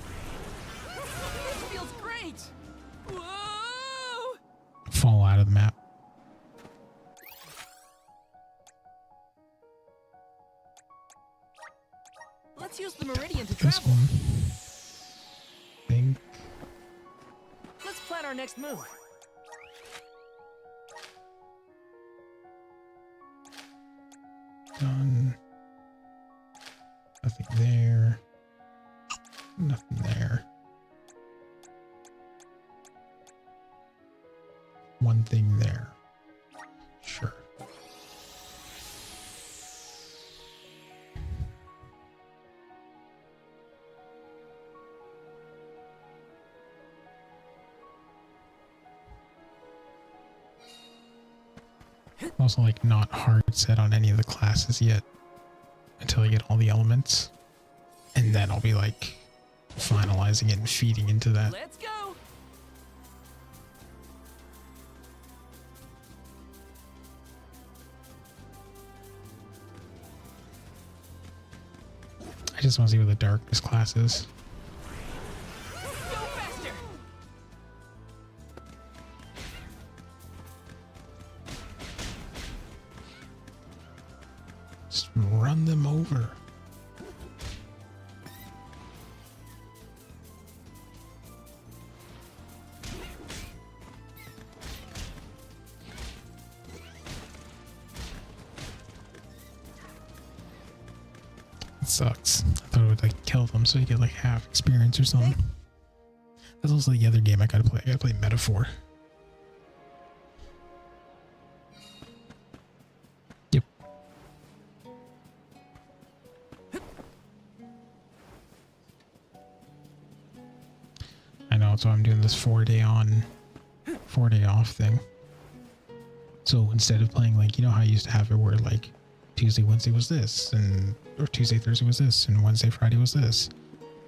This feels great. Whoa! Fall out of the map. Let's use the meridian to This travel. one. Think. Let's plan our next move. Done. Nothing there. Nothing there. One thing there. Sure. Also, like, not hard set on any of the classes yet until I get all the elements, and then I'll be like finalizing it and feeding into that. Let's go. I just want to see what the darkness class is. Go faster. Just run them over. It sucks. I thought it would like kill them so you get like half experience or something. That's also the other game I gotta play. I gotta play Metaphor. Yep. I know, so I'm doing this 4-day on, 4-day off thing. So instead of playing like, you know how I used to have it where like Tuesday, Wednesday was this, and or Tuesday, Thursday was this, and Wednesday, Friday was this.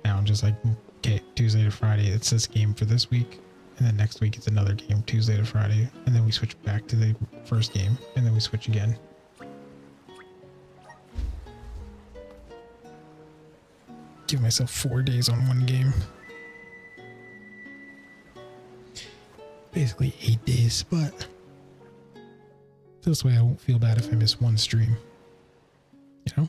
Now I'm just like, okay, Tuesday to Friday, it's this game for this week, and then next week it's another game, Tuesday to Friday, and then we switch back to the first game, and then we switch again. Give myself 4 days on one game. Basically 8 days, but this way I won't feel bad if I miss one stream. You know?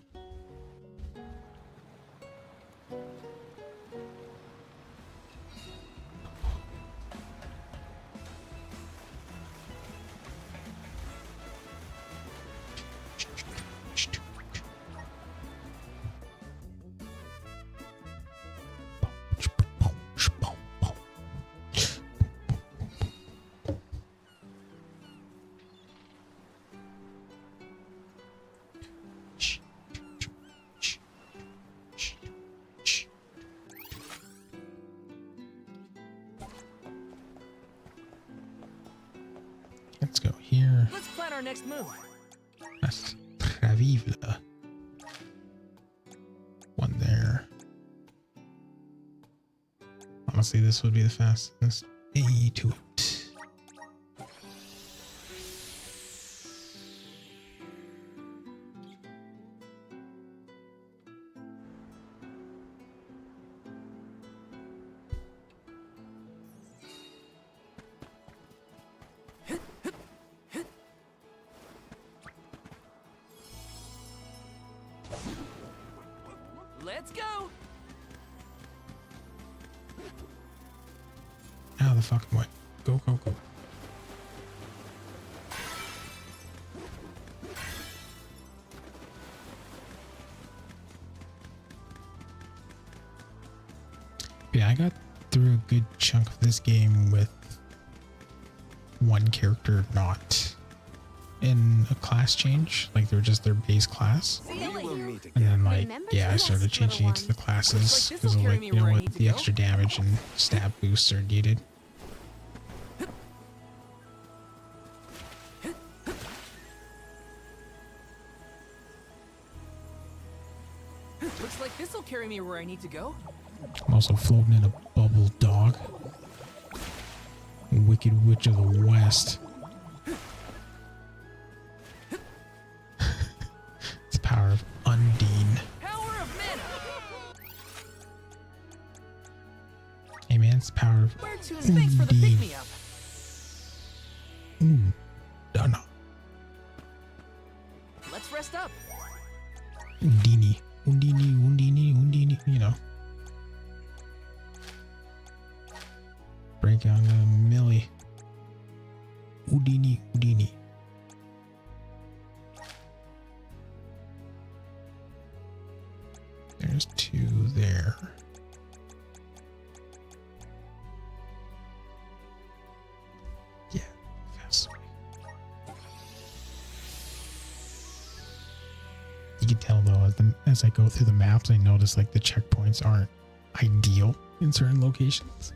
Let's go here. Let's plan our next move. That's Travivla. One there. Honestly, this would be the fastest way to it. Let's go. Out of the fucking way. Go, go, go. Yeah, I got through a good chunk of this game with one character not in a class change. Like they're just their base class. And then like, yeah, I started changing it to the classes because of like, you know what, the extra damage and stab boosts are needed. carry me where I need to go. I'm also floating in a bubble dog. Wicked Witch of the West. It's the power of Undine. Power of mana. Hey man, it's the power of Where to? Thanks for the Undine. pick-me-up. Donna. Let's rest up. Undini. Undini, you know. Break on Millie. Houdini. There's 2 there. Yeah, fast away. You can tell though, as I go through the maps, I notice like the checkpoints aren't ideal in certain locations.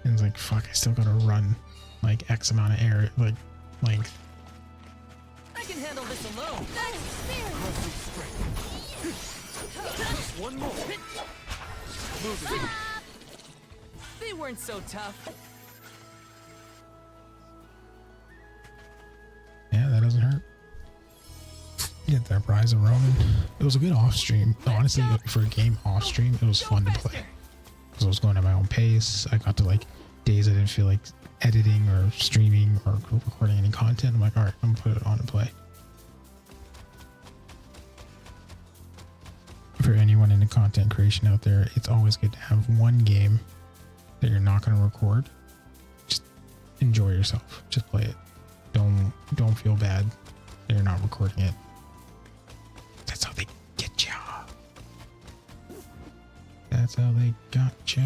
And it's like, fuck, I still gotta run like X amount of area, like length. I can handle this alone. One more. Moving. They weren't so tough. Yeah, that doesn't hurt. Get that Rise of Ronin. It was a good off stream. Honestly, for a game off stream, it was fun to play. Because I was going at my own pace. I got to like days I didn't feel like editing or streaming or recording any content. I'm like, alright, I'm gonna put it on and play. For anyone into content creation out there, it's always good to have one game that you're not going to record. Just enjoy yourself. Just play it. Don't feel bad that you're not recording it. That's how they get ya. That's how they got ya.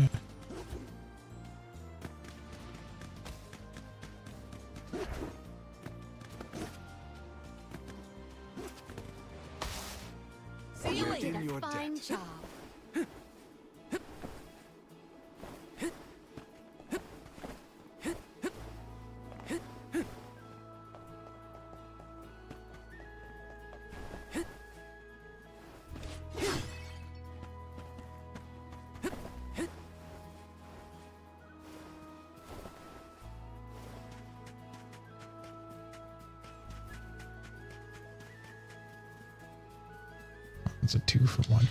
See you later. Did a fine job. It's a 2 for 1.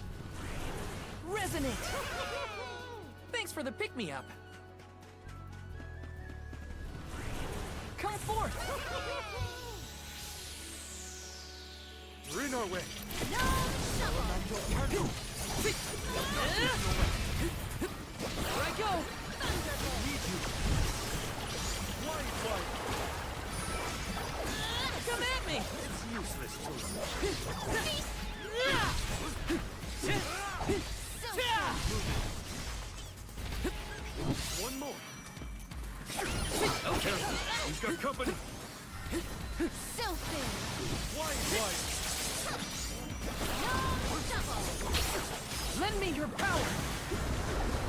Resonate. Thanks for the pick-me-up. Come forth. We're in our way. Here I go. Come at me. It's useless. One more. Okay, we've got company. Selfie. Wide. Lend me your power.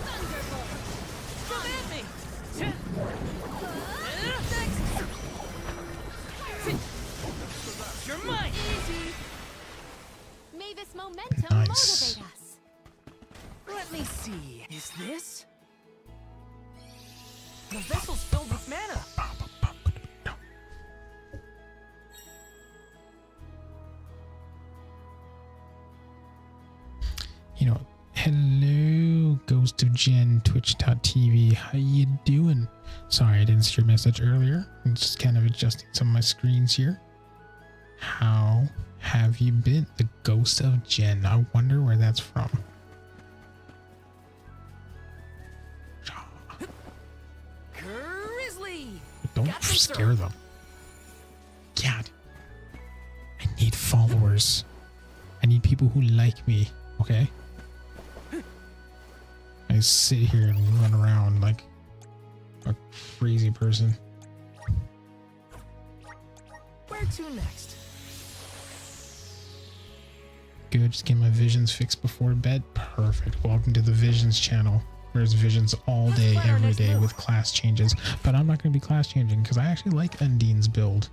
Thunderbolt. Come at me. You're mine. Easy. May this momentum Nice. motivate us. Let me see. Is this? The vessel's filled with mana. You know, hello, Ghost of Jen, Twitch.tv. How you doing? Sorry, I didn't see your message earlier. I'm just kind of adjusting some of my screens here. How have you been? The Ghost of Jen. I wonder where that's from. Grizzly. Don't Got me, scare sir. them. God. I need followers. I need people who like me, okay? I sit here and run around like a crazy person. Where to next? Good, just get my visions fixed before bed. Perfect. Welcome to the Visions channel. There's visions all day, every day with class changes. But I'm not going to be class changing because I actually like Undine's build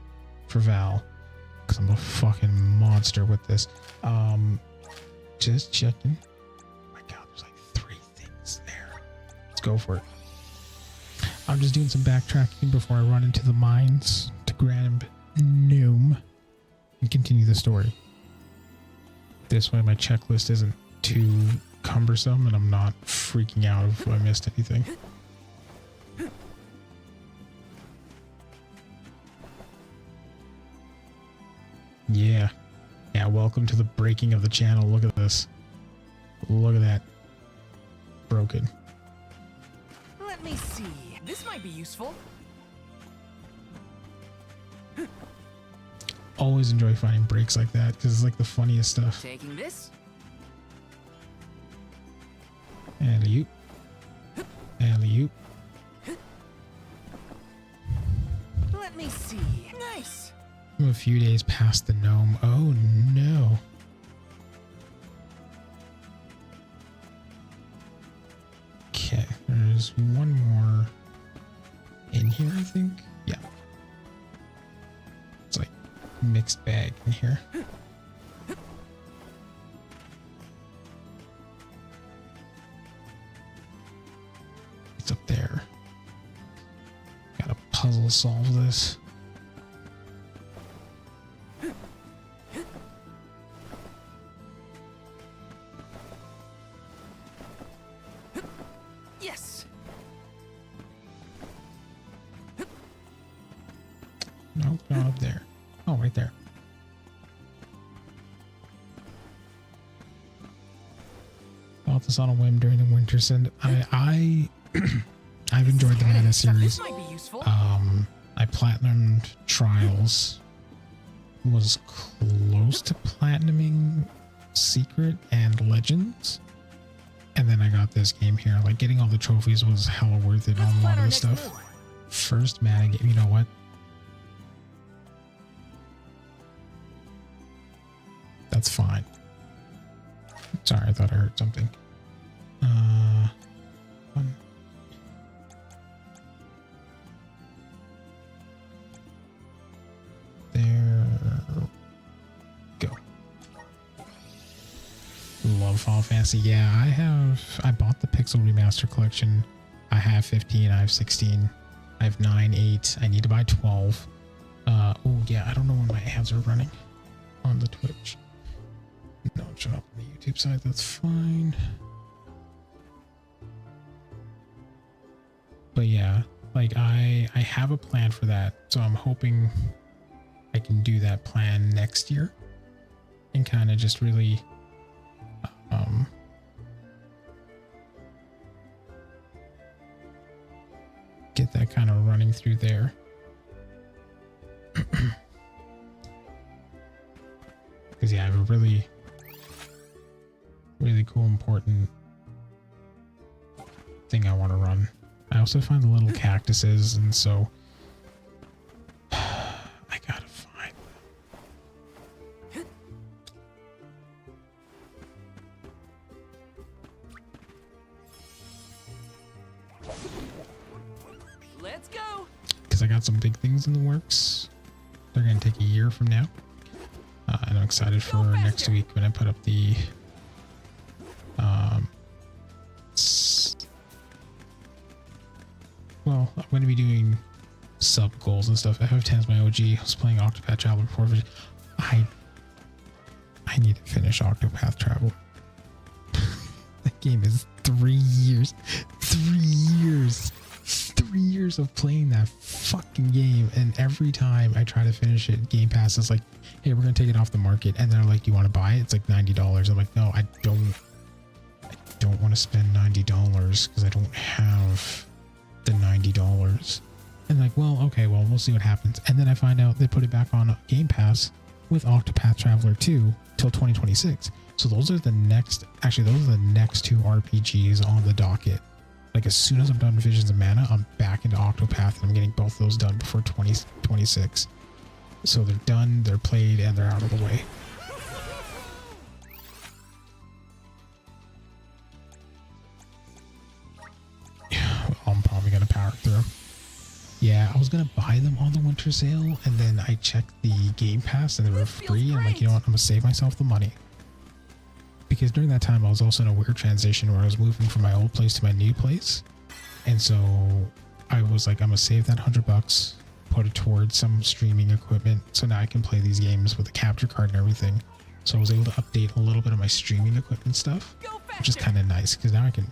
for Val. Because I'm a fucking monster with this. Just checking. My go for it. I'm just doing some backtracking before I run into the mines to grab Gnome and continue the story. This way my checklist isn't too cumbersome and I'm not freaking out if I missed anything. Yeah. Yeah, welcome to the breaking of the channel. Look at this. Look at that. Broken. Let me see. This might be useful. Always enjoy finding breaks like that because it's like the funniest stuff. Taking this. Alley-oop. Alley-oop. Let me see. Nice. I'm a few days past the gnome. Oh no. Okay, there's one more in here, I think. Yeah. It's like mixed bag in here. It's up there. Gotta puzzle solve this. Yes. Nope, not up there. Oh, right there. Bought this on a whim during the winter send. I've enjoyed the Mana series. I platinumed Trials. Was close to platinuming Secret and Legends. And then I got this game here. Like, getting all the trophies was hella worth it on a lot of the stuff. First Mana game, you know what? That's fine. Sorry, I thought I heard something. One. There. Go. Love Final Fantasy. Yeah, I bought the Pixel Remaster Collection. I have 15, I have 16, I have 9, 8. I need to buy 12. Oh yeah, I don't know when my ads are running on the Twitch. No, it showed up on the YouTube side. That's fine. But yeah, like I have a plan for that, so I'm hoping I can do that plan next year and kind of just really get that kind of running through there. Because yeah, I have a really cool, important thing I want to run. I also find the little cactuses, and so I gotta find them. Let's go. Because I got some big things in the works. They're gonna take a year from now. And I'm excited for next week when I put up the well, I'm going to be doing sub goals and stuff. FF10 is my OG. I was playing Octopath Traveler before. I need to finish Octopath Traveler. That game is 3 years. 3 years. 3 years of playing that fucking game, and every time I try to finish it, Game Pass is like, hey, we're gonna take it off the market, and they're like, you want to buy it? It's like $90. I'm like, no, I don't want to spend $90 because I don't have the $90. And like, well, okay, well, we'll see what happens. And then I find out they put it back on Game Pass with Octopath Traveler 2 till 2026. So those are the next two RPGs on the docket. Like, as soon as I'm done with Visions of Mana, I'm back into Octopath, and I'm getting both those done before 2026. So they're done, they're played, and they're out of the way. I'm probably going to power through. Yeah, I was going to buy them on the winter sale, and then I checked the Game Pass, and they were free, and I'm like, you know what, I'm going to save myself the money. Because during that time, I was also in a weird transition where I was moving from my old place to my new place. And so I was like, I'm gonna save that $100, put it towards some streaming equipment, so now I can play these games with a capture card and everything. So I was able to update a little bit of my streaming equipment stuff, which is kind of nice because now I can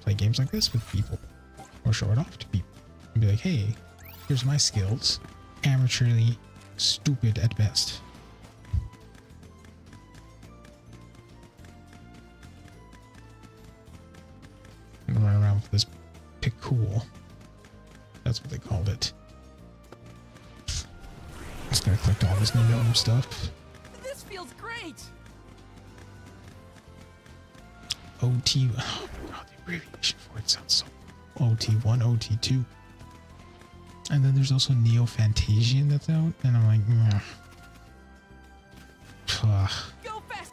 play games like this with people or show it off to people and be like, hey, here's my skills. Amateurly stupid at best. I'm gonna run around with this pick cool. That's what they called it. Just gonna collect all this new stuff. This feels great. OT. Oh god, the abbreviation for it sounds so. OT1, OT2. And then there's also Neo Fantasian that's out, and I'm like, Go fast.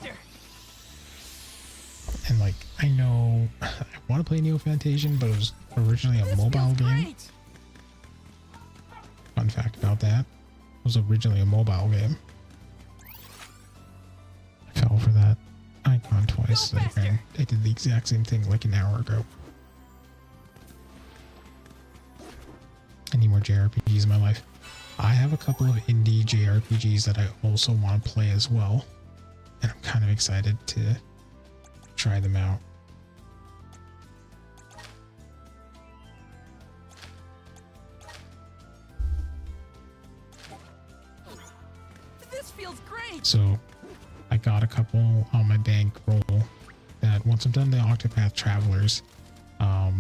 There. And like, I know I want to play Neo Fantasian, but it was originally a mobile game. Fun fact about that, it was originally a mobile game. I fell for that icon twice. I did the exact same thing like an hour ago. I need more JRPGs in my life. I have a couple of indie JRPGs that I also want to play as well, and I'm kind of excited to try them out. This feels great. So I got a couple on my bankroll that once I'm done the Octopath Travelers, I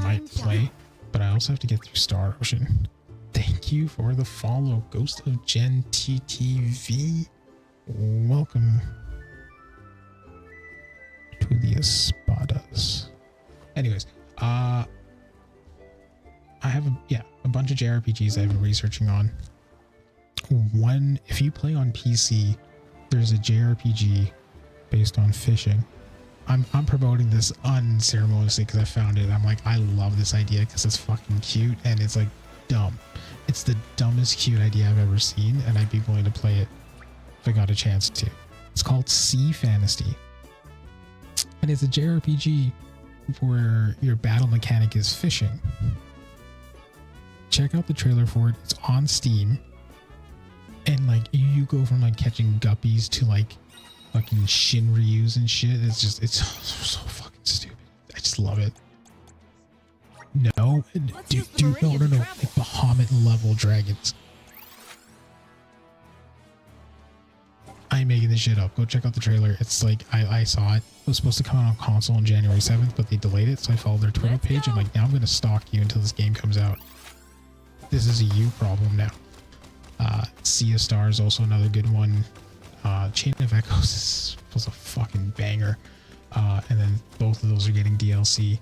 might play, but I also have to get through Star Ocean. Thank you for the follow, Ghost of Gen TTV. Welcome to the Espadas. Anyways, I have a bunch of JRPGs I've been researching on. One, if you play on PC, there's a JRPG based on fishing. I'm promoting this unceremoniously because I found it. I'm like, I love this idea because it's fucking cute and it's like dumb. It's the dumbest cute idea I've ever seen, and I'd be willing to play it if I got a chance to. It's called Sea Fantasy, and it's a JRPG where your battle mechanic is fishing. Check out the trailer for it. It's on Steam. And like you go from like catching guppies to like fucking Shinryus and shit. It's so fucking stupid. I just love it. No, dude, no, like Bahamut level dragons. I'm making this shit up. Go check out the trailer. It's like I saw it. It was supposed to come out on console on January 7th, but they delayed it, so I followed their Twitter page. I'm like, now I'm gonna stalk you until this game comes out. This is a you problem now. Sea of Stars, also another good one. Chain of Echoes was a fucking banger. And then both of those are getting DLC.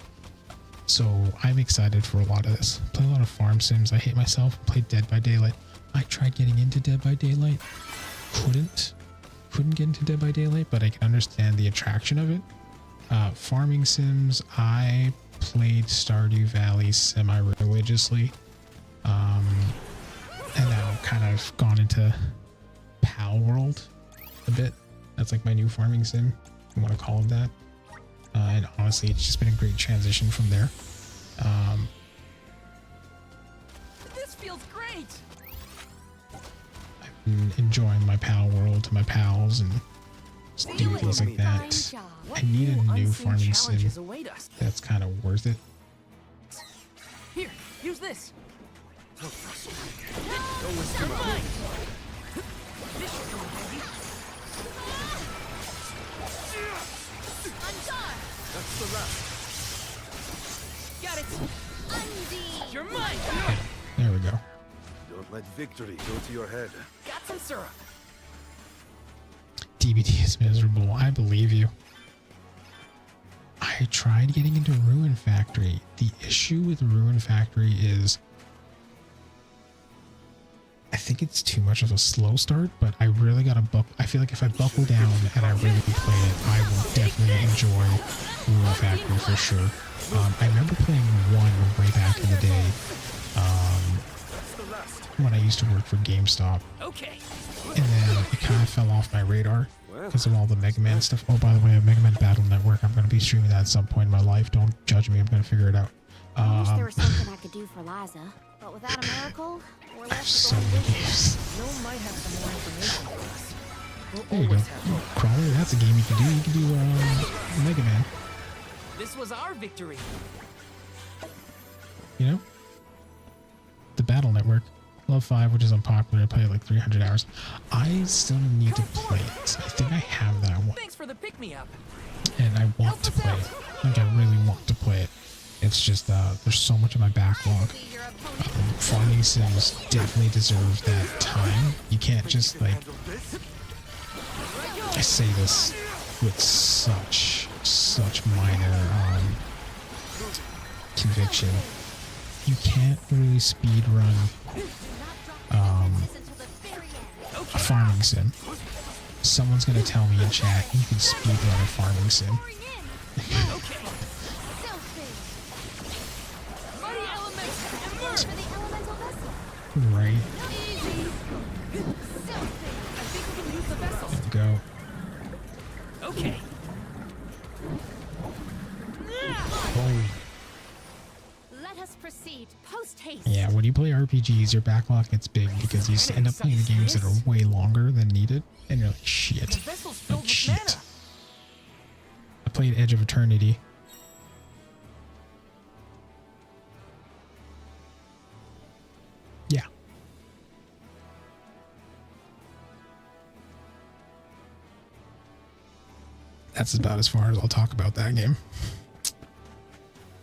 So I'm excited for a lot of this. Play a lot of farm sims. I hate myself. Played Dead by Daylight. I tried getting into Dead by Daylight. Couldn't get into Dead by Daylight, but I can understand the attraction of it. Farming sims, I played Stardew Valley semi-religiously. And now I've kind of gone into Pal World a bit. That's like my new farming sim, if you want to call it that. And honestly, it's just been a great transition from there. This feels great. I've been enjoying my Pal World to my pals and do things like that. I need a new farming sim that's kind of worth it. Here, use this. Don't waste your money. This should come in handy. That's the last. Got it. You're mine. There we go. Don't let victory go to your head. Got some syrup. DBD is miserable. I believe you. I tried getting into Ruin Factory. The issue with Ruin Factory is I think it's too much of a slow start, but I really gotta I feel like if I buckle down and I really play it, I will definitely enjoy Ruin Factory for sure. I remember playing 1 way back in the day, when I used to work for GameStop. Okay. And then it kind of fell off my radar because of all the Mega Man stuff. Oh, by the way, a Mega Man Battle Network. I'm going to be streaming that at some point in my life. Don't judge me. I'm going to figure it out. I wish there was something I could do for Liza, but without a miracle, we're left so with many going games. Gnome might have some more information for us. We'll There you go. always have Crawler, that's a game you can do. You can do Mega Man. This was our victory. You know? The Battle Network. Love 5, which is unpopular. I played like 300 hours. I still need to play it. I think I have that one. Thanks for the pick-me-up. And I want to play it. Like, I really want to play it. It's just, there's so much of my backlog. Farming sims definitely deserve that time. You can't just, like... I say this with such minor, conviction. You can't really speed run a farming sim. Someone's gonna tell me in chat you can speed run a farming sim. Right. There we go. Okay. Oh. Let us proceed post haste. Yeah, when you play RPGs, your backlog gets big because you end up playing the games that are way longer than needed, and you're like, shit. Like, shit. I played Edge of Eternity. Yeah. That's about as far as I'll talk about that game.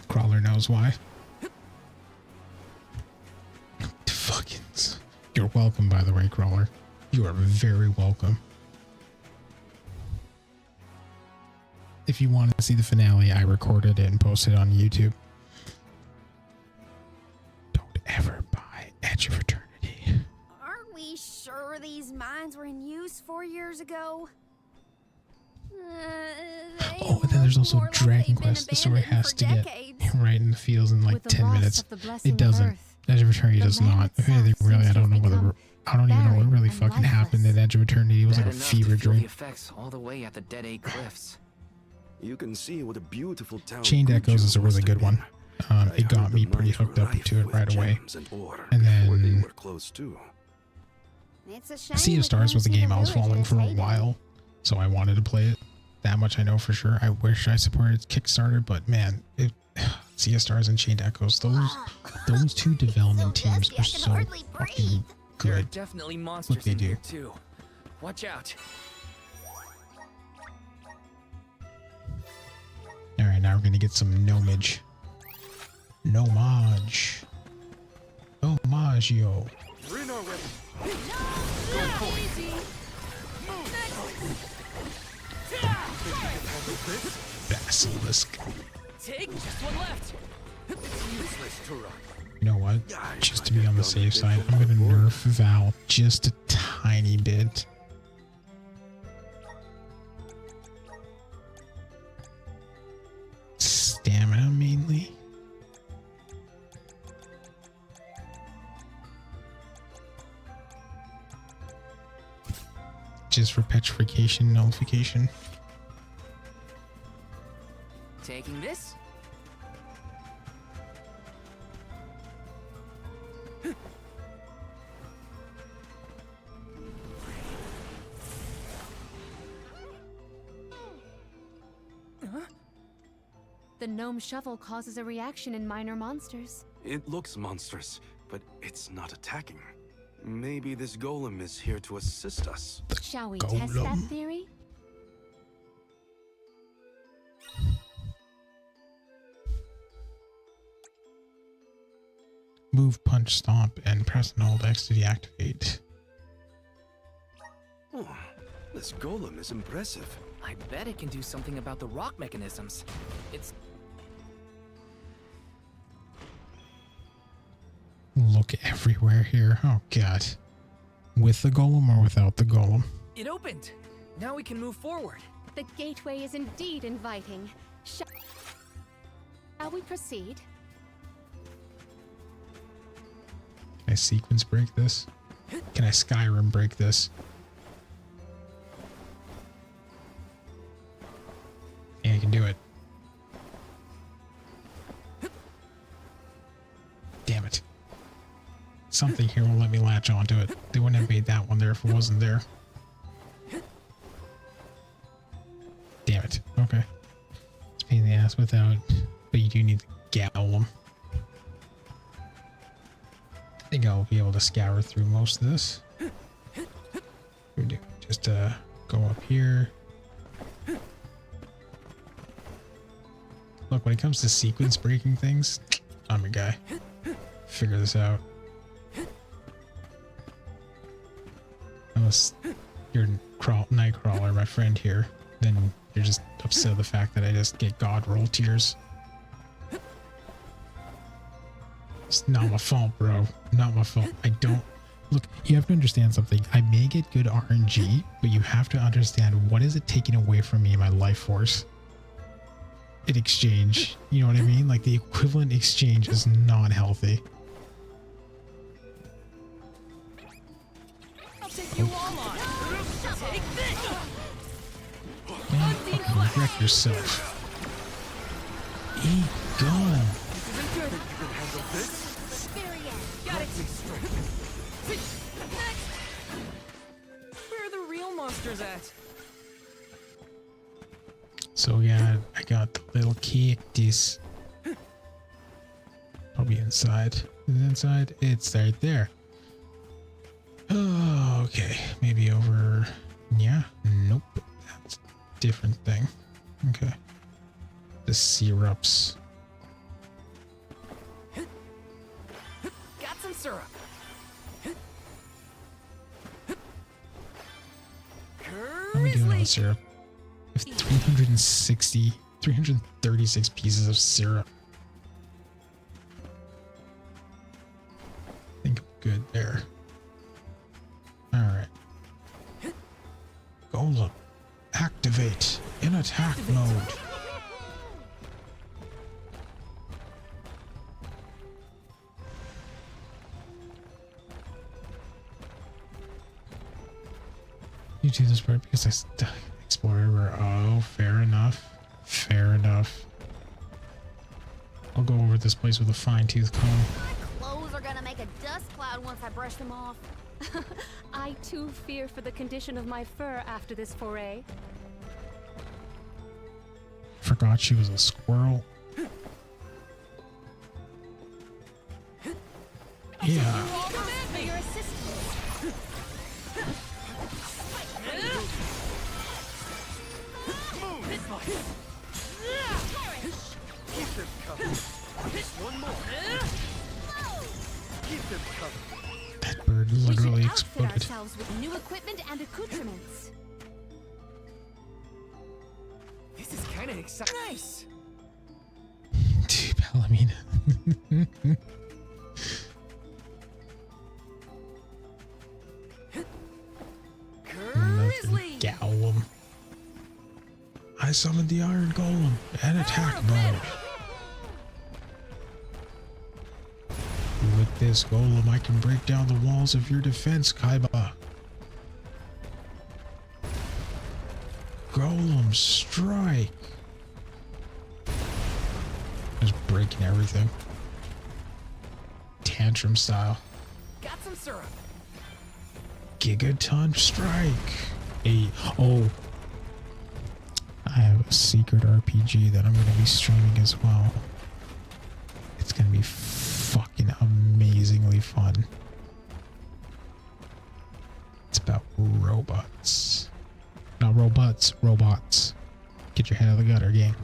Crawler knows why. Fucking. You're welcome, by the way, Crawler. You are very welcome. If you want to see the finale, I recorded it and posted it on YouTube. Don't ever buy Edge of Eternity. Aren't we sure these mines were in use 4 years ago? Oh, and then there's also Dragon Quest. The story has to get right in the fields in like 10 minutes. It doesn't. Edge of Eternity does not. Really, I don't know whether. I don't even know what really fucking happened in Edge of Eternity. It was like a fever dream. Effects all the way at the Dead Egg Cliffs. You can see what a beautiful town. Chained Echoes is a really good one. It got me pretty hooked up to it right away. And then Sea of Stars was a game I was following for a while, so I wanted to play it. That much I know for sure. I wish I supported Kickstarter, but man, Sea of Stars and Chained Echoes, those two development teams are so fucking There are good. definitely What monsters they in do. here too. Watch out. Alright, now we're gonna get some gnomage. Gnomage. Gnomaggio. Basilisk. Take just one left. You know what? Just to be on the safe side, I'm gonna nerf Val just a tiny bit. Stamina mainly. Just for petrification, nullification. Taking this. The gnome shovel causes a reaction in minor monsters. It looks monstrous, but it's not attacking. Maybe this golem is here to assist us. Shall we test that theory? Move, punch, stomp, and press and hold X to deactivate. Oh, this golem is impressive. I bet it can do something about the rock mechanisms. It's Look everywhere here. Oh god. With the golem or without the golem? It opened. Now we can move forward. The gateway is indeed inviting. Shall we proceed? I sequence break this? Can I Skyrim break this? Yeah, I can do it. Damn it. Something here will let me latch onto it. They wouldn't have made that one there if it wasn't there. Damn it. Okay. It's a pain in the ass without, but you do need the Golem. I think I'll be able to scour through most of this. We do just go up here. Look, when it comes to sequence breaking things, I'm your guy. Figure this out. Unless you're Nightcrawler, my friend here, then you're just upset at the fact that I just get God roll tears. It's not my fault, bro. Not my fault. I don't... Look, you have to understand something. I may get good RNG, but you have to understand what is it taking away from me in my life force in exchange. You know what I mean? Like, the equivalent exchange is not healthy. I'll take you all on. Take this. Man, fucking wreck yourself. Eat gone. This isn't good. You can handle this. Got it. Where are the real monsters at? So yeah, I got the little cactus. Probably inside. Is it inside? It's right there. Oh, okay. Maybe over... Yeah. Nope. That's a different thing. Okay. The syrups. Got some syrup. How are we doing on syrup? I have 336 pieces of syrup. I think I'm good there. Alright. Golem. Activate. In attack mode. You do this part because I explored where... Oh, fair enough. Fair enough. I'll go over this place with a fine-tooth comb. My clothes are gonna make a dust cloud once I brush them off. I too fear for the condition of my fur after this foray. Forgot she was a squirrel. Yeah. For your assistance. Keep them covered. One more. Keep them covered. That bird literally exploded. Ourselves with new equipment and accoutrements. This is kind of exciting. Nice. Dude, Palomina. Grizzly. Golem. I summoned the Iron Golem and attack mode. With this golem, I can break down the walls of your defense, Kaiba. Golem strike. Just breaking everything. Tantrum style. Got some syrup. Gigaton strike. Oh. I have a secret RPG that I'm going to be streaming as well. It's going to be fucking amazingly fun. It's about robots. Not robots, robots. Get your head out of the gutter, gang.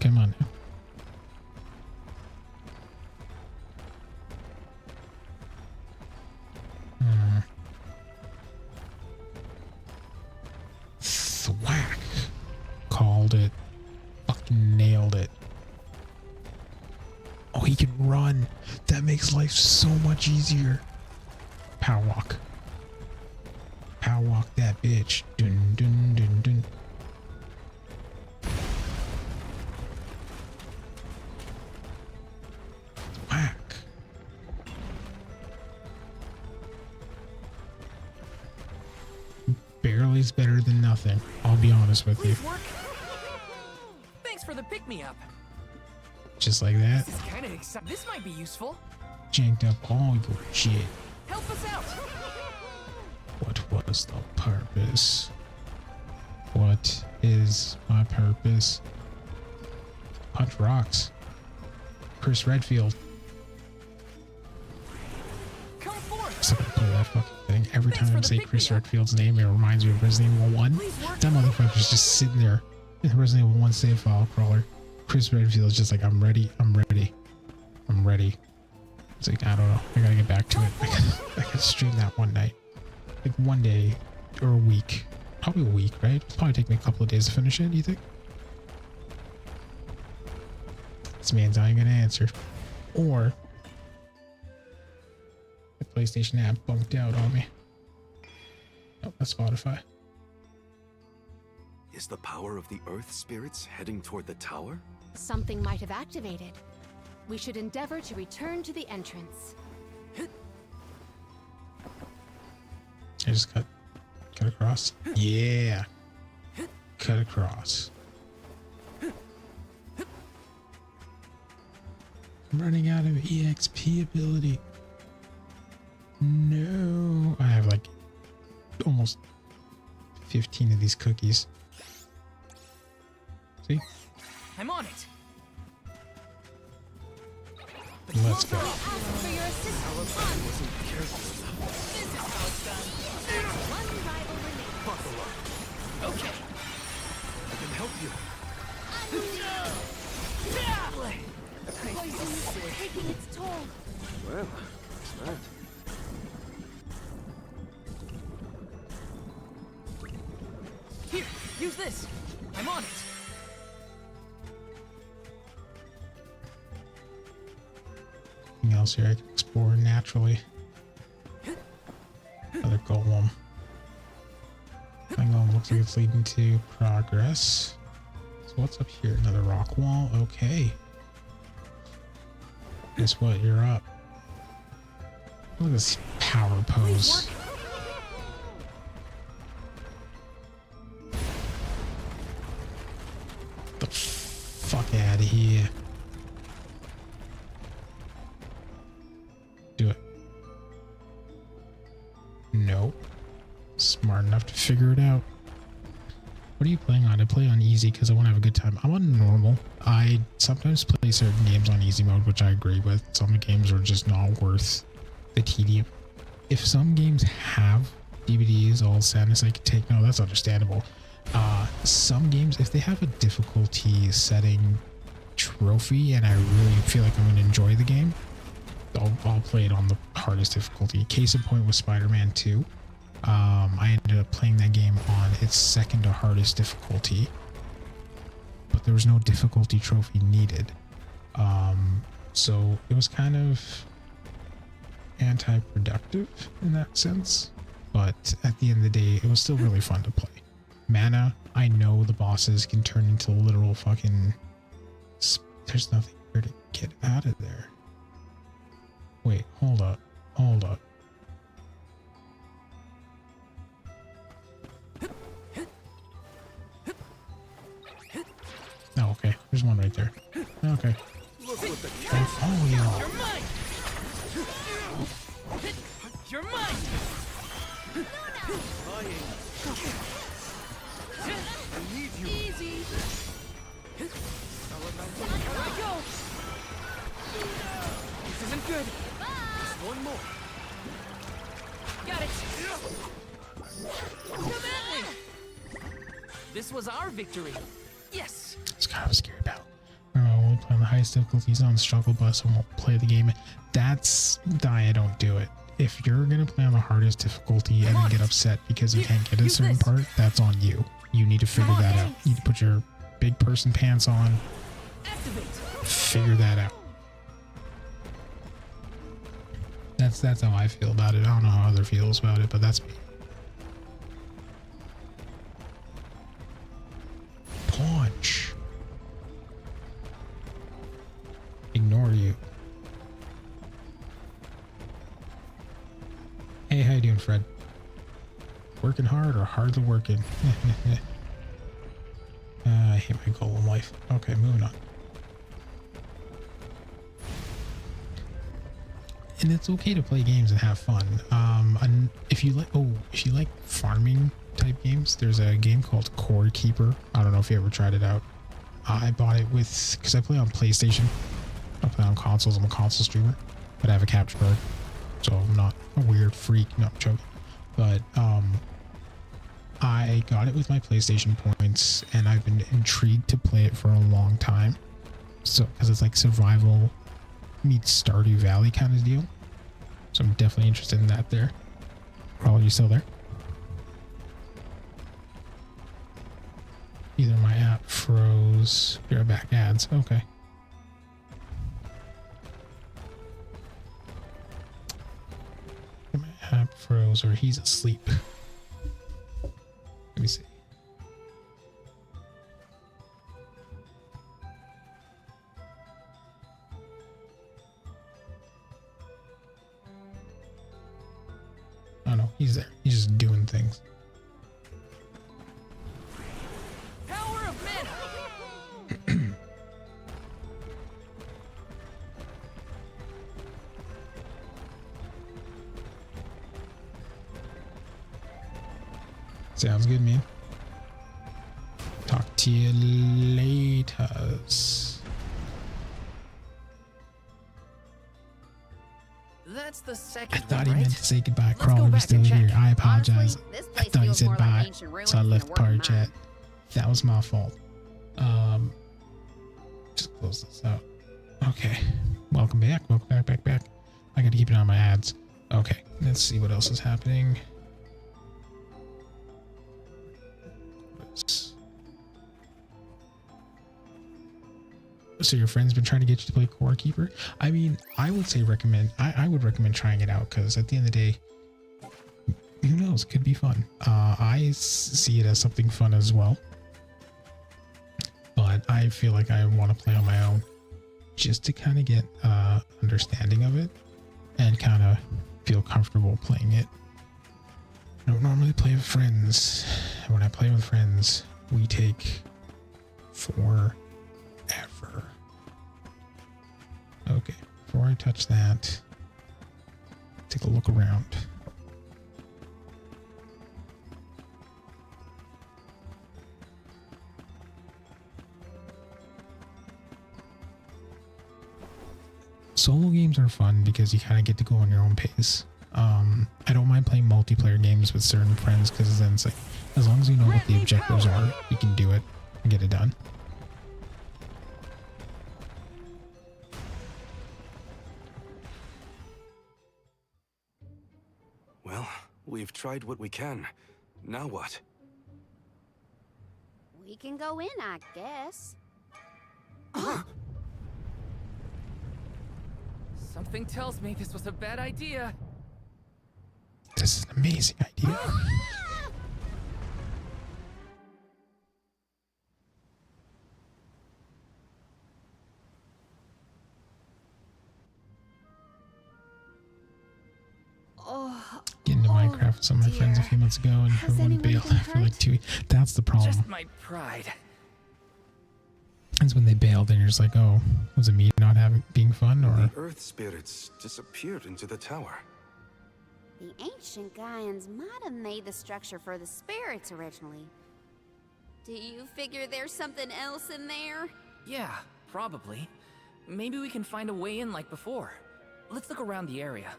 Come on now. Thwack. Called it. Fucking nailed it. Oh, he can run. That makes life so much easier. Power walk. Power walk that bitch. Dun dun dun dun. Whack. anything. I'll be honest with you. Please work. Thanks for the pick-me-up. Just like that. This is kind of exciting. This might be useful. Janked up all your shit. Help us out. What was the purpose? What is my purpose? Punch rocks. Chris Redfield. Come forth. So I play that fucking thing. Every time I say Chris Redfield's name, it reminds me of Resident Evil 1. That motherfucker's just sitting there in the Resident Evil 1 save file crawler. Chris Redfield's just like, I'm ready. It's like, I don't know. I gotta get back to it. I gotta stream that one night. Like one day or a week. Probably a week, right? It'll probably take me a couple of days to finish it, do you think? This man's not even gonna answer. Or the PlayStation app bunked out on me. Oh, that's Spotify. Is the power of the Earth spirits heading toward the tower? Something might have activated. We should endeavor to return to the entrance. I just cut across. Yeah. Cut across. I'm running out of EXP ability. No. I have like almost 15 of these cookies. See? I'm on it. Let's go. For your assistance. This is how it's done. One rival remaining. Buckle up. Okay. I can help you. Poison is taking its toll. Well, it's that. Here, use this. I'm on it. Anything else here I can explore naturally? Another golem. That golem looks like it's leading to progress. So what's up here? Another rock wall? Okay. Guess what? You're up. Look at this power pose. The fuck out of here. Do it. Nope. Smart enough to figure it out. What are you playing on? I play on easy because I want to have a good time. I'm on normal. I sometimes play certain games on easy mode, which I agree with. Some games are just not worth the tedium. If some games have DVDs, all sadness I can take, no, that's understandable. Some games, if they have a difficulty setting trophy and I really feel like I'm going to enjoy the game, I'll play it on the hardest difficulty. Case in point with Spider-Man 2. I ended up playing that game on its second to hardest difficulty, but there was no difficulty trophy needed. So it was kind of anti-productive in that sense, but at the end of the day, it was still really fun to play. Mana, I know the bosses can turn into literal fucking... There's nothing here to get out of there. Wait, hold up. Hold up. Oh, okay. There's one right there. Okay. Oh, yeah. You're mine. You're mine. I need you. Easy. Here I go. This isn't good. Just one more. Got it. Come at me. This was our victory. Yes. It's kind of a scary battle. We'll play on the highest difficulties on the struggle bus and we'll play the game. That's why I don't do it. If you're going to play on the hardest difficulty and then get upset because you can't get a certain part, that's on you. You need to figure that out. You need to put your big person pants on. Figure that out. That's how I feel about it. I don't know how other feels about it, but that's me. Punch. Ignore you. Hey, how you doing, Fred? working hard or hardly working? I hate my goal in life. Okay, moving on. And it's okay to play games and have fun. And if you like farming type games, there's a game called Core Keeper. I don't know if you ever tried it out. I bought it because I play on PlayStation. I play on consoles. I'm a console streamer, but I have a capture card, so I'm not a weird freak. No, I'm joking. But I got it with my PlayStation points, and I've been intrigued to play it for a long time. So, because it's like survival meets Stardew Valley kind of deal. So I'm definitely interested in that there. Crawl, are you still there? Either my app froze. You're back ads. Okay. My app froze or he's asleep. Let me see. Oh no, he's there. He's just doing things. Power of mana! Sounds good, man. Talk to you later. That's the I second thought he one, meant right? to say goodbye. Let's Crawl, go are we back still and here? check. I apologize. Honestly, this I place thought you feels said more like bye, ancient ruins so I than a left working part mine. chat. That was my fault. Just close this out. Okay. Welcome back. Welcome back. I gotta keep an eye on my ads. Okay. Let's see what else is happening. So your friend's been trying to get you to play Core Keeper? I mean, I would say I would recommend trying it out, because at the end of the day, who knows, it could be fun. I see it as something fun as well, but I feel like I want to play on my own just to kind of get understanding of it and kind of feel comfortable playing it. I don't normally play with friends. When I play with friends, we take forever. Okay, before I touch that, take a look around. Solo games are fun because you kind of get to go on your own pace. I don't mind playing multiplayer games with certain friends, because then it's like, as long as you know what the objectives are, you can do it and get it done. Well, we've tried what we can. Now what? We can go in, I guess. Something tells me this was a bad idea. This is an amazing idea. Get into Minecraft with some of my friends a few months ago, and everyone bailed after like 2 weeks. That's the problem. Just my pride. That's when they bailed, and you're just like, oh, was it me not being fun, or? The earth spirits disappeared into the tower. The ancient Gaians might have made the structure for the spirits originally. Do you figure there's something else in there? Yeah, probably. Maybe we can find a way in like before. Let's look around the area.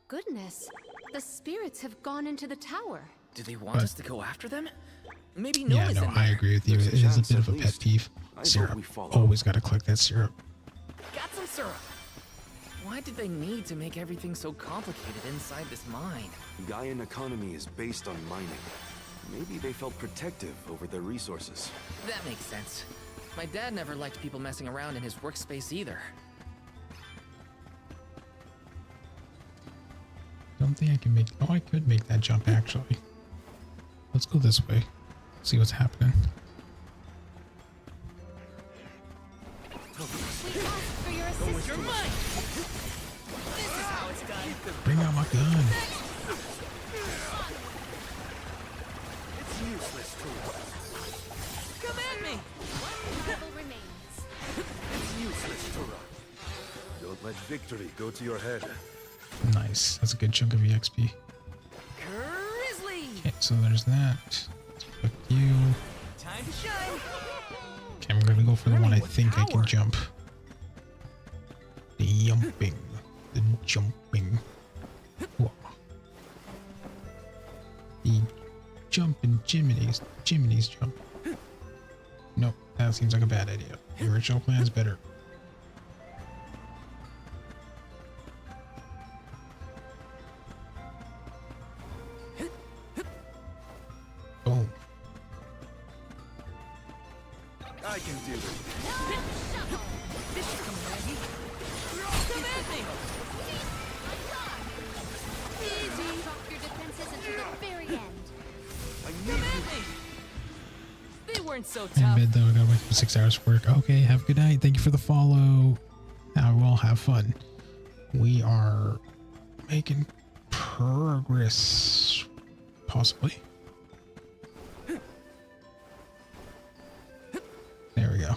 Goodness, the spirits have gone into the tower. Do they want us to go after them? Maybe Yeah, Noah's no, in there. I agree with you. It is a bit of a pet peeve. I vote Syrup. we follow. Always got to collect that syrup. Got some syrup. Why did they need to make everything so complicated inside this mine? Gaian economy is based on mining. Maybe they felt protective over their resources. That makes sense. My dad never liked people messing around in his workspace either. Don't think I can make. Oh, I could make that jump actually. Let's go this way. See what's happening. We asked for your assistance. You're mine! This is how it's Bring out my gun. It's useless to run. Come at me! One level remains. It's useless to run. Don't let victory go to your head. Nice. That's a good chunk of EXP. Grizzly! Okay, so there's that. Let's put you. Time to shine! Okay, I'm gonna go for the one I think I can jump. The jumping. The jumping. Whoa. The jumping Jiminy's. Jiminy's jump. Nope, that seems like a bad idea. The original plan's better. Boom. I can do it. This should come in handy. Come at me! Easy. Drop your defenses until the very end. Come at me! They weren't so In tough. bed though, I gotta wait for 6 hours for work. Okay, have a good night. Thank you for the follow. Now we'll have fun. We are making progress. Possibly. There we go.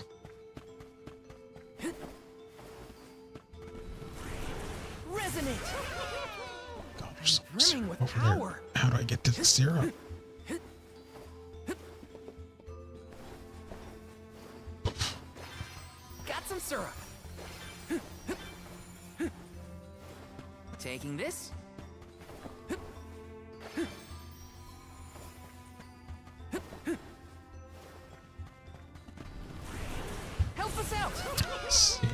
Resonate! God, there's so much Brimming with over power. there. How do I get to the syrup? Got some syrup. Taking this. Help us out. Let's see.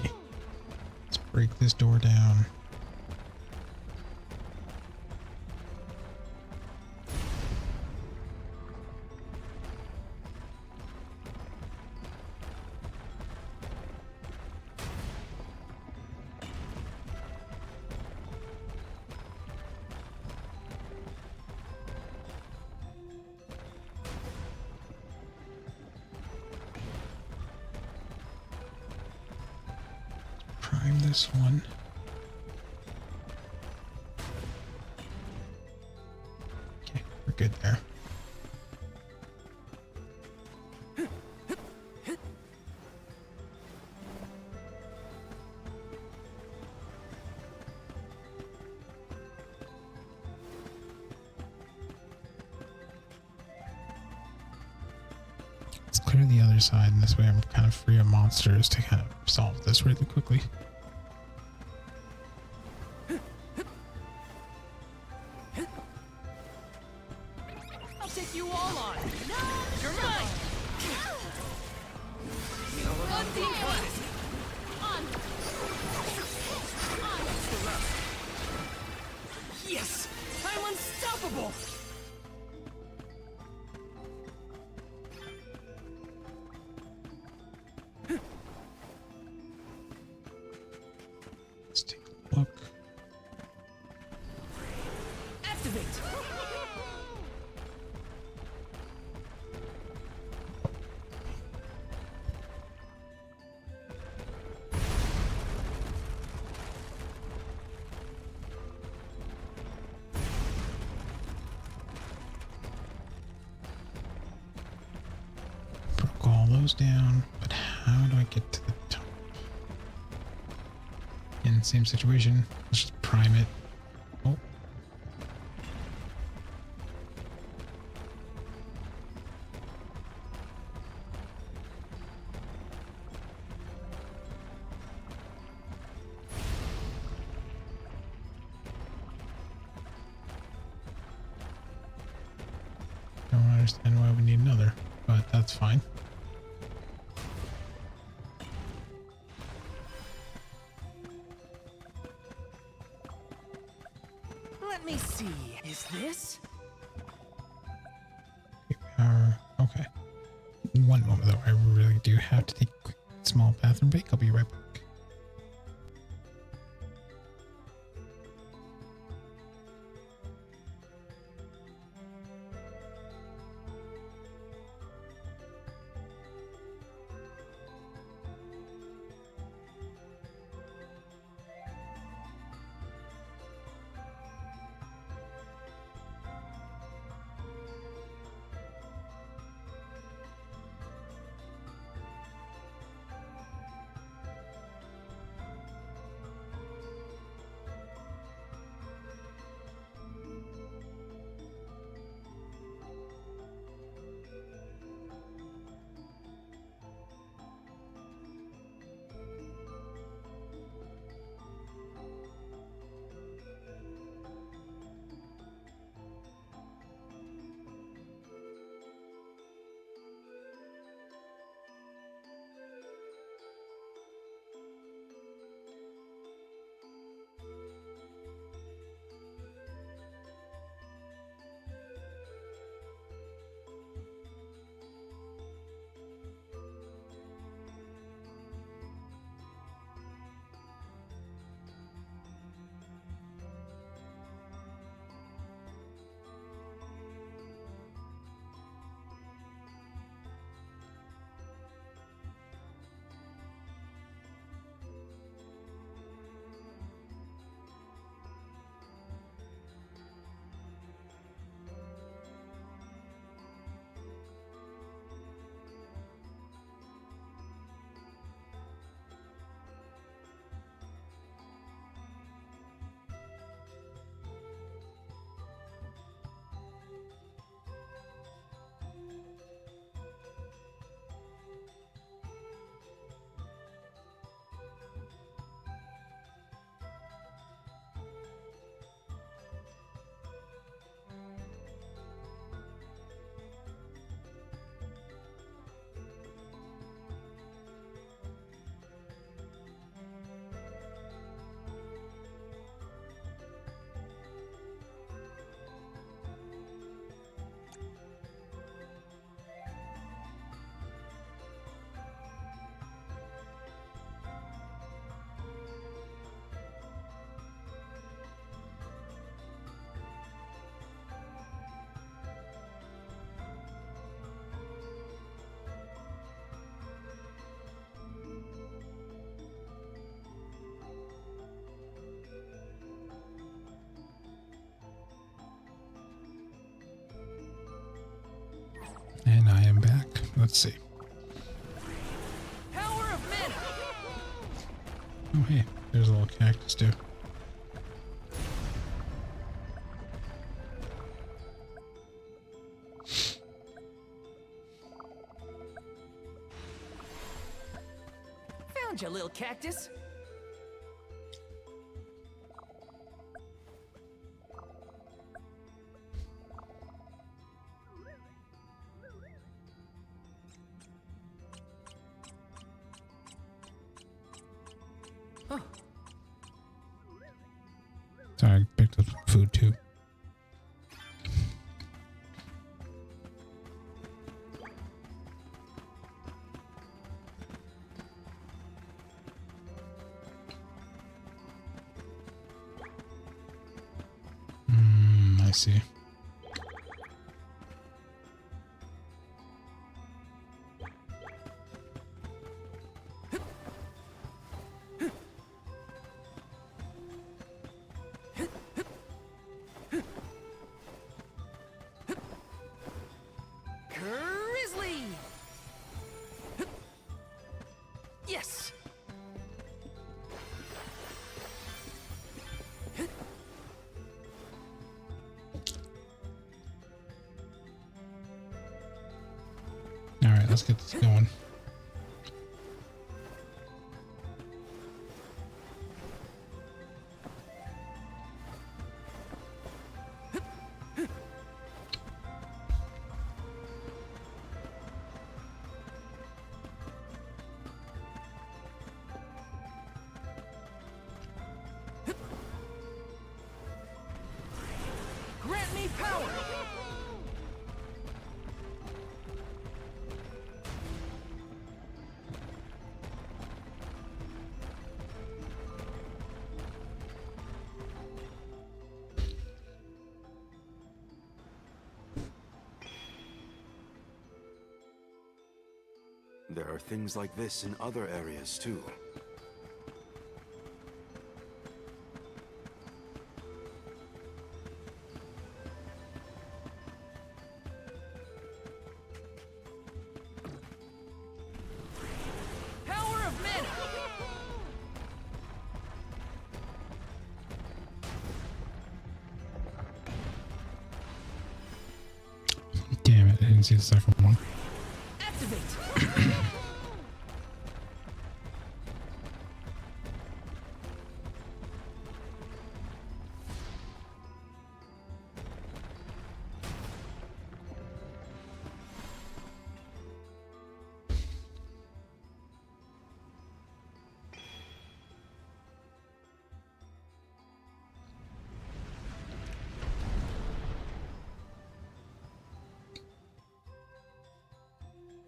Let's break this door down. Prime this one. Okay, we're good there. Let's clear the other side, and this way I'm kind of free of monsters to kind of solve this really quickly. I'll take you all on. You're mine. On team class. Yes! I'm unstoppable! Let's take a look. Activate! Broke all those down, but how do I get to the top? In the same situation, let's just prime it. Oh. Don't understand why we need another, but that's fine. Let me see. Is this? Here we are. Okay. One moment though, I really do have to take a quick small bathroom break. I'll be right back. And I am back. Let's see. Power of mana. Oh, hey, there's a little cactus too. Found you, little cactus. Sorry, I picked up some food too. I see. Grizzly. Yes. All right, let's get this going. Grant me power. There are things like this in other areas too. Power of mana. Damn it, I didn't see the second one. Activate.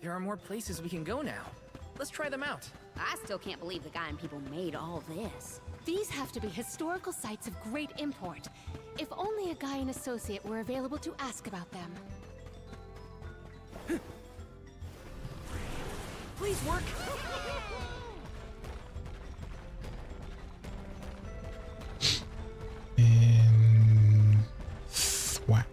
There are more places we can go now. Let's try them out. I still can't believe the guy and people made all this. These have to be historical sites of great import. If only a guy and associate were available to ask about them. Please work. And whack.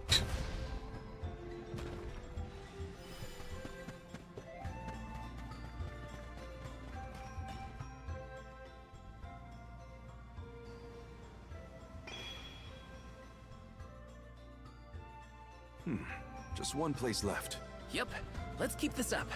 Just one place left. Yep. Let's keep this up.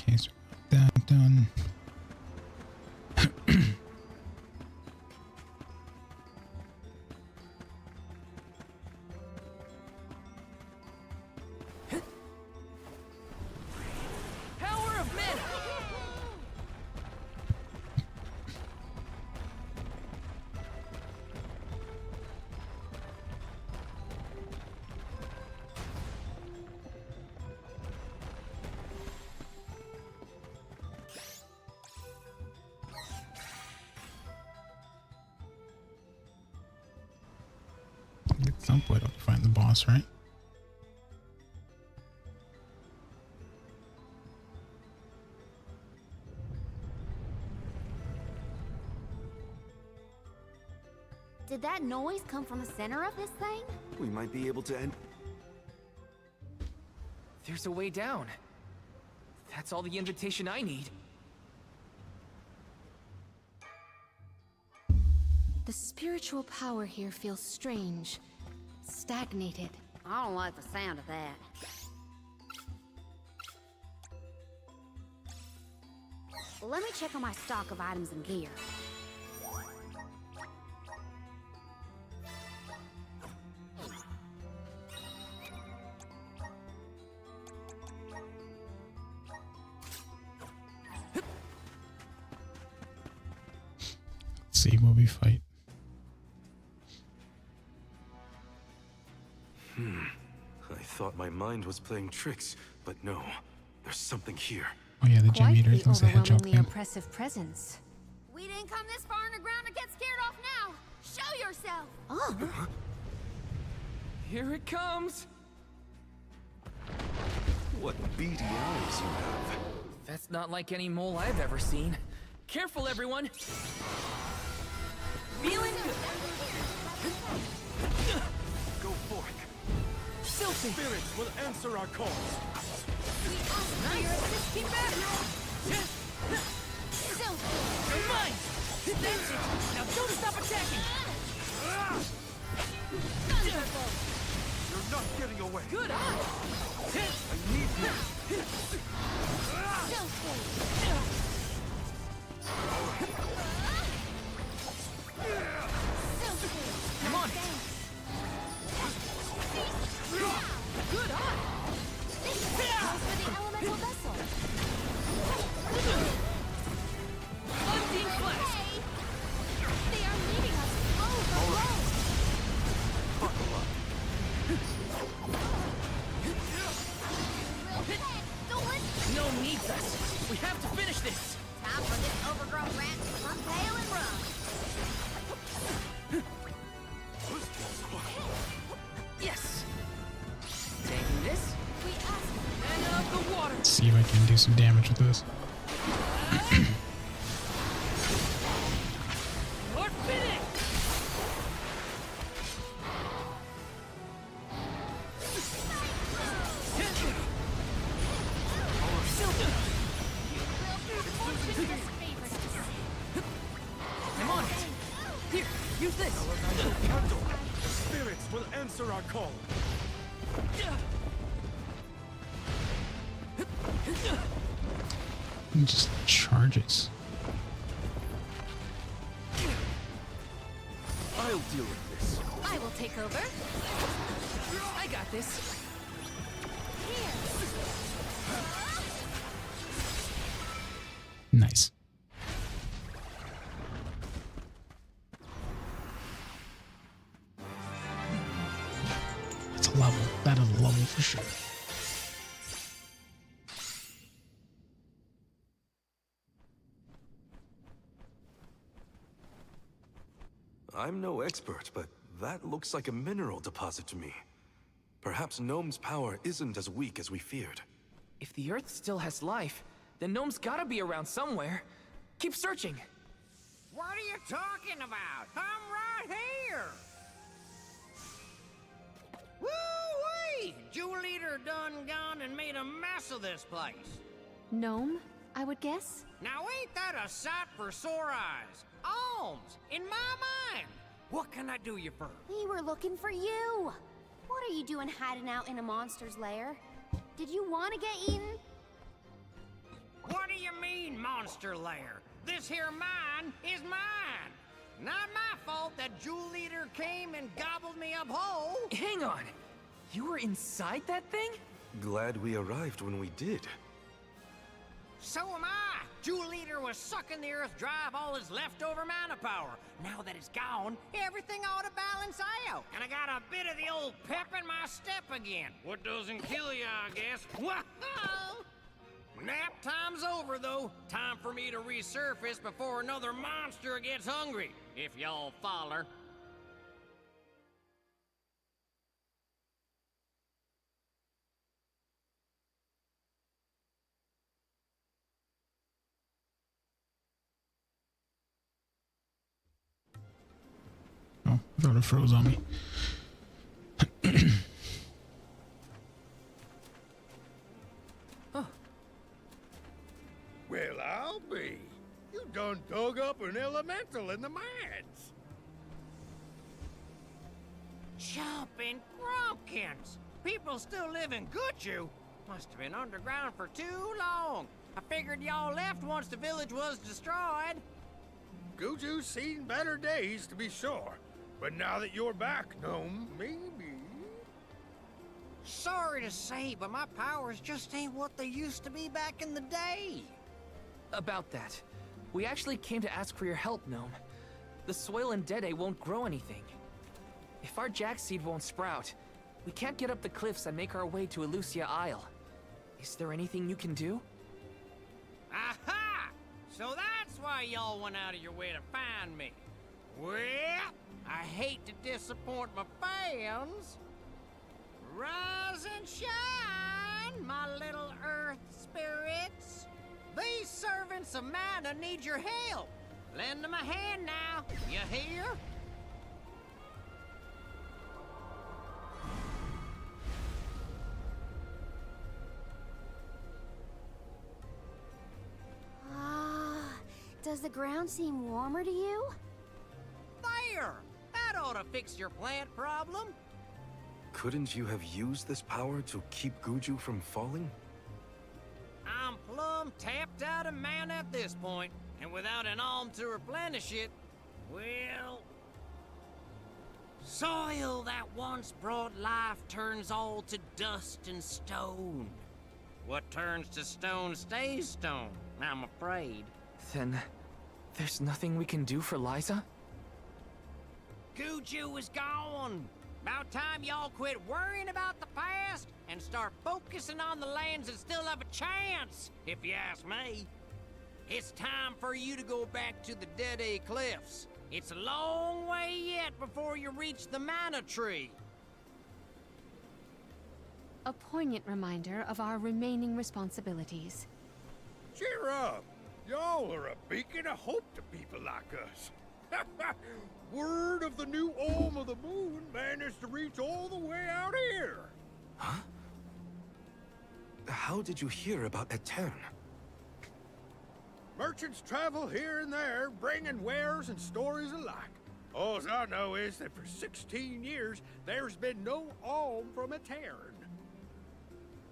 Okay, so that done. At some point I'll find the boss, right? Did that noise come from the center of this thing? We might be able to end. There's a way down. That's all the invitation I need. The spiritual power here feels strange, stagnated. I don't like the sound of that. Let me check on my stock of items and gear. Let's see what we fight. I thought my mind was playing tricks, but no. There's something here. Oh yeah, the gem Quite eater the thing's the hedgehog overwhelmingly thing. oppressive presence. We didn't come this far underground to get scared off now. Show yourself. Oh. Here it comes. What beady eyes you have. That's not like any mole I've ever seen. Careful, everyone. Feeling good. Go forth. Filthy. Spirits will answer our calls. Nice. Keep back. You're mine. That's it. Now don't stop attacking. You're not getting away. Good eye. I need you. Come on. Good eye. For the elemental vessel. Unseen flash. They are leading us low the road. Buckle up. Don't listen. No one needs us. We have to finish this. Time for this overgrown rat to run tail and run. Yes. Taking this. We asked. And up the water. Let's see if I can do some damage with this. Or finish. I'm on it. Here, use this. Spirits will answer our call. It just charges. I'll deal with this. I will take over. I got this. Nice. It's a level. That is a level for sure. I'm no expert, but that looks like a mineral deposit to me. Perhaps Gnome's power isn't as weak as we feared. If the Earth still has life, then Gnome's gotta be around somewhere. Keep searching. What are you talking about? I'm right here! Woo-wee! Jewel Eater done gone and made a mess of this place. Gnome, I would guess? Now ain't that a sight for sore eyes? Alms, in my mind! What can I do you for? We were looking for you. What are you doing hiding out in a monster's lair? Did you want to get eaten? What do you mean, monster lair? This here mine is mine. Not my fault that Jewel Eater came and gobbled me up whole. Hang on. You were inside that thing? Glad we arrived when we did. So am I. Jewel Eater was sucking the earth dry of all his leftover mana power. Now that it's gone, everything ought to balance out. And I got a bit of the old pep in my step again. What doesn't kill you, I guess. Whoa! Nap time's over, though. Time for me to resurface before another monster gets hungry. If y'all follow. thought it froze on me. Well, I'll be. You done dug up an elemental in the mines. Jumping Grumpkins! People still live in Guju. Must have been underground for too long. I figured y'all left once the village was destroyed. Guju's seen better days, to be sure. But now that you're back, Gnome, maybe... Sorry to say, but my powers just ain't what they used to be back in the day. About that, we actually came to ask for your help, Gnome. The soil in Dede won't grow anything. If our jack seed won't sprout, we can't get up the cliffs and make our way to Elusia Isle. Is there anything you can do? Aha! So that's why y'all went out of your way to find me. Well, I hate to disappoint my fans. Rise and shine, my little earth spirits. These servants of Mana need your help. Lend them a hand now, you hear? Does the ground seem warmer to you? There! That ought to fix your plant problem. Couldn't you have used this power to keep Guju from falling? I'm plumb tapped out of mana at this point, and without an alm to replenish it, well... Soil that once brought life turns all to dust and stone. What turns to stone stays stone, I'm afraid. Then, there's nothing we can do for Liza? Guju is gone. About time y'all quit worrying about the past and start focusing on the lands that still have a chance, if you ask me. It's time for you to go back to the Dede Cliffs. It's a long way yet before you reach the Mana Tree. A poignant reminder of our remaining responsibilities. Cheer up! Y'all are a beacon of hope to people like us. Word of the new Olm of the Moon managed to reach all the way out here. Huh? How did you hear about Etern? Merchants travel here and there, bringing wares and stories alike. All I know is that for 16 years, there's been no Olm from Etern.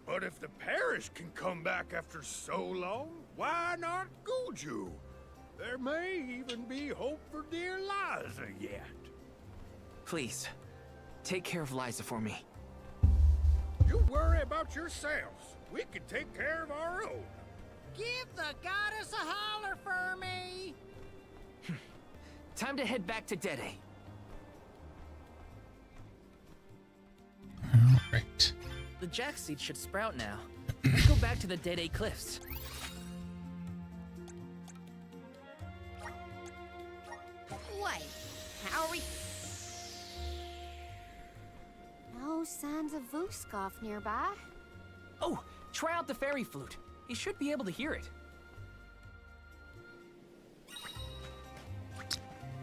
But if the parish can come back after so long, why not Guju? There may even be hope for dear Liza yet. Please, take care of Liza for me. You worry about yourselves. We can take care of our own. Give the goddess a holler for me! Time to head back to Dede. Alright. The jack seed should sprout now. Let's go back to the Dede Cliffs. Wait, how are we... No signs of Vuskov nearby. Oh, try out the fairy flute. You should be able to hear it.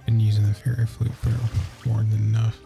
Been using the fairy flute for more than enough.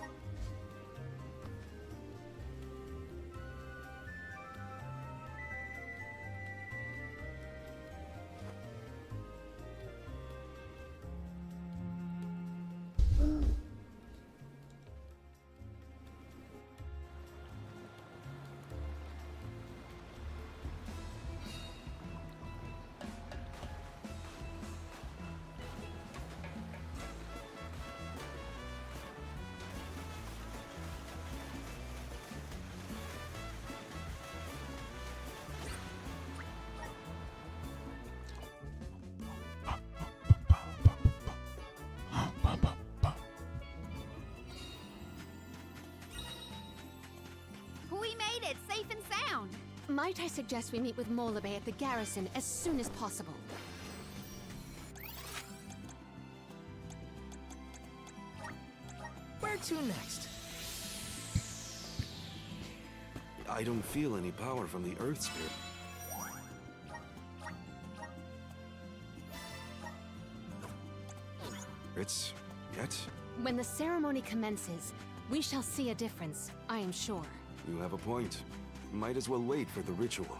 We made it, safe and sound. Might I suggest we meet with Molabe at the garrison as soon as possible? Where to next? I don't feel any power from the Earth Spirit. It's yet When the ceremony commences, we shall see a difference, I am sure. You have a point. Might as well wait for the ritual.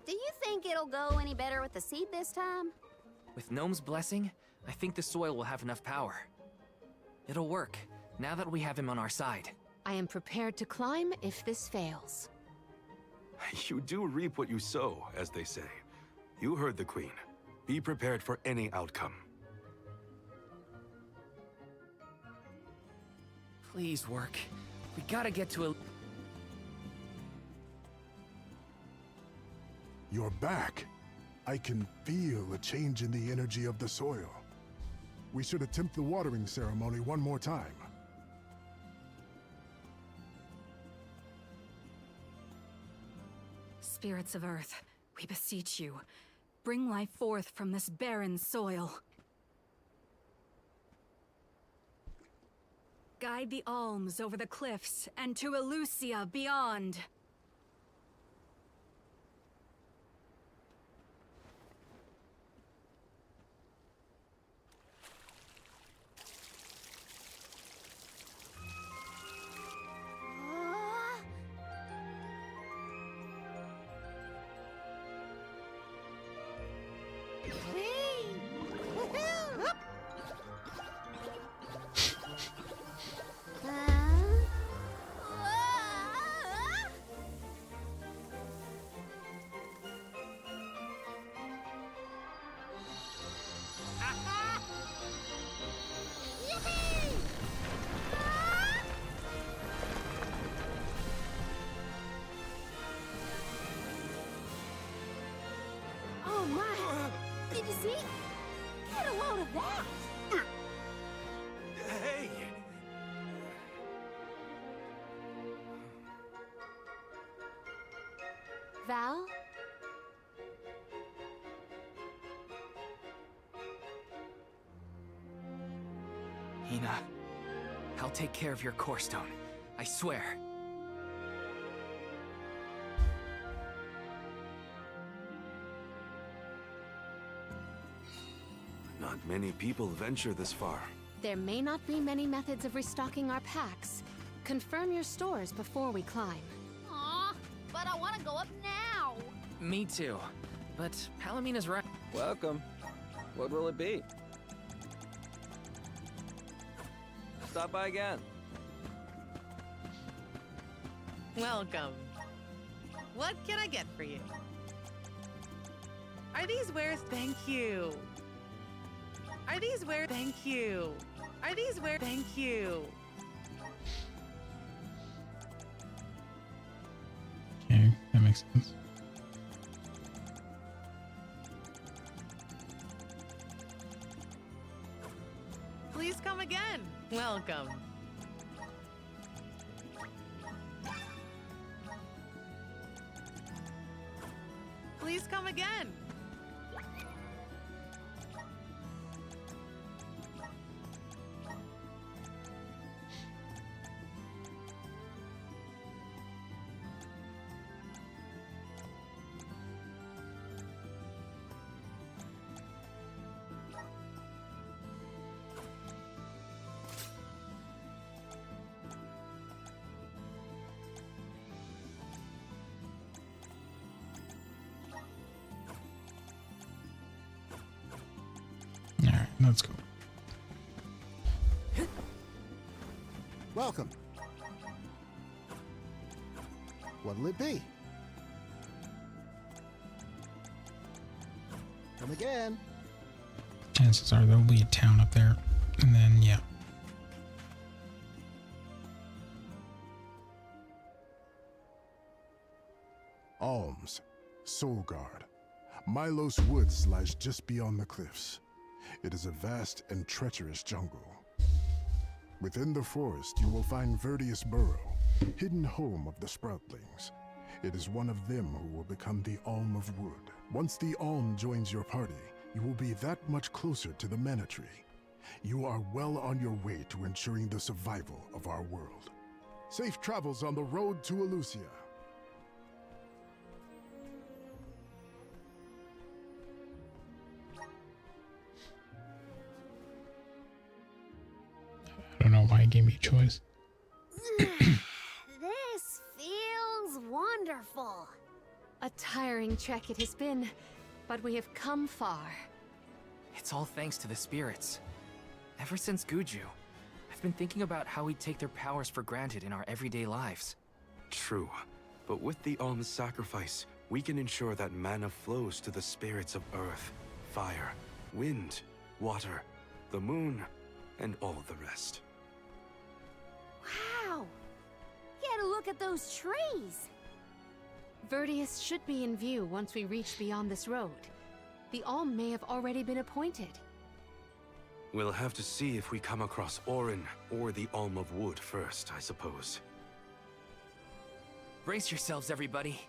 Do you think it'll go any better with the seed this time? With Gnome's blessing, I think the soil will have enough power. It'll work, now that we have him on our side. I am prepared to climb if this fails. You do reap what you sow, as they say. You heard the Queen. Be prepared for any outcome. Please work. We gotta get to a... You're back. I can feel a change in the energy of the soil. We should attempt the watering ceremony one more time. Spirits of Earth, we beseech you. Bring life forth from this barren soil. Guide the alms over the cliffs and to Elusia beyond. Oh my! Did you see? Get a load of that! Hey! Val? Hina, I'll take care of your core stone. I swear. Not many people venture this far. There may not be many methods of restocking our packs. Confirm your stores before we climb. Aw, but I want to go up now. Me too. But Palamina's right. Welcome. What will it be? Stop by again. Welcome. What can I get for you? Are these wares? Thank you. Are these wares? Thank you. Are these wares? Thank you. Okay, that makes sense. Please come again. Welcome. Please come again. Alright, let's go. Welcome. What'll it be? Come again. Chances are there'll be a town up there. And then, yeah. Alms, Soulguard. Milos Woods lies just beyond the cliffs. It is a vast and treacherous jungle. Within the forest, you will find Verdius Burrow, hidden home of the Sproutlings. It is one of them who will become the Alm of Wood. Once the Alm joins your party, you will be that much closer to the Mana Tree. You are well on your way to ensuring the survival of our world. Safe travels on the road to Elusia. gave me a choice. This feels wonderful. A tiring trek it has been, but we have come far. It's all thanks to the spirits. Ever since Guju, I've been thinking about how we take their powers for granted in our everyday lives. True, but with the alms sacrifice, we can ensure that mana flows to the spirits of earth, fire, wind, water, the moon, and all the rest. Wow! Get a look at those trees! Verdius should be in view once we reach beyond this road. The Alm may have already been appointed. We'll have to see if we come across Orin or the Alm of Wood first, I suppose. Brace yourselves, everybody.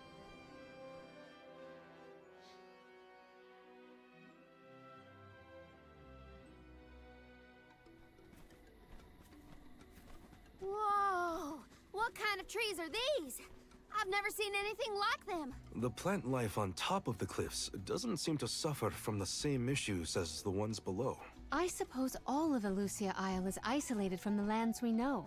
Whoa! What kind of trees are these? I've never seen anything like them. The plant life on top of the cliffs doesn't seem to suffer from the same issues as the ones below. I suppose all of Elusia Isle is isolated from the lands we know.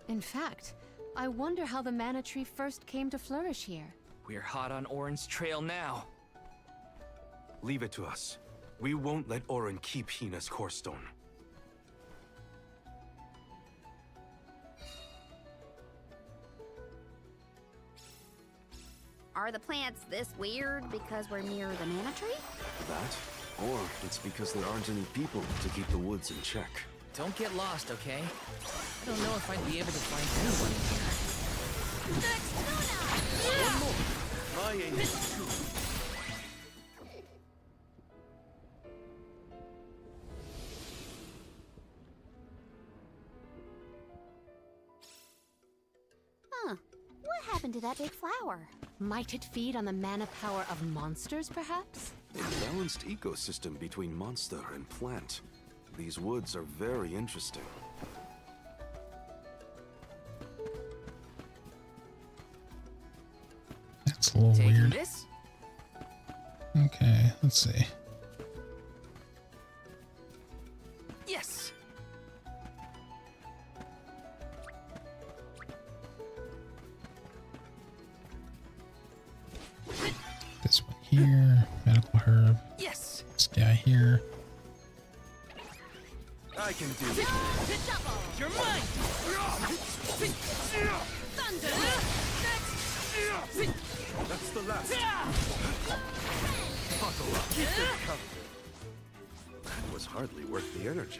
In fact, I wonder how the mana tree first came to flourish here. We're hot on Orin's trail now. Leave it to us. We won't let Orin keep Hina's core stone. Are the plants this weird because we're near the mana tree? That? Or it's because there aren't any people to keep the woods in check. Don't get lost, okay? I don't know if I'd be able to find anyone here. One more. Huh. What happened to that big flower? Might it feed on the mana power of monsters, perhaps? A balanced ecosystem between monster and plant. These woods are very interesting. That's a little Taking weird. This? Okay, let's see. Yes. This one here, medical herb. Yes. This guy here. I can do it. You're mine. Thunder. That's the last. Buckle up. Keep it covered. That was hardly worth the energy.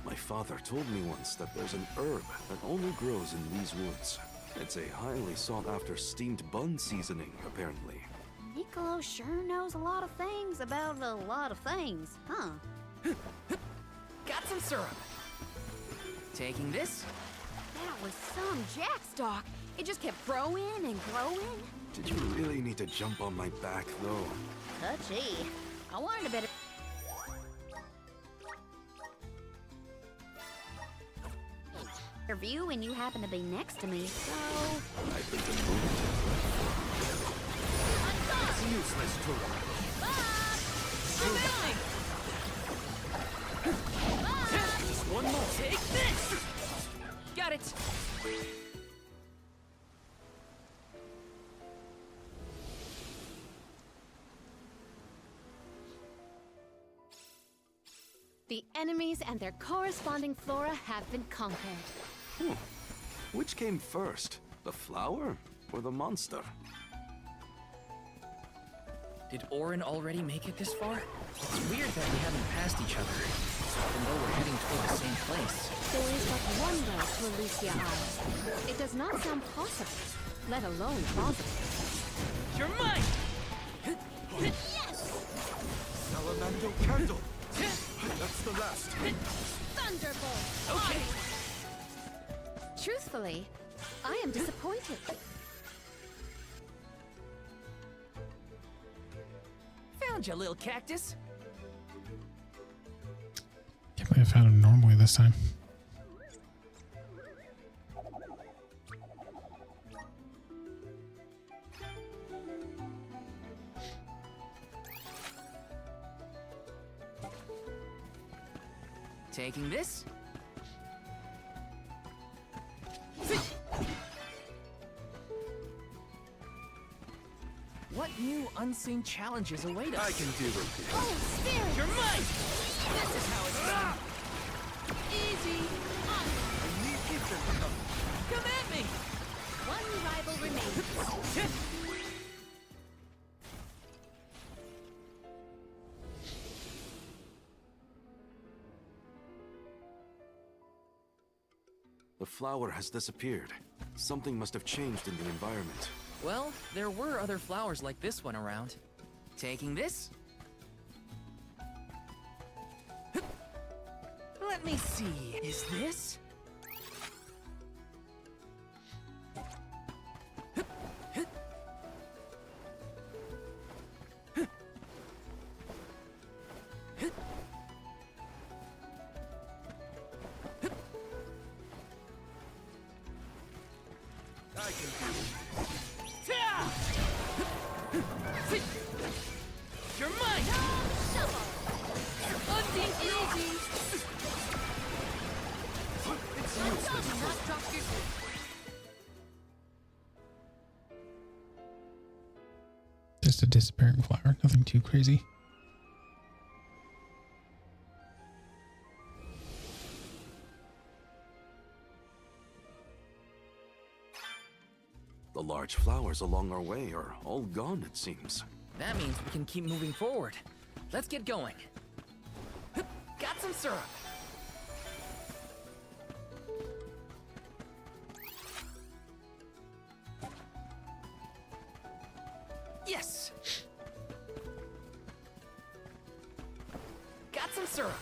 My father told me once that there's an herb that only grows in these woods. It's a highly sought-after steamed bun seasoning, apparently. Niccolo sure knows a lot of things about a lot of things, huh? Got some syrup. Taking this? That was some jackstock. It just kept growing and growing. Did you really need to jump on my back, though? Touchy. I wanted a better view when you happen to be next to me, so... I think the movement It's useless to Just one more. Take this! Got it! The enemies and their corresponding flora have been conquered. Which came first, the flower or the monster? Did Orin already make it this far? It's weird that we haven't passed each other, even though we're heading toward the same place. There is but one way to Elusia Isle. It does not sound possible, let alone plausible. You're mine! Salamando candle. That's the last. Thunderbolt! Okay. Truthfully, I am disappointed. Found you, little cactus. Can't believe I found him normally this time. Taking this? What new unseen challenges await us? I can do it. Oh, spirit! You're mine! This is how it's done! Easy. Come at me! One rival remains. The flower has disappeared. Something must have changed in the environment. Well, there were other flowers like this one around. Taking this? Let me see. Is this? I can do it. You're mine! Easy! It's useless. Just a disappearing flower, nothing too crazy. The large flowers along our way are all gone, it seems. That means we can keep moving forward. Let's get going. Got some syrup. Yes! Got some syrup.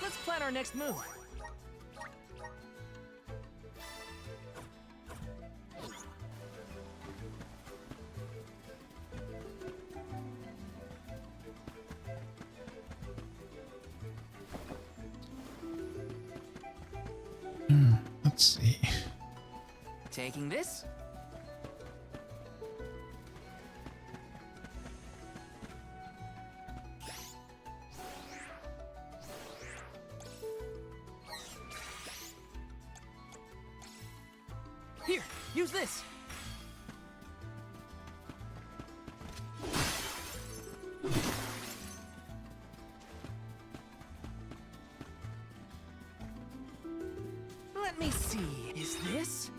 Let's plan our next move. Let's see. Taking this? Here, use this. Let me see. Is this?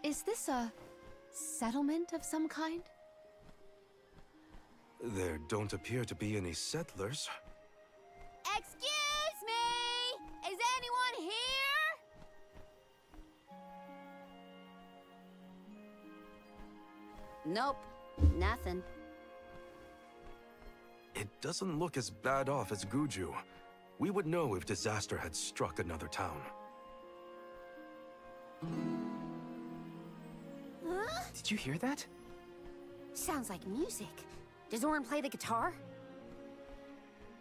Is this a settlement of some kind? There don't appear to be any settlers. Excuse me! Is anyone here? Nope, nothing. It doesn't look as bad off as Guju. We would know if disaster had struck another town. Huh? Did you hear that? Sounds like music. Does Orin play the guitar?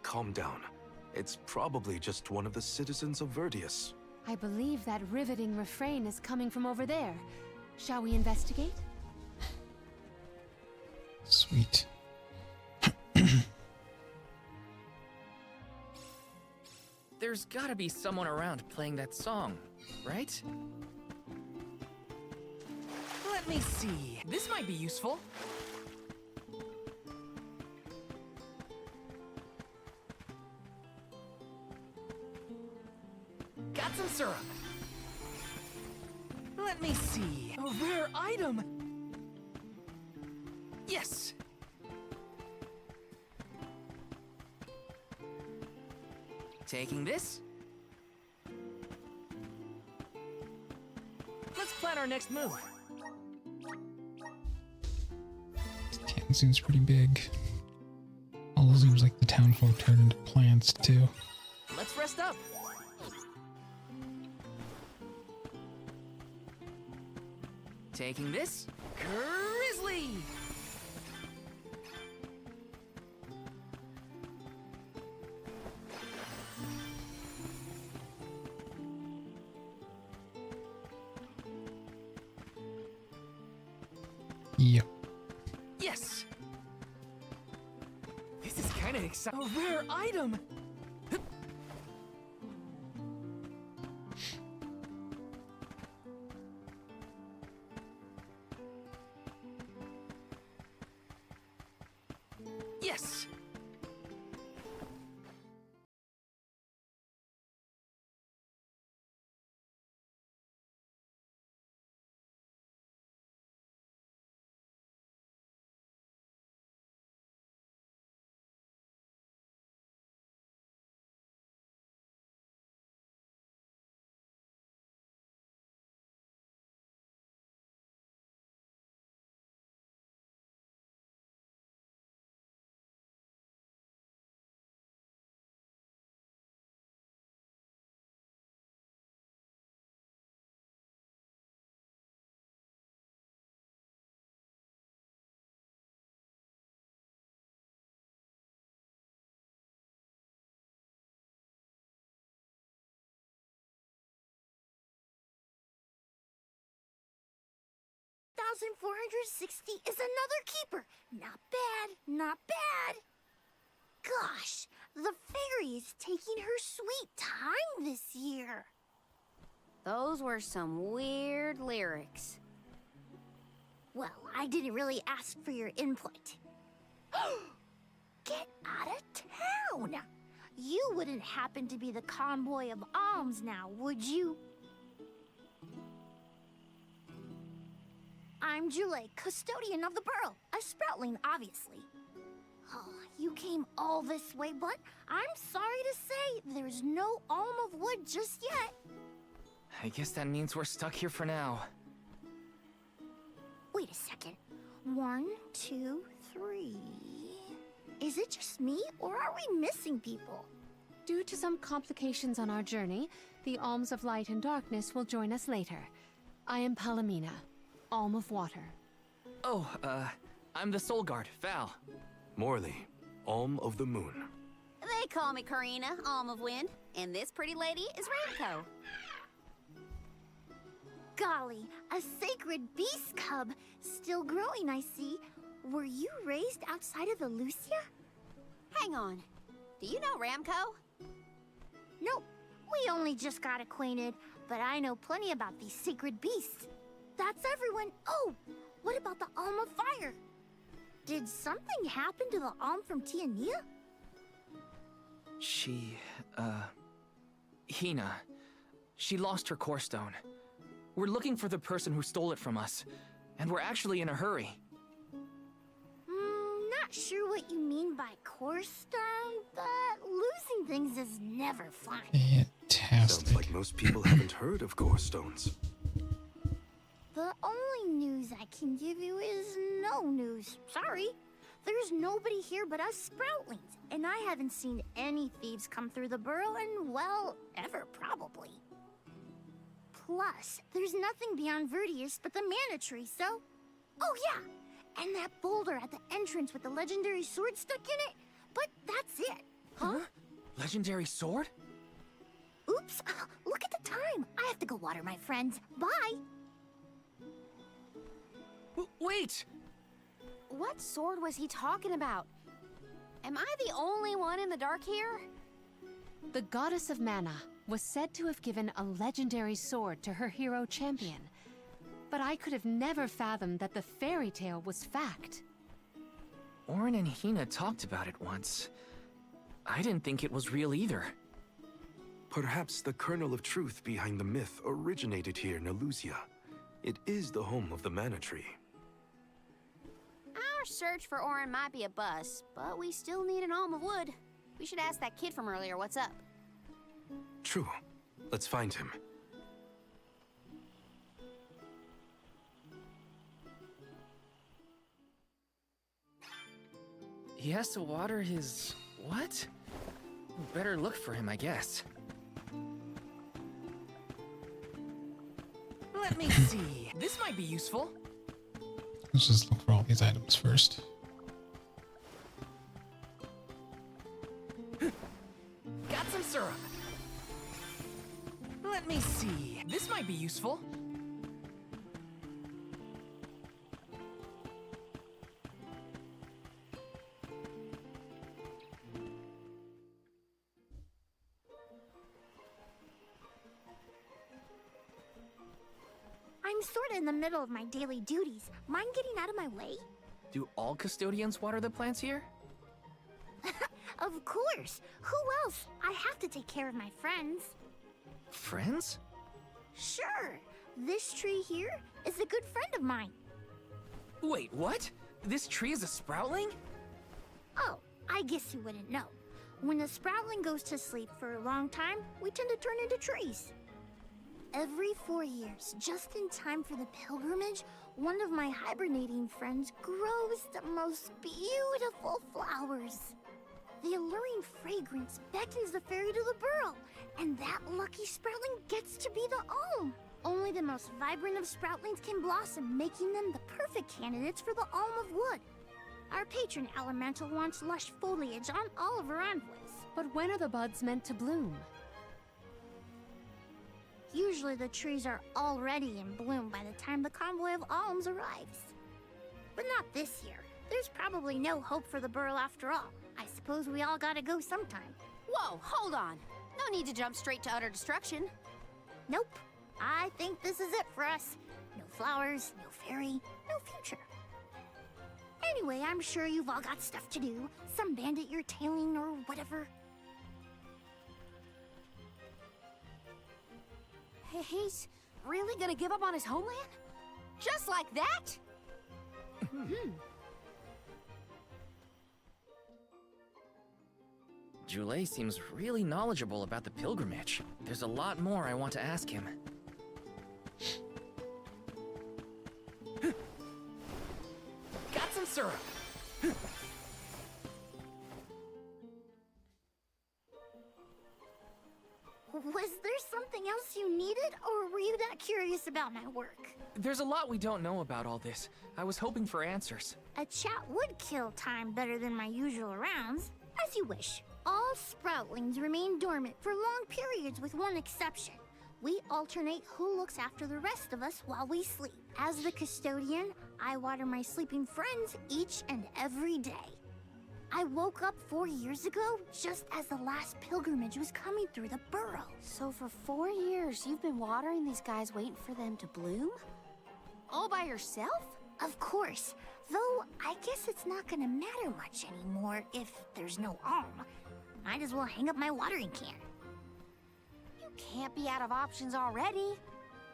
Calm down. It's probably just one of the citizens of Verdius. I believe that riveting refrain is coming from over there. Shall we investigate? Sweet. There's gotta be someone around playing that song, right? Let me see. This might be useful. Got some syrup. Let me see. A rare item! Yes! Taking this? Let's plan our next move. Town seems pretty big. All seems like the town folk turned into plants too. Let's rest up. Taking this? Grizzly! Yep. Yes! This is kind of exciting. A rare item! Yes! $1,460 is another keeper. Not bad, not bad. Gosh, the fairy is taking her sweet time this year. Those were some weird lyrics. Well, I didn't really ask for your input. Get out of town! You wouldn't happen to be the convoy of alms now, would you? I'm Julie, custodian of the burrow, a sproutling, obviously. Oh, you came all this way, but I'm sorry to say there's no alm of wood just yet. I guess that means we're stuck here for now. Wait a second. 1, 2, 3... Is it just me, or are we missing people? Due to some complications on our journey, the Alms of Light and Darkness will join us later. I am Palomina, Alm of Water. Oh, I'm the Soul Guard, Val. Morley, Alm of the Moon. They call me Karina, Alm of Wind, and this pretty lady is Ramco. Golly, a sacred beast cub. Still growing, I see. Were you raised outside of the Lucia? Hang on. Do you know Ramco? Nope. We only just got acquainted, but I know plenty about these sacred beasts. That's everyone. Oh, what about the Alm of Fire? Did something happen to the Alm from Tiania? Hina. She lost her core stone. We're looking for the person who stole it from us, and we're actually in a hurry. Not sure what you mean by core stone, but losing things is never fun. Sounds like most people haven't heard of core stones. The only news I can give you is no news. Sorry. There's nobody here but us Sproutlings, and I haven't seen any thieves come through the burrow in, well, ever probably. Plus, there's nothing beyond Vertius but the mana tree, so... Oh yeah! And that boulder at the entrance with the legendary sword stuck in it, but that's it. Huh? Legendary sword? Oops, look at the time. I have to go water my friends. Bye! Wait! What sword was he talking about? Am I the only one in the dark here? The goddess of mana was said to have given a legendary sword to her hero champion. But I could have never fathomed that the fairy tale was fact. Orin and Hina talked about it once. I didn't think it was real either. Perhaps the kernel of truth behind the myth originated here in Elusia. It is the home of the Mana Tree. Our search for Orin might be a bust, but we still need an alm of wood. We should ask that kid from earlier what's up. True. Let's find him. He has to water his... what? Better look for him, I guess. Let me see. This might be useful. Let's just look for all these items first. Got some syrup. Let me see. This might be useful. I'm sort of in the middle of my daily duties. Mind getting out of my way? Do all custodians water the plants here? Of course. Who else? I have to take care of my friends. Friends? Sure. This tree here is a good friend of mine. Wait, what? This tree is a sproutling? Oh, I guess you wouldn't know. When a sproutling goes to sleep for a long time, we tend to turn into trees. Every 4 years, just in time for the pilgrimage, one of my hibernating friends grows the most beautiful flowers. The alluring fragrance beckons the fairy to the burrow, and that lucky sproutling gets to be the alm. Only the most vibrant of sproutlings can blossom, making them the perfect candidates for the alm of wood. Our patron elemental wants lush foliage on all of her envoys. But when are the buds meant to bloom? Usually the trees are already in bloom by the time the convoy of alms arrives. But not this year. There's probably no hope for the burrow after all. I suppose we all gotta go sometime. Whoa, hold on. No need to jump straight to utter destruction. Nope. I think this is it for us. No flowers, no fairy, no future. Anyway, I'm sure you've all got stuff to do. Some bandit you're tailing or whatever. He's really gonna give up on his homeland? Just like that? Joulet seems really knowledgeable about the pilgrimage. There's a lot more I want to ask him. Got some syrup. Was there something else you needed, or were you that curious about my work? There's a lot we don't know about all this. I was hoping for answers. A chat would kill time better than my usual rounds. As you wish. All sproutlings remain dormant for long periods with one exception. We alternate who looks after the rest of us while we sleep. As the custodian, I water my sleeping friends each and every day. I woke up 4 years ago, just as the last pilgrimage was coming through the burrow. So for 4 years, you've been watering these guys waiting for them to bloom? All by yourself? Of course. Though, I guess it's not gonna matter much anymore if there's no alm. Might as well hang up my watering can. You can't be out of options already.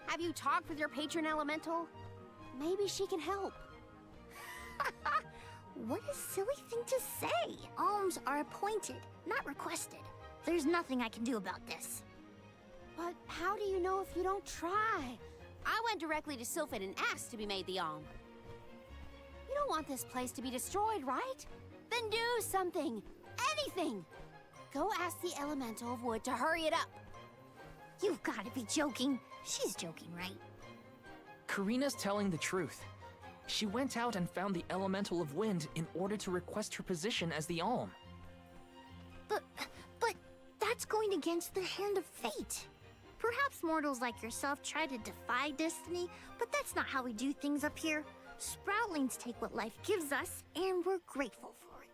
Have you talked with your patron elemental? Maybe she can help. What a silly thing to say. Alms are appointed, not requested. There's nothing I can do about this. But how do you know if you don't try? I went directly to Sylphin and asked to be made the alm. You don't want this place to be destroyed, right? Then do something. Anything. Go ask the elemental of wood to hurry it up. You've got to be joking. She's joking, right? Karina's telling the truth. She went out and found the elemental of wind in order to request her position as the alm. But that's going against the hand of fate. Perhaps mortals like yourself try to defy destiny, but that's not how we do things up here. Sproutlings take what life gives us, and we're grateful for it.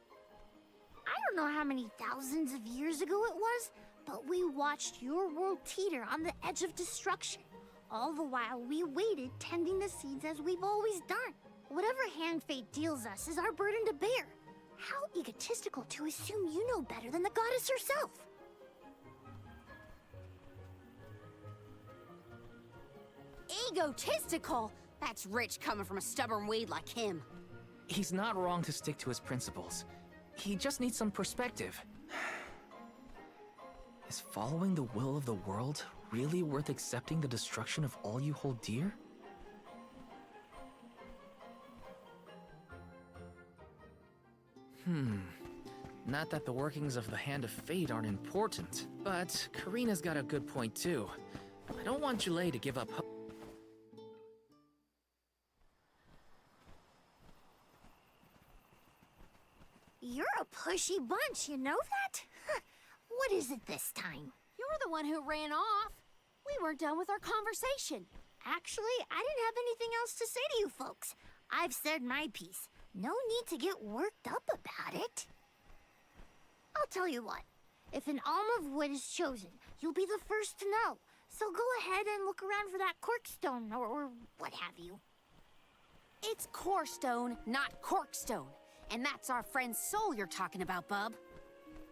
I don't know how many thousands of years ago it was, but we watched your world teeter on the edge of destruction. All the while we waited, tending the seeds as we've always done. Whatever hand fate deals us is our burden to bear. How egotistical to assume you know better than the goddess herself. Egotistical? That's rich coming from a stubborn weed like him. He's not wrong to stick to his principles. He just needs some perspective. Is following the will of the world really worth accepting the destruction of all you hold dear? Not that the workings of the Hand of Fate aren't important, but Karina's got a good point too. I don't want Julay to give up hope. You're a pushy bunch, you know that? What is it this time? You're the one who ran off. We weren't done with our conversation. Actually, I didn't have anything else to say to you folks. I've said my piece. No need to get worked up about it. I'll tell you what. If an alm of wood is chosen, you'll be the first to know. So go ahead and look around for that corkstone or what have you. It's corestone, not corkstone. And that's our friend's soul you're talking about, bub.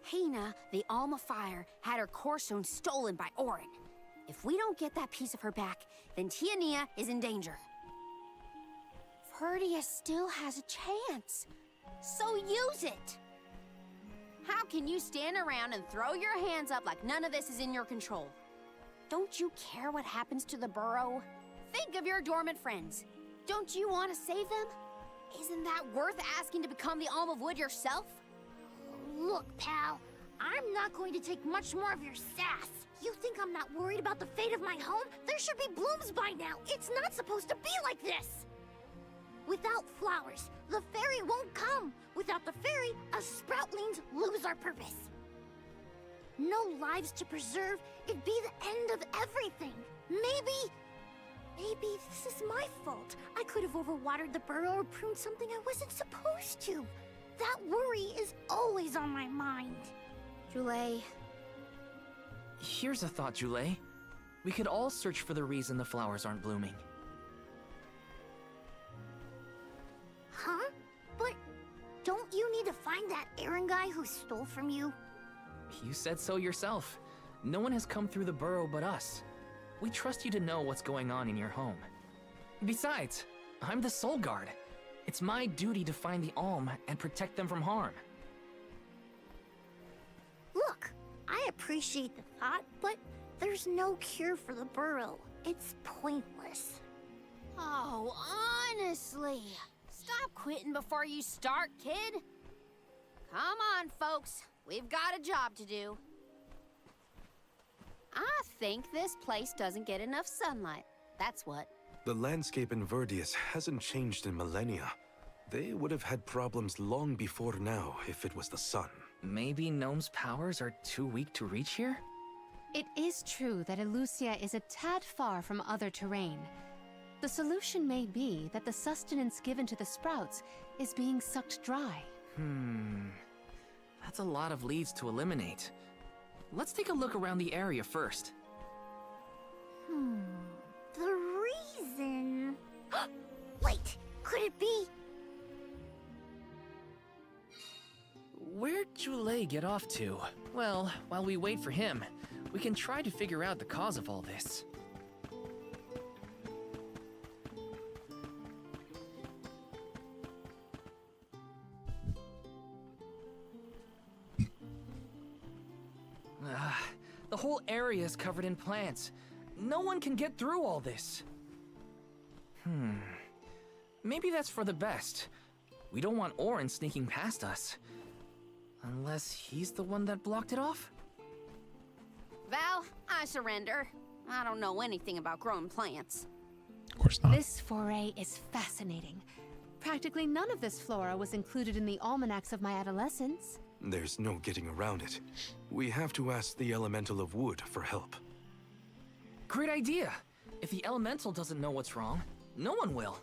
Hina, the alm of fire, had her corestone stolen by Orin. If we don't get that piece of her back, then Tiania is in danger. Verdia still has a chance. So use it! How can you stand around and throw your hands up like none of this is in your control? Don't you care what happens to the burrow? Think of your dormant friends. Don't you want to save them? Isn't that worth asking to become the Alm of Wood yourself? Look, pal, I'm not going to take much more of your sass. You think I'm not worried about the fate of my home? There should be blooms by now. It's not supposed to be like this. Without flowers, the fairy won't come. Without the fairy, us sproutlings lose our purpose. No lives to preserve, it'd be the end of everything. Maybe this is my fault. I could have overwatered the burrow or pruned something I wasn't supposed to. That worry is always on my mind. Julay. Here's a thought, Julay. We could all search for the reason the flowers aren't blooming. Huh? But don't you need to find that errand guy who stole from you? You said so yourself. No one has come through the burrow but us. We trust you to know what's going on in your home. Besides, I'm the Soul Guard. It's my duty to find the Alm and protect them from harm. Look, I appreciate the thought, but there's no cure for the burrow. It's pointless. Oh, honestly. Stop quitting before you start, kid. Come on, folks. We've got a job to do. I think this place doesn't get enough sunlight. That's what. The landscape in Verdius hasn't changed in millennia. They would have had problems long before now if it was the sun. Maybe Gnome's powers are too weak to reach here? It is true that Elusia is a tad far from other terrain. The solution may be that the sustenance given to the sprouts is being sucked dry. That's a lot of leads to eliminate. Let's take a look around the area first. The reason... Wait, could it be... Where'd Julay get off to? Well, while we wait for him, we can try to figure out the cause of all this. The whole area is covered in plants. No one can get through all this. Maybe that's for the best. We don't want Orin sneaking past us. Unless he's the one that blocked it off? Val, I surrender. I don't know anything about growing plants. Of course not. This foray is fascinating. Practically none of this flora was included in the almanacs of my adolescence. There's no getting around it. We have to ask the Elemental of Wood for help. Great idea! If the Elemental doesn't know what's wrong, no one will.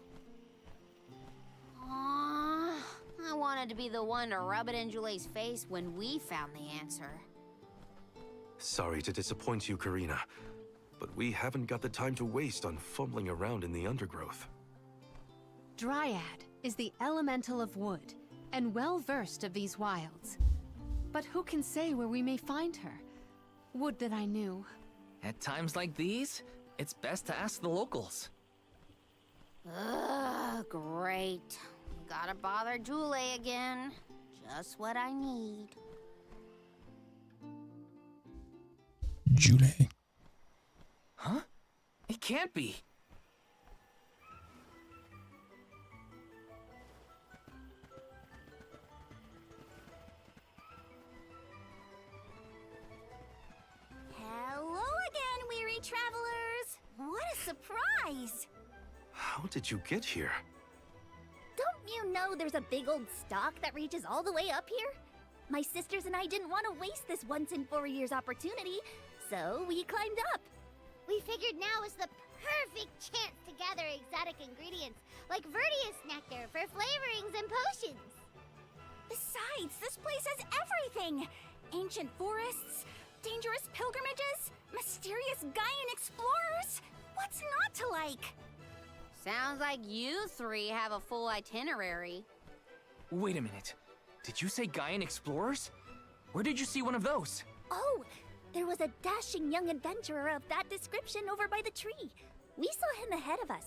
Aww, I wanted to be the one to rub it in Julay's face when we found the answer. Sorry to disappoint you, Karina, but we haven't got the time to waste on fumbling around in the undergrowth. Dryad is the elemental of wood, and well-versed of these wilds. But who can say where we may find her? Would that I knew. At times like these, it's best to ask the locals. Ugh, great. Gotta bother Jule again. Just what I need. Jule. Huh? It can't be. Hello again, weary travelers. What a surprise! How did you get here? Don't you know there's a big old stalk that reaches all the way up here? My sisters and I didn't want to waste this once in 4 years opportunity, so we climbed up. We figured now was the perfect chance to gather exotic ingredients like Verdius nectar for flavorings and potions. Besides, this place has everything! Ancient forests, dangerous pilgrimages, mysterious Gaian explorers. What's not to like? Sounds like you three have a full itinerary. Wait a minute. Did you say Gaian explorers? Where did you see one of those? Oh, there was a dashing young adventurer of that description over by the tree. We saw him ahead of us.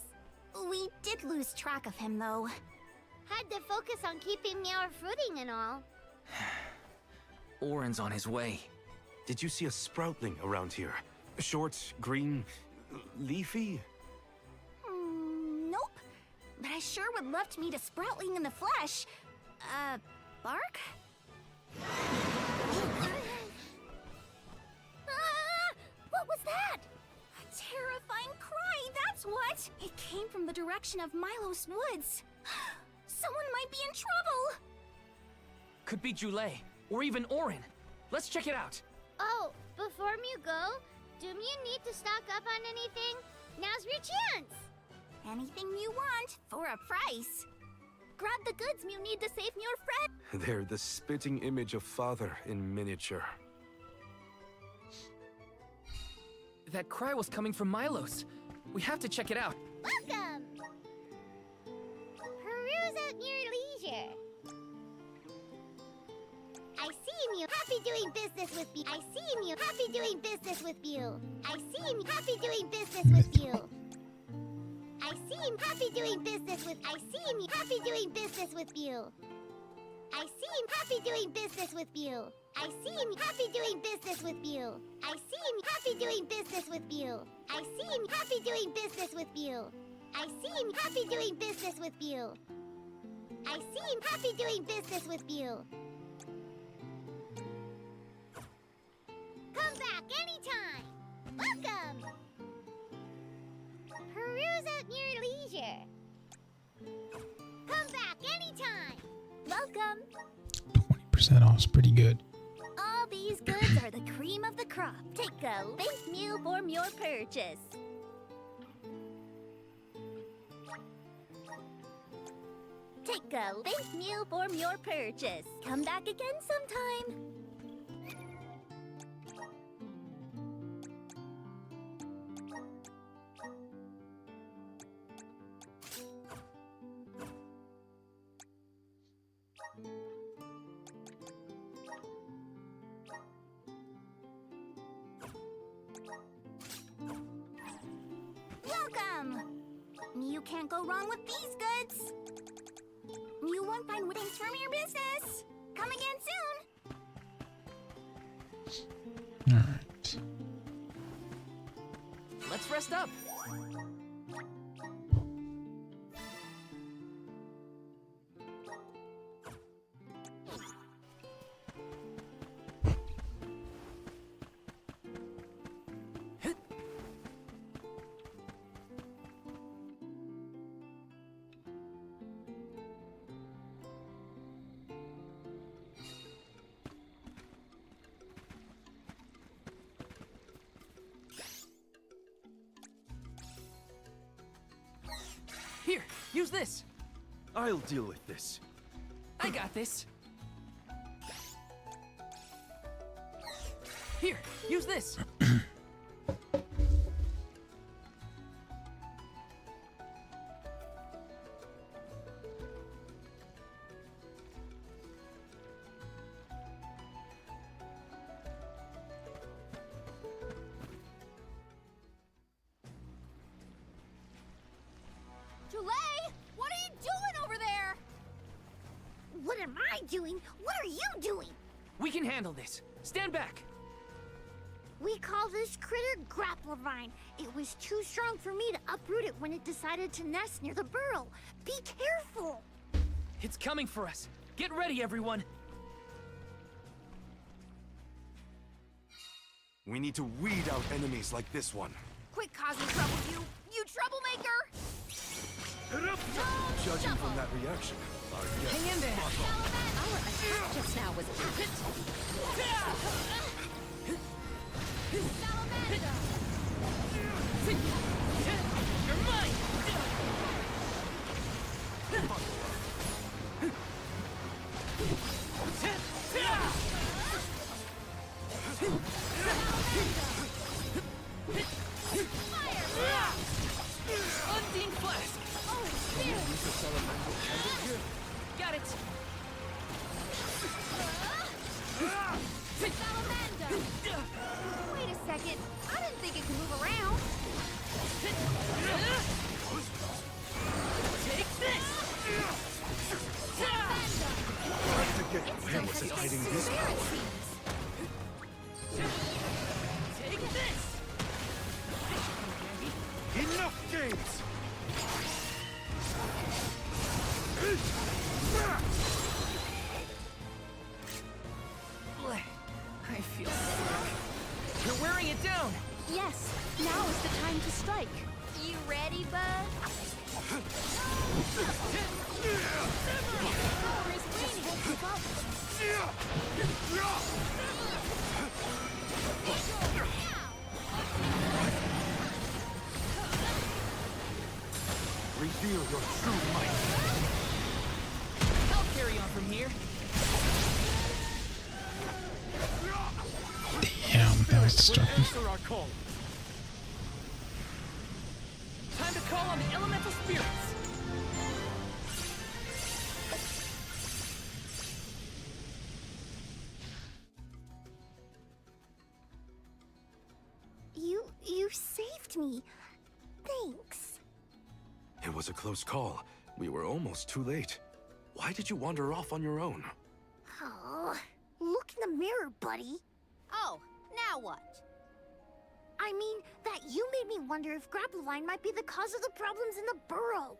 We did lose track of him, though. Had to focus on keeping our footing and all. Orin's on his way. Did you see a sproutling around here? Short, green, leafy? Nope. But I sure would love to meet a sproutling in the flesh. Bark? What was that? A terrifying cry, that's what! It came from the direction of Milos Woods. Someone might be in trouble! Could be Jule, or even Orin. Let's check it out. Oh, before you go, do you need to stock up on anything? Now's your chance! Anything you want, for a price. Grab the goods you need to save your friend. They're the spitting image of Father in miniature. That cry was coming from Milos. We have to check it out. Welcome! Peruse at your leisure. I see you happy doing business with you. I see you happy doing business with you. I see you happy doing business with you. I see him happy doing business with. I see him happy doing business with you. I see him happy doing business with you. I see him happy doing business with you. I see him happy doing business with you. I see him happy doing business with you. I see him happy doing business with you. I see him happy doing business with you. Come back anytime. Welcome. Peruse at your leisure. Come back anytime. Welcome. 20% off is pretty good. All these goods are the cream of the crop. Take a link meal for your purchase. Take a link meal for your purchase. Come back again sometime. Welcome! You can't go wrong with these goods. You won't find things from your business. Come again soon. Alright. Let's rest up. Here, use this. I'll deal with this. I got this. Here, use this. Jule! doing? What are you doing? We can handle this. Stand back. We call this critter Grapplevine. It was too strong for me to uproot it when it decided to nest near the burrow. Be careful! It's coming for us. Get ready, everyone. We need to weed out enemies like this one. Quit causing trouble, you troublemaker! Judging from that reaction, our guest Hang in there. spot Our attack just now was epic. You're mine! Undeemed flask! Oh, dear! Got it! Salamander! Wait a second. I didn't think it could move around. Take this! Trying to get where was it hiding this power? Take this! Enough games! I feel sick. You're wearing it down! Yes, now is the time to strike. You ready, bud? Reveal your true might. I'll carry on from here. Damn, that was destructive. Answer our call. Time to call on the elemental spirits. You saved me. Thanks. It was a close call. We were almost too late. Why did you wander off on your own? Oh, look in the mirror, buddy. Oh, now what? I mean, that you made me wonder if Grapplevine might be the cause of the problems in the burrow.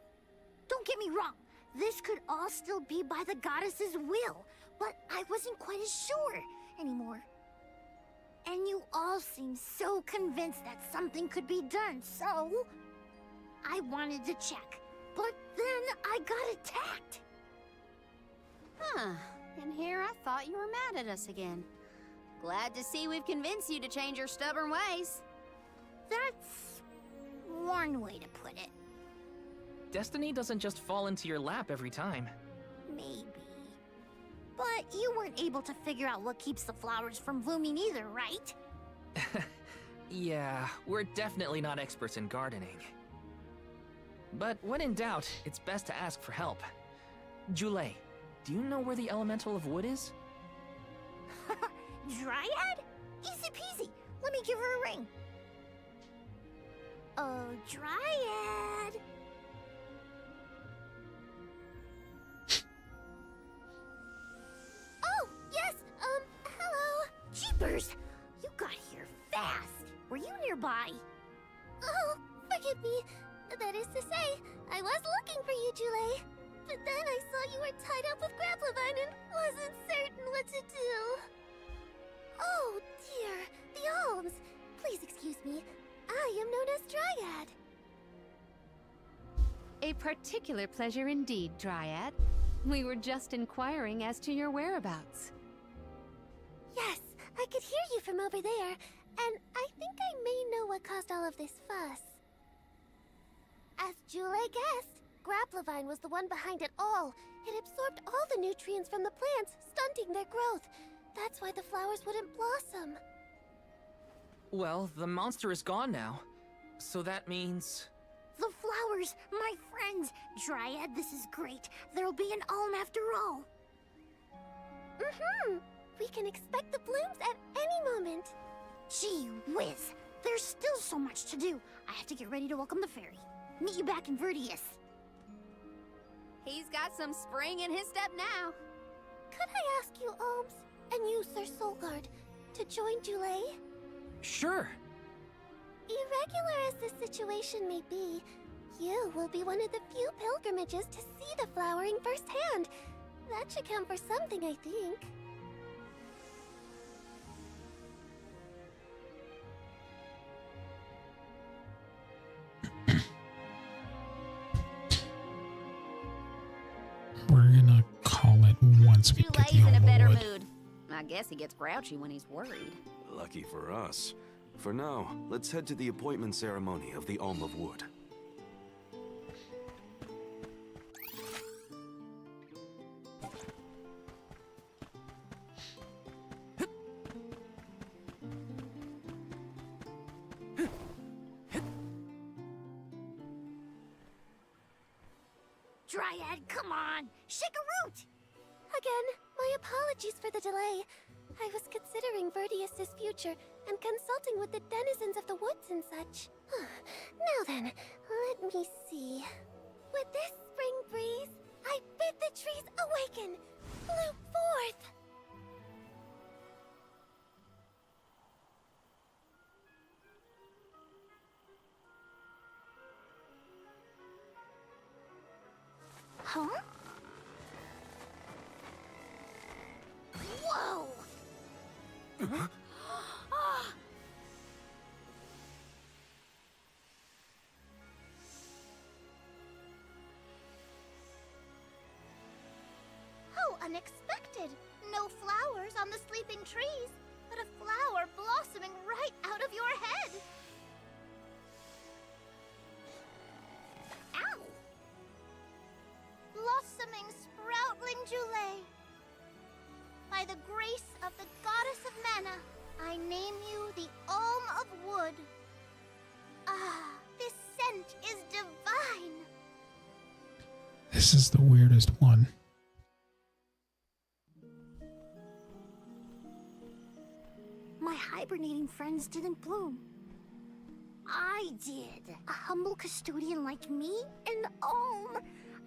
Don't get me wrong, this could all still be by the goddess's will, but I wasn't quite as sure anymore. And you all seem so convinced that something could be done, so I wanted to check. But then I got attacked. Huh. And here I thought you were mad at us again. Glad to see we've convinced you to change your stubborn ways. That's one way to put it. Destiny doesn't just fall into your lap every time. Maybe. But you weren't able to figure out what keeps the flowers from blooming either, right? Yeah, we're definitely not experts in gardening. But when in doubt, it's best to ask for help. Jule, do you know where the elemental of wood is? Dryad? Easy peasy. Let me give her a ring. Oh, Dryad. Oh, yes, hello. Jeepers, you got here fast. Were you nearby? Oh, forgive me. That is to say, I was looking for you, Jule. But then I saw you were tied up with Grapplevine and wasn't certain what to do. Oh, dear. The Alms. Please excuse me. I am known as Dryad. A particular pleasure indeed, Dryad. We were just inquiring as to your whereabouts. Yes, I could hear you from over there, and I think I may know what caused all of this fuss. As Jule guessed, Grapplevine was the one behind it all. It absorbed all the nutrients from the plants, stunting their growth. That's why the flowers wouldn't blossom. Well, the monster is gone now. So that means... The flowers, my friends. Dryad, this is great. There'll be an alm after all. Mm-hmm. We can expect the blooms at any moment. Gee whiz. There's still so much to do. I have to get ready to welcome the fairy. Meet you back in Vertius. He's got some spring in his step now. Could I ask you, Ohms, and you, Sir Soulguard, to join Julay? Sure. Irregular as the situation may be, you will be one of the few pilgrimages to see the flowering firsthand. That should count for something, I think. We're gonna call it once we get the Julay's in a better Elmwood. mood. I guess he gets grouchy when he's worried. Lucky for us. For now, let's head to the appointment ceremony of the Alm of Wood. Dryad, come on! Shake a root! Again, my apologies for the delay. I was considering Verdius's future and consulting with the denizens of the woods and such. Now then, let me see. With this spring breeze, I bid the trees awaken, bloom forth! Huh? Whoa! How unexpected! No flowers on the sleeping trees, but a flower blossoming right out of your head! Ow! Blossoming sproutling Julay. By the grace of the goddess of mana, I name you the Alm of Wood. Ah, this scent is divine. This is the weirdest one. My hibernating friends didn't bloom. I did. A humble custodian like me? An Alm?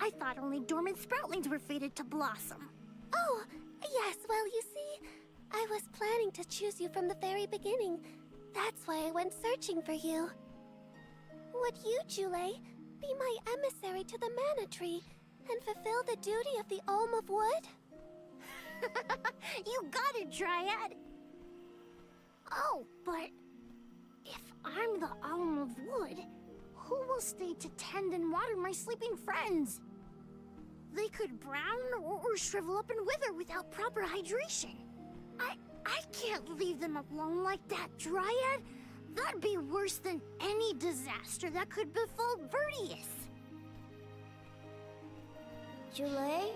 I thought only dormant sproutlings were fated to blossom. Oh, yes, well, you see, I was planning to choose you from the very beginning. That's why I went searching for you. Would you, Julay, be my emissary to the mana tree and fulfill the duty of the Alm of Wood? You got it, Dryad. Oh, but if I'm the Alm of Wood, who will stay to tend and water my sleeping friends? They could brown or shrivel up and wither without proper hydration. I can't leave them alone like that, Dryad. That'd be worse than any disaster that could befall Verdius. Julay?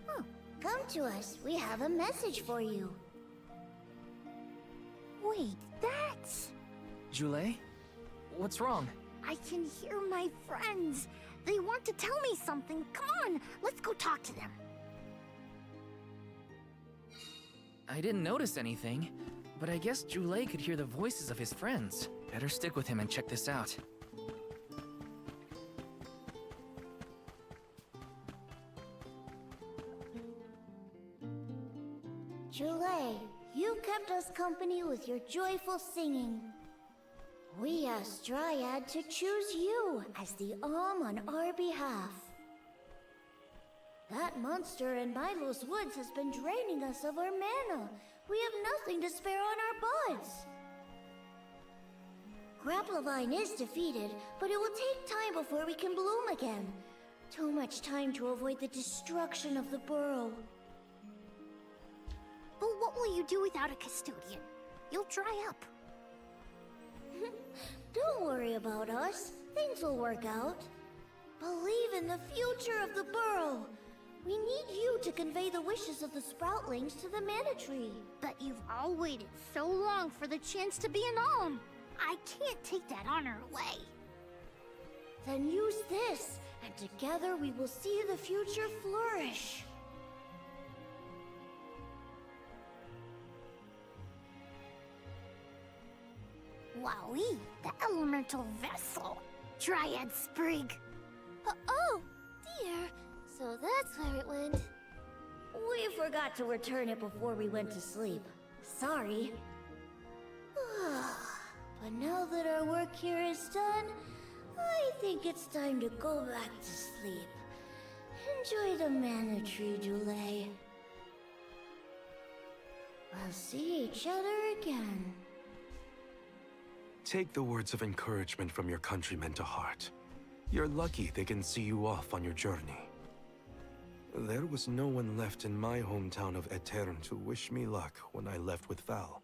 Oh, come to us. We have a message for you. Wait, that's... Julay? What's wrong? I can hear my friends. They want to tell me something. Come on, let's go talk to them. I didn't notice anything, but I guess Julay could hear the voices of his friends. Better stick with him and check this out. Julay, you kept us company with your joyful singing. We asked Dryad to choose you as the Alm on our behalf. That monster in Milo's woods has been draining us of our mana. We have nothing to spare on our buds. Grapplevine is defeated, but it will take time before we can bloom again. Too much time to avoid the destruction of the burrow. But what will you do without a custodian? You'll dry up. Don't worry about us. Things will work out. Believe in the future of the burrow. We need you to convey the wishes of the sproutlings to the mana tree. But you've all waited so long for the chance to be an Alm. I can't take that honor away. Then use this, and together we will see the future flourish. Wowee, the elemental vessel. Dryad Sprig. Oh, dear. So that's where it went. We forgot to return it before we went to sleep. Sorry. But now that our work here is done, I think it's time to go back to sleep. Enjoy the mana tree, Dule. We'll see each other again. Take the words of encouragement from your countrymen to heart. You're lucky they can see you off on your journey. There was no one left in my hometown of Etern to wish me luck when I left with Val.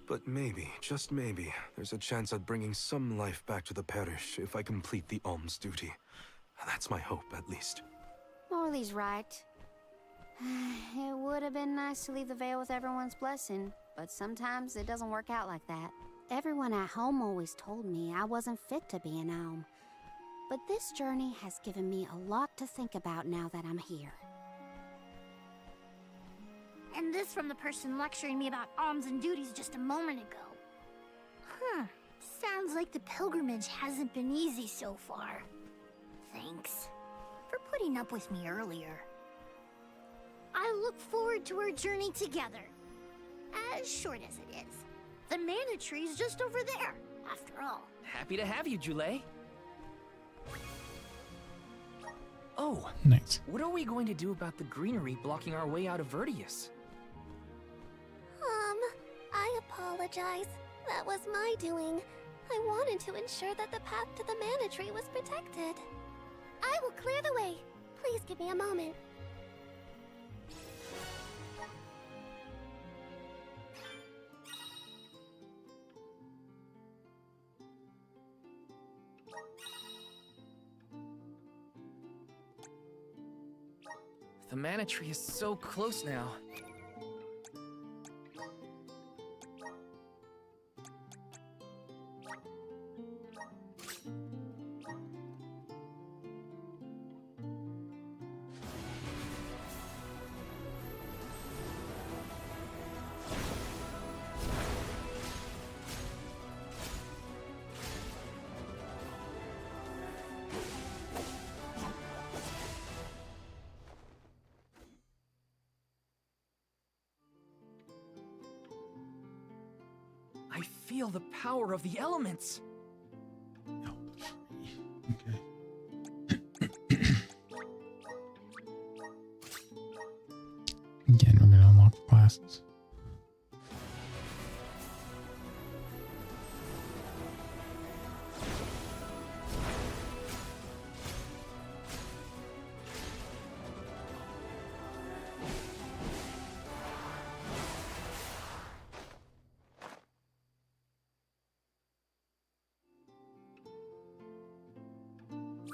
But maybe, just maybe, there's a chance at bringing some life back to the parish if I complete the alms duty. That's my hope, at least. Morley's right. It would have been nice to leave the veil with everyone's blessing, but sometimes it doesn't work out like that. Everyone at home always told me I wasn't fit to be an alm. But this journey has given me a lot to think about now that I'm here. And this from the person lecturing me about alms and duties just a moment ago. Sounds like the pilgrimage hasn't been easy so far. Thanks for putting up with me earlier. I look forward to our journey together. As short as it is. The mana tree's just over there, after all. Happy to have you, Jule. Oh, Nice. what are we going to do about the greenery blocking our way out of Vertius? I apologize. That was my doing. I wanted to ensure that the path to the mana tree was protected. I will clear the way. Please give me a moment. The mana tree is so close now. I feel the power of the elements. Again, we're gonna unlock the classes.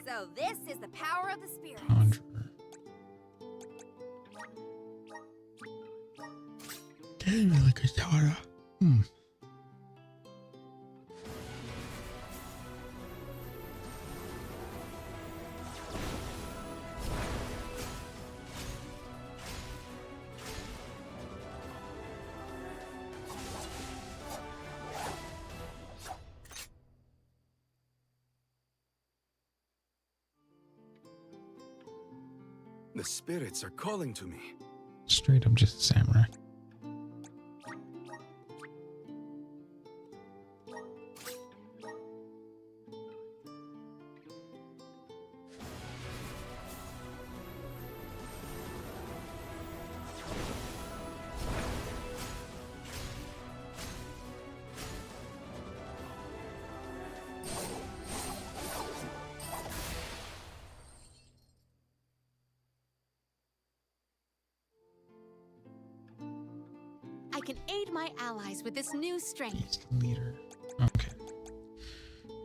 So this is the power of the spirits. Damn, like a Tara. The spirits are calling to me. Straight up just a samurai. I can aid my allies with this new strength. Leader. Okay.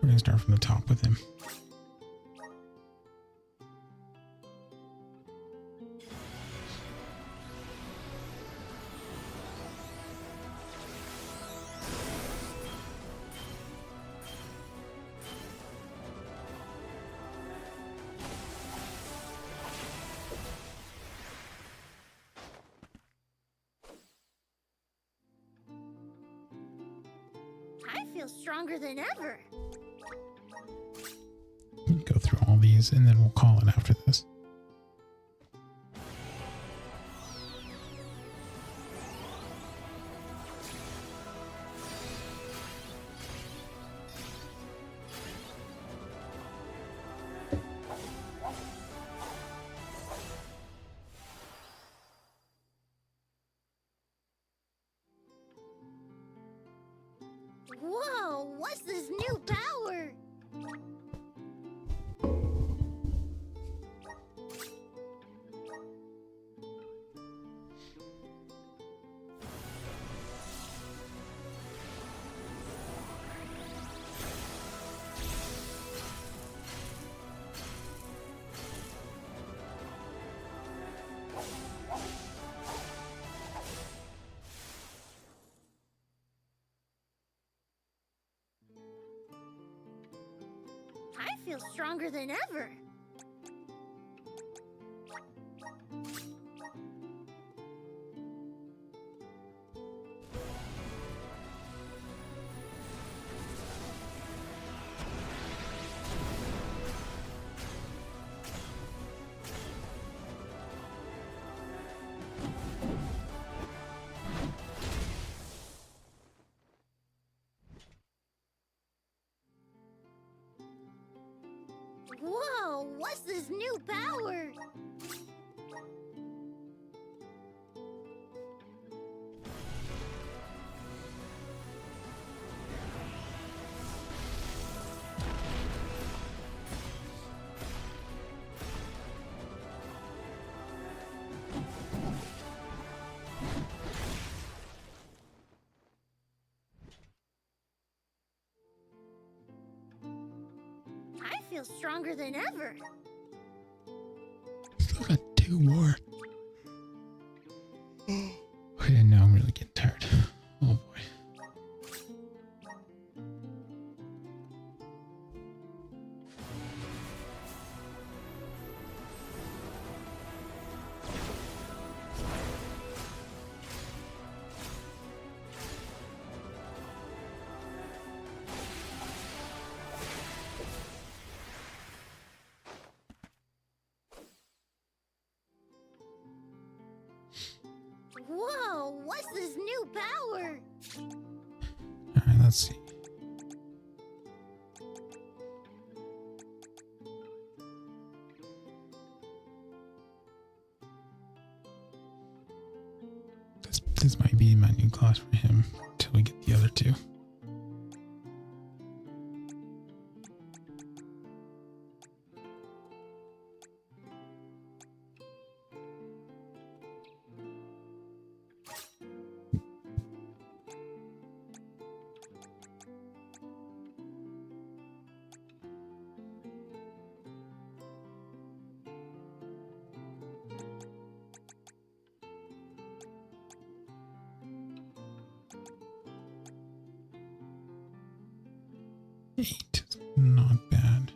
We're gonna start from the top with him. I feel stronger than ever. Go through all these and then we'll call it after this. feel stronger than ever. Whoa, what's this new power? I feel stronger than ever. Still got 2 more. Okay, now I'm really getting tired. Oh boy. Whoa, what's this new power? Alright, let's see. This might be my new class for him until we get the other 2. Not bad.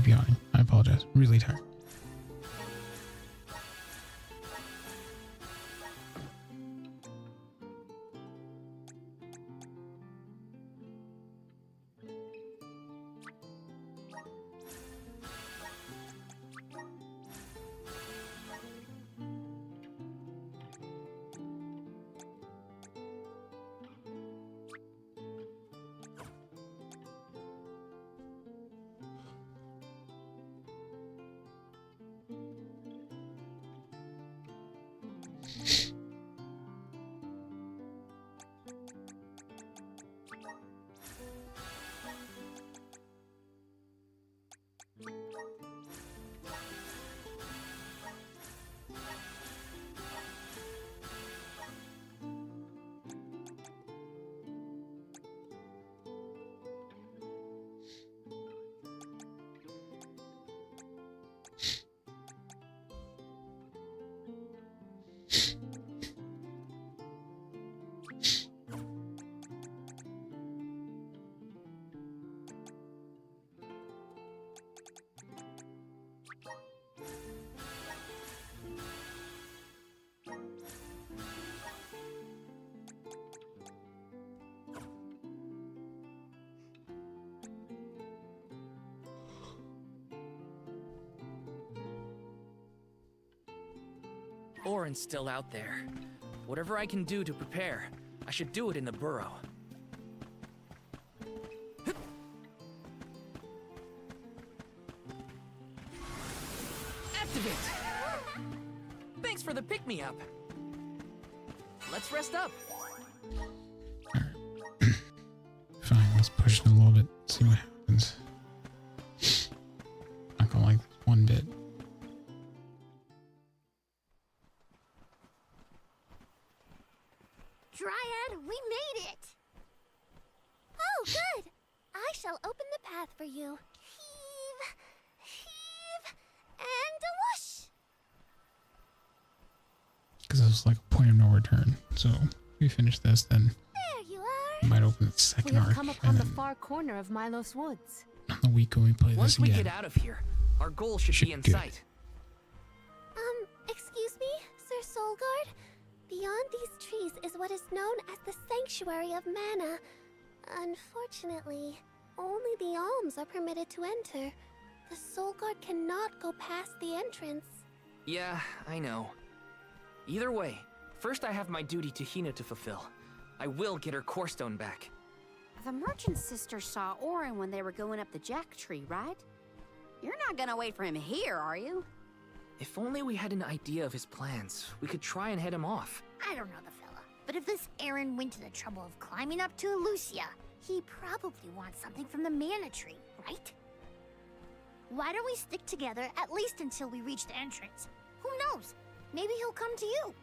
yawning. I apologize. Really tired. Orin's still out there. Whatever I can do to prepare, I should do it in the burrow. Activate! Thanks for the pick-me-up. Let's rest up. Fine, let's push it a little bit, see what happens. Not gonna like this one bit. Dryad, we made it! Oh, good! I shall open the path for you. Heave, heave, and a whoosh! Because it was like a point of no return. So if we finish this, then There you are! we might open the We second have arc. come upon the far corner of Milos Woods. On the week when we play Once this we again. get out of here, our goal should be in good. sight. Excuse me, Sir Soulguard? Beyond these trees is what is known as the Sanctuary of Mana. Unfortunately, only the alms are permitted to enter. The Soulguard cannot go past the entrance. Yeah, I know. Either way, first I have my duty to Hina to fulfill. I will get her core stone back. The merchant sister saw Orin when they were going up the jack tree, right? You're not gonna wait for him here, are you? If only we had an idea of his plans, we could try and head him off. I don't know the fella, but if this Aaron went to the trouble of climbing up to Lucia, he probably wants something from the mana tree, right? Why don't we stick together at least until we reach the entrance? Who knows? Maybe he'll come to you.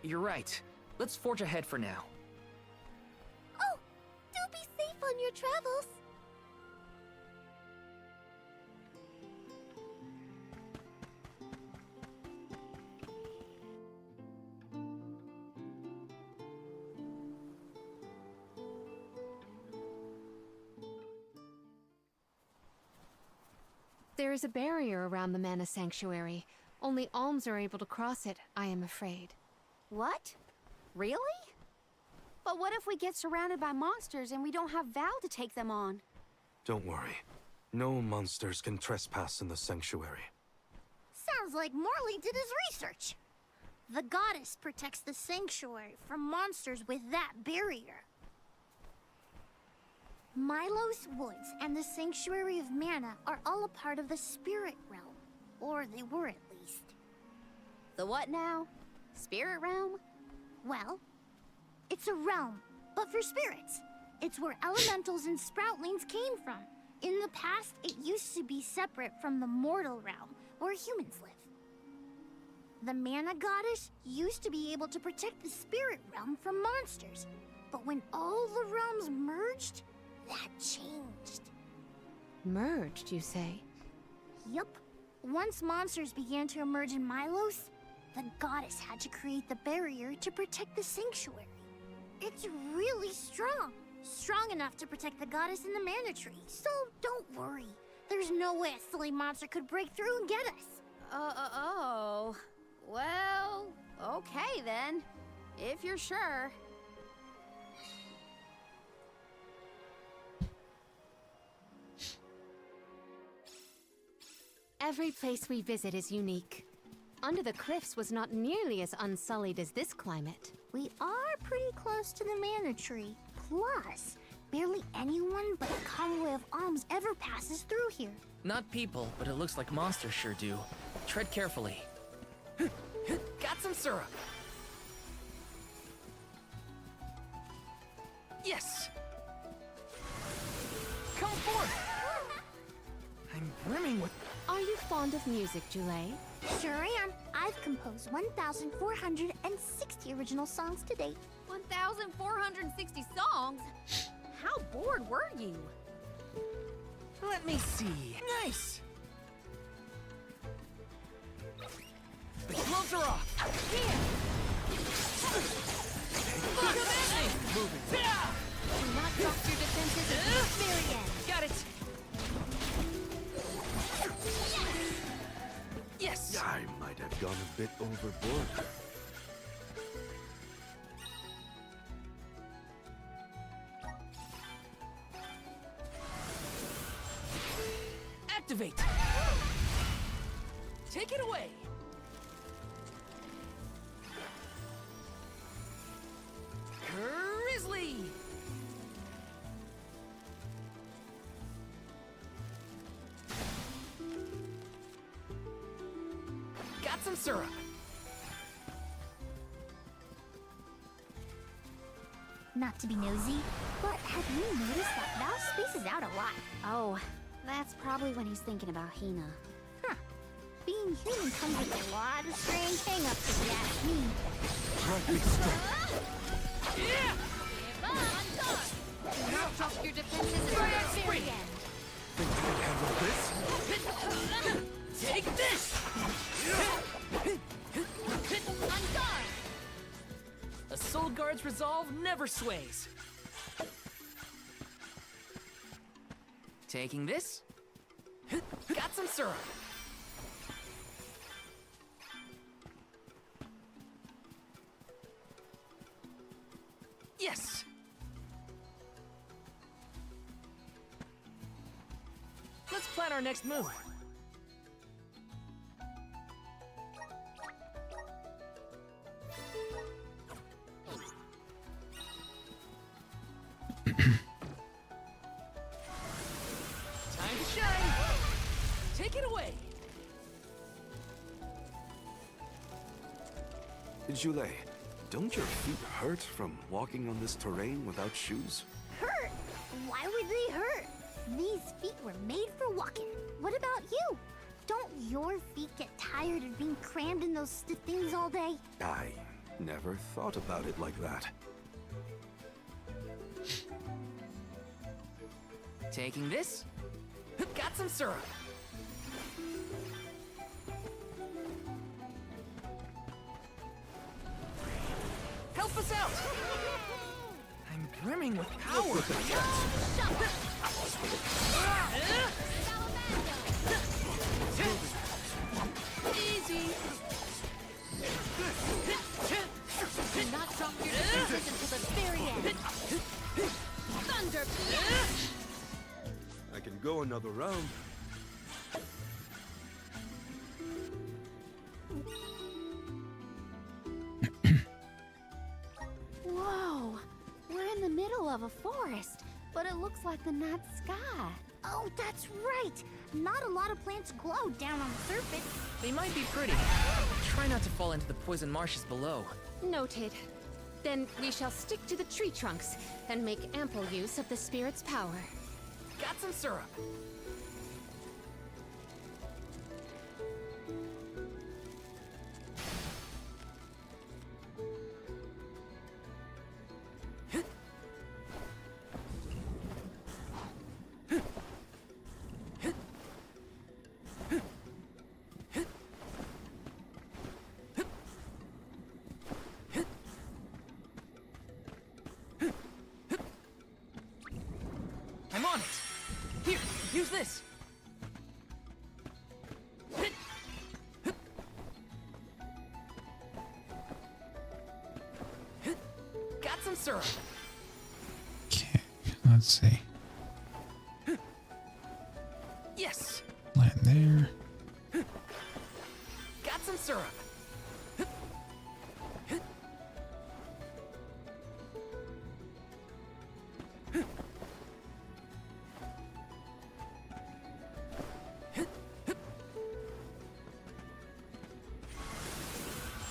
You're right. Let's forge ahead for now. Oh, do be safe on your travels. There is a barrier around the Mana Sanctuary. Only alms are able to cross it, I am afraid. What? Really? But what if we get surrounded by monsters and we don't have Val to take them on? Don't worry. No monsters can trespass in the sanctuary. Sounds like Morley did his research. The goddess protects the sanctuary from monsters with that barrier. Milos Woods and the Sanctuary of Mana are all a part of the spirit realm. Or they were at least. The what now? Spirit realm? Well, it's a realm, but for spirits. It's where elementals and sproutlings came from. In the past, it used to be separate from the mortal realm, where humans live. The Mana Goddess used to be able to protect the spirit realm from monsters. But when all the realms merged, that changed. Merged, you say? Yup. Once monsters began to emerge in Milos, the goddess had to create the barrier to protect the sanctuary. It's really strong. Strong enough to protect the goddess in the mana tree. So don't worry. There's no way a silly monster could break through and get us. Oh. Well, okay then. If you're sure. Every place we visit is unique. Under the cliffs was not nearly as unsullied as this climate. We are pretty close to the Mana Tree. Plus, barely anyone but a convoy of alms ever passes through here. Not people, but it looks like monsters sure do. Tread carefully. Got some syrup. Yes! Come forth! I'm brimming with... Are you fond of music, Jule? Sure am. I've composed 1,460 original songs to date. 1,460 songs? How bored were you? Let me see. Nice! The gloves are off! Here! Look at this! Moving. Do not drop your defenses until the very end. Got it! Yes! I might have gone a bit overboard. Activate! Take it away! Grizzly! Got some syrup. Not to be nosy, but have you noticed that Val spaces out a lot? Oh, that's probably when he's thinking about Hina. Huh. Being human comes with a lot of strange hang-ups if you ask me. Yeah! Do not drop your defenses until the very end. Think you can handle this? Take this! On guard! A soul guard's resolve never sways. Taking this. Got some syrup. Yes! Let's plan our next move. Time to shine! Take it away! Jule, don't your feet hurt from walking on this terrain without shoes? Hurt? Why would they hurt? These feet were made for walking. What about you? Don't your feet get tired of being crammed in those stiff things all day? I never thought about it like that. Taking this. Got some syrup. Help us out! I'm brimming with power. Easy! Do not drop your defenses until the very end. Thunder Blast! I can go another round. Whoa! We're in the middle of a forest, but it looks like the night sky. Oh, that's right! Not a lot of plants glow down on the surface. They might be pretty. Try not to fall into the poison marshes below. Noted. Then we shall stick to the tree trunks and make ample use of the spirit's power. Got some syrup. I'm on it. Here, use this. Got some syrup. Okay, let's see. Yes. Land there. Got some syrup.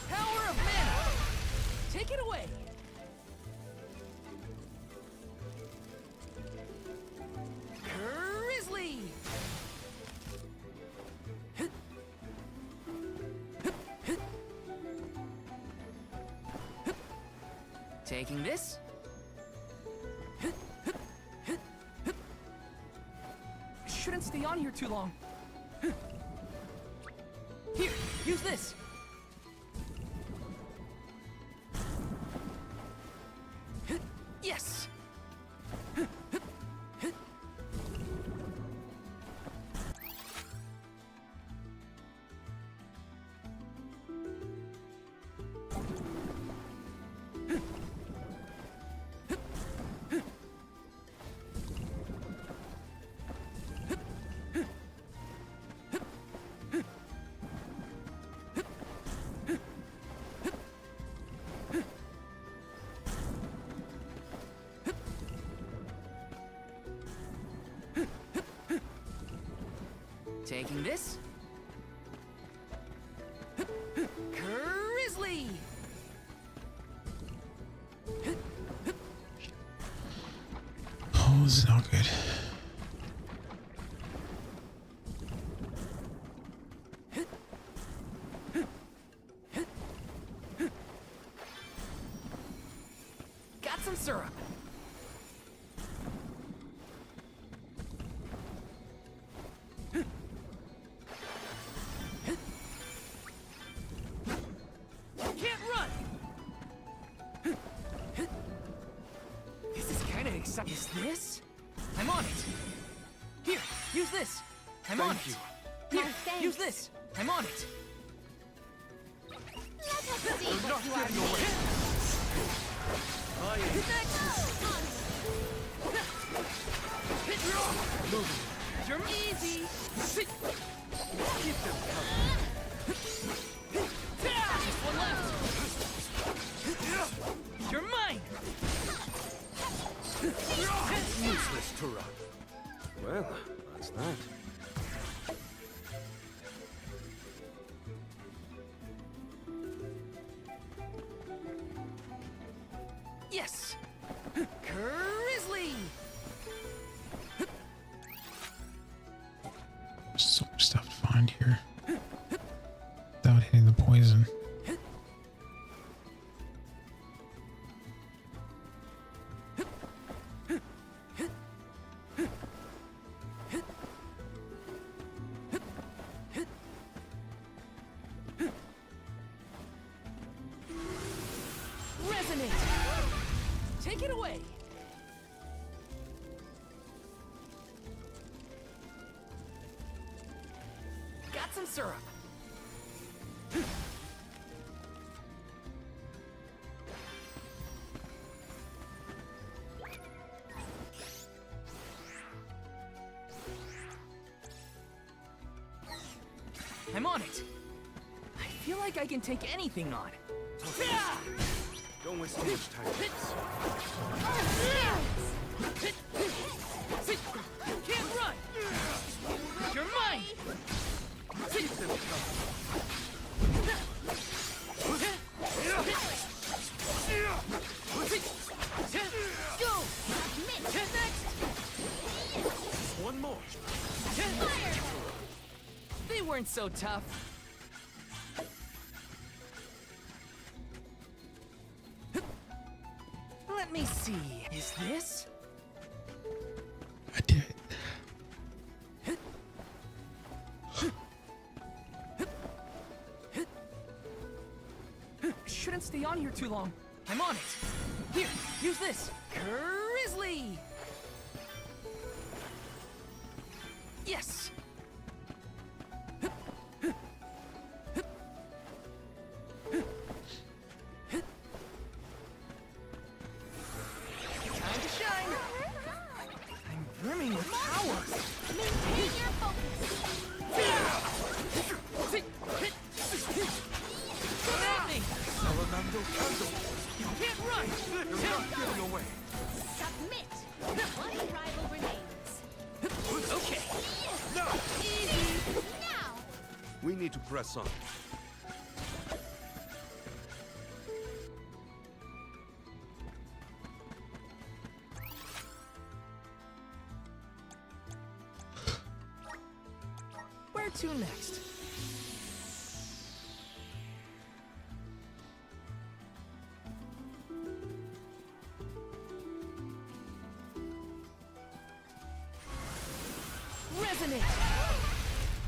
Power of mana. Take it away. Grizzly. Taking this. Shouldn't stay on here too long. Here, use this. Yes. Taking this. Grizzly. Oh, this is not good. Got some syrup. Can't run. This is kind of exciting. Is this? I'm on it. Here, use this. I'm on it. Thank Here, My thanks. use this. I'm on it. Let us see what you are getting away. You're easy. Keep them coming. Just one left. You're mine. Useless Tura. Well, that's that. Yes. Grizzly. So much stuff to find here. Without hitting the poison. Resonate. Take it away. Got some syrup. I'm on it. I feel like I can take anything on. Don't waste too much time. Can't run. You're mine. Go. Next. One more. They weren't so tough. Let me see. Is this? I did it. Shouldn't stay on here too long. I'm on it. Here, use this. Grizzly. Yes. press on. Where to next? Resonate!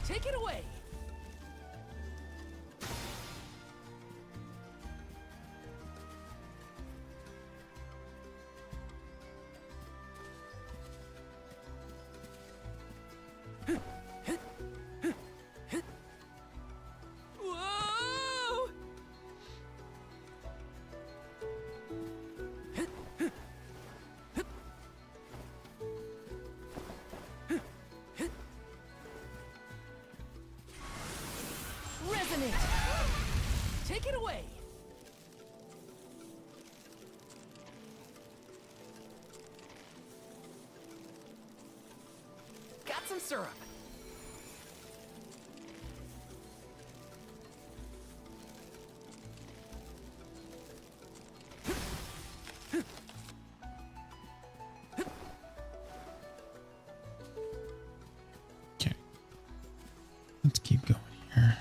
Take it away! Whoa! Resonate! Take it away! Got some syrup. Okay. Let's keep going here.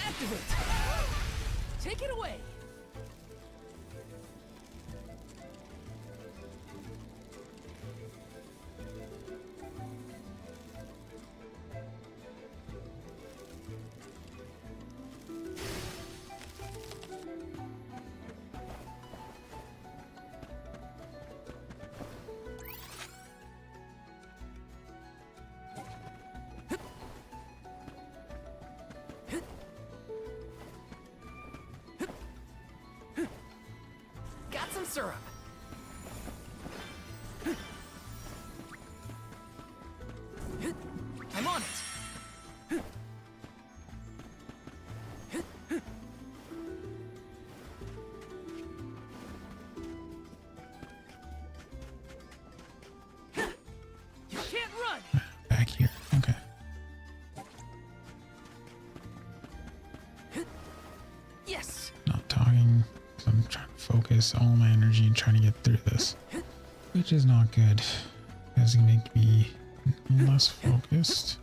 Activate! Take it away! Got some syrup. I'm on it. You can't run. Back here. Okay. Yes. Not talking. 'Cause I'm trying to focus all my energy and trying to get through this, which is not good. It's gonna make me less focused.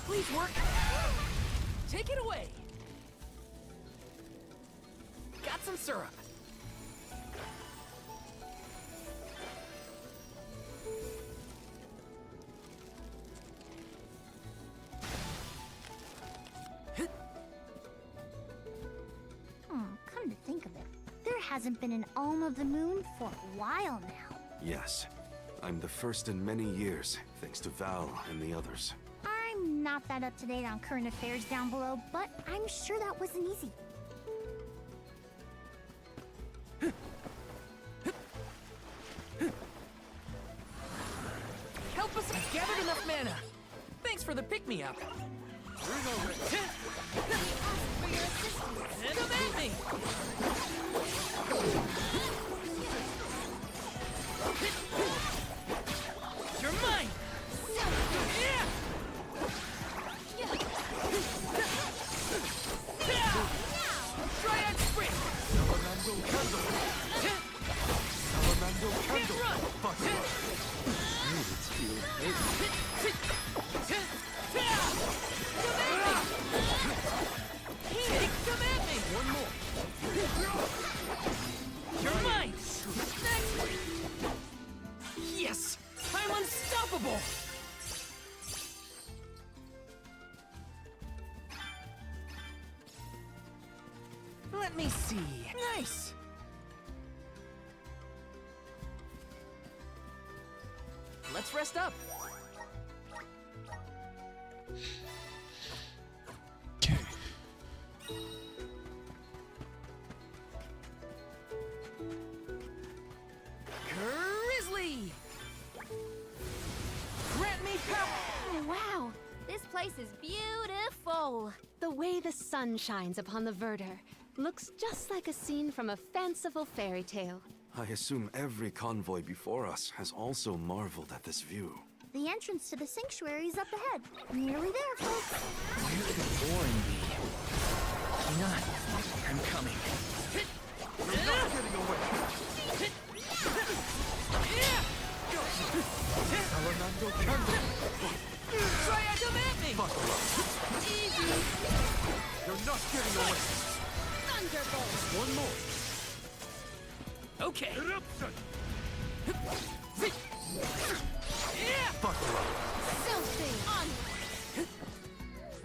Please work. Take it away. Got some syrup. Come to think of it, there hasn't been an Alm of the Moon for a while now. Yes. I'm the first in many years, thanks to Val and the others. I'm not that up to date on current affairs down below, but I'm sure that wasn't easy. Help us! I've gathered enough mana. Thanks for the pick-me-up. Come at me! You're mine! Yeah! Triad Spring! Salamando Candle! Salamando Candle! Fuck you! It's feeling Come at me! one more! You're mine! Next! Yeah! Let me see. Nice! Let's rest up. Okay. Grizzly! Grant me power! Oh, wow! This place is beautiful! The way the sun shines upon the verdure looks just like a scene from a fanciful fairy tale. I assume every convoy before us has also marveled at this view. The entrance to the sanctuary is up ahead. Nearly there, folks. Where could Orin be? Hang on. I'm coming. You're not getting away! Alejandro Candle! Try to come at me! Buckle up! Easy! You're not getting away! Thunderbolt! One more! Okay. Eruption! Yeah! Buckle up! Something! Onward!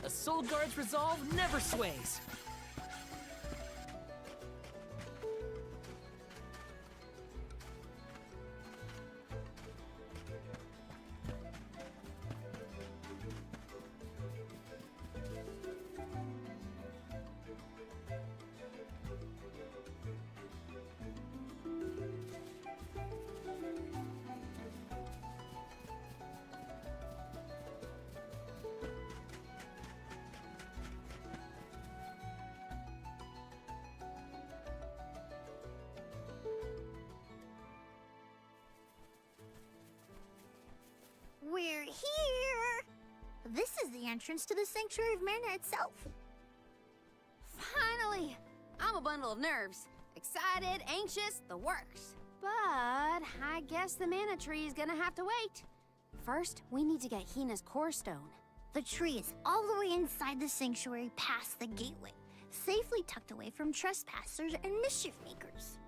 A Soul Guard's resolve never sways. We're here! This is the entrance to the Sanctuary of Mana itself. Finally! I'm a bundle of nerves. Excited, anxious, the works. But I guess the mana tree is gonna have to wait. First, we need to get Hina's core stone. The tree is all the way inside the sanctuary past the gateway, safely tucked away from trespassers and mischief makers.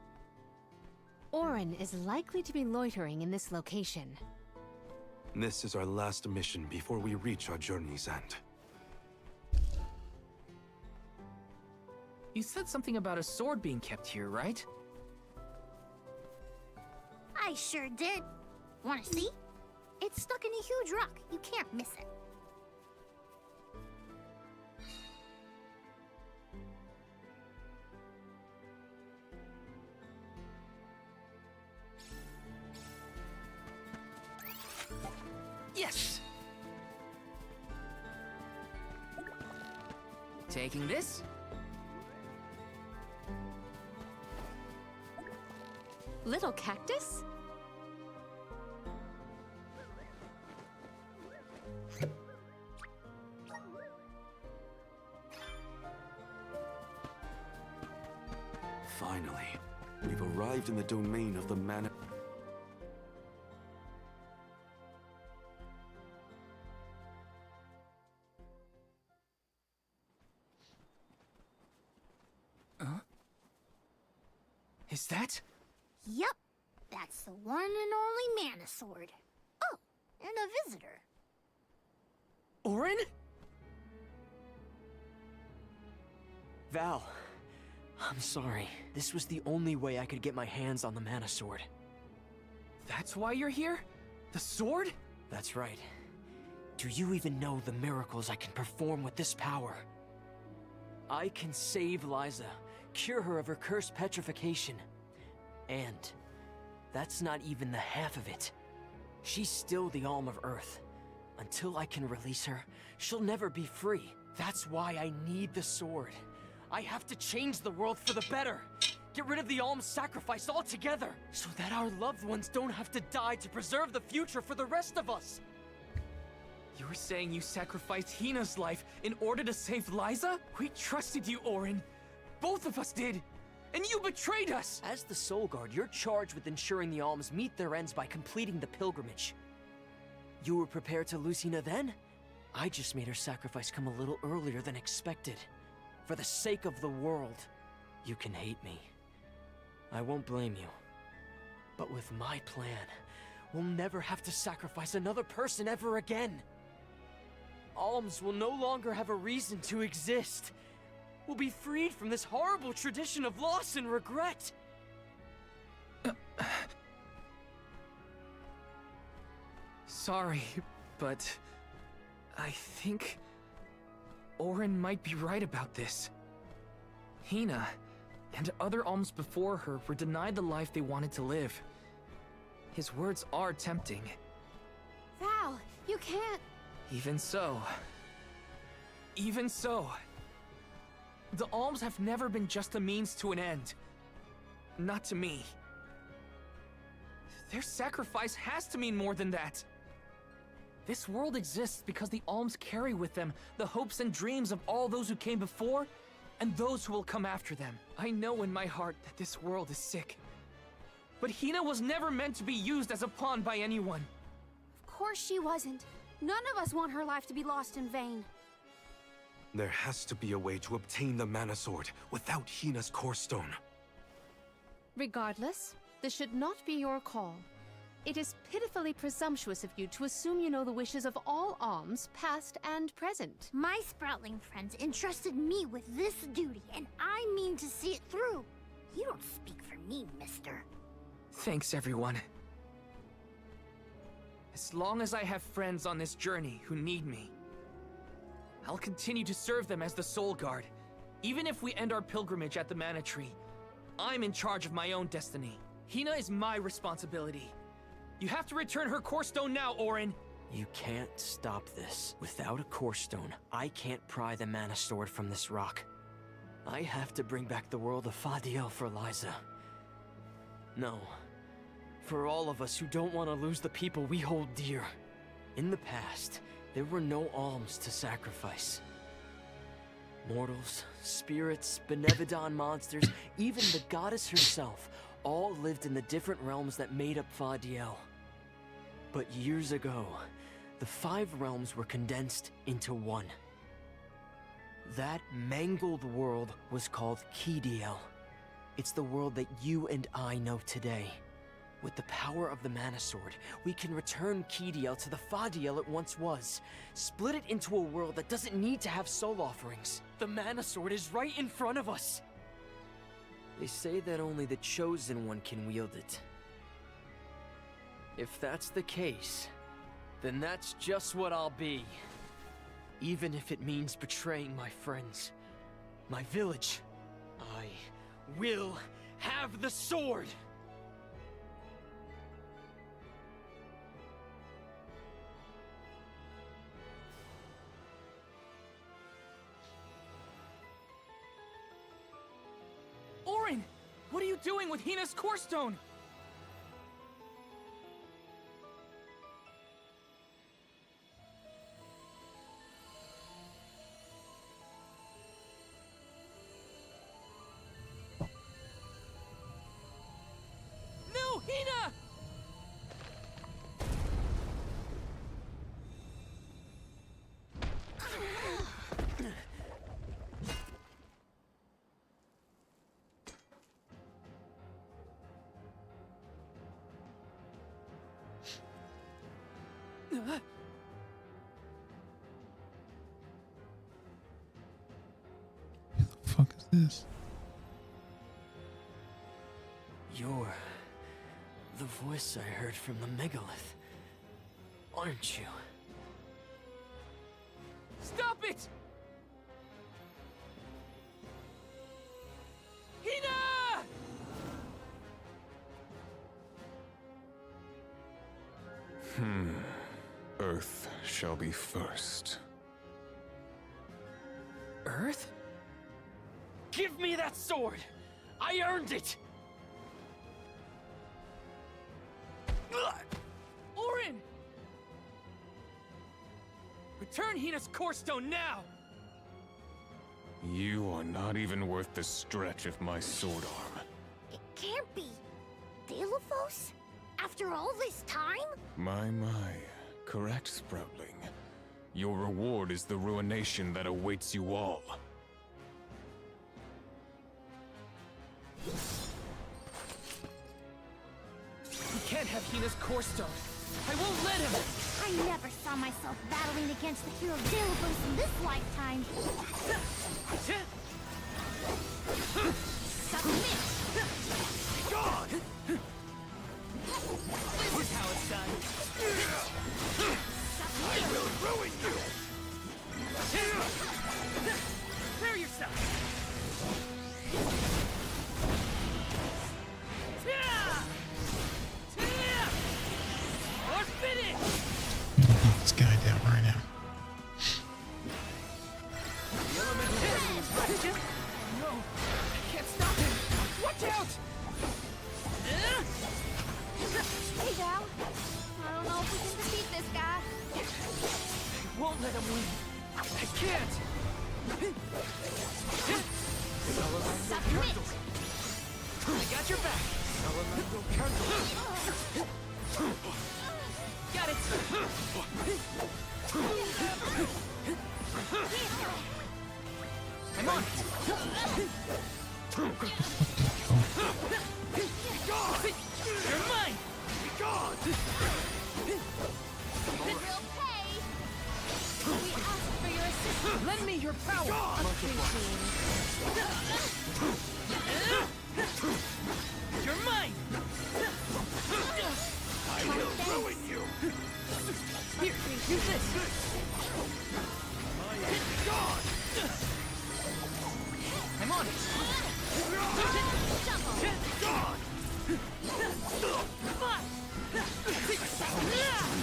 Orin is likely to be loitering in this location. This is our last mission before we reach our journey's end. You said something about a sword being kept here, right? I sure did. Wanna see? It's stuck in a huge rock. You can't miss it. Yes! Taking this? Little cactus? Finally, we've arrived in the domain of the mana. Is that? Yup. That's the one and only mana sword. Oh, and a visitor. Orin? Val, I'm sorry. This was the only way I could get my hands on the mana sword. That's why you're here? The sword? That's right. Do you even know the miracles I can perform with this power? I can save Liza, cure her of her cursed petrification. And that's not even the half of it. She's still the Alm of Earth. Until I can release her, she'll never be free. That's why I need the sword. I have to change the world for the better. Get rid of the Alm sacrifice altogether, so that our loved ones don't have to die to preserve the future for the rest of us. You're saying you sacrificed Hina's life in order to save Liza? We trusted you, Orin. Both of us did. And you betrayed us! As the Soul Guard, you're charged with ensuring the Alms meet their ends by completing the pilgrimage. You were prepared to lose Hina then? I just made her sacrifice come a little earlier than expected. For the sake of the world, you can hate me. I won't blame you. But with my plan, we'll never have to sacrifice another person ever again. Alms will no longer have a reason to exist. will be freed from this horrible tradition of loss and regret. Sorry, but I think Orin might be right about this. Hina and other alms before her were denied the life they wanted to live. His words are tempting. Val, you can't... Even so, the alms have never been just a means to an end. Not to me. Their sacrifice has to mean more than that. This world exists because the alms carry with them the hopes and dreams of all those who came before and those who will come after them. I know in my heart that this world is sick. But Hina was never meant to be used as a pawn by anyone. Of course she wasn't. None of us want her life to be lost in vain. There has to be a way to obtain the Mana Sword without Hina's Core Stone. Regardless, this should not be your call. It is pitifully presumptuous of you to assume you know the wishes of all alms, past and present. My Sproutling friends entrusted me with this duty, and I mean to see it through. You don't speak for me, mister. Thanks, everyone. As long as I have friends on this journey who need me, I'll continue to serve them as the Soul Guard. Even if we end our pilgrimage at the Mana Tree, I'm in charge of my own destiny. Hina is my responsibility. You have to return her Core Stone now, Orin! You can't stop this. Without a Core Stone, I can't pry the Mana Sword from this rock. I have to bring back the world of Fadiel for Liza. No. For all of us who don't want to lose the people we hold dear. In the past, there were no alms to sacrifice. Mortals, spirits, Benevodon monsters, even the goddess herself, all lived in the different realms that made up Fadiel. But years ago, the 5 realms were condensed into one. That mangled world was called Kidiel. It's the world that you and I know today. With the power of the Mana Sword, we can return Kidiel to the Fadiel it once was. Split it into a world that doesn't need to have soul offerings. The Mana Sword is right in front of us! They say that only the Chosen One can wield it. If that's the case, then that's just what I'll be. Even if it means betraying my friends, my village. I will have the sword! Orin! What are you doing with Hina's Core Stone? No, Hina! Who the fuck is this? You're the voice I heard from the megalith, aren't you? Stop it! Hina! Earth shall be first. Earth? Give me that sword! I earned it! Orin! Return Hina's Core Stone now! You are not even worth the stretch of my sword arm. It can't be. Delophos? After all this time? My. Correct, Sproutling. Your reward is the ruination that awaits you all. He can't have Hina's Core Stone. I won't let him! I never saw myself battling against the hero Delophos in this lifetime. Submit! God! This is how it's done. I will ruin you! Prepare yourself! Or finish! Beat this guy down right now. No, I can't stop him! Watch out! Hey, Gal. I don't know if we can defeat this guy. I won't let him win. I can't! Submit! I got your back! Got it! I'm on! You're mine! God! We'll pay! We asked for your assistance. Lend me your power! You're mine! I will ruin you! Here, use this! God! I'm on it! God!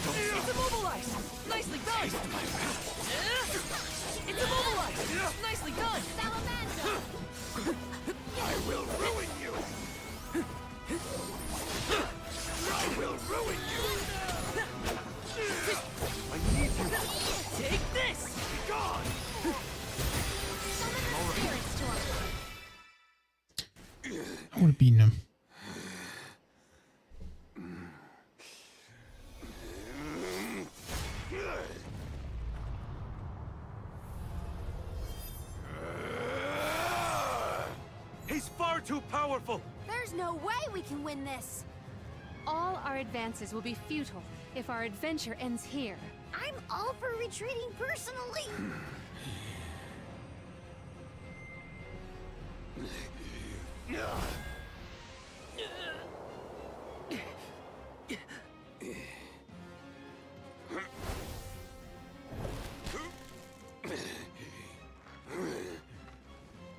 It's immobilized! Nicely done! It's immobilized! Nicely done! Salamander! I will ruin you! I will ruin you! I need you! Take this! God! I would have beaten him. He's far too powerful! There's no way we can win this. All our advances will be futile if our adventure ends here. I'm all for retreating personally.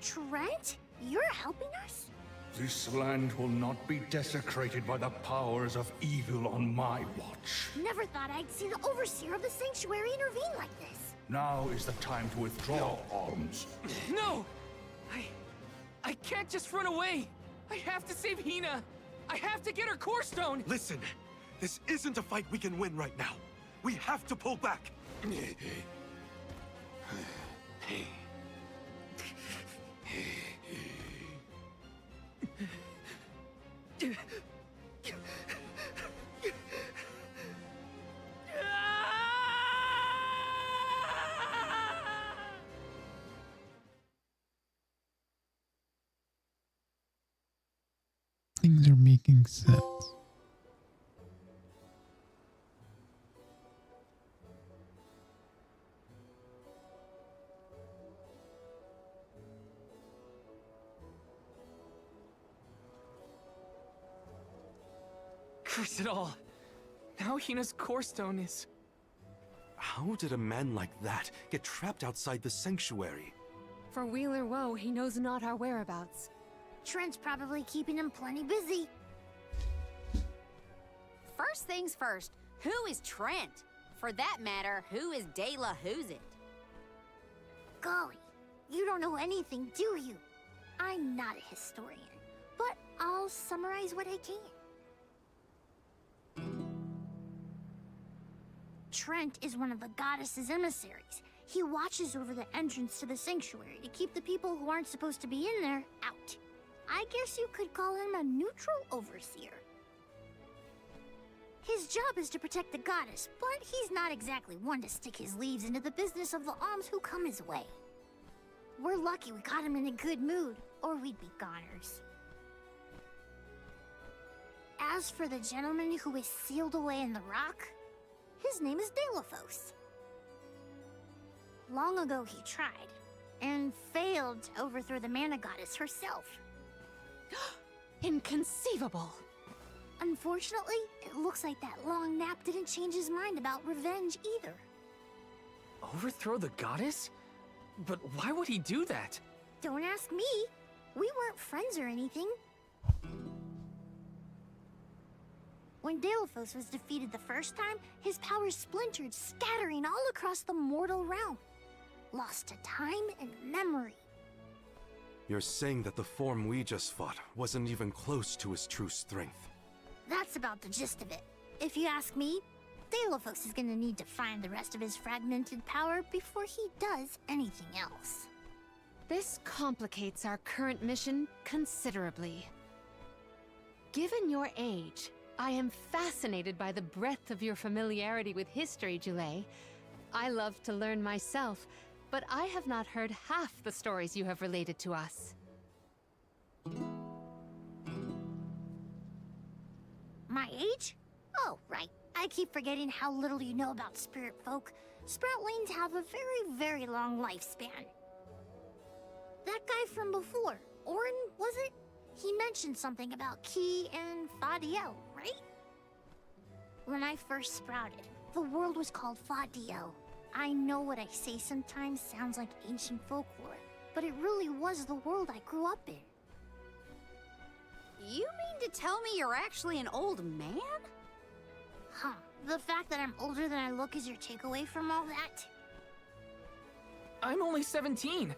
Trent, you're helping us? This land will not be desecrated by the powers of evil on my watch. Never thought I'd see the overseer of the sanctuary intervene like this. Now is the time to withdraw, Arms. No! I can't just run away! I have to save Hina! I have to get her core stone! Listen, this isn't a fight we can win right now. We have to pull back. Things are making sense. Curse it all! Now Hina's core stone is... How did a man like that get trapped outside the sanctuary? For Wheeler Woe, he knows not our whereabouts. Trent's probably keeping him plenty busy. First things first, who is Trent? For that matter, who is De La Who's It? Golly, you don't know anything, do you? I'm not a historian, but I'll summarize what I can. Trent is one of the goddess's emissaries. He watches over the entrance to the sanctuary to keep the people who aren't supposed to be in there out. I guess you could call him a neutral overseer. His job is to protect the goddess, but he's not exactly one to stick his leaves into the business of the alms who come his way. We're lucky we got him in a good mood, or we'd be goners. As for the gentleman who is sealed away in the rock, his name is Delafos. Long ago he tried, and failed to overthrow the mana goddess herself. Inconceivable! Unfortunately, it looks like that long nap didn't change his mind about revenge either. Overthrow the goddess? But why would he do that? Don't ask me. We weren't friends or anything. When Deilophos was defeated the first time, his powers splintered, scattering all across the mortal realm. Lost to time and memory. You're saying that the form we just fought wasn't even close to his true strength. That's about the gist of it. If you ask me, Deilophos is gonna need to find the rest of his fragmented power before he does anything else. This complicates our current mission considerably. Given your age, I am fascinated by the breadth of your familiarity with history, Jule. I love to learn myself, but I have not heard half the stories you have related to us. My age? Oh, right. I keep forgetting how little you know about spirit folk. Sproutlings have a very, very long lifespan. That guy from before, Orin, was it? He mentioned something about Ki and Fadiel, right? When I first sprouted, the world was called Fadiel. I know what I say sometimes sounds like ancient folklore, but it really was the world I grew up in. You mean to tell me you're actually an old man? Huh. The fact that I'm older than I look is your takeaway from all that? I'm only 17.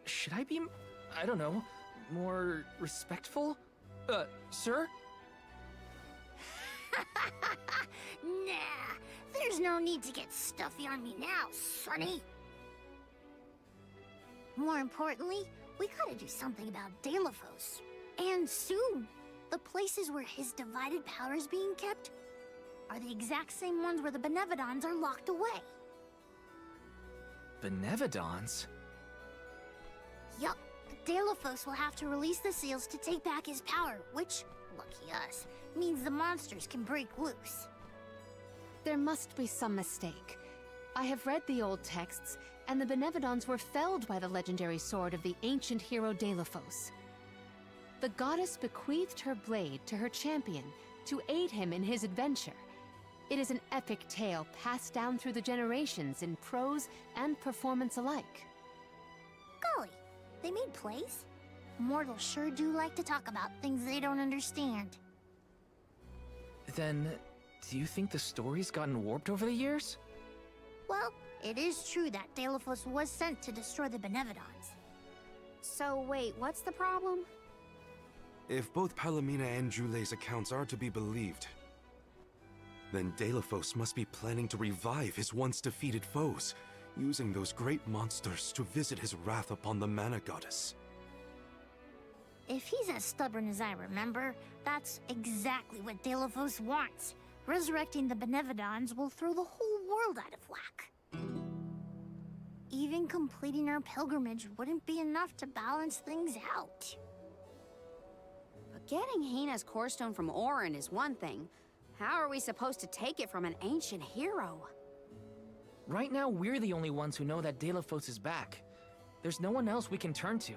Should I be, I don't know, more respectful? Sir? Nah, there's no need to get stuffy on me now, sonny. More importantly, we gotta do something about Deilophos. And soon. The places where his divided power is being kept are the exact same ones where the Benevodons are locked away. Benevodons? Yup. Deilophos will have to release the seals to take back his power, which, lucky us, means the monsters can break loose. There must be some mistake. I have read the old texts, and the Benevodons were felled by the legendary sword of the ancient hero Deilophos. The goddess bequeathed her blade to her champion to aid him in his adventure. It is an epic tale passed down through the generations in prose and performance alike. Golly, they made plays? Mortals sure do like to talk about things they don't understand. Then, do you think the story's gotten warped over the years? Well, it is true that Deilophos was sent to destroy the Benevodons. So wait, what's the problem? If both Palomina and Jule's accounts are to be believed, then Deilophos must be planning to revive his once defeated foes, using those great monsters to visit his wrath upon the Mana Goddess. If he's as stubborn as I remember, that's exactly what Deilophos wants. Resurrecting the Benevodons will throw the whole world out of whack. Even completing our pilgrimage wouldn't be enough to balance things out. But getting Hina's core stone from Orin is one thing. How are we supposed to take it from an ancient hero? Right now, we're the only ones who know that Deilophos is back. There's no one else we can turn to.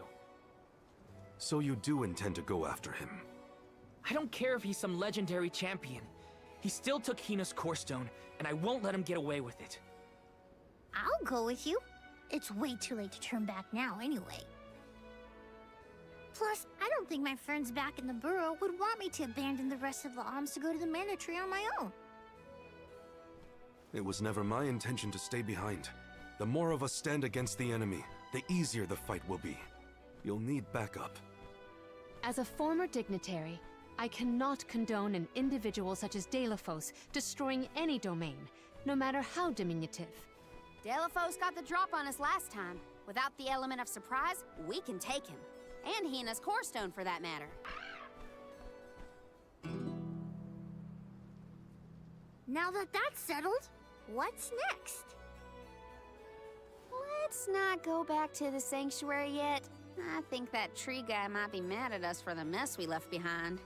So you do intend to go after him? I don't care if he's some legendary champion. He still took Hina's core stone, and I won't let him get away with it. I'll go with you. It's way too late to turn back now anyway. Plus, I don't think my friends back in the burrow would want me to abandon the rest of the alms to go to the Mana Tree on my own. It was never my intention to stay behind. The more of us stand against the enemy, the easier the fight will be. You'll need backup. As a former dignitary, I cannot condone an individual such as Deilophos destroying any domain, no matter how diminutive. Deilophos got the drop on us last time. Without the element of surprise, we can take him. And Hina's core stone, for that matter. Now that that's settled, what's next? Let's not go back to the sanctuary yet. I think that tree guy might be mad at us for the mess we left behind.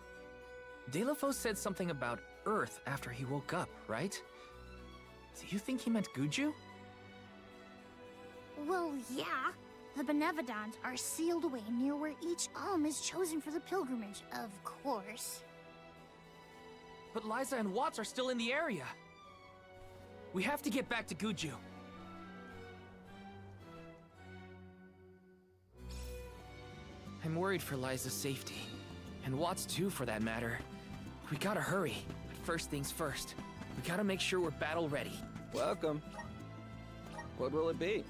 Deilophos said something about Earth after he woke up, right? Do you think he meant Guju? Well, yeah. The Benevodons are sealed away near where each alm is chosen for the pilgrimage, of course. But Liza and Watts are still in the area. We have to get back to Guju. I'm worried for Liza's safety. And Watts too, for that matter. We gotta hurry. But first things first. We gotta make sure we're battle ready. Welcome. What will it be?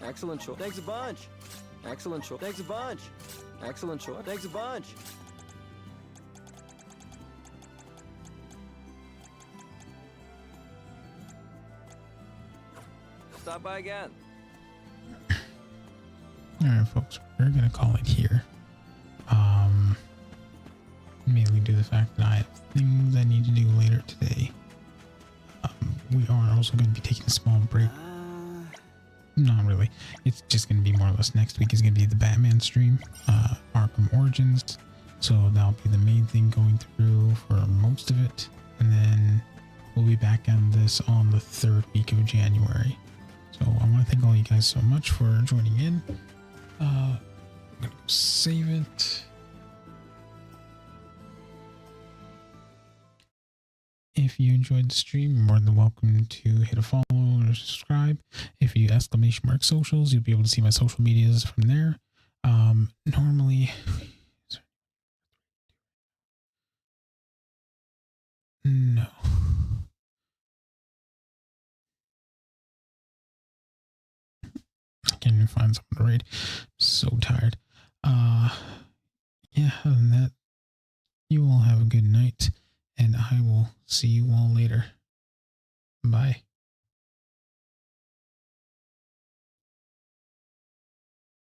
Excellent choice. Thanks a bunch. Excellent choice. Thanks a bunch. Excellent choice. Thanks a bunch. Stop by again. Alright, folks, we're gonna call it here. Mainly due to the fact that I have things I need to do later today. We are also going to be taking a small break. Not really. It's just going to be more or less next week is going to be the Batman stream, Arkham Origins. So that'll be the main thing going through for most of it. And then we'll be back on this on the 3rd week of January. So I want to thank all you guys so much for joining in. I'm going to go save it. If you enjoyed the stream, you're more than welcome to hit a follow or subscribe. If you ! socials, you'll be able to see my social medias from there. Normally, no. I can't even find someone to raid. I'm so tired. Yeah, other than that, you all have a good night, and I will see you all later.